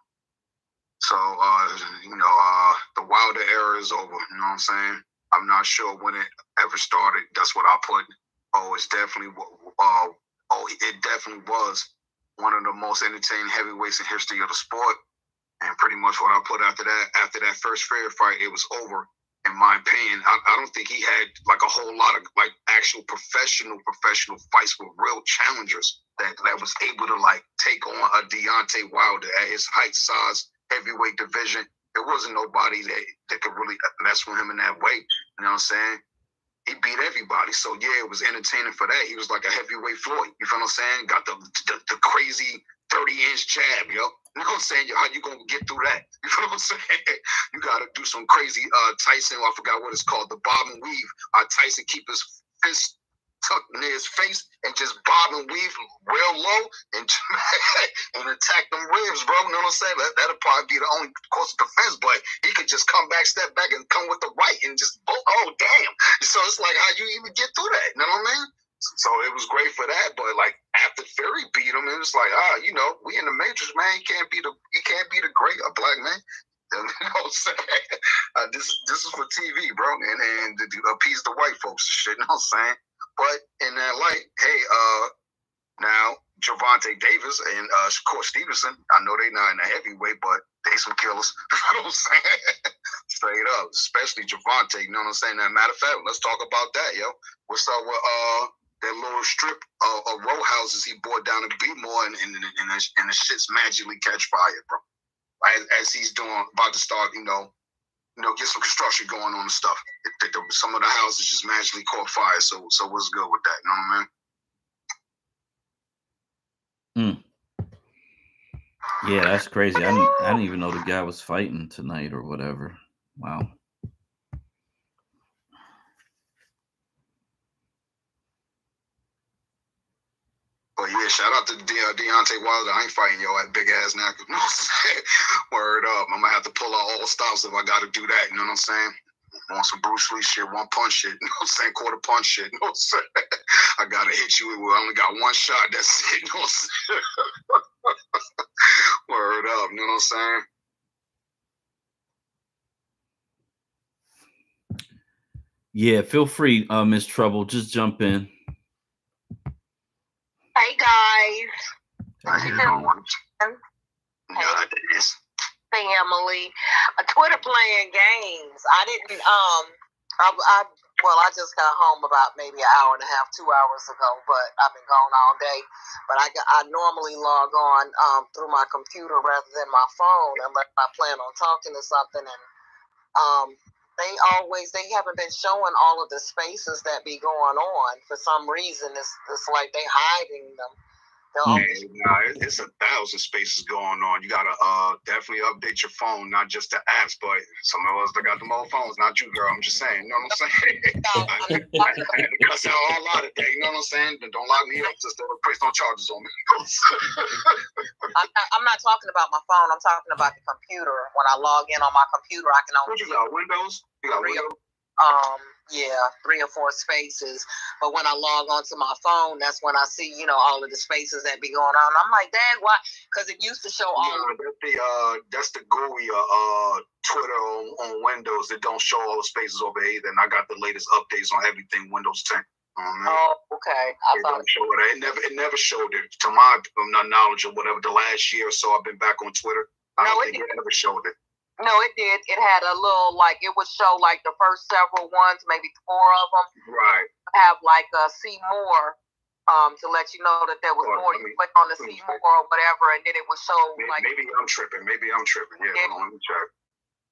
So, the Wilder era is over. You know what I'm saying? I'm not sure when it ever started. That's what I put. It definitely was one of the most entertaining heavyweights in history of the sport. And pretty much what I put after that first Fury fight, it was over. In my opinion, I don't think he had like a whole lot of like actual professional fights with real challengers that was able to like take on a Deontay Wilder at his height, size, heavyweight division. There wasn't nobody that could really mess with him in that weight. You know what I'm saying? He beat everybody. So yeah, it was entertaining for that. He was like a heavyweight Floyd. You feel what I'm saying? Got the crazy 30-inch jab, yo. You know what I'm saying? How you gonna get through that? You know what I'm saying? You gotta do some crazy Tyson, I forgot what it's called, the bob and weave. Tyson keep his fist tucked near his face and just bob and weave real low and attack them ribs, bro. You know what I'm saying? That'll probably be the only course of defense, but he could just come back, step back, and come with the right and just, oh, damn. So it's like, how you even get through that? You know what I mean? So it was great for that, but like after Fury beat him, it was like, we in the Matrix, man. You can't be the great black man. You know what I'm saying? This is for TV, bro, and to appease the white folks and shit. You know what I'm saying? But in that light, hey, now Gervonta Davis and Shakur Stevenson, I know they not in the heavyweight, but they some killers. You know what I'm saying? Straight up, especially Gervonta. You know what I'm saying? Now, matter of fact, let's talk about that, yo. What's up with that little strip of row houses he bought down in Beatmore, and the shit's magically catch fire, bro. As he's about to start, get some construction going on and stuff. Some of the houses just magically caught fire. So what's good with that? You know what I mean? Yeah, that's crazy. I didn't even know the guy was fighting tonight or whatever. Wow. But yeah, shout out to Deontay Wilder. I ain't fighting yo at big ass now. You know what I'm saying? Word up. I'm gonna have to pull out all stops if I gotta do that. You know what I'm saying? Want some Bruce Lee shit, one punch shit. You know what I'm saying? Quarter punch shit. You know what I'm saying? I gotta hit you. I only got one shot. That's it. You know what I'm saying? Word up. You know what I'm saying? Yeah, feel free, Miss Trouble. Just jump in. Hey guys. Hey, family. Twitter playing games. I didn't. I just got home about maybe an hour and a half, 2 hours ago. But I've been gone all day. But I normally log on through my computer rather than my phone unless I plan on talking to something. And they haven't been showing all of the spaces that be going on for some reason. It's like they hiding them. It's 1,000 spaces going on. You gotta definitely update your phone, not just the apps, but some of us that got them old phones. Not you, girl. I'm just saying. You know what I'm saying? I had to cuss out all out of that. You know what I'm saying? Don't lock me up. Just place no charges on me. I'm not talking about my phone. I'm talking about the computer. When I log in on my computer, I can only. What you got? Windows? You got Windows? Yeah, 3 or 4 spaces. But when I log onto my phone, that's when I see, all of the spaces that be going on. I'm like, dang, why? Because it used to show all. That's the GUI Twitter on Windows. It don't show all the spaces over here either. And I got the latest updates on everything Windows 10. Oh, okay. It never showed it to my knowledge or whatever. The last year or so I've been back on Twitter. I don't think it never showed it. No, it did. It had a little, it would show, the first several ones, maybe 4 of them. Right. Have, see more, to let you know that there was more. You click on the see more or whatever, and then it would show, Maybe I'm tripping. Yeah, hold on, let me check.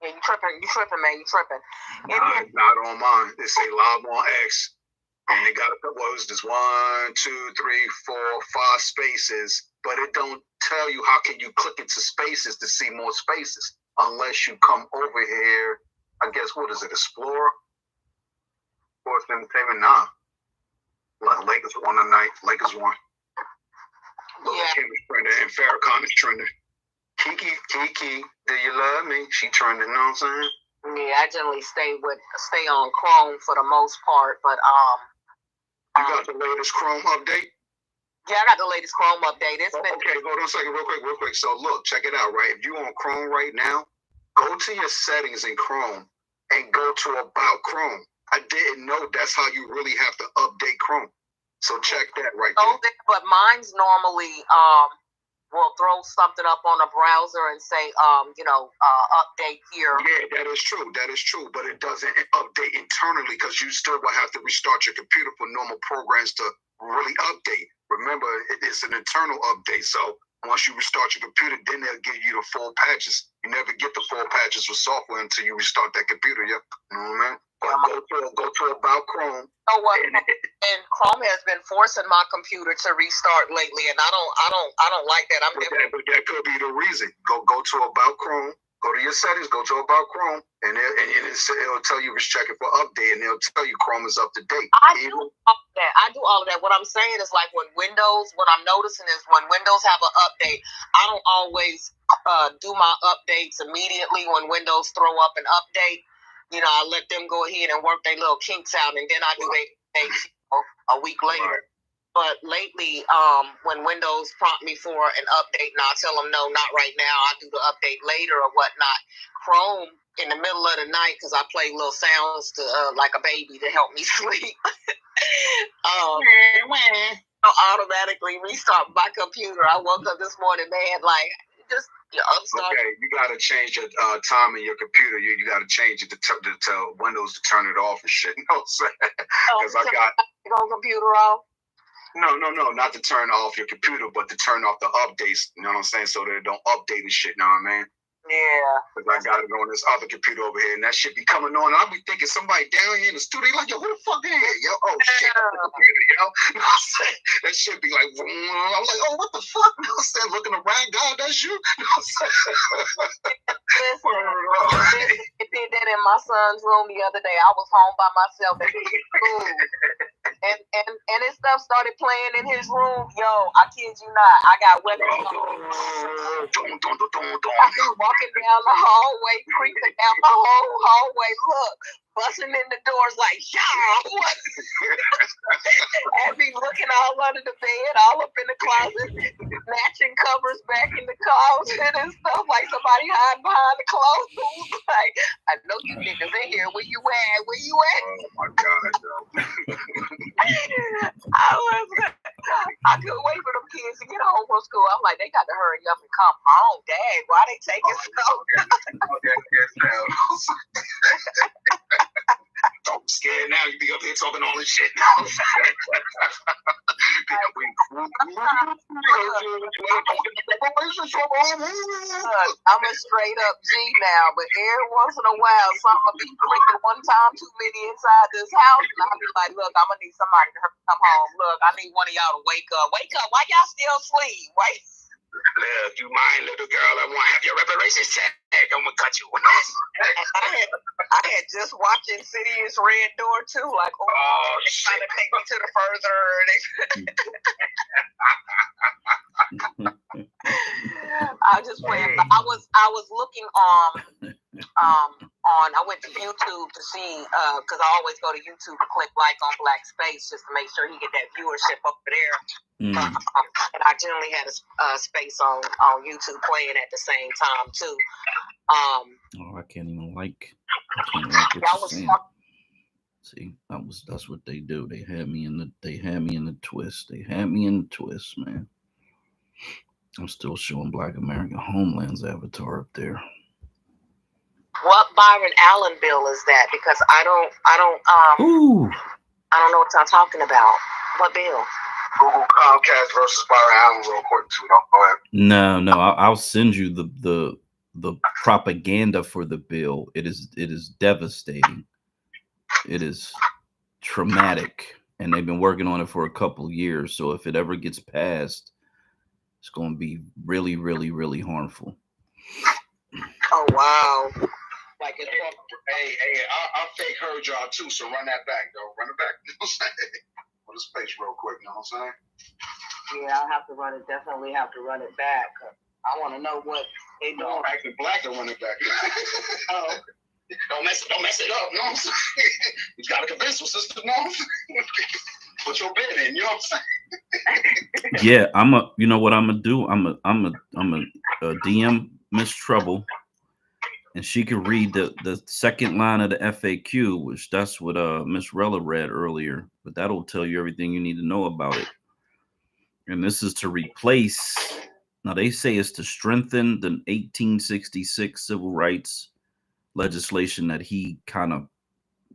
Yeah, you tripping, man. You tripping. Not on mine. They say live on X. And they got a couple of this 1, 2, 3, 4, 5 spaces, but it don't tell you how can you click into spaces to see more spaces unless you come over here. I guess what is it? Explorer, Sports Entertainment. Nah, Lakers won tonight. Lakers won. Yeah. Kim is trending and Farrakhan is trending. Kiki, do you love me? She trending. You know what I'm saying? Yeah, I generally stay on Chrome for the most part, but You got the latest Chrome update? Yeah, I got the latest Chrome update. Okay, hold on a second, real quick. So look, check it out, right? If you're on Chrome right now, go to your settings in Chrome and go to About Chrome. I didn't know that's how you really have to update Chrome. So check that right there. But mine's normally will throw something up on a browser and say, update here. Yeah, that is true. But it doesn't update internally because you still will have to restart your computer for normal programs to really update. Remember, it's an internal update. So once you restart your computer, then they'll give you the full patches. You never get the full patches with software until you restart that computer. Yeah, you know what I mean? Go to About Chrome. Oh, and Chrome has been forcing my computer to restart lately, and I don't like that. But that could be the reason. Go to About Chrome. Go to your settings. Go to About Chrome, and it'll tell you it's checking for update, and it'll tell you Chrome is up to date. I do all of that. What I'm saying is what I'm noticing is when Windows have an update, I don't always do my updates immediately when Windows throw up an update. I let them go ahead and work their little kinks out, and then I do a week later. Right. But lately, when Windows prompt me for an update, and I tell them, no, not right now. I do the update later or whatnot. Chrome, in the middle of the night, because I play little sounds to like a baby to help me sleep, automatically restart my computer. I woke up this morning, man, okay, you got to change your time in your computer. You got to change it to tell Windows to turn it off and shit. You know what I'm saying? Because I got your computer off. No, not to turn off your computer, but to turn off the updates. You know what I'm saying? So that it don't update and shit. You know what I mean? Yeah. Because I got it on this other computer over here, and that shit be coming on. And I'll be thinking somebody down here in the studio like, yo, who the fuck in here? Yo, oh shit, the computer, you know what I'm saying? That shit be like, I'm like, oh, what the fuck? You know what I'm saying? Looking around, God, that's you. You know what I'm saying? It did that in my son's room the other day. I was home by myself at school. And his stuff started playing in his room. Yo, I kid you not. I got weapons walking down the hallway, creeping down the whole hallway. Look, busting in the doors like, y'all. And be looking all under the bed, all up in the closet, matching covers back in the closet and stuff like somebody hiding behind the clothes. Like, I know you niggas in here. Where you at? Where you at? Oh my God, yo. I couldn't wait for them kids to get home from school. I'm like, they got to hurry up and come home. Dad, why they taking so? I'm scared now. You be up here talking all this shit. I'm a straight up G now, but every once in a while, something will be creaking one time too many inside this house, and I'll be like, look, I'm gonna need somebody to come home. Look, I need one of y'all to wake up. Wake up! Why y'all still asleep? Wait. Look, you mind, little girl? I want to have your reparations check. I'm gonna cut you. I had just watched Insidious Red Door too. Like, they're trying to take me to the further. I just playing. I was looking on I went to YouTube to see, because I always go to YouTube to click like on Black Space just to make sure he get that viewership over there. And I generally had a space on YouTube playing at the same time too. I can't like what you're saying. See, that's what they do. They had me in the twist. They had me in the twist, man. I'm still showing Black American Homeland's avatar up there. What Byron Allen bill is that? Because I don't know what y'all talking about. What bill? Google Comcast versus Byron Allen real quick too. Go ahead. No, I'll send you the propaganda for the bill. It is devastating. It is traumatic, and they've been working on it for a couple of years. So if it ever gets passed, it's going to be really, really, really harmful. Oh wow! Like hey, I fake heard y'all too. So run that back, though. Run it back. You know what I'm saying? Put a space real quick. You know what I'm saying? Yeah, I'll have to run it. Definitely have to run it back. I want to know what they do. No, acting black to run it back. Oh. Don't mess it up, you know what I'm saying? You gotta convince your sister, you know what I'm saying? Put your bed in, you know what I'm saying? Yeah, you know what I'm gonna do? I'm a DM Miss Trouble, and she could read the second line of the FAQ, which that's what Miss Rella read earlier, but that'll tell you everything you need to know about it. And this is to replace, now they say it's to strengthen the 1866 civil rights legislation that he kind of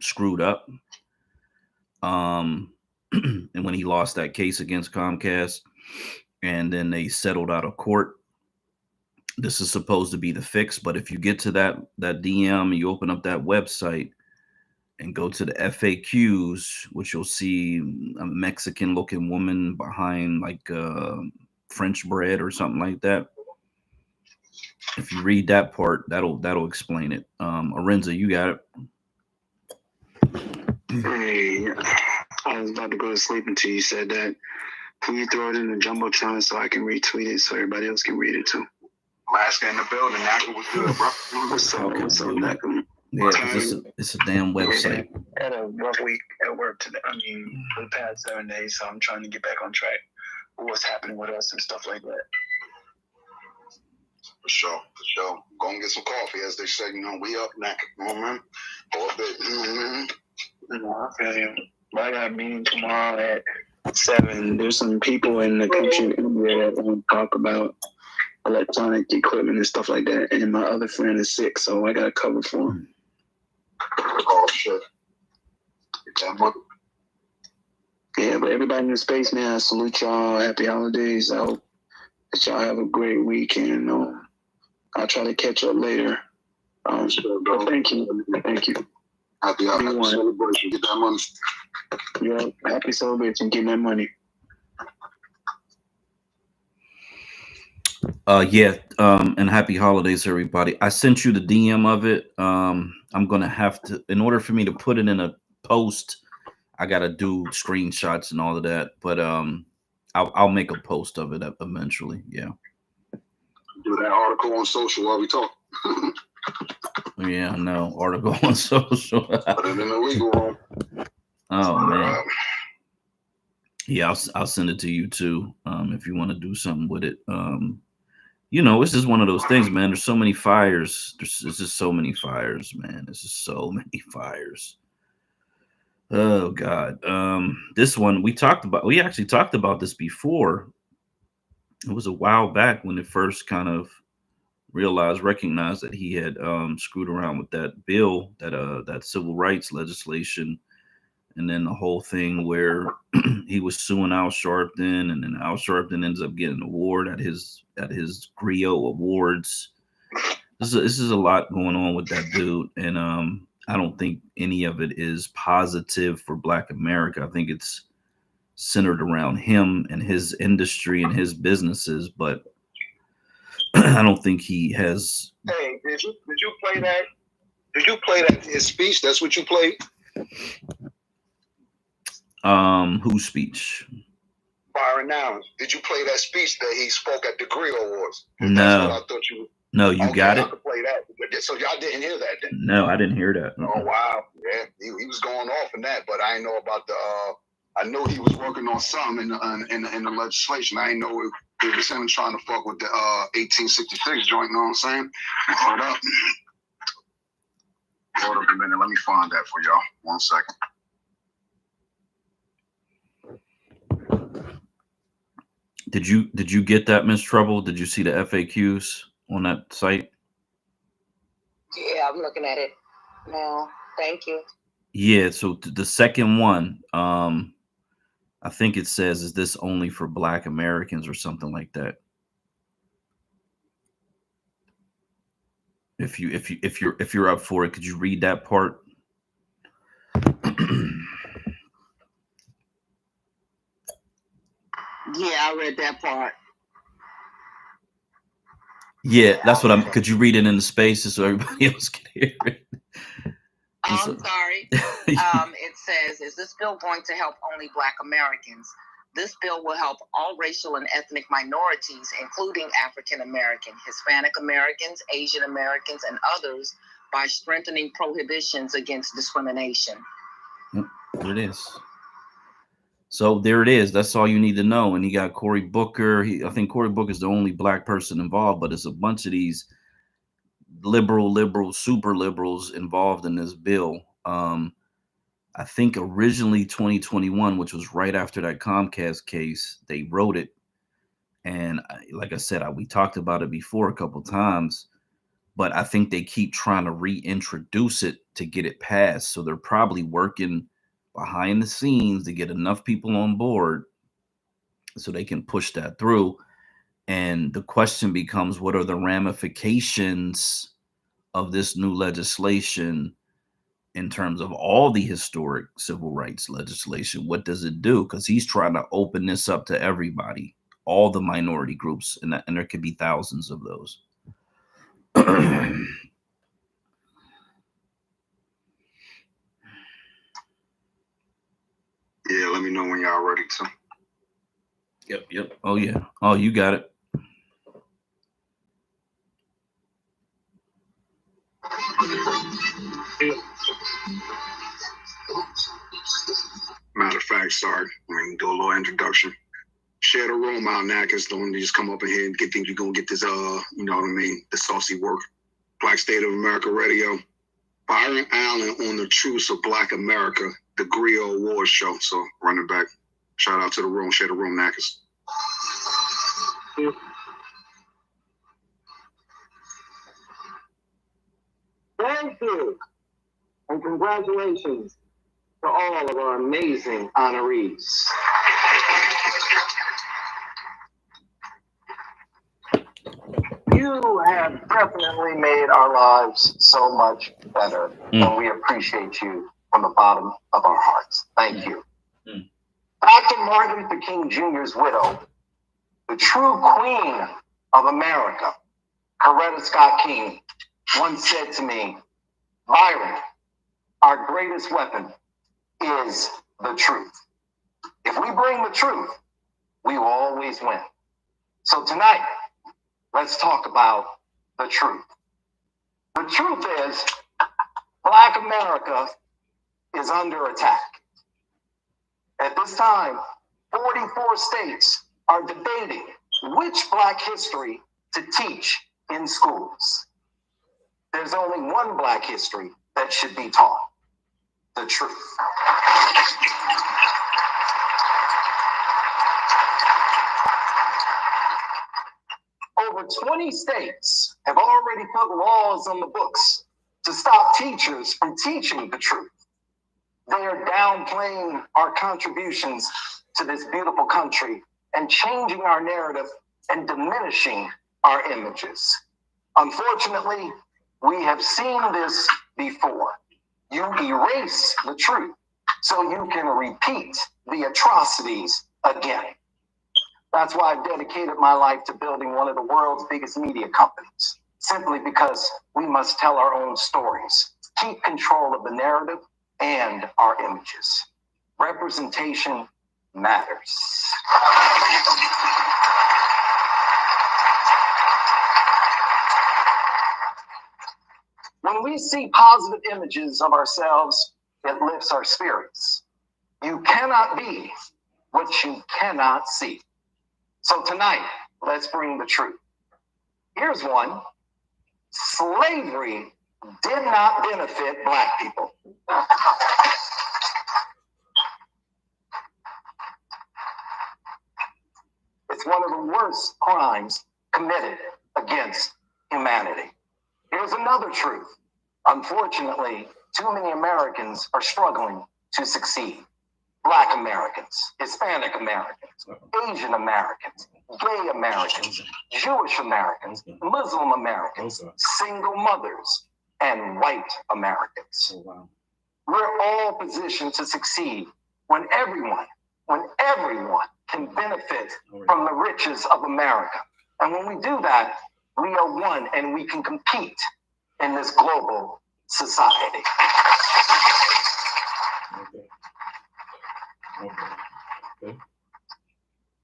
screwed up. And when he lost that case against Comcast, and then they settled out of court, this is supposed to be the fix. But if you get to that DM and you open up that website and go to the FAQs, which you'll see a Mexican looking woman behind like French bread or something like that. If you read that part, that'll explain it. Arenza, you got it. Hey, I was about to go to sleep until you said that. Can you throw it in the Jumbotron so I can retweet it so everybody else can read it too? Alaska in the building. Naka was good, bro. What's up, Naka? Yeah, because it's a damn website. I had a rough week at work today. For the past 7 days, so I'm trying to get back on track with what's happening with us and stuff like that. For sure. Go and get some coffee, as they say. You know, we up now. You know what I mean? For a bit. No, I feel you. I got a meeting tomorrow at 7. There's some people in the country that want to talk about electronic equipment and stuff like that. And my other friend is sick, so I got to cover for him. Oh, shit. Yeah, but everybody in the space, man, I salute y'all. Happy holidays. I hope that y'all have a great weekend. I'll try to catch up later. But thank you. Happy celebration. Get that money. Yeah, happy celebration. Get that money. And happy holidays, everybody. I sent you the DM of it. I'm gonna have to, in order for me to put it in a post, I gotta do screenshots and all of that. But I'll make a post of it eventually. Yeah. Do that article on social while we talk. Yeah, no article on social. Put it in the legal room. Oh man. Yeah, I'll send it to you too. If you want to do something with it. You know, it's just one of those things, man. There's so many fires. There's just so many fires, man. There's just so many fires. Oh God. This one we actually talked about this before. It was a while back when it first kind of recognized that he had screwed around with that bill, that civil rights legislation, and then the whole thing where he was suing Al Sharpton, and then Al Sharpton ends up getting an award at his Griot Awards. This is a lot going on with that dude, and I don't think any of it is positive for Black America. I think it's centered around him and his industry and his businesses, but I don't think he has. Hey, did you play that? Did you play that his speech? That's what you played. Whose speech? Byron Allen. Did you play that speech that he spoke at the Griot Awards? No. That's what I thought you. No, you got it. I could play that. So y'all didn't hear that then? No, I didn't hear that. Oh wow, yeah, he was going off in that, but I didn't know about the. I know he was working on something in the legislation. I didn't know it was him trying to fuck with the 1866 joint. You know what I'm saying? Hold up. Hold up a minute. Let me find that for y'all. 1 second. Did you get that, Miss Trouble? Did you see the FAQs on that site? Yeah, I'm looking at it now. Thank you. Yeah, so the second one, I think it says, is this only for Black Americans or something like that? If you're up for it, could you read that part? Yeah, I read that part. Yeah, that's what I'm. Could you read it in the spaces so everybody else can hear it? I'm sorry. It says, is this bill going to help only Black Americans? This bill will help all racial and ethnic minorities, including African American, Hispanic Americans, Asian Americans, and others, by strengthening prohibitions against discrimination. There it is. So there it is. That's all you need to know. And he got Cory Booker. I think Cory Booker is the only Black person involved, but it's a bunch of these liberal, super liberals involved in this bill. I think originally 2021, which was right after that Comcast case, they wrote it. And like I said, we talked about it before a couple times, but I think they keep trying to reintroduce it to get it passed. So they're probably working behind the scenes to get enough people on board so they can push that through. And the question becomes, what are the ramifications of this new legislation in terms of all the historic civil rights legislation? What does it do? Because he's trying to open this up to everybody, all the minority groups, and there could be thousands of those. Yeah, let me know when y'all ready to. Yep. Oh, yeah. Oh, you got it. Matter of fact, sorry. Do a little introduction. Share the room out, Nackers. Don't just come up in here and think you're going to get this, you know what I mean, the saucy work. Black State of America Radio. Byron Allen on the Truths of Black America, the Griot Awards show. So, running back. Shout out to the room. Share the room, Nackers. Thank you, and congratulations to all of our amazing honorees. You have definitely made our lives so much better, and we appreciate you from the bottom of our hearts. Thank you. Dr. Martin Luther King Jr.'s widow, the true queen of America, Coretta Scott King, once said to me, Byron, our greatest weapon is the truth. If we bring the truth, we will always win. So tonight, let's talk about the truth. The truth is, Black America is under attack. At this time, 44 states are debating which Black history to teach in schools. There's only one Black history that should be taught: the truth. Over 20 states have already put laws on the books to stop teachers from teaching the truth. They are downplaying our contributions to this beautiful country and changing our narrative and diminishing our images. Unfortunately, we have seen this before. You erase the truth so you can repeat the atrocities again. That's why I've dedicated my life to building one of the world's biggest media companies, simply because we must tell our own stories, keep control of the narrative and our images. Representation matters. when we see positive images of ourselves, it lifts our spirits. You cannot be what you cannot see. So tonight, let's bring the truth. Here's one. Slavery did not benefit Black people. It's one of the worst crimes committed against humanity. Here's another truth. Unfortunately, too many Americans are struggling to succeed. Black Americans, Hispanic Americans, Asian Americans, gay Americans, Jewish Americans, Muslim Americans, single mothers, and white Americans. We're all positioned to succeed when everyone can benefit from the riches of America. And when we do that, we are one and we can compete in this global society.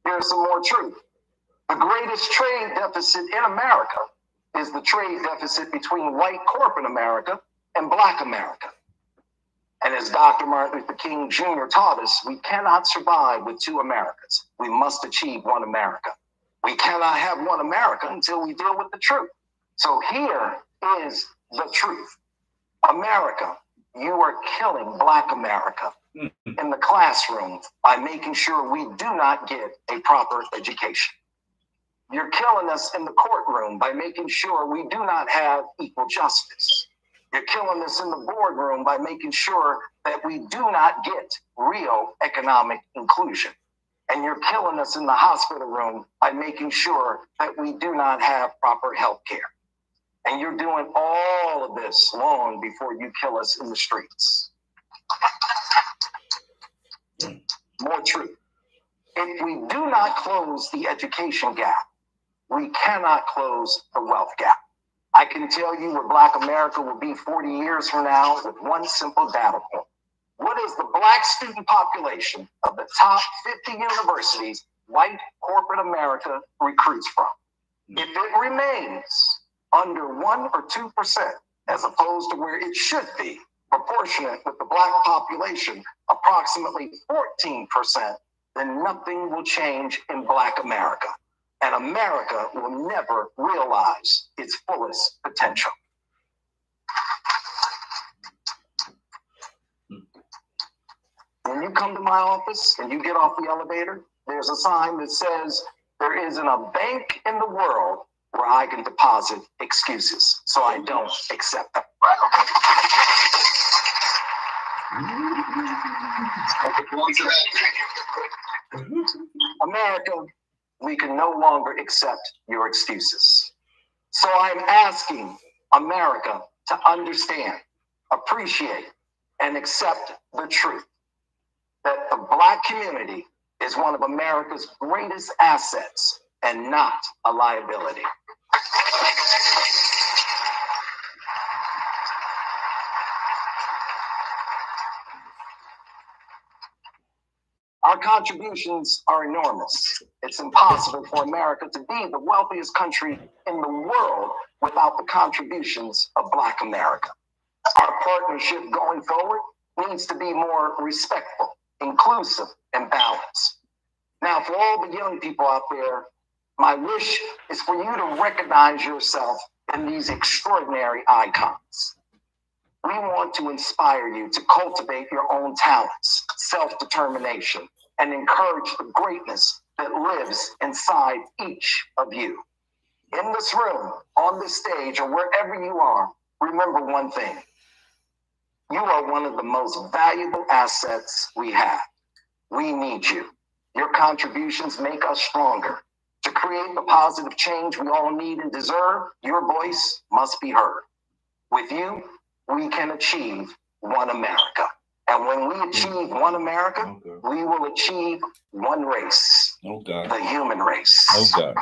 Here's some more truth. The greatest trade deficit in America is the trade deficit between white corporate America and Black America. And as Dr. Martin Luther King Jr. taught us, we cannot survive with two Americas. We must achieve one America. We cannot have one America until we deal with the truth. So here is the truth. America, you are killing Black America in the classroom by making sure we do not get a proper education. You're killing us in the courtroom by making sure we do not have equal justice. You're killing us in the boardroom by making sure that we do not get real economic inclusion. And you're killing us in the hospital room by making sure that we do not have proper health care. And you're doing all of this long before you kill us in the streets. More truth. If we do not close the education gap, we cannot close the wealth gap. I can tell you where Black America will be 40 years from now with one simple data point. What is the Black student population of the top 50 universities white corporate America recruits from? If it remains under 1 or 2%, as opposed to where it should be, proportionate with the Black population, approximately 14%, then nothing will change in Black America. And America will never realize its fullest potential. When you come to my office and you get off the elevator, there's a sign that says, there isn't a bank in the world where I can deposit excuses, so I don't accept them. America, we can no longer accept your excuses. So I'm asking America to understand, appreciate, and accept the truth that the Black community is one of America's greatest assets and not a liability. Our contributions are enormous. It's impossible for America to be the wealthiest country in the world without the contributions of Black America. Our partnership going forward needs to be more respectful, inclusive, and balanced. Now, for all the young people out there, my wish is for you to recognize yourself in these extraordinary icons. We want to inspire you to cultivate your own talents, self-determination, and encourage the greatness that lives inside each of you. In this room, on this stage, or wherever you are, remember one thing. You are one of the most valuable assets we have. We need you. Your contributions make us stronger. To create the positive change we all need and deserve, your voice must be heard. With you, we can achieve one America. And when we achieve one America, we will achieve one race. Oh, God. The human race. Oh, God.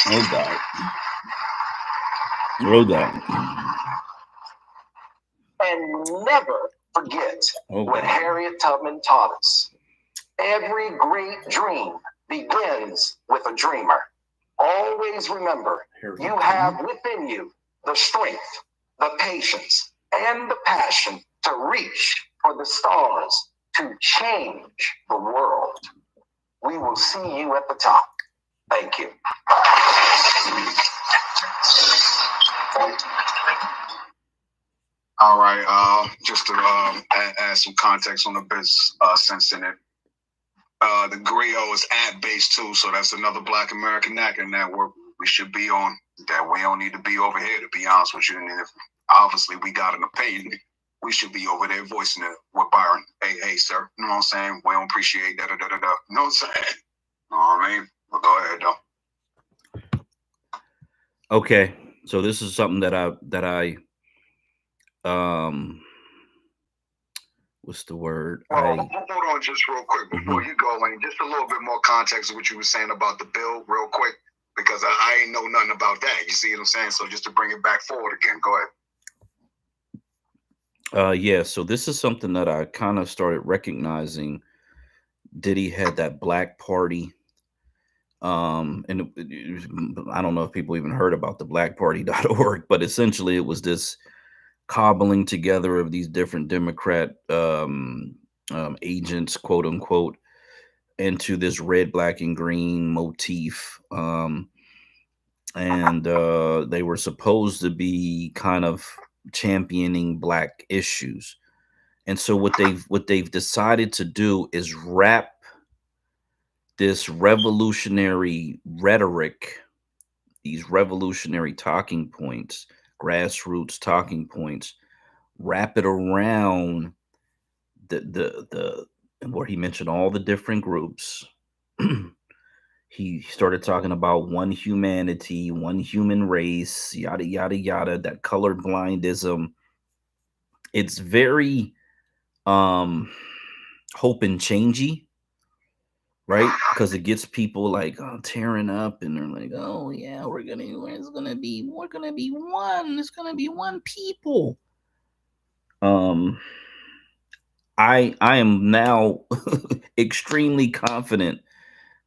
Oh, God. Oh, God. And never forget what Harriet Tubman taught us. Every great dream begins with a dreamer. Always remember, you have within you the strength, the patience, and the passion to reach for the stars to change the world. We will see you at the top. Thank you. All right, just to add some context on the business sense in it. The Griot is at base 2, so that's another Black American network we should be on. That we don't need to be over here, to be honest with you. And if obviously we got an opinion, we should be over there voicing it with Byron. Hey, sir. You know what I'm saying? We don't appreciate that. You know what I'm saying? You know what I mean? But go ahead, though. Okay, so this is something that I what's the word? Hold on just real quick before you go, Lane. Just a little bit more context of what you were saying about the bill real quick, because I ain't know nothing about that. You see what I'm saying? So just to bring it back forward again, go ahead. Yeah, so this is something that I kind of started recognizing. Diddy had that black party. And I don't know if people even heard about the blackparty.org, but essentially it was this cobbling together of these different Democrat agents, quote unquote, into this red, black, and green motif. And they were supposed to be kind of championing black issues. And so what they've decided to do is wrap this revolutionary rhetoric, these revolutionary talking points, grassroots talking points, wrap it around the where he mentioned all the different groups. He started talking about one humanity, one human race, yada yada yada, that colorblindism. It's very hope and changey, right? Because it gets people like tearing up, and they're like, "Oh yeah, we're gonna be one. It's gonna be one people." I am now extremely confident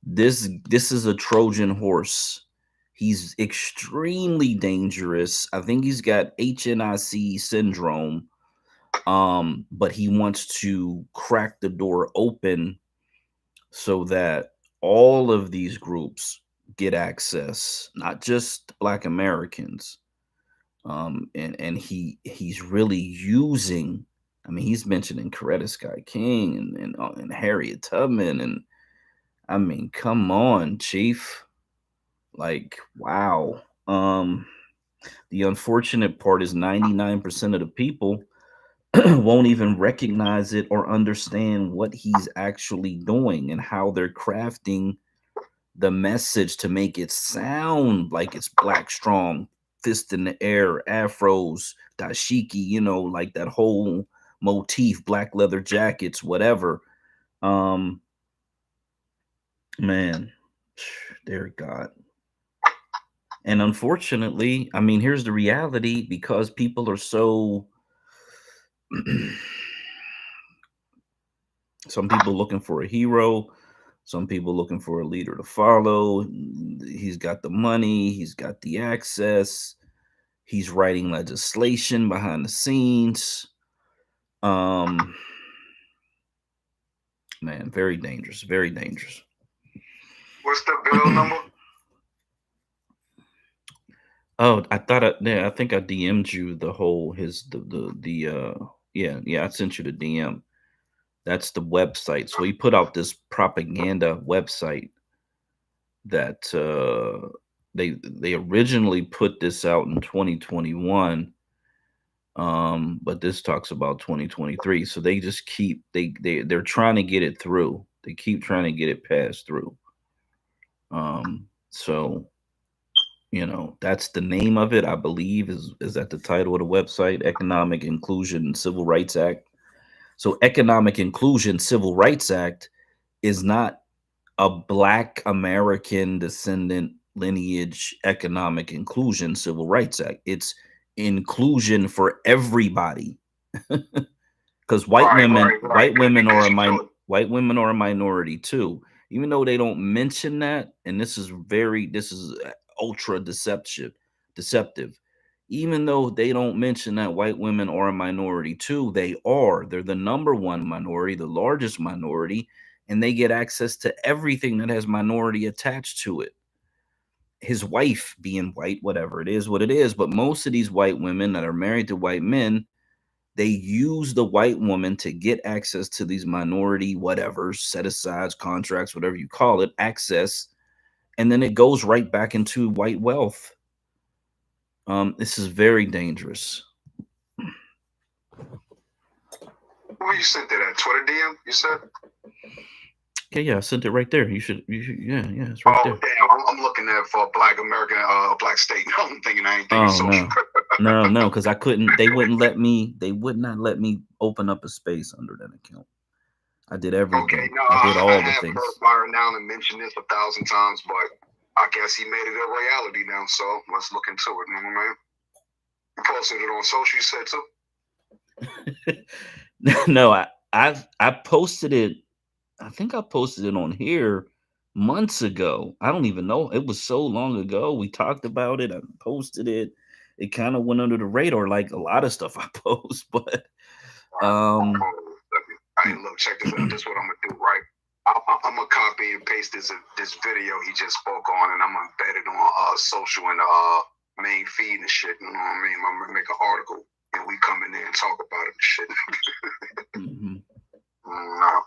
this is a Trojan horse. He's extremely dangerous. I think he's got HNIC syndrome. But he wants to crack the door open so that all of these groups get access, not just Black Americans. And he's really using, I mean, he's mentioning Coretta Scott King and Harriet Tubman, and I mean, come on, Chief. Like, wow. The unfortunate part is 99% of the people won't even recognize it or understand what he's actually doing and how they're crafting the message to make it sound like it's Black strong, fist in the air, afros, dashiki, you know, like that whole motif, black leather jackets, whatever. Man, dear God. And unfortunately, I mean, here's the reality, because people are so some people looking for a hero, some people looking for a leader to follow. He's got the money, he's got the access, he's writing legislation behind the scenes. Man, very dangerous, very dangerous. What's the bill number? Oh, I thought I think I DM'd you the whole yeah, I sent you the DM. That's the website. So he put out this propaganda website that they originally put this out in 2021, but this talks about 2023. So they just keep they're trying to get it through. They keep trying to get it passed through. So you know, that's the name of it, I believe, is that the title of the website, Economic Inclusion and Civil Rights Act. So Economic Inclusion Civil Rights Act is not a Black American Descendant lineage economic inclusion Civil Rights Act. It's inclusion for everybody. Because white women are a minority too, even though they don't mention that. And this is ultra deceptive. even though they don't mention that white women are a minority too, they are. They're the number one minority, the largest minority, and they get access to everything that has minority attached to it. His wife being white, whatever it is, what it is. But most of these white women that are married to white men, they use the white woman to get access to these minority whatever, set asides, contracts, whatever you call it, access, and then it goes right back into white wealth. This is very dangerous. Where you sent that at? Twitter DM? You said? Okay, yeah, I sent it right there. You should, yeah, it's right there. Oh damn! I'm looking at for Black American, Black State. I'm thinking I ain't thinking social. No, because I couldn't. They wouldn't let me. They would not let me open up a space under that account. I did everything. Okay, no, I did all I the have things. heard Byron Allen mention this 1,000 times, but I guess he made it a reality now. So let's look into it, man. You posted it on social, you said too. No, I posted it. I think I posted it on here months ago. I don't even know. It was so long ago. We talked about it. I posted it. It kind of went under the radar, like a lot of stuff I post. But Hey, look, check this out. This is what I'm gonna do, right? I'm gonna copy and paste this video he just spoke on, and I'm gonna embed it on social and main feed and shit. You know what I mean? I'm gonna make an article, and we come in there and talk about it and shit. No.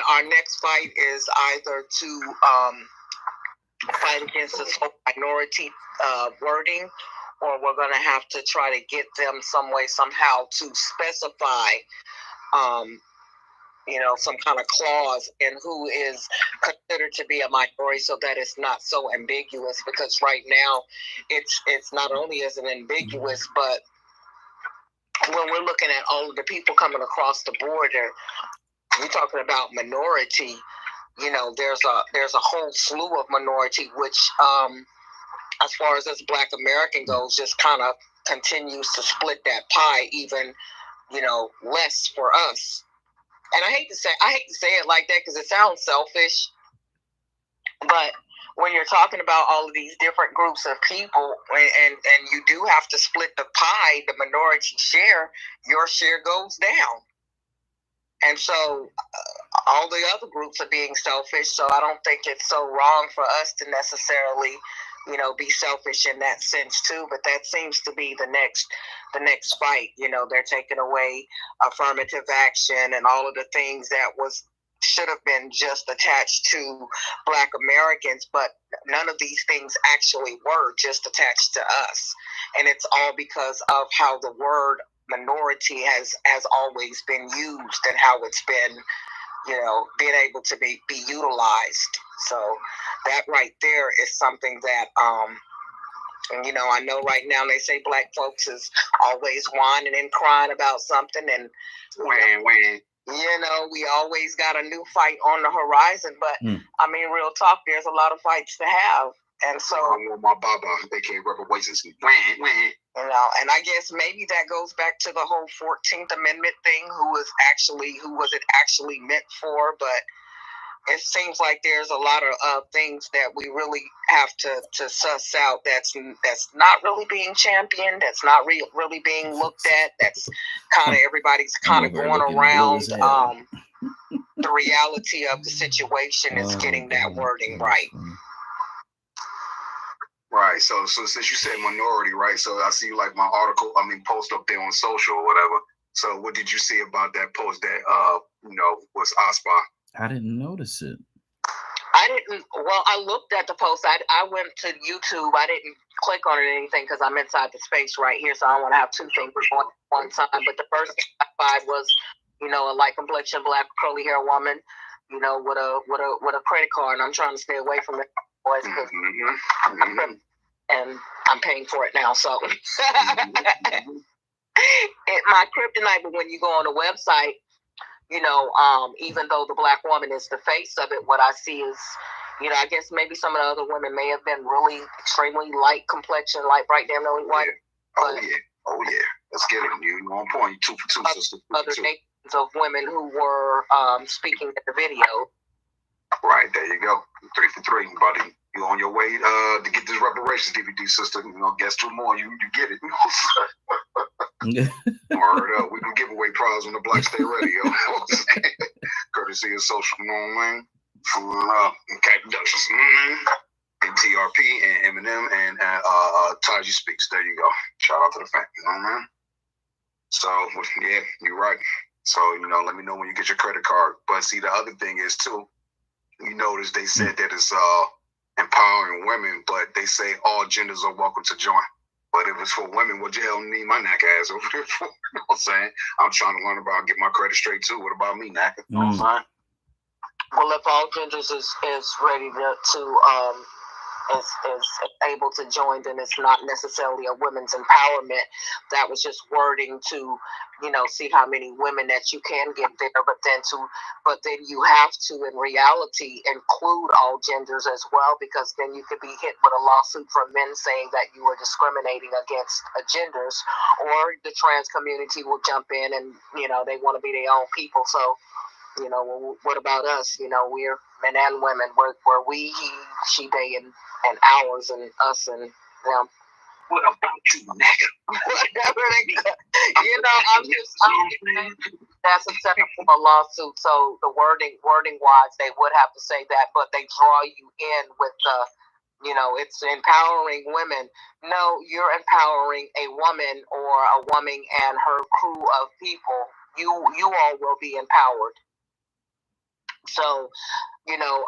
Our next fight is either to fight against this whole minority wording, or we're going to have to try to get them some way, somehow, to specify, some kind of clause in who is considered to be a minority, so that it's not so ambiguous. Because right now, it's not only is it ambiguous, but when we're looking at all of the people coming across the border, we're talking about minority. There's a whole slew of minority, which, as far as this Black American goes, just kind of continues to split that pie even, less for us. And I hate to say it like that because it sounds selfish, but when you're talking about all of these different groups of people, and you do have to split the pie, the minority share, your share goes down. And so all the other groups are being selfish, so I don't think it's so wrong for us to necessarily, be selfish in that sense too. But that seems to be the next fight. They're taking away affirmative action and all of the things that should have been just attached to Black Americans, but none of these things actually were just attached to us. And it's all because of how the word minority has always been used and how it's been, being able to be utilized. So that right there is something that, I know right now they say Black folks is always whining and crying about something, and we always got a new fight on the horizon. But I mean, real talk, there's a lot of fights to have. And so I want my baba, they can't reparations. And I guess maybe that goes back to the whole 14th Amendment thing. Who was it actually meant for? But it seems like there's a lot of things that we really have to suss out. That's not really being championed. That's not really being looked at. That's kind of everybody's kind of going around. The reality of the situation is getting that wording right. Right. So since you said minority, right? So I see like my post up there on social or whatever. So what did you see about that post that was OSPA? I didn't notice it. I looked at the post. I went to YouTube. I didn't click on it or anything because I'm inside the space right here, so I don't want to have two things on one time. But the first thing I find was, a light complexion, black curly hair woman, with a credit card, and I'm trying to stay away from the boys because and I'm paying for it now. So my kryptonite. But when you go on the website, even though the black woman is the face of it, what I see is, I guess maybe some of the other women may have been really extremely light complexion, light, bright, damn nearly white. Oh yeah. Let's get it. You on point. 2 for 2, sister. Other nations of women who were speaking at the video. Right, there you go. 3 for 3, buddy. You on your way to get this reparations DVD, sister. You know, guess 2 more, you get it. Word up. We can give away prizes on the Black State Radio. Courtesy of social, you know what I mean? Okay, Productions. TRP and Eminem and Taji Speaks. There you go. Shout out to the family, you know what I mean? So, yeah, you're right. So, you know, let me know when you get your credit card. But see, the other thing is, too, you notice they said that it's empowering women, but they say all genders are welcome to join. But if it's for women, what the hell need my knack ass over there for? You know what I'm saying? I'm trying to learn about get my credit straight, too. What about me, knacker? You know what I'm saying? Well, if all genders is ready to is able to join, then it's not necessarily a women's empowerment. That was just wording to, you know, see how many women that you can get there, but then you have to, in reality, include all genders as well, because then you could be hit with a lawsuit from men saying that you were discriminating against genders, or the trans community will jump in and, you know, they want to be their own people. So, you know, well, what about us? You know, we're men and women. We're we, he, she, they, and ours, and us, and them. What about you, nigga? Whatever they got. You know, I'm just that's a setup for a lawsuit. So the wording wise, they would have to say that, but they draw you in with the, you know, it's empowering women. No, you're empowering a woman or a woman and her crew of people. You all will be empowered. So, you know,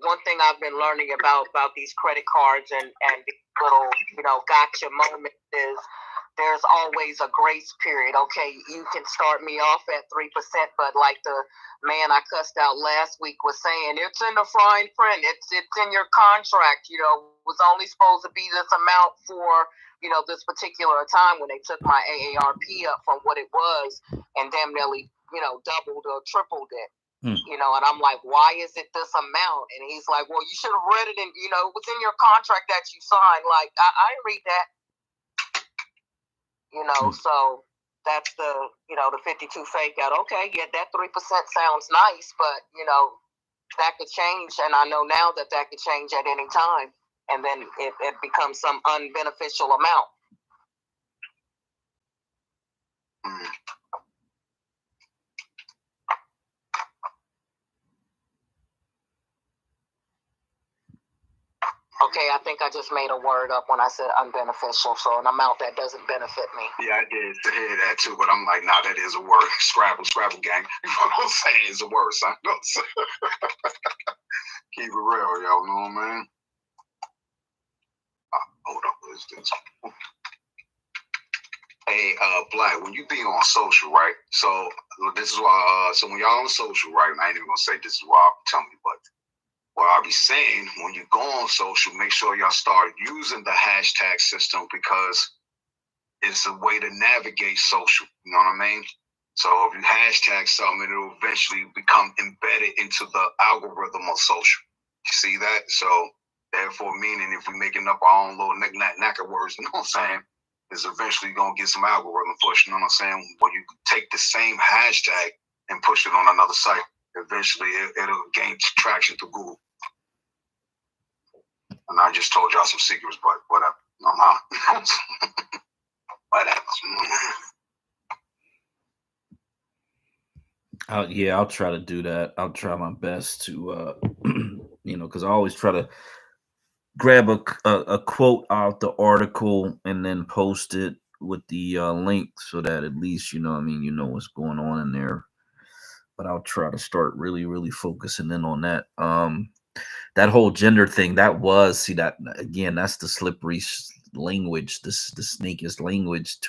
one thing I've been learning about these credit cards and these little, you know, gotcha moments is there's always a grace period. Okay, you can start me off at 3%, but like the man I cussed out last week was saying, it's in the fine print. It's in your contract. You know, it was only supposed to be this amount for, you know, this particular time when they took my AARP up from what it was and damn nearly, you know, doubled or tripled it. You know, and I'm like, why is it this amount? And he's like, well, you should have read it, and you know, it was in your contract that you signed. Like, I read that. You know, so that's the, you know, the 52 fake out. Okay, yeah, that 3% sounds nice, but you know, that could change, and I know now that could change at any time, and then it becomes some unbeneficial amount. Okay, I think I just made a word up when I said unbeneficial, so an amount that doesn't benefit me. Yeah, I did hear that too, but I'm like, nah, that is a word. Scrabble gang. You know what I'm saying? It's a word, son. Keep it real, yo. You know what I mean? Hold up, what is this? Hey, Black, when you be on social, right? So this is why. So when y'all on social, right? I ain't even gonna say this is why I'm telling you, but what I'll be saying, when you go on social, make sure y'all start using the hashtag system, because it's a way to navigate social. You know what I mean? So if you hashtag something, it'll eventually become embedded into the algorithm of social. You see that? So therefore, meaning if we're making up our own little knacker words, you know what I'm saying, it's eventually going to get some algorithm push, you know what I'm saying? When you take the same hashtag and push it on another site, eventually it'll gain traction through Google. And I just told y'all some secrets, but whatever. No. Whatever. I'll try to do that. I'll try my best to, you know, because I always try to grab a quote out the article and then post it with the link so that at least, you know what I mean, you know what's going on in there. But I'll try to start really, really focusing in on that. That whole gender thing, that was, see, that again, that's the slippery language, the snakiest language,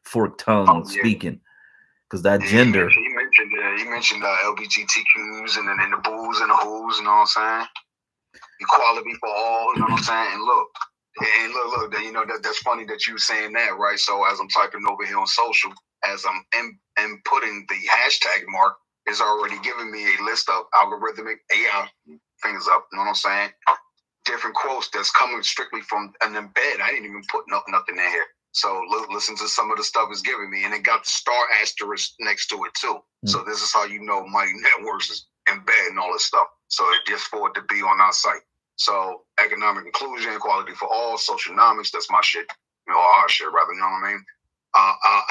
forked tongue speaking, because that gender. He mentioned LGBTQs and then the boos and the who's, you know what I'm saying? Equality for all, you know what I'm saying? And look, you know, that's funny that you saying that, right? So as I'm typing over here on social, as I'm inputting the hashtag mark, is already giving me a list of algorithmic AI, fingers up, you know what I'm saying? Different quotes that's coming strictly from an embed. I didn't even put nothing in here. So listen to some of the stuff it's giving me. And it got the star asterisk next to it too. So this is how you know Mighty Networks is embedding all this stuff. So it just for it to be on our site. So economic inclusion, equality for all, socialnomics, that's my shit. Our shit rather, you know what I mean?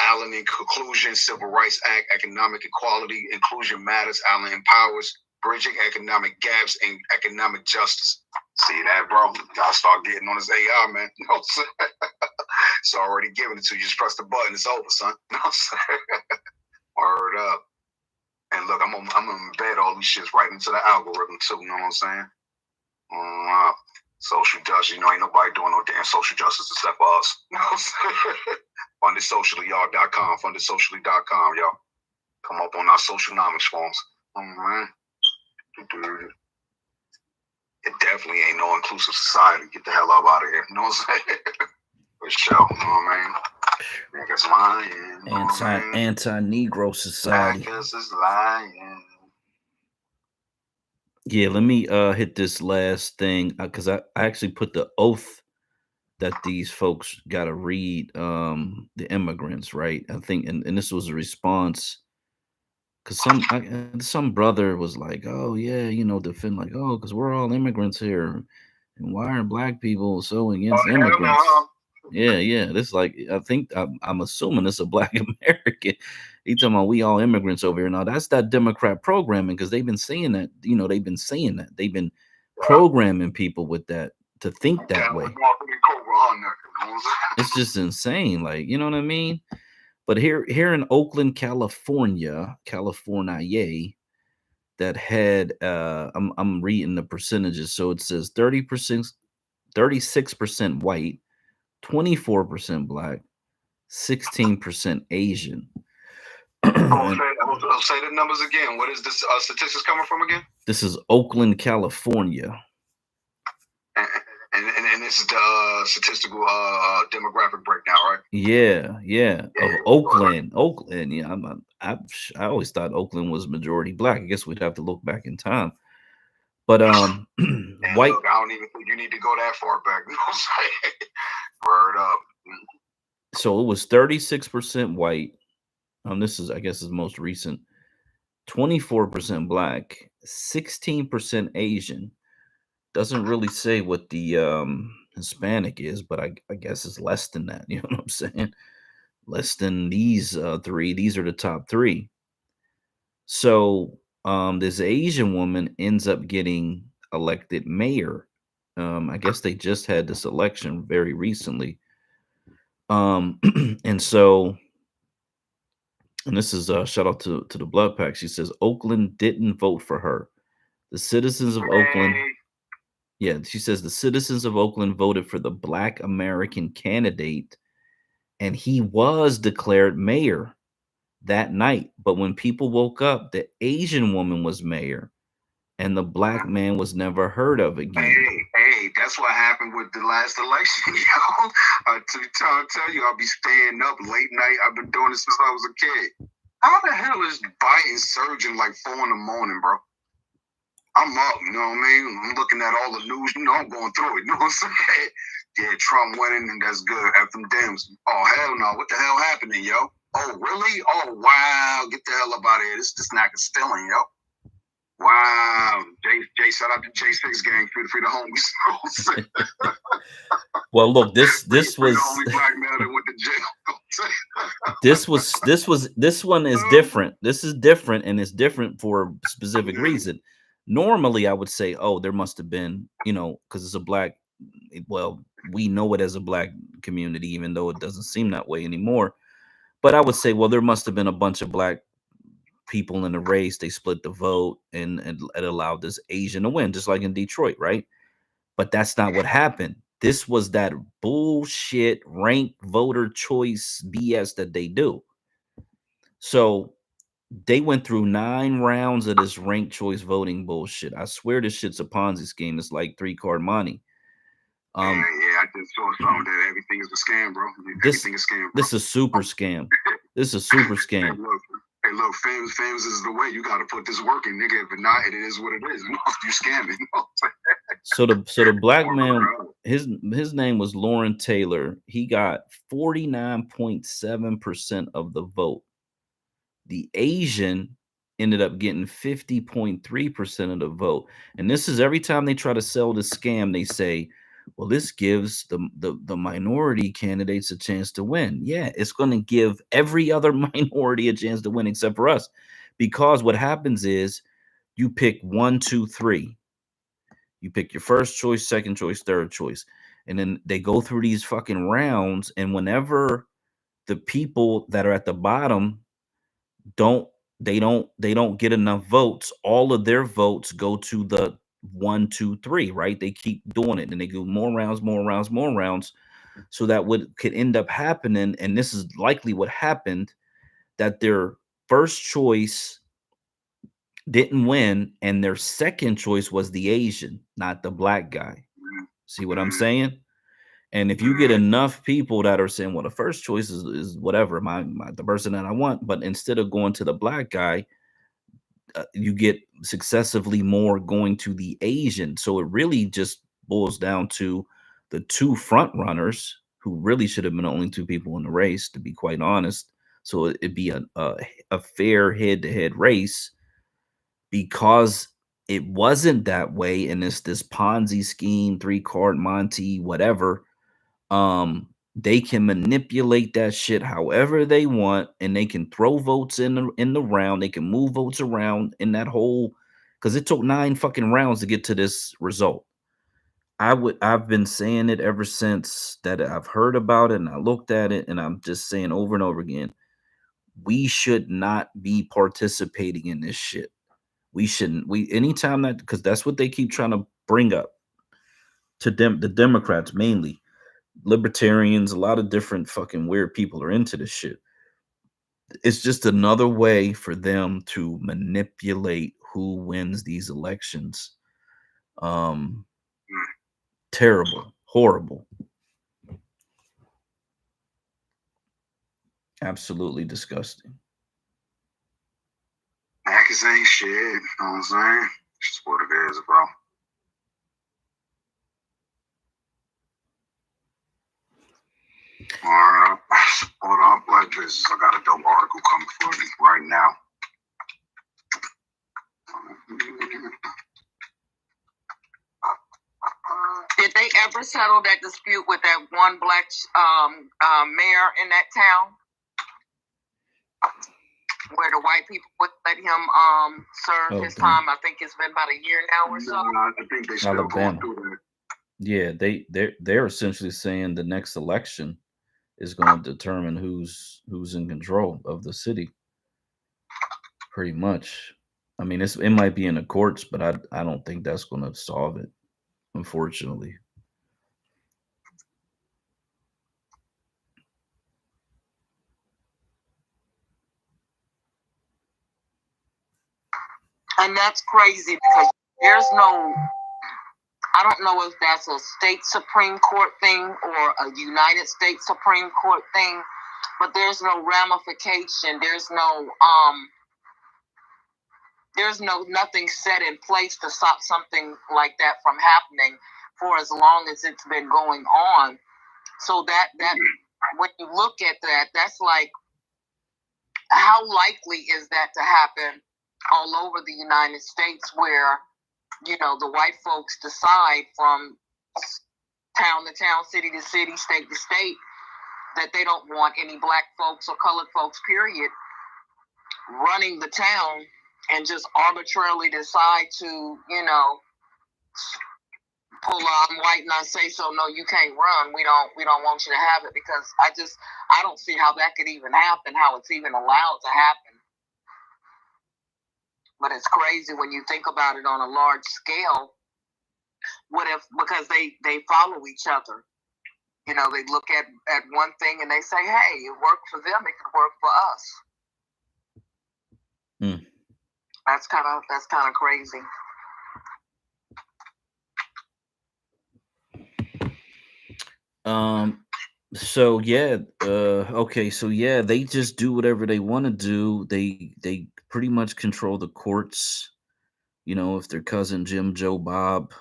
Allen in conclusion, Civil Rights Act, economic equality, inclusion matters, Allen empowers, bridging economic gaps and economic justice. See that, bro? Gotta start getting on this AI, man. You know what I'm saying? It's already giving it to you. Just press the button, it's over, son. You know what I'm saying? Word up. And look, I'm gonna embed all these shits right into the algorithm too, you know what I'm saying? Social justice, ain't nobody doing no damn social justice except for us. You know what I'm saying? FundedSocially, y'all.com, FundedSocially.com, y'all. Come up on our socialnomics forms. Man. It definitely ain't no inclusive society. Get the hell up out of here. You know what I'm saying? For sure. You know what I mean? Niggas lying. Anti-Negro society. Blackers is lying. Yeah, let me hit this last thing because I actually put the oath that these folks got to read, the immigrants, right? I think, and this was a response because some brother was like, "Oh yeah, defend like, oh, because we're all immigrants here, and why are black people so against immigrants?" Yeah. This like I think I'm assuming it's a Black American. He talking about we all immigrants over here. Now that's that Democrat programming because they've been saying that. They've been programming people with that to think that way. It's just insane, like you know what I mean. But here in Oakland, California, that had I'm reading the percentages. So it says 30%, 36% white, 24% black, 16% Asian. I'll say the numbers again. What is this statistics coming from again? This is Oakland, California. And this is the statistical demographic breakdown, right? Yeah. Of Oakland. Yeah, I always thought Oakland was majority black. I guess we'd have to look back in time. But white. Look, I don't even think you need to go that far back. You know what I'm saying? Word up. So it was 36% white. This is, I guess, is most recent. 24% black, 16% Asian. Doesn't really say what the Hispanic is, but I guess it's less than that. You know what I'm saying? Less than these three. These are the top three. So this Asian woman ends up getting elected mayor. I guess they just had this election very recently. And so, and this is a shout out to the Blood Pack. She says Oakland didn't vote for her. The citizens of Oakland. Yeah, she says the citizens of Oakland voted for the Black American candidate, and he was declared mayor that night. But when people woke up, the Asian woman was mayor, and the black man was never heard of again. Hey, that's what happened with the last election, yo. I tell you, I'll be staying up late night. I've been doing this since I was a kid. How the hell is Biden surging like 4 a.m, bro? I'm up, you know what I mean? I'm looking at all the news, I'm going through it, you know what I'm saying? Yeah, Trump winning, and that's good. F them Dems. Oh, hell no. What the hell happening, yo? Oh, really? Oh, wow. Get the hell up out of here. This snack is stealing, yo. Wow. Jay, shout out to J6 gang. Free the homies. Well, look, this was the only black man that went to jail. this one is different. This is different, and it's different for a specific reason. Normally, I would say, oh, there must have been, because it's a black, well, we know it as a black community, even though it doesn't seem that way anymore. But I would say, well, there must have been a bunch of black people in the race. They split the vote and it allowed this Asian to win, just like in Detroit, right? But that's not what happened. This was that bullshit ranked voter choice BS that they do. So they went through 9 rounds of this ranked choice voting bullshit. I swear this shit's a Ponzi scheme. It's like 3-card money. Yeah, I just saw something that everything is a scam, bro. Everything is scam, bro. This is a super scam. This is a super scam. Hey, look, fams is the way. You got to put this work in, nigga. If not, it is what it is. You scamming. So the black man, his name was Lauren Taylor. He got 49.7% of the vote. The Asian ended up getting 50.3% of the vote. And this is every time they try to sell the scam, they say, well, this gives the minority candidates a chance to win. Yeah, it's going to give every other minority a chance to win except for us. Because what happens is you pick 1, 2, 3. You pick your first choice, second choice, third choice. And then they go through these fucking rounds. And whenever the people that are at the bottom don't get enough votes, all of their votes go to the 1, 2, 3, right? They keep doing it and they go more rounds. So that what could end up happening, and this is likely what happened, that their first choice didn't win and their second choice was the Asian, not the black guy. See what I'm saying? And if you get enough people that are saying, well, the first choice is whatever, the person that I want, but instead of going to the black guy, you get successively more going to the Asian. So it really just boils down to the two front runners, who really should have been the only two people in the race, to be quite honest. So it'd be a fair head-to-head race. Because it wasn't that way, and it's this Ponzi scheme, 3-card Monty, whatever. They can manipulate that shit however they want, and they can throw votes in the round. They can move votes around in that whole, because it took 9 fucking rounds to get to this result. I've been saying it ever since that I've heard about it and I looked at it, and I'm just saying over and over again, we should not be participating in this shit. We shouldn't. Anytime that, because that's what they keep trying to bring up to them, the Democrats mainly, libertarians, a lot of different fucking weird people are into this shit. It's just another way for them to manipulate who wins these elections. Terrible, horrible, absolutely disgusting. Niggas ain't shit. You know what I'm saying? It's just what it is, bro. Alright. Hold on, Black business. I got a dope article coming for you right now. Did they ever settle that dispute with that one black mayor in that town? Where the white people would let him serve his time? I think it's been about a year now or so. I think they still going through that. Yeah, they're essentially saying the next election is going to determine who's in control of the city. Pretty much. I mean, it might be in the courts, but I don't think that's going to solve it, unfortunately. And that's crazy because there's no, I don't know if that's a state Supreme Court thing or a United States Supreme Court thing, but there's no ramification. There's nothing set in place to stop something like that from happening for as long as it's been going on. So that when you look at that, that's like, how likely is that to happen all over the United States, where, you know, the white folks decide from town to town, city to city, state to state, that they don't want any black folks or colored folks, period, running the town, and just arbitrarily decide to, you know, pull on white and I say so, no, you can't run. We don't want you to have it, because I don't see how that could even happen, how it's even allowed to happen. But it's crazy when you think about it on a large scale. What if, because they follow each other, you know, they look at one thing and they say, hey, it worked for them, it could work for us. That's kind of crazy. So yeah, okay, so yeah, they just do whatever they want to do. They pretty much control the courts. You know, if their cousin Jim, Joe, Bob,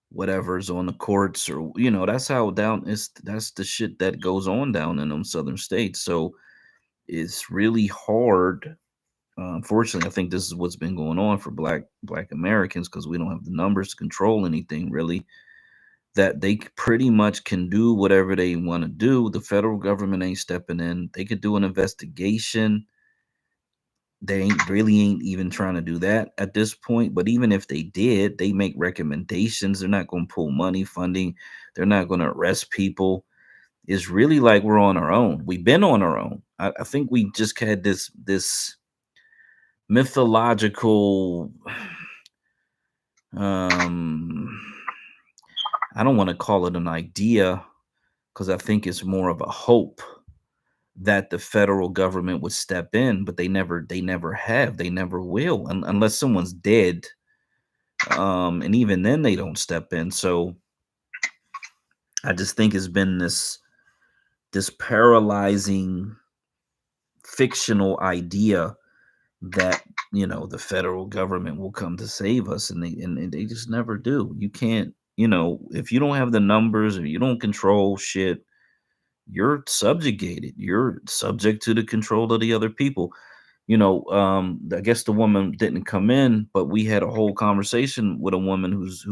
whatever's on the courts, or you know, that's how that's the shit that goes on down in them southern states. So it's really hard unfortunately, I think this is what's been going on for Black Americans, because we don't have the numbers to control anything really. That they pretty much can do whatever they want to do. The federal government ain't stepping in. They could do an investigation. They ain't even trying to do that at this point. But even if they did, they make recommendations. They're not going to pull money, funding. They're not going to arrest people. It's really like we're on our own. We've been on our own. I think we just had this mythological, I don't want to call it an idea, because I think it's more of a hope that the federal government would step in, but they never have, they never will, unless someone's dead. And even then they don't step in. So I just think it's been this paralyzing fictional idea that, the federal government will come to save us, and they just never do. You can't, if you don't have the numbers, or you don't control shit, you're subjugated. You're subject to the control of the other people. I guess the woman didn't come in, but we had a whole conversation with a woman who's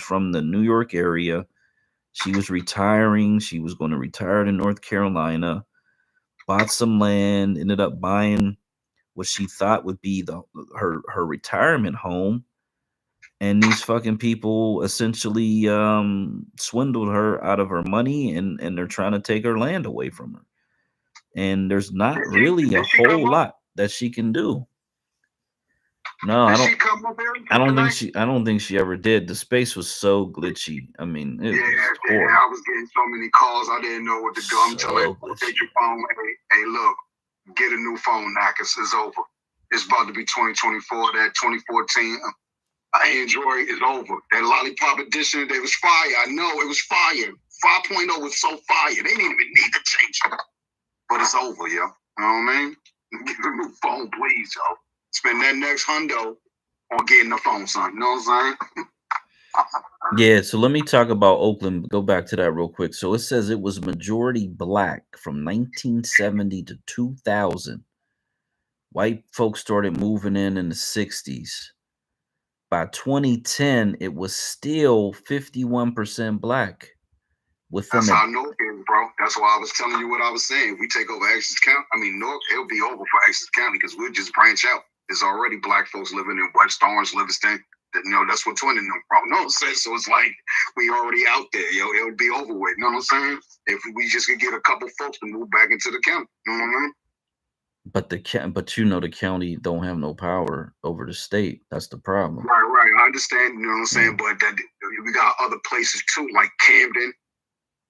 from the New York area. She was retiring. She was going to retire to North Carolina, bought some land, ended up buying what she thought would be her retirement home. And these fucking people essentially swindled her out of her money, and they're trying to take her land away from her. And there's not really a whole lot that she can do. No, I don't think she ever did. The space was so glitchy. I mean, it was horrible. I was getting so many calls, I didn't know what to do. I'm telling you, take your phone. Hey, look, get a new phone now, 'cause it's over. It's about to be 2024. That 2014 Android is over. That Lollipop edition, they was fire. I know it was fire. 5.0 was so fire. They didn't even need to change it. But it's over, yo. You know what I mean? Get a new phone, please, yo. Spend that next hundo on getting a phone, son. You know what I'm saying? Yeah, so let me talk about Oakland. Go back to that real quick. So it says it was majority black from 1970 to 2000. White folks started moving in the 60s. By 2010, it was still 51% black. That's how North is, bro. That's why I was telling you what I was saying. We take over Essex County. I mean, North, it'll be over for Essex County, because we'll just branch out. There's already black folks living in West Orange, Livingston. That's what Twin and them from. You know what I'm saying? So it's like we already out there, yo. It'll be over with. You know what I'm saying? If we just could get a couple folks to move back into the county. You know what I mean? But the county don't have no power over the state. That's the problem. Right. I understand. You know what I'm saying? But we got other places too, like Camden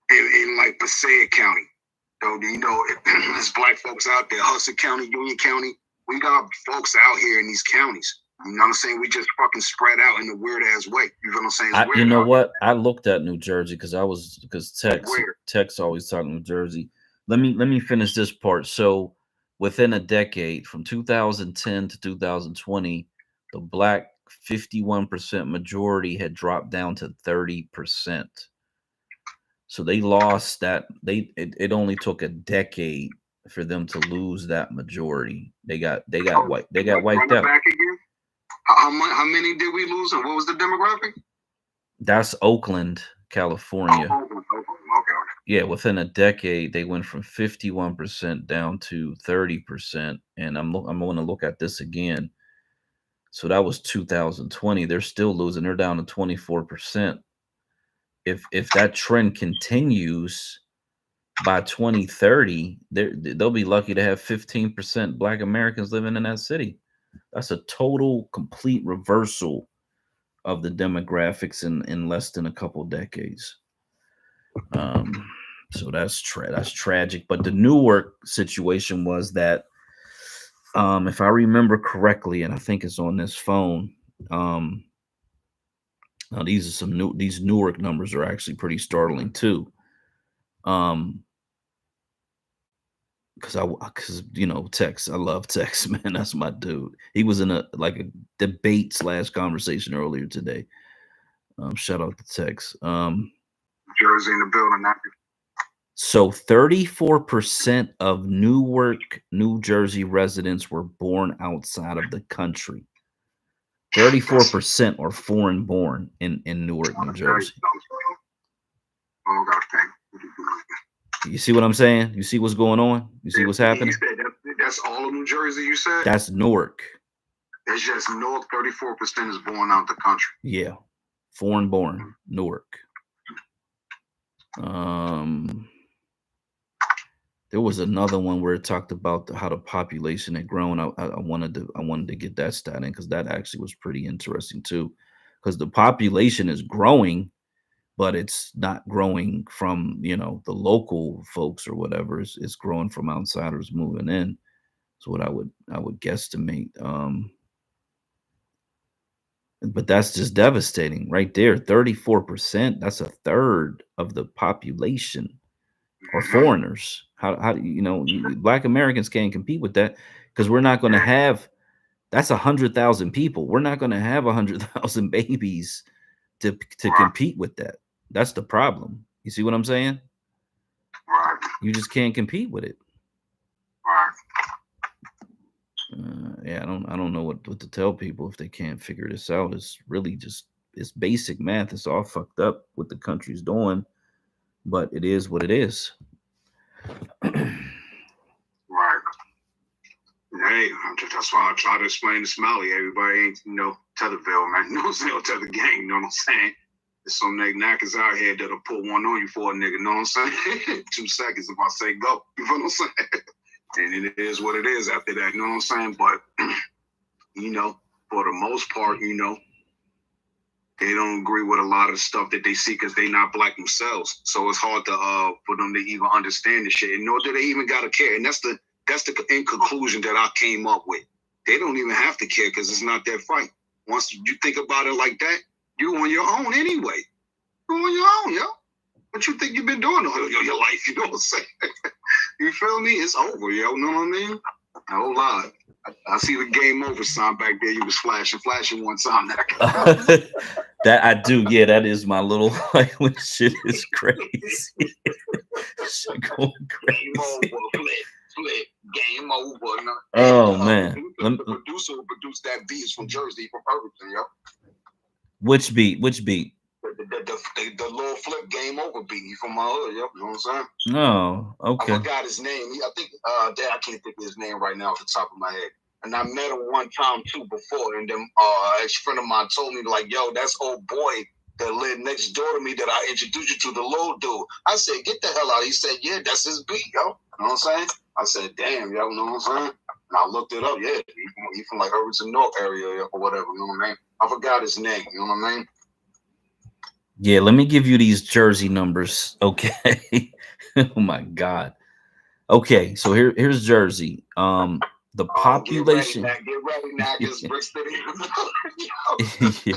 and like Passaic County. So there's black folks out there. Hudson County, Union County. We got folks out here in these counties. You know what I'm saying? We just fucking spread out in a weird ass way. You know what I'm saying? You know what? I looked at New Jersey because Tex always talking New Jersey. Let me finish this part. So within a decade, from 2010 to 2020, the black 51% majority had dropped down to 30%. So they lost that. It only took a decade for them to lose that majority. They got wiped out. Back again? How many did we lose, and what was the demographic? That's Oakland, California. Okay. Yeah, within a decade, they went from 51% down to 30%. And I'm going to look at this again. So that was 2020. They're still losing. They're down to 24%. If that trend continues, by 2030, they'll be lucky to have 15% black Americans living in that city. That's a total, complete reversal of the demographics in less than a couple decades. So that's tragic. But the Newark situation was that, if I remember correctly, and I think it's on this phone, now these Newark numbers are actually pretty startling too. Because Tex, I love Tex, man. That's my dude. He was in a debate / conversation earlier today. Shout out to Tex. Jersey in the building. So 34% of Newark, New Jersey residents were born outside of the country. 34% are foreign born in Newark, New Jersey. You see what I'm saying? You see what's going on? You see what's happening? You said that's all of New Jersey, you said? That's Newark. That's just Newark. 34% is born out the country. Yeah. Foreign born, Newark. There was another one where it talked about how the population had grown. I wanted to get that stat in because that actually was pretty interesting too. Because the population is growing, but it's not growing from, you know, the local folks or whatever. It's growing from outsiders moving in. That's what I would guesstimate. But that's just devastating right there. 34%. That's a third of the population are foreigners. How do you know? Black Americans can't compete with that because we're not going to have. That's 100,000 people. We're not going to have 100,000 babies to compete with that. That's the problem. You see what I'm saying? Right. You just can't compete with it. Right. Yeah, I don't know what to tell people if they can't figure this out. It's really just it's basic math. It's all fucked up what the country's doing, but it is what it is. Right. Hey, that's why I try to explain to Smiley. Everybody ain't, you know, Tetherville, man. You know what I'm saying? Tether gang, you know what I'm saying? There's some knackers out here that'll put one on you for a nigga, you know what I'm saying? 2 seconds if I say go. You know what I'm saying? And it is what it is after that, you know what I'm saying? But, you know, for the most part, you know, they don't agree with a lot of stuff that they see because they not black themselves. So it's hard to for them to even understand the shit. And nor do they even gotta care. And that's the in conclusion that I came up with. They don't even have to care because it's not their fight. Once you think about it like that, you're on your own anyway. You're on your own, yo. What you think you've been doing all your life? You know what I'm saying? You feel me? It's over, yo. Know what I mean? No lie. I see the game over sign back there. You was flashing one time. That I do. Yeah, that is my little like when shit is crazy. Shit going crazy. Game over, flip. Game over. No. Oh man. The producer who produced that beat is from Jersey, from Irvington, yo. Which beat? The little flip game over beat. He from my hood, yo. You know what I'm saying? Oh, okay. I forgot his name. I think I can't think of his name right now off the top of my head. And I met him one time too before, and then a friend of mine told me like, "Yo, that's old boy that lived next door to me that I introduced you to, the little dude." I said, "Get the hell out!" He said, "Yeah, that's his beat, yo." You know what I'm saying? I said, "Damn, yo," you know what I'm saying? And I looked it up. Yeah, he from like Irvington North area or whatever. You know what I mean? I forgot his name. You know what I mean? Yeah, let me give you these Jersey numbers. Okay. Oh my God. Okay, so here's Jersey. The population. Get ready now, yeah.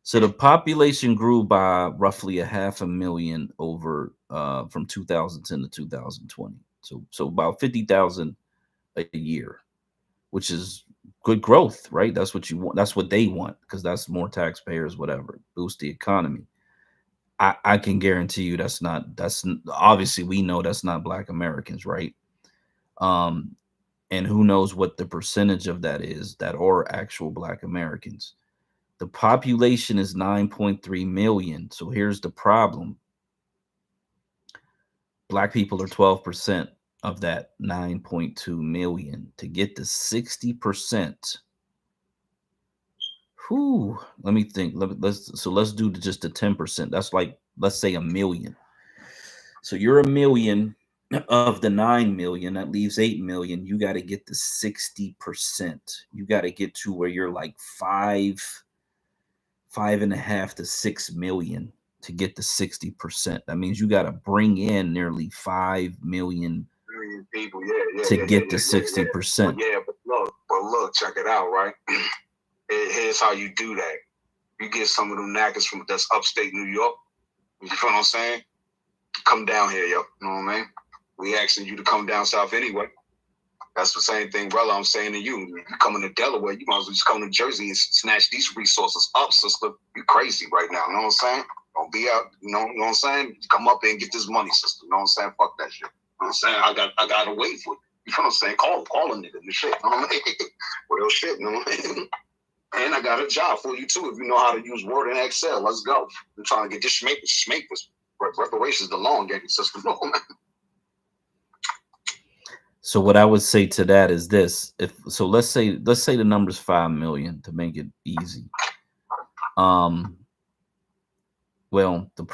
So the population grew by roughly 500,000 over from 2010 to 2020. So about 50,000 a year, which is good growth, right? That's what you want. That's what they want because that's more taxpayers, whatever, boost the economy. I can guarantee you that's obviously we know that's not Black Americans, right? And who knows what the percentage of that is that are actual Black Americans. The population is 9.3 million. So here's the problem. Black people are 12% of that 9.2 million. To get to 60%. Whew, let me think. Let's do just the 10%. That's like, let's say 1 million. So you're 1 million of the 9 million, that leaves 8 million. You got to get to 60%. You got to get to where you're like 5.5 to 6 million to get to 60%. That means you got to bring in nearly 5 million people, to get to 60%. Yeah, but look, check it out, right? Here's how you do that. You get some of them knackers from that's upstate New York. You feel what I'm saying? Come down here, yo. You know what I mean? We asking you to come down south anyway. That's the same thing, brother. I'm saying to you. You coming to Delaware, you might as well just come to Jersey and snatch these resources up, sister. You crazy right now. You know what I'm saying? Don't be out, you know what I'm saying? Come up here and get this money, sister. You know what I'm saying? Fuck that shit. You know what I'm saying? I gotta wait for it. You know what I'm saying? Call a nigga and shit. You know what I mean? What else shit, you know what I mean? And I got a job for you too if you know how to use Word and Excel. Let's go. I'm trying to get this schmake reparations the long game system. You know what I mean? So what I would say to that is this: let's say the number's 5 million to make it easy. Well, the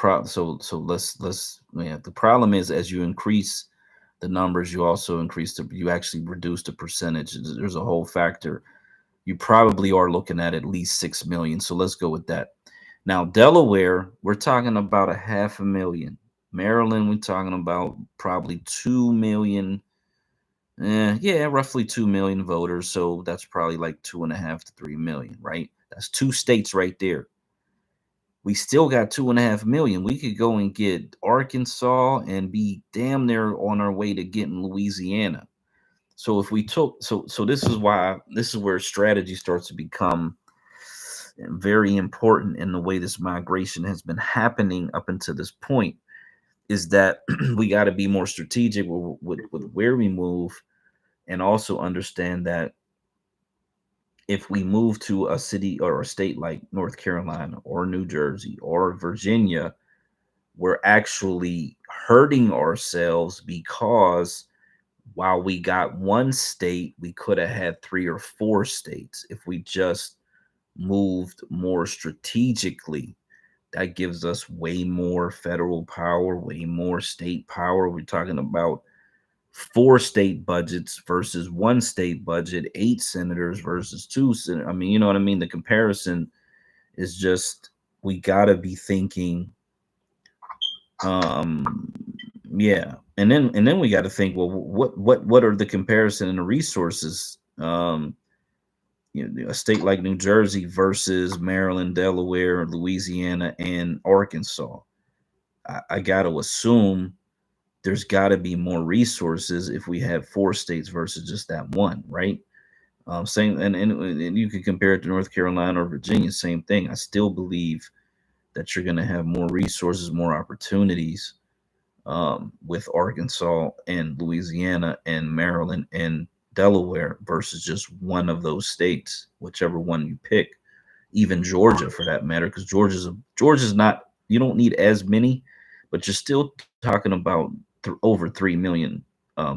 problem is as you increase the numbers, you also you actually reduce the percentage. There's a whole factor. You probably are looking at least 6 million. So let's go with that. Now, Delaware, we're talking about 500,000. Maryland, we're talking about probably 2 million. Roughly 2 million voters. So that's probably like 2.5 to 3 million, right? That's 2 states right there. We still got 2.5 million. We could go and get Arkansas and be damn near on our way to getting Louisiana. So if we took, so this is where strategy starts to become very important in the way this migration has been happening up until this point, is that we got to be more strategic with where we move, and also understand that if we move to a city or a state like North Carolina or New Jersey or Virginia, we're actually hurting ourselves, because while we got one state, we could have had 3 or 4 states if we just moved more strategically. That gives us way more federal power, way more state power. We're talking about 4 state budgets versus 1 state budget, 8 senators versus 2 senators. I mean, you know what I mean? The comparison is just, we got to be thinking, yeah. And then we got to think, well, what are the comparison and the resources? A state like New Jersey versus Maryland, Delaware, Louisiana, and Arkansas. I got to assume there's got to be more resources if we have 4 states versus just that one, right? Same, and you can compare it to North Carolina or Virginia, same thing. I still believe that you're going to have more resources, more opportunities with Arkansas and Louisiana and Maryland and Delaware versus just one of those states, whichever one you pick, even Georgia for that matter, because Georgia's not, you don't need as many, but you're still talking about over 3 million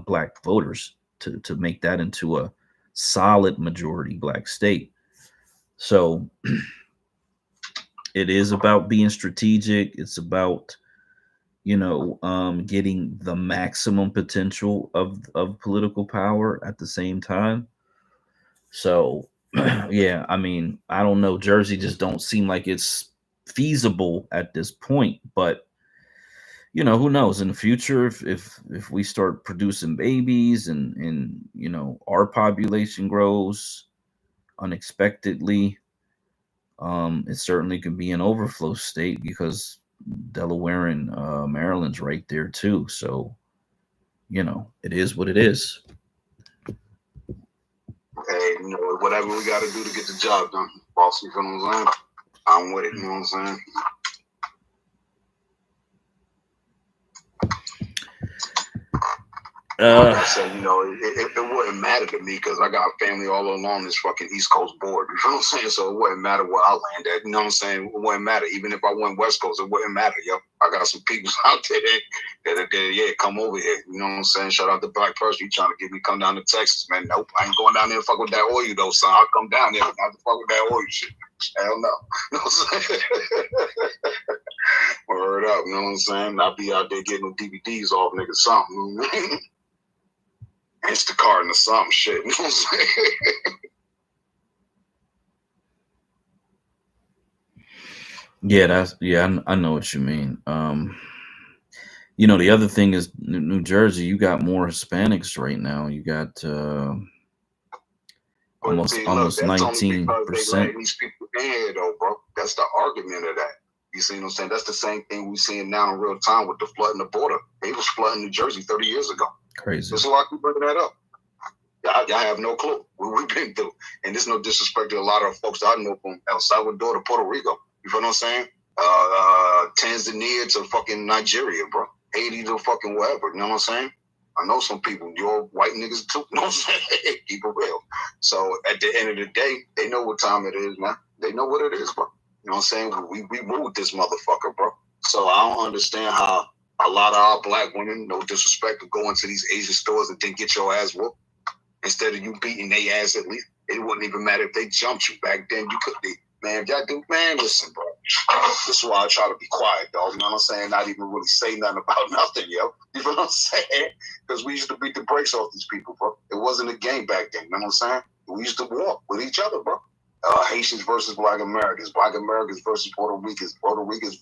black voters to make that into a solid majority black state. So it is about being strategic. It's about, getting the maximum potential of political power at the same time. So yeah, I mean, I don't know. Jersey just don't seem like it's feasible at this point, but who knows in the future if we start producing babies and our population grows unexpectedly, it certainly could be an overflow state, because Delaware and Maryland's right there too. So it is what it is. Hey, whatever we got to do to get the job done, boss. You know what I'm saying? I'm with it. You know what I'm saying? Like I said, it wouldn't matter to me because I got family all along this fucking East Coast board. You know what I'm saying? So it wouldn't matter where I land at. You know what I'm saying? It wouldn't matter. Even if I went West Coast, it wouldn't matter. Yo, I got some people out there that come over here. You know what I'm saying? Shout out to Black Person. You trying to get me come down to Texas, man? Nope, I ain't going down there and fuck with that oil though, son. I'll come down there, but not to fuck with that oil shit. Hell no. You know what I'm saying? Word up. You know what I'm saying? I'll be out there getting the DVDs off niggas something. You know what I mean? Instacart or some shit. You know what I'm saying? Yeah, I know what you mean. The other thing is New Jersey, you got more Hispanics right now. You got almost 19%. These people in here though, bro. That's the argument of that. You see what I'm saying? That's the same thing we're seeing now in real time with the flooding the border. They was flooding New Jersey 30 years ago. Crazy. That's why I keep bringing that up. Y'all have no clue what we've been through. And there's no disrespect to a lot of folks I know from El Salvador to Puerto Rico. You feel what I'm saying? Tanzania to fucking Nigeria, bro. Haiti to fucking wherever. You know what I'm saying? I know some people, you're white niggas too. You know what I'm saying? Keep it real. So at the end of the day, they know what time it is, man. They know what it is, bro. You know what I'm saying? We ruled this motherfucker, bro. So I don't understand how a lot of our black women, no disrespect, to go into these Asian stores and then get your ass whooped. Instead of you beating their ass at least. It wouldn't even matter if they jumped you back then. You could be, man, y'all do, man, listen, bro. This is why I try to be quiet, dog. You know what I'm saying? Not even really say nothing about nothing, yo. You know what I'm saying? Because we used to beat the brakes off these people, bro. It wasn't a game back then. You know what I'm saying? We used to walk with each other, bro. Haitians versus Black Americans versus Puerto Ricans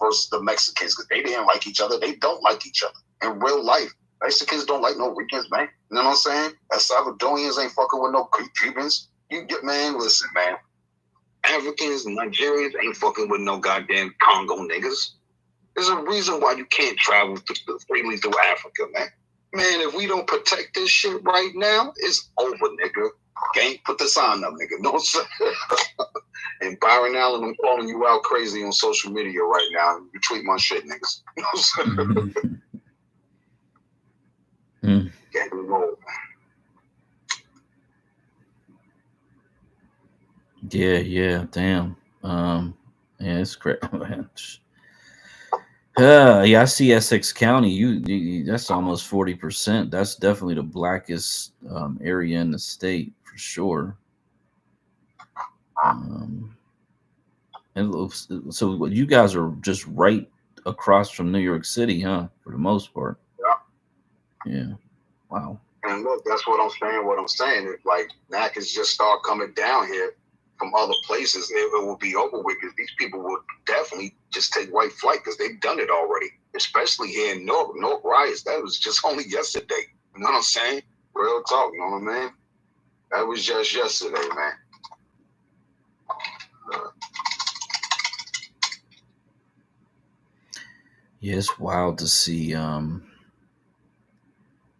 versus the Mexicans, because they didn't like each other. They don't like each other in real life. Mexicans don't like no Ricans, man. You know what I'm saying? El Salvadorians ain't fucking with no Cubans. You get, man, listen, man. Africans, Nigerians ain't fucking with no goddamn Congo niggas. There's a reason why you can't travel freely through Africa, man. Man, if we don't protect this shit right now, it's over, nigga. Can't put the sign up, nigga. No, sir. And Byron Allen, I'm calling you out crazy on social media right now. You tweet my shit, niggas. You know what I'm saying? Can't roll. Yeah, damn. Yeah, it's crazy, man. Yeah, I see Essex County. You that's almost 40%. That's definitely the blackest area in the state for sure. And so what, you guys are just right across from New York City, huh? For the most part. Yeah. Wow. And look, that's what I'm saying. What I'm saying is, like, Nackers just start coming down here from other places, it will be over with, because these people would definitely just take white flight because they've done it already, especially here in North Riots. That was just only yesterday. You know what I'm saying? Real talk, you know what I mean? That was just yesterday, man. Yeah, it's wild to see.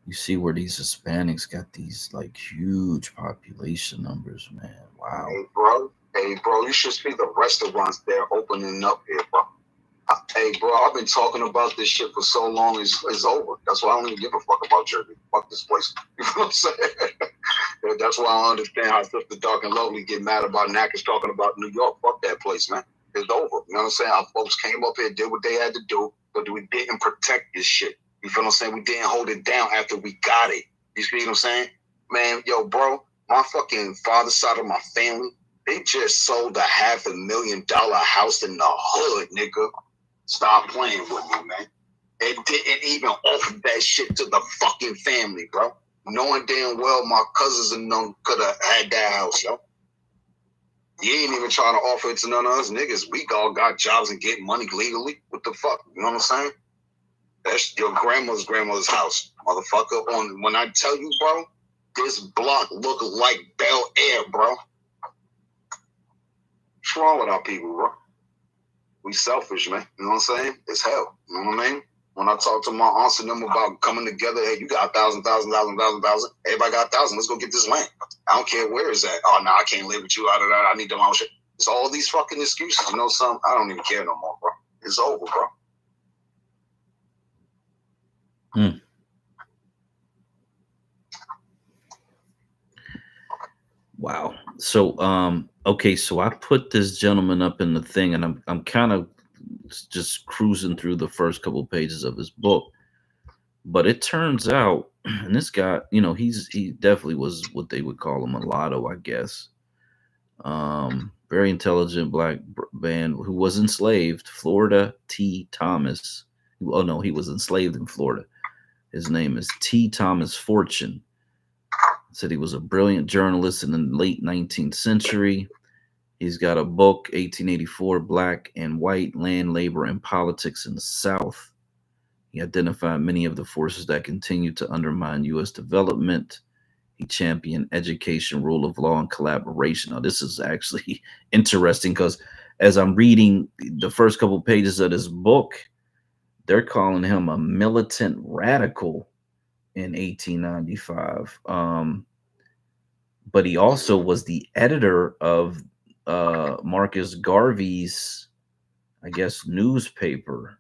You see where these Hispanics got these like huge population numbers, man. Wow. Hey, bro, you should see the restaurants they're opening up here, bro. Hey, bro, I've been talking about this shit for so long, it's over. That's why I don't even give a fuck about Jersey. Fuck this place. You know what I'm saying? That's why I don't understand how Sister Dark and Lovely get mad about Nackers talking about New York. Fuck that place, man. It's over. You know what I'm saying? Our folks came up here, did what they had to do, but we didn't protect this shit. You feel what I'm saying? We didn't hold it down after we got it. You see what I'm saying? Man, yo, bro, my fucking father's side of my family, they just sold a $500,000 house in the hood, nigga. Stop playing with me, man. They didn't even offer that shit to the fucking family, bro. Knowing damn well my cousins and them could have had that house, yo. You ain't even trying to offer it to none of us niggas. We all got jobs and get money legally. What the fuck? You know what I'm saying? That's your grandmother's house, motherfucker. When I tell you, bro, this block look like Bel Air, bro. What's wrong with our people, bro? We selfish, man. You know what I'm saying? It's hell. You know what I mean? When I talk to my aunts and them about coming together, hey, you got 1,000. Everybody got 1,000. Let's go get this land. I don't care where it's at. Oh, no, I can't live with you. I need them own shit. It's all these fucking excuses. You know something? I don't even care no more, bro. It's over, bro. Wow. So okay, so I put this gentleman up in the thing, and I'm kind of just cruising through the first couple pages of his book. But it turns out, and this guy, you know, he definitely was what they would call a mulatto, I guess. Very intelligent black man who was enslaved, Florida T. Thomas. Oh no, he was enslaved in Florida. His name is T. Thomas Fortune. Said he was a brilliant journalist in the late 19th century. He's got a book, 1884, Black and White Land, Labor, and Politics in the South. He identified many of the forces that continue to undermine U.S. development. He championed education, rule of law, and collaboration. Now, this is actually interesting because as I'm reading the first couple pages of this book, they're calling him a militant radical in 1895. But he also was the editor of Marcus Garvey's, I guess, newspaper.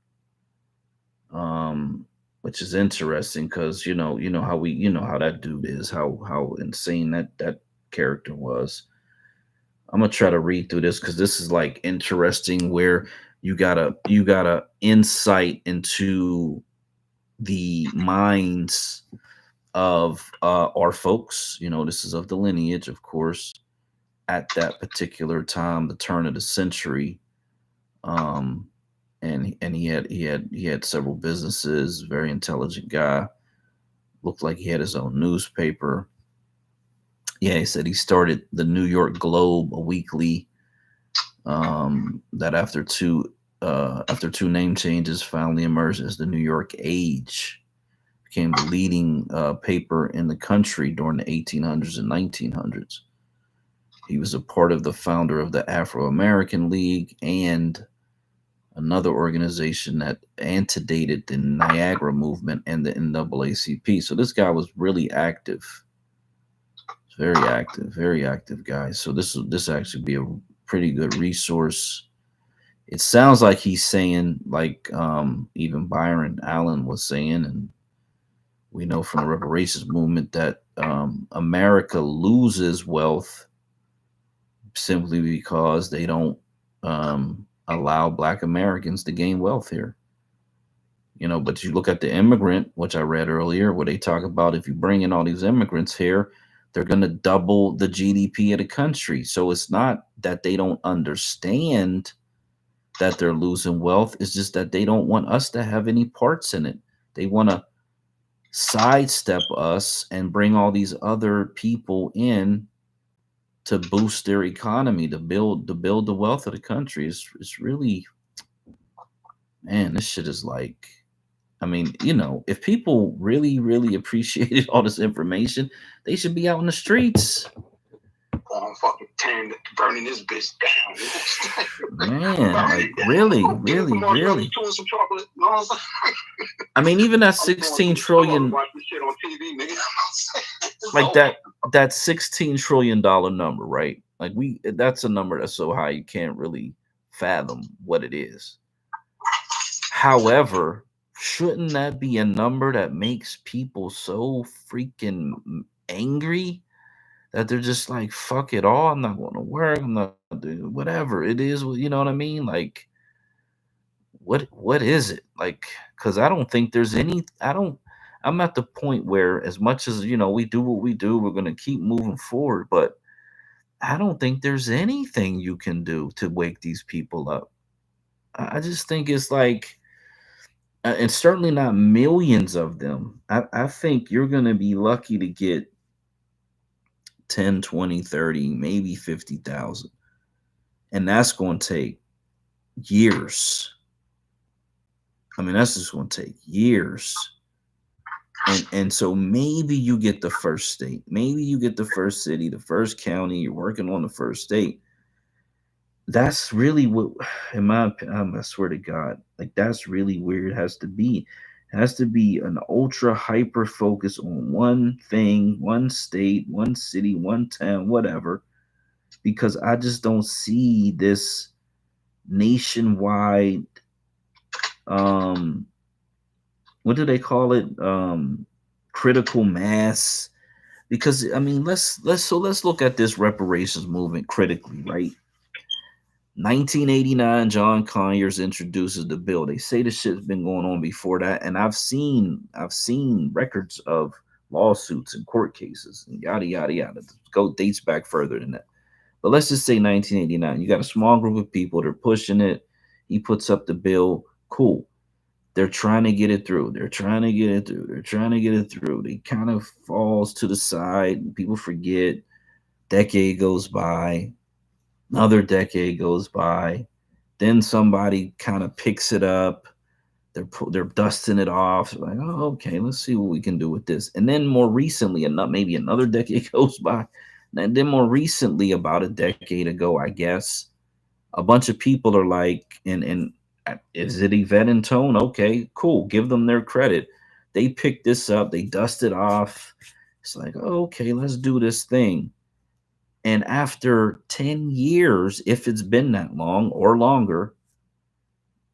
which is interesting because you know how that dude is, how insane that character was. I'm gonna try to read through this because this is like interesting where you got a insight into the minds of our folks. This is of the lineage, of course, at that particular time, the turn of the century. Um, and he had several businesses. Very intelligent guy. Looked like he had his own newspaper. Yeah, he said he started the New York Globe, a weekly that after two name changes finally emerged as the New York Age, became the leading paper in the country during the 1800s and 1900s. He was a part of the founder of the Afro American League and another organization that antedated the Niagara movement and the NAACP. So this guy was really active. Very active guy. So this actually be a pretty good resource. It sounds like he's saying, like even Byron Allen was saying, and we know from the reparations movement that America loses wealth simply because they don't allow Black Americans to gain wealth here. But you look at the immigrant, which I read earlier, where they talk about if you bring in all these immigrants here, they're going to double the GDP of the country. So it's not that they don't understand that they're losing wealth. It's just that they don't want us to have any parts in it. They want to sidestep us and bring all these other people in to boost their economy, to build the wealth of the country. It's really, man, this shit is like, I mean, if people really, really appreciated all this information, they should be out in the streets. I'm fucking burning this bitch down. Man, like really. I mean, even that 16 trillion, like that $16 trillion number, right? Like that's a number that's so high you can't really fathom what it is. However, shouldn't that be a number that makes people so freaking angry that they're just like, fuck it all, I'm not going to work, I'm not doing whatever it is, you know what I mean? Like, what is it? Like, because I don't think there's any, I'm at the point where, as much as we do what we do, we're going to keep moving forward, but I don't think there's anything you can do to wake these people up. I just think it's like, and certainly not millions of them. I think you're going to be lucky to get 10, 20, 30, maybe 50,000. And that's going to take years. I mean, that's just going to take years. And so maybe you get the first state. Maybe you get the first city, the first county. You're working on the first state. That's really what, in my opinion, I swear to God, like that's really where it has to be. It has to be an ultra hyper focus on one thing, one state, one city, one town, whatever. Because I just don't see this nationwide, what do they call it? Critical mass. Because I mean, let's look at this reparations movement critically, right? 1989, John Conyers introduces the bill. They say the shit's been going on before that, and I've seen records of lawsuits and court cases and yada yada yada. Dates back further than that. But let's just say 1989. You got a small group of people, they're pushing it. He puts up the bill. Cool. They're trying to get it through. They kind of falls to the side. People forget. Decade goes by. Another decade goes by. Then somebody kind of picks it up. They're dusting it off. Like, oh, okay, let's see what we can do with this. And then more recently, maybe another decade goes by. And then more recently, about a decade ago, I guess, a bunch of people are like, and is it Yvette and Tone? Okay, cool. Give them their credit. They picked this up. They dust it off. It's like, oh, okay, let's do this thing. And after 10 years, if it's been that long or longer,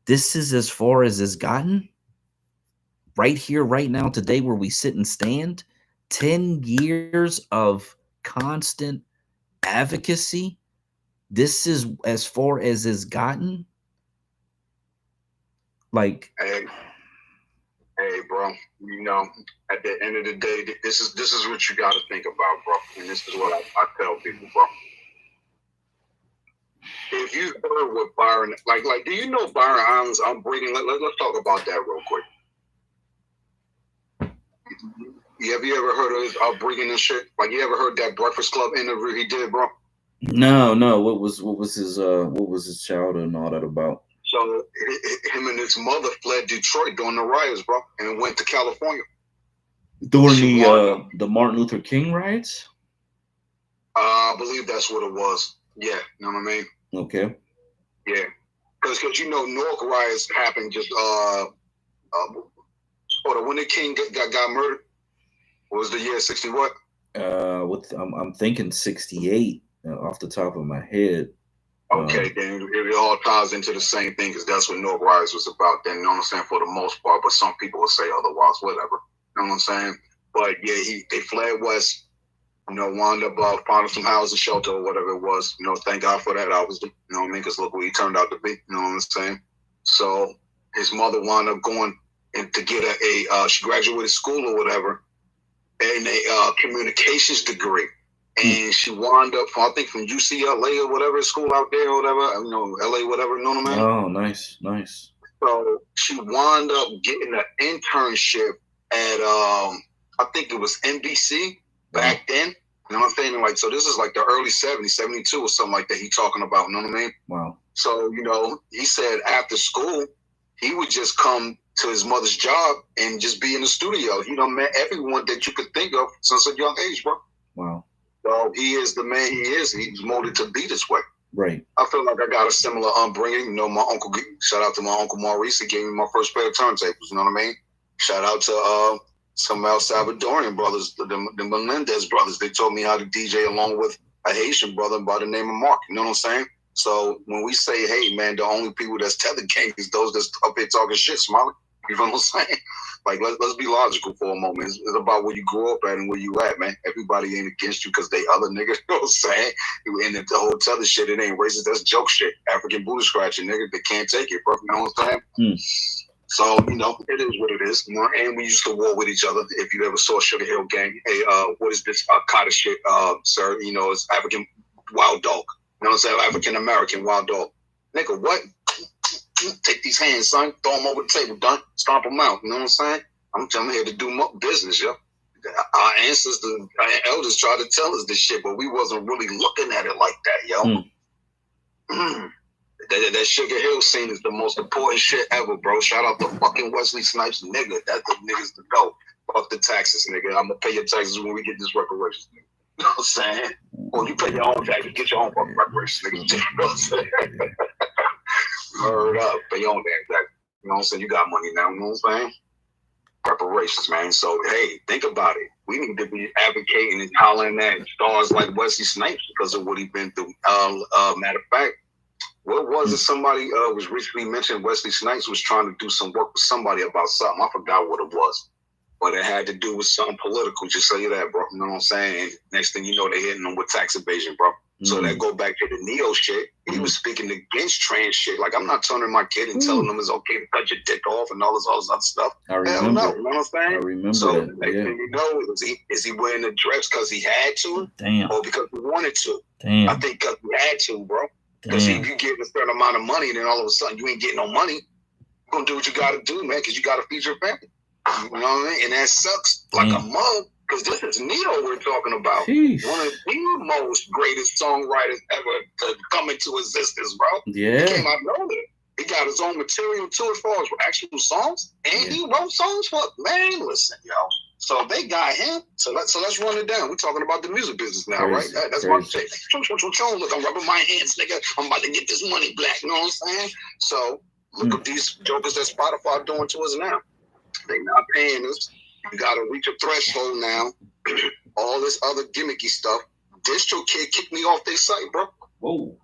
this is as far as it's gotten. right here, right now, today, where we sit and stand, 10 years of constant advocacy. This is as far as it's gotten. Like, hey, bro, you know, at the end of the day, this is what you got to think about, bro. And this is what I tell people, bro. If you heard what Byron, like, do you know Byron Island's upbringing? Let's talk about that real quick. Have you ever heard of his upbringing and shit? Like, you ever heard that Breakfast Club interview he did, bro? No. What was his childhood and all that about? So him and his mother fled Detroit during the riots, bro, and went to California. During the Martin Luther King riots? I believe that's what it was. Yeah, you know what I mean? Okay. Yeah. Because you know, Newark riots happened just when the King got murdered. What was the year? 60 what? I'm thinking 68 off the top of my head. Okay, then it all ties into the same thing because that's what Newark riots was about. Then, you know what I'm saying, for the most part, but some people will say otherwise, whatever. You know what I'm saying? But yeah, they fled west. You know, wound up finding some housing shelter or whatever it was. You know, thank God for that, obviously. You know what I mean? Because look what he turned out to be. You know what I'm saying? So his mother wound up going to get she graduated school or whatever, and a communications degree. And she wound up, I think, from UCLA or whatever school out there or whatever, you know, LA, whatever, you know what I mean? Oh, nice. So she wound up getting an internship at, I think it was NBC back then. You know what I'm saying? Like, so this is like the early 70s, 72 or something like that he talking about, you know what I mean? Wow. So, you know, he said after school, he would just come to his mother's job and just be in the studio. You know, met everyone that you could think of since a young age, bro. Wow. So he is the man he is. He's molded to be this way. Right. I feel like I got a similar upbringing. You know, my uncle, shout out to my Uncle Maurice, he gave me my first pair of turntables, you know what I mean? Shout out to some El Salvadorian brothers, the Melendez brothers. They taught me how to DJ along with a Haitian brother by the name of Mark, you know what I'm saying? So when we say, hey, man, the only people that's tethered gang is those that's up here talking shit, Smiley. You know what I'm saying? Like, let's be logical for a moment. It's about where you grew up at and where you at, man. Everybody ain't against you because they other niggas, you know what I'm saying? And the whole tether shit, it ain't racist. That's joke shit. African booty scratching, nigga. They can't take it, bro. You know what I'm saying? So, you know, it is what it is. You know, and we used to war with each other. If you ever saw Sugar Hill Gang, hey, what is this Carter shit, sir? You know, it's African wild dog. You know what I'm saying? African American wild dog. Nigga, what? Take these hands, son. Throw them over the table, done. Stomp them out. You know what I'm saying? I'm here to do more business, yo. Our ancestors, our elders tried to tell us this shit, but we wasn't really looking at it like that, yo. That Sugar Hill scene is the most important shit ever, bro. Shout out to fucking Wesley Snipes, nigga. That's the niggas to go. Fuck the taxes, nigga. I'm gonna pay your taxes when we get this reparations, nigga. You know what I'm saying? Or you pay your own taxes, get your own fucking reparations, nigga. You know what I'm saying? Word up, pay your own damn taxes. You know what I'm saying? You got money now, you know what I'm saying? Reparations, man. So, hey, think about it. We need to be advocating and hollering at stars like Wesley Snipes because of what he's been through. Matter of fact, what was it? Somebody was recently mentioned Wesley Snipes was trying to do some work with somebody about something. I forgot what it was. But it had to do with something political. Just say that, bro. You know what I'm saying? And next thing you know, they're hitting them with tax evasion, bro. So that go back to the Neo shit. He was speaking against trans shit. Like, I'm not turning my kid and telling them it's okay to cut your dick off and all this other stuff. I remember. Hell no, you know what I'm saying? I remember so that. Next thing you know, is he wearing the dress because he had to? Damn. Or because he wanted to? Damn. I think because he had to, bro. Because if you get a certain amount of money and then all of a sudden you ain't getting no money, you're going to do what you got to do, man, because you got to feed your family. You know what I mean? And that sucks like a mug. Because this is Neo we're talking about. Jeez. One of the most greatest songwriters ever to come into existence, bro. Yeah. He came out of nowhere. He got his own material too as far as actual songs. And he wrote songs for, man, listen, yo. So they got him. So let's run it down. We're talking about the music business now, right? That's what I'm saying. Look, I'm rubbing my hands, nigga. I'm about to get this money black. You know what I'm saying? So look at these jokers that Spotify doing to us now. They not paying us. You gotta reach a threshold now. All this other gimmicky stuff. Distro Kid kicked me off their site, bro. Whoa.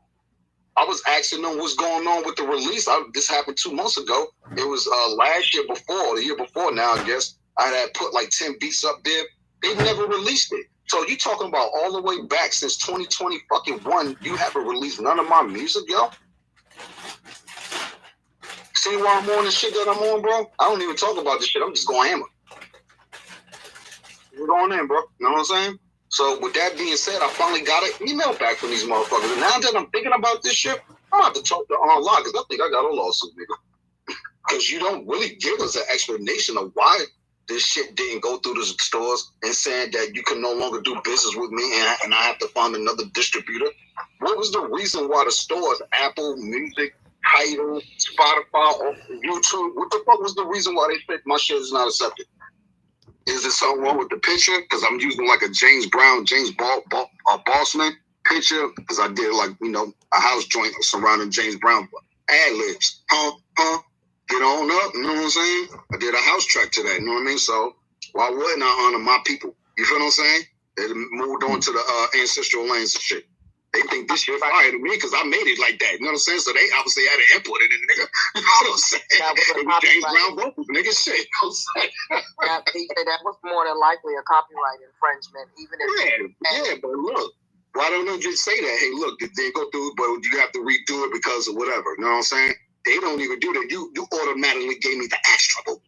I was asking them what's going on with the release. This happened 2 months ago. It was last year before, the year before now, I guess. I had put like 10 beats up there. They never released it. So you talking about all the way back since 2020 fucking 1, you haven't released none of my music, yo? See why I'm on the shit that I'm on, bro? I don't even talk about this shit. I'm just going hammer. We're going in, bro. You know what I'm saying? So with that being said, I finally got an email back from these motherfuckers. And now that I'm thinking about this shit, I'm about to talk to online because I think I got a lawsuit, nigga. Because you don't really give us an explanation of why this shit didn't go through the stores and saying that you can no longer do business with me and I have to find another distributor. What was the reason why the stores, Apple Music, Tidal, Spotify, or YouTube, what the fuck was the reason why they said my shit is not accepted? Is there something wrong with the picture? Because I'm using like a James Bossman picture because I did like, you know, a house joint surrounding James Brown ad-libs. Get on up, you know what I'm saying? I did a house track to that, you know what I mean? So why wouldn't I honor my people? You feel what I'm saying? They moved on to the ancestral lands and shit. They think this shit fire to me because I made it like that. You know what I'm saying? So they obviously had to import it in, nigga. You know what I'm saying? That was James Brown vocals, nigga, shit. You know what I'm saying? That was more than likely a copyright infringement, even if. Yeah, but look, why don't they just say that? Hey, look, it didn't go through, but you have to redo it because of whatever. You know what I'm saying? They don't even do that. You automatically gave me the axe trouble.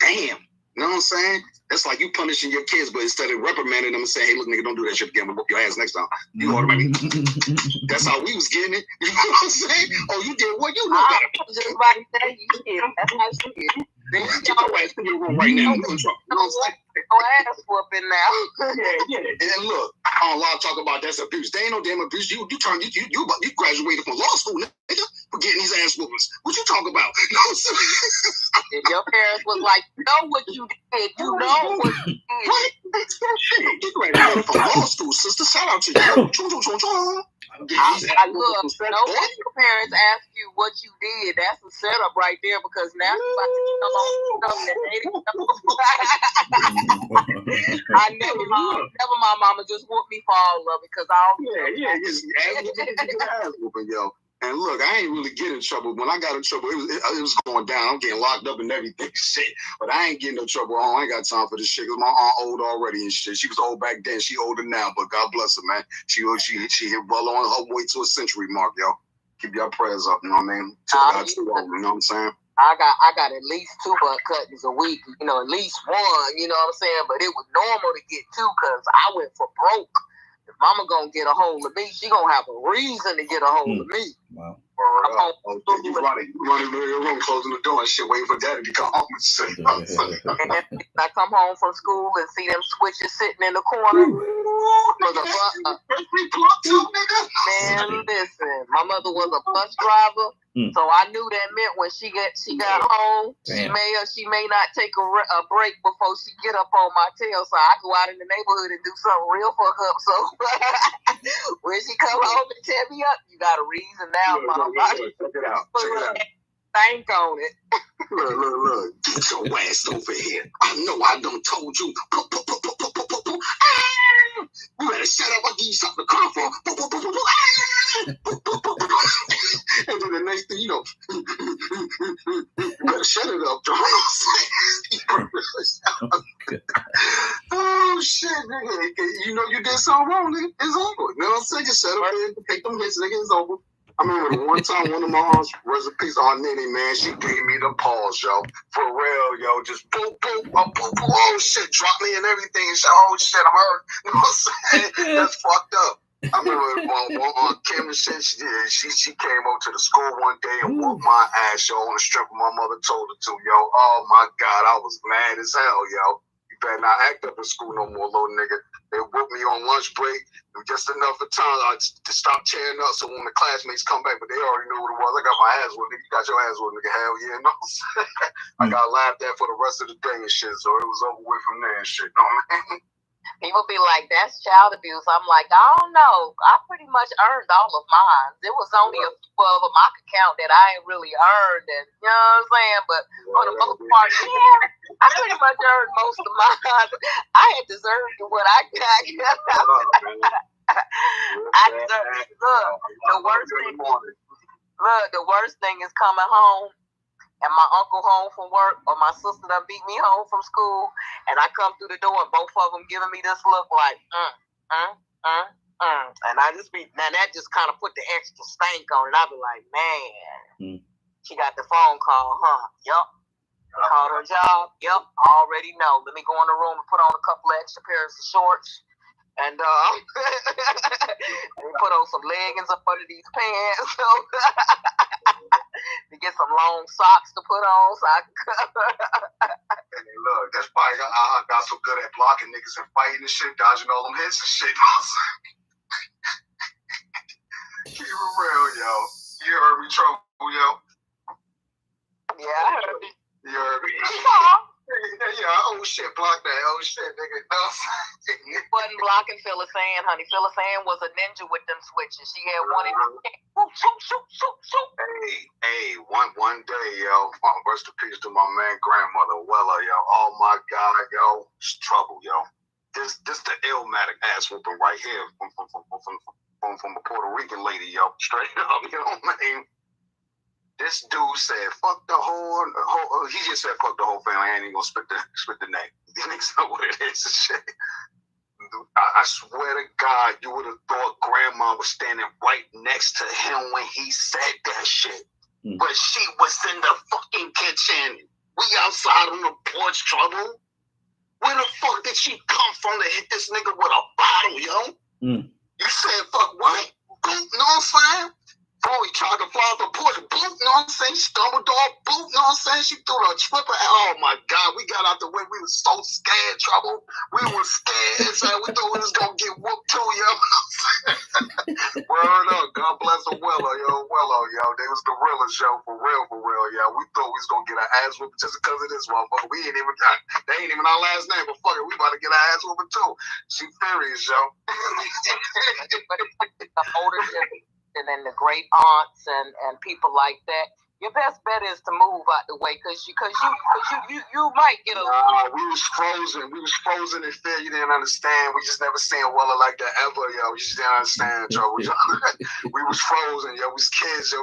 Damn. You know what I'm saying? That's like you punishing your kids, but instead of reprimanding them and saying, hey, look, nigga, don't do that shit again. I'm going to whoop your ass next time. You automatically. That's how we was getting it. You know what I'm saying? Oh, you did what? You know better. I was just about to say, you did. That's how she did. Get your ass in your room right now. You know what I'm saying? No ass whooping now. Yeah. And look, I don't lie talk about that's abuse. They ain't no damn abuse. You graduated from law school, nigga, for getting these ass whoopings. What you talk about? You know what I'm saying? If your parents was like, you know what you did. You know what you did. Shit, you graduated from law school, sister. Shout out to you. I look, no, if your parents ask you what you did, that's a setup right there because now you're about to come on something that they didn't know. I never my mama just whooped me for all of it because I don't just ass whooping, yo. And look, I ain't really get in trouble. When I got in trouble, it was going down. I'm getting locked up and everything, shit. But I ain't getting no trouble. I ain't got time for this shit because my aunt old already and shit. She was old back then. She older now, but God bless her, man. She hit well on her way to a century mark, yo. Keep your prayers up, you know what I mean? You know what I'm saying? I got at least 2 butt cuttings a week, you know, at least 1, you know what I'm saying? But it was normal to get 2 because I went for broke. If mama gonna get a hold of me, she gonna have a reason to get a hold of me. Wow. You running to your room, closing the door and shit, waiting for daddy to come home and shit. And I come home from school and see them switches sitting in the corner. Man, listen, my mother was a bus driver, so I knew that meant when she got home, she may not take a break before she get up on my tail, so I go out in the neighborhood and do something real fuck up. So when she come home and tear me up, you got a reason now, Mom. Check it out. Think on it. Look. Get your ass over here. I know I done told you. You better shut up. I'll give you something to call for. And then the next thing you know, you better shut it up, John. Oh, shit, nigga. You know you did something wrong, nigga. It's over. You know what I'm saying? Just shut up and take them hits, nigga. It's over. I remember the one time one of my aunts, rest in peace, Aunt Nene, man, she gave me the pause, yo. For real, yo. Just boop, oh, shit, drop me and everything. And oh, shit, I'm hurt. You know what I'm saying? That's fucked up. I remember one Aunt Kim and shit, she came over to the school one day and whooped my ass, yo, on the strip of my mother told her to, yo. Oh, my God, I was mad as hell, yo. You better not act up in school no more, little nigga. They whooped me on lunch break. Just enough of time to stop tearing up so when the classmates come back, but they already knew what it was. I got my ass whooped, nigga. You got your ass whooped, nigga. Hell yeah, no. I got laughed at for the rest of the day and shit, so it was over with from there and shit. You know what I mean? People be like, that's child abuse. I'm like, I don't know. I pretty much earned all of mine. There was only a few of them I could count that I ain't really earned. And, you know what I'm saying? But for the most part, I pretty much earned most of mine. I had deserved what I got. The worst thing is coming home and my uncle home from work or my sister done beat me home from school and I come through the door and both of them giving me this look like, and I just be, now that just kind of put the extra stank on it. I be like, man, she got the phone call, huh? Yup. Called her job. Yup. Already know. Let me go in the room and put on a couple of extra pairs of shorts. And put on some leggings up under these pants. So to get some long socks to put on. So I hey, look, that's why I got so good at blocking niggas and fighting and shit, dodging all them hits and shit. Keep it real, yo. You heard me, trouble, yo. Yeah, I heard it. You heard me. Yeah, oh shit, block that. Oh shit, nigga. No. It wasn't blocking Phyllis Ann, honey. Phyllis Ann was a ninja with them switches. She had one in shoot. Hey, one day, yo, rest in peace to my man grandmother, Wella, yo. Oh my God, yo, it's trouble, yo. This the illmatic ass whooping right here from a Puerto Rican lady, yo. Straight up, you know what I mean? This dude said, fuck the whole he just said, fuck the whole family. I ain't even gonna spit the name. These niggas know what it is and shit. I swear to God, you would have thought grandma was standing right next to him when he said that shit. But she was in the fucking kitchen. We outside on the porch, trouble. Where the fuck did she come from to hit this nigga with a bottle, yo? You said, fuck what? You know what I'm saying? Boy, he tried to fly off the porch. Boop, you know what I'm saying? She stumbled off. Boop, you know what I'm saying? She threw a tripper. Oh, my God. We got out the way. We was so scared, trouble. We were scared. So we thought we was going to get whooped, too, yo. Word up. God bless the Willow, yo. They was the realest, yo. For real, yo. We thought we was going to get our ass whooped just because of this motherfucker. We ain't even, they ain't even our last name, but fuck it. We about to get our ass whooped, too. She furious, yo. The older and then the great aunts and people like that, your best bet is to move out the way because you might get a. We was frozen. We was frozen in fear. You didn't understand. We just never seen Wella like that ever, yo. You just didn't understand, yo. We was frozen, yo. We was kids, yo.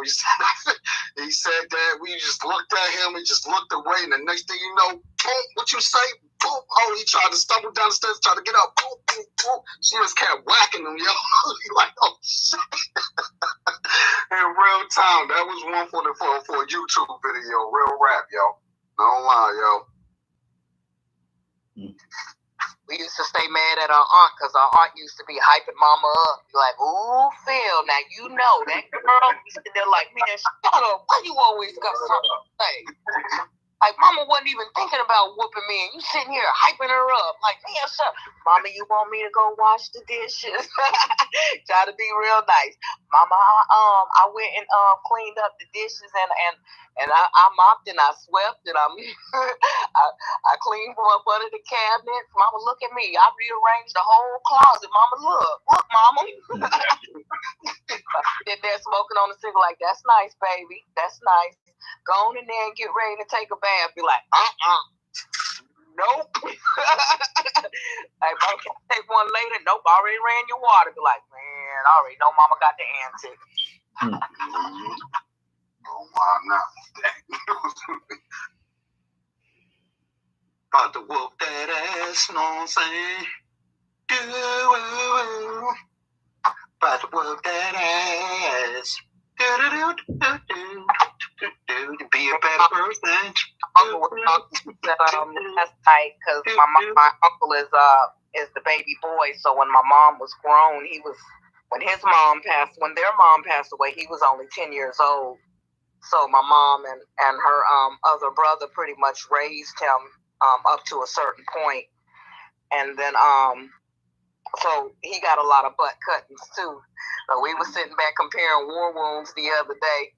He said that. We just looked at him and just looked away. And the next thing you know, boom, what you say? Boom. Oh, he tried to stumble down the stairs, tried to get up. Boom, boom, boom. She just kept whacking him, yo. Like, oh, shit. In real time. That was one for a YouTube video. Real rap, yo. No lie, yo. We used to stay mad at our aunt because our aunt used to be hyping mama up. Be like, ooh, Phil, now you know that girl. They're like, man, shut up. Why you always got something to say? Like, mama wasn't even thinking about whooping me, and you sitting here hyping her up. Like, man, shut up. Mama, you want me to go wash the dishes? Try to be real nice. Mama, I went and cleaned up the dishes, and I mopped and I swept, and I cleaned from up under the cabinet. Mama, look at me. I rearranged the whole closet. Mama, look, mama. Sit there smoking on the cigarette like, that's nice, baby. That's nice. Go on in there and get ready to take a bath. Be like, nope. Like, Mama, can I take one later? Nope, I already ran your water. Be like, man, I already know Mama got the antics. Oh, wow, not that. About to whoop that ass, know what I'm saying? Do-oo-oo. About to whoop that ass. Do-do-do-do-do. Be a better person. Uncle was talking last night because my uncle is the baby boy. So when my mom was grown, when their mom passed away, he was only 10 years old. So my mom and her other brother pretty much raised him up to a certain point, and then so he got a lot of butt cuttings too. So we were sitting back comparing war wounds the other day.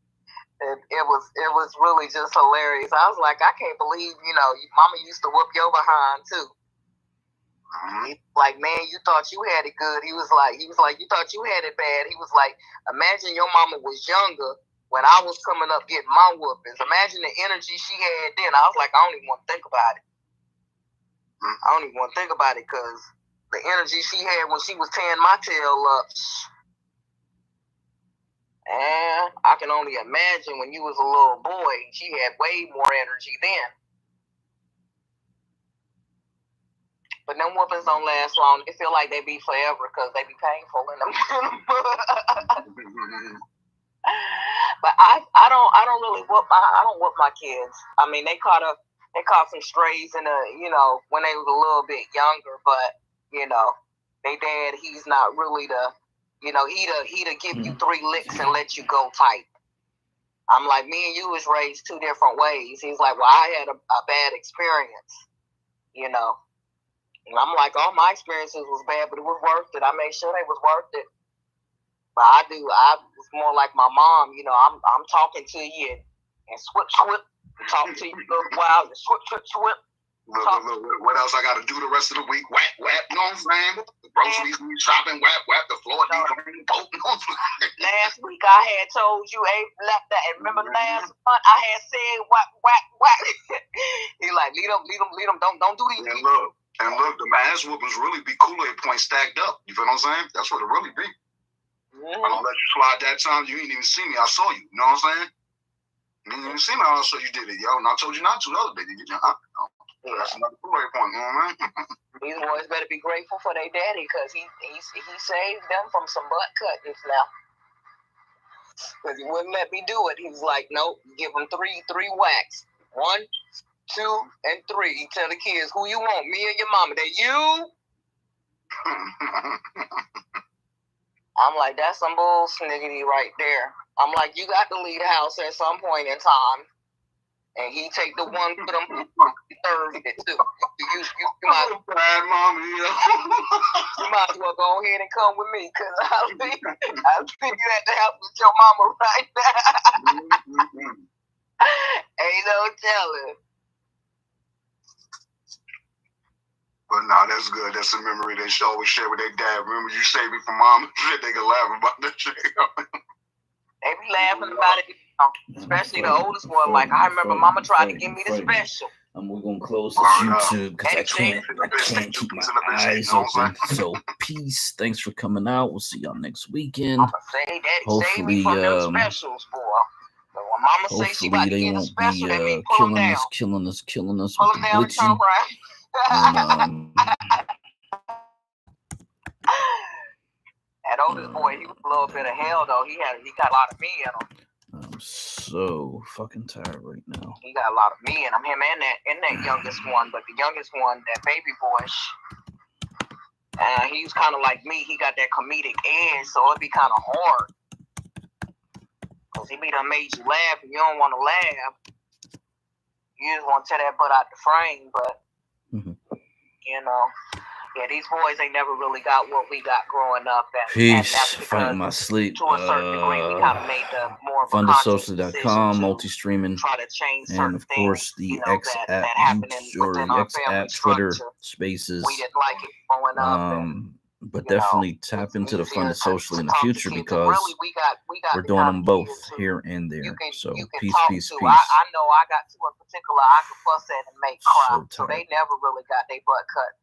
It was really just hilarious. I was like, I can't believe, Mama used to whoop your behind too. Like, man, you thought you had it good. He was like, you thought you had it bad. He was like, imagine your mama was younger when I was coming up getting my whoopings. Imagine the energy she had then. I was like, I don't even want to think about it. I don't even want to think about it because the energy she had when she was tearing my tail up. And I can only imagine when you was a little boy, she had way more energy then. But them whoopings don't last long. They feel like they be forever because they be painful in them. But I don't really whoop my kids. I mean, they caught some strays in when they was a little bit younger, but they dad, he's not really he'd give you 3 licks and let you go type. I'm like, me and you was raised 2 different ways. He's like, well, I had a bad experience, And I'm like, all my experiences was bad, but it was worth it. I made sure they was worth it. But I was more like my mom, I'm talking to you and swip, talking to you a little while and swip. Look, what else I got to do the rest of the week? Whap, you know what I'm saying? The groceries, shopping, whap, the floor, boat. Last week I had told you, left that. And remember last month I had said, whap. He like, lead them. Don't do these. And look, the ass whoopings really be Kool-Aid points stacked up. You feel what I'm saying? That's what it really be. I don't let you slide that time. You ain't even see me. I saw you. You know what I'm saying? You didn't even see me. I saw you did it, yo. And I told you not to the other day. That's another Kool-Aid point, you know what I mean? These boys better be grateful for their daddy because he saved them from some butt cuttings now. Because he wouldn't let me do it. He was like, nope, give them three whacks. 1, 2, and 3. He tell the kids, who you want, me or your mama? They you? I'm like, that's some bull sniggity right there. I'm like, you got to leave the house at some point in time. And he take the one for them Thursday too. You might as well go ahead and come with me because I'll be you at the house with your mama right now. Ain't no telling. But no, that's good. That's a memory they should always share with their dad. Remember, you saved me from mom. They can laugh about that shit. They be laughing about it. Especially the oldest one. Like, I remember mama tried to give me the special. And we're going to close this YouTube because I can't keep my eyes open. So, peace. Thanks for coming out. We'll see y'all next weekend. Hopefully, they won't be killing us with the glitching. And, that oldest boy, he was a little bit of hell though. He got a lot of me in him. I'm so fucking tired right now. He got a lot of me in him. Him and that youngest one, but the youngest one, that baby boy, he's kind of like me. He got that comedic edge, so it'd be kind of hard. Cause he be done made you laugh, and you don't want to laugh. You just want to tear that butt out the frame, but yeah, these boys ain't never really got what we got growing up. Peace. Fighting my sleep. To a certain degree, we kind of made the more of a Fundasocial.com, multi-streaming, and of course the X app, or the X app, Twitter, Spaces. We didn't like it growing up. But definitely tap into the Fundasocial in the future because we're doing them both here and there. So peace. I know I got two in particular I could fuss at and make cry. So they never really got their butt cut.